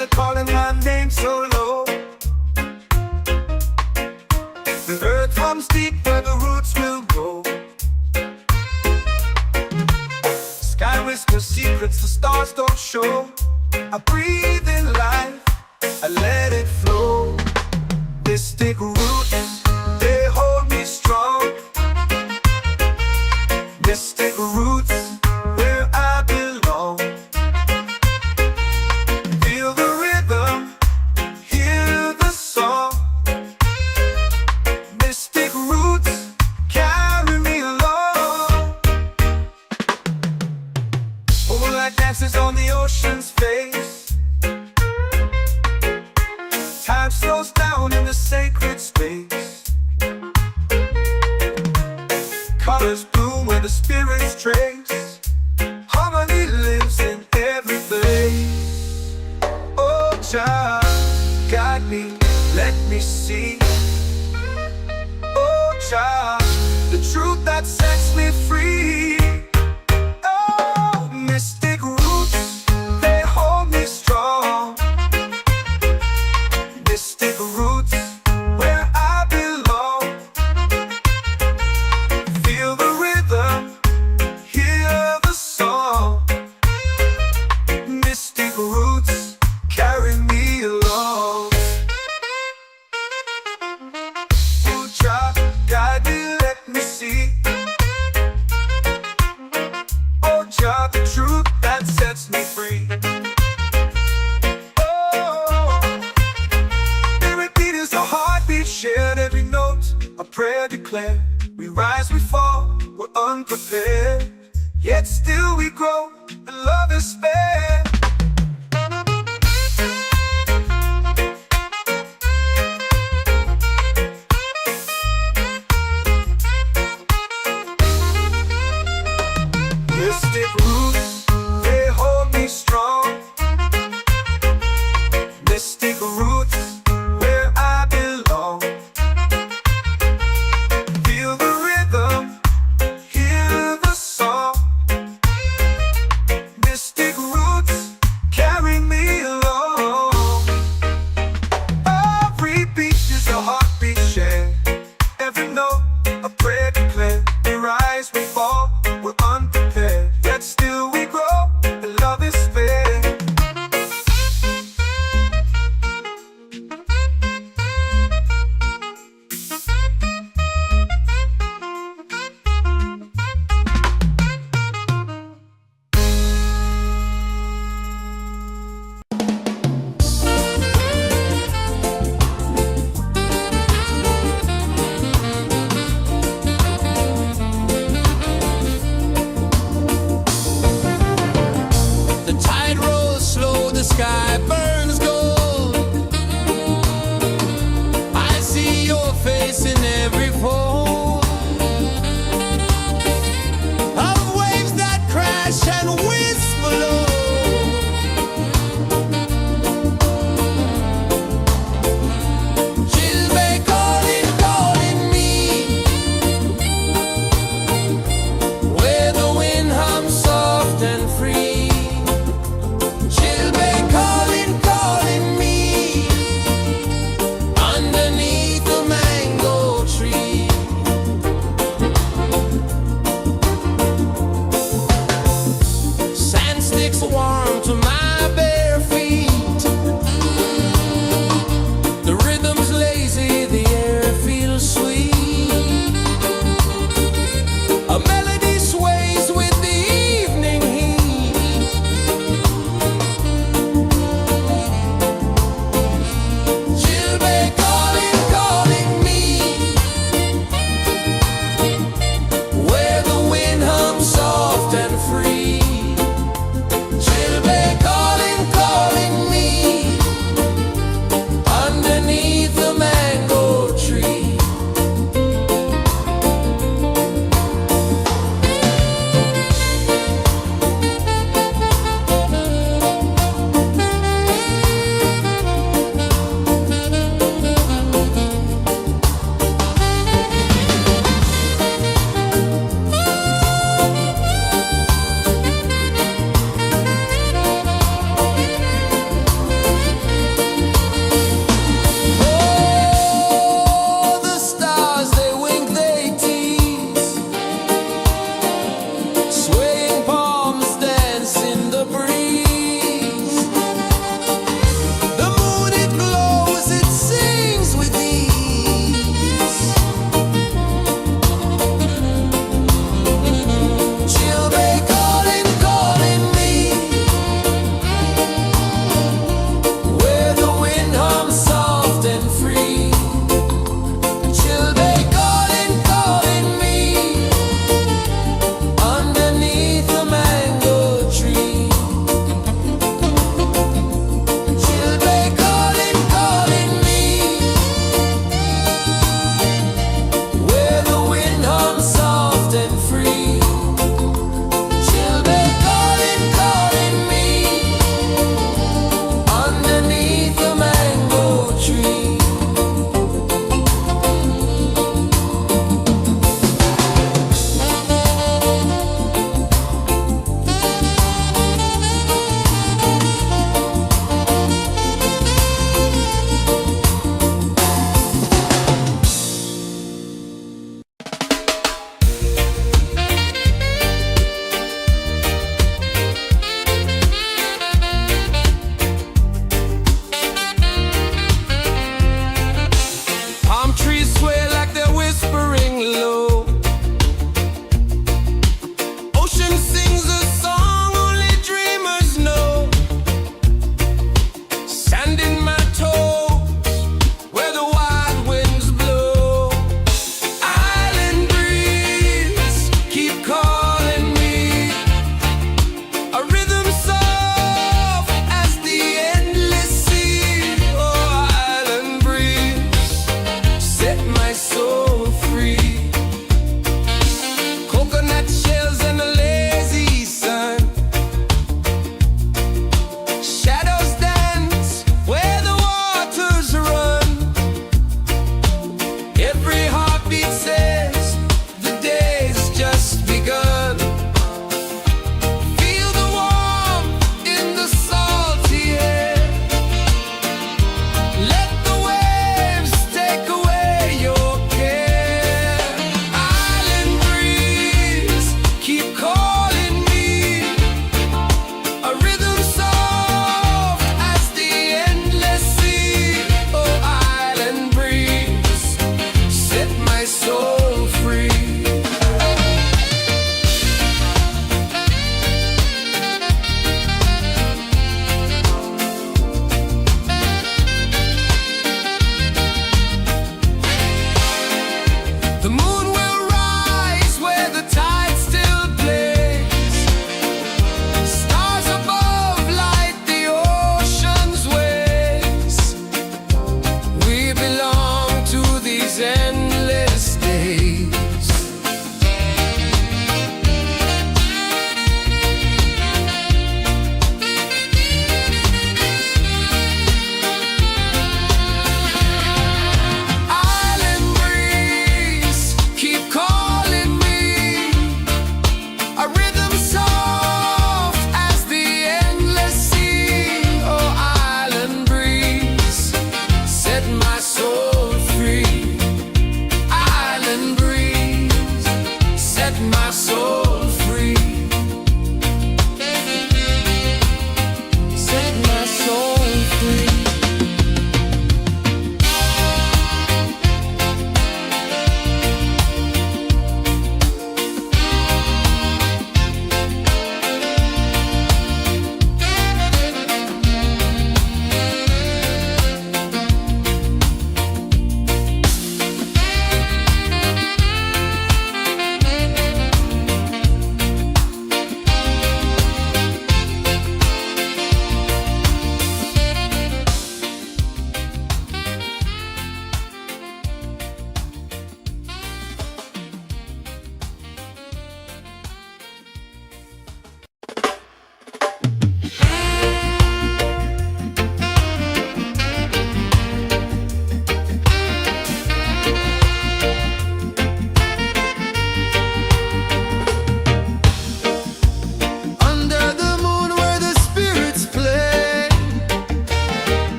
are calling my name so low. The earth comes deep where the roots will go. Sky whispers secrets the stars don't show. I breathe in life, I let it flow. Mystic roots, they hold me strong. Mystic roots, where I belong. Feel the rhythm, hear the song. Mystic roots, carry me along. Moonlight dances on the ocean's face. Time slows down in the sacred space. Colors bloom where the spirits trace. Harmony lives in every place. Oh, child, guide me, let me see. Oh, child, the truth that sets me free. Oh, mystic roots, they hold me strong. Mystic roots, where I belong. Feel the rhythm, hear the song. Mystic roots, carry me along. Oh, child, guide me, let me see. Oh, child, the truth that sets me free. Shared every note, a prayer declared. We rise, we fall, we're unprepared. Yet still we grow, and love is spared. Mystic roots, they hold me strong. Mystic roots, where I belong. Feel the rhythm, hear the song. Mystic roots.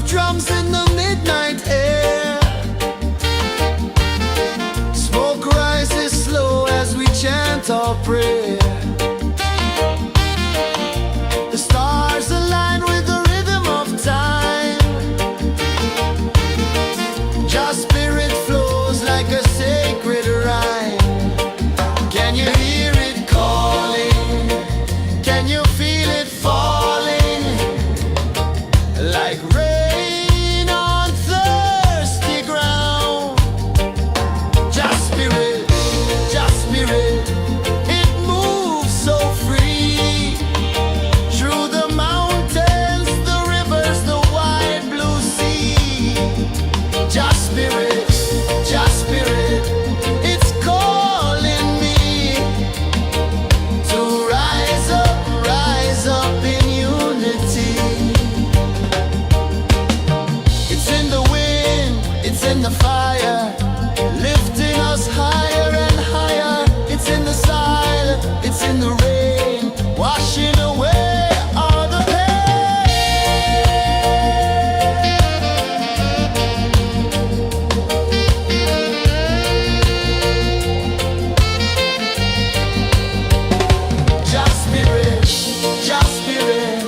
of drums in the midnight air. Smoke rises slow as we chant our prayer. The stars align with the rhythm of time. Your spirit flows like a sacred rhyme. Can you hear it calling? Can you feel it falling? Like rain on thirsty ground. Just spirit, it moves so free. Through the mountains, the rivers, the wide blue sea. Just spirit, it's calling me to rise up in unity. It's in the wind, it's in the fire, lifting us higher and higher. It's in the silence, it's in the rain, washing away all the Just spirit,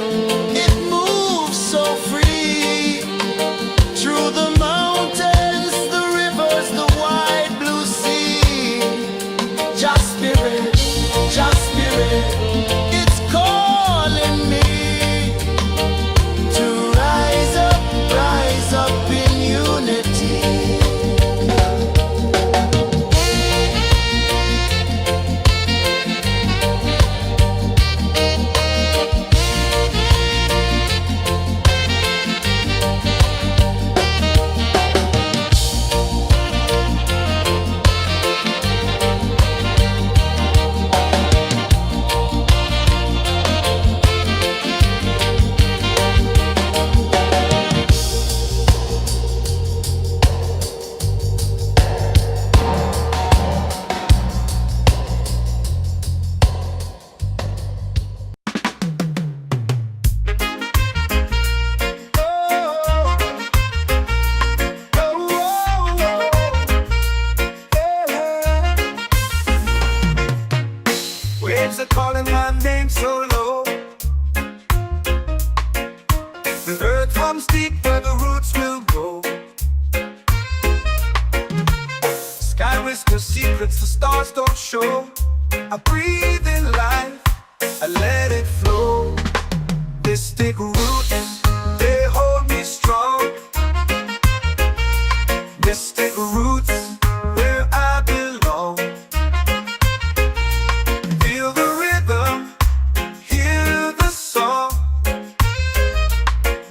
it moves so free. Through the mountains, the rivers, the wide blue sea. Just spirit, it's calling me to rise up in unity. Waves are calling my name so low. The earth hums deep where the roots will go. Sky whispers secrets the stars don't show. I breathe in life, I let it flow. Mystic roots, they hold me strong. Mystic roots, where I belong. Feel the rhythm, hear the song.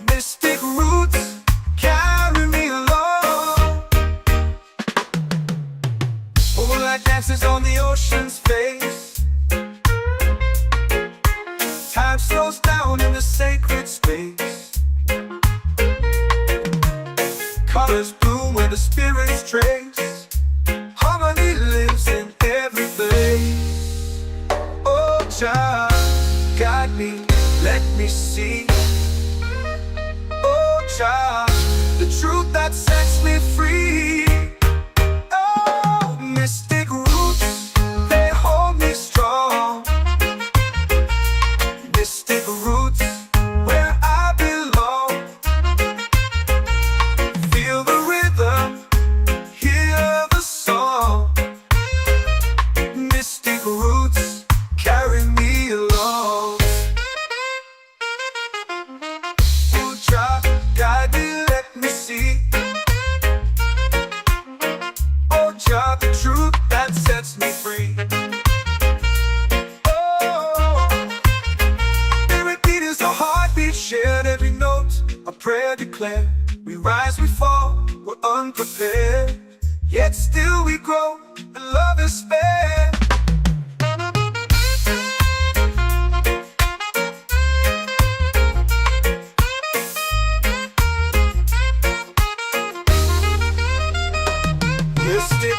Mystic roots, carry me along. Moonlight dances on the ocean's face. Time slows down in the sacred space. Colors bloom where the spirits trace. Harmony lives in every place. Oh, child, guide me, let me see. Oh, child, the truth that sets me free. Oh, mystic roots, they hold me strong. Mystic roots, where I belong. Feel the rhythm, hear the song. Mystic roots, carry me along. You try, guide me, let me see. Oh, Jah, the truth that sets me free. Oh, spirit beat is a heartbeat shared, every note a prayer declared. We rise, we fall, we're unprepared, yet still we grow, and love is spared. Mystic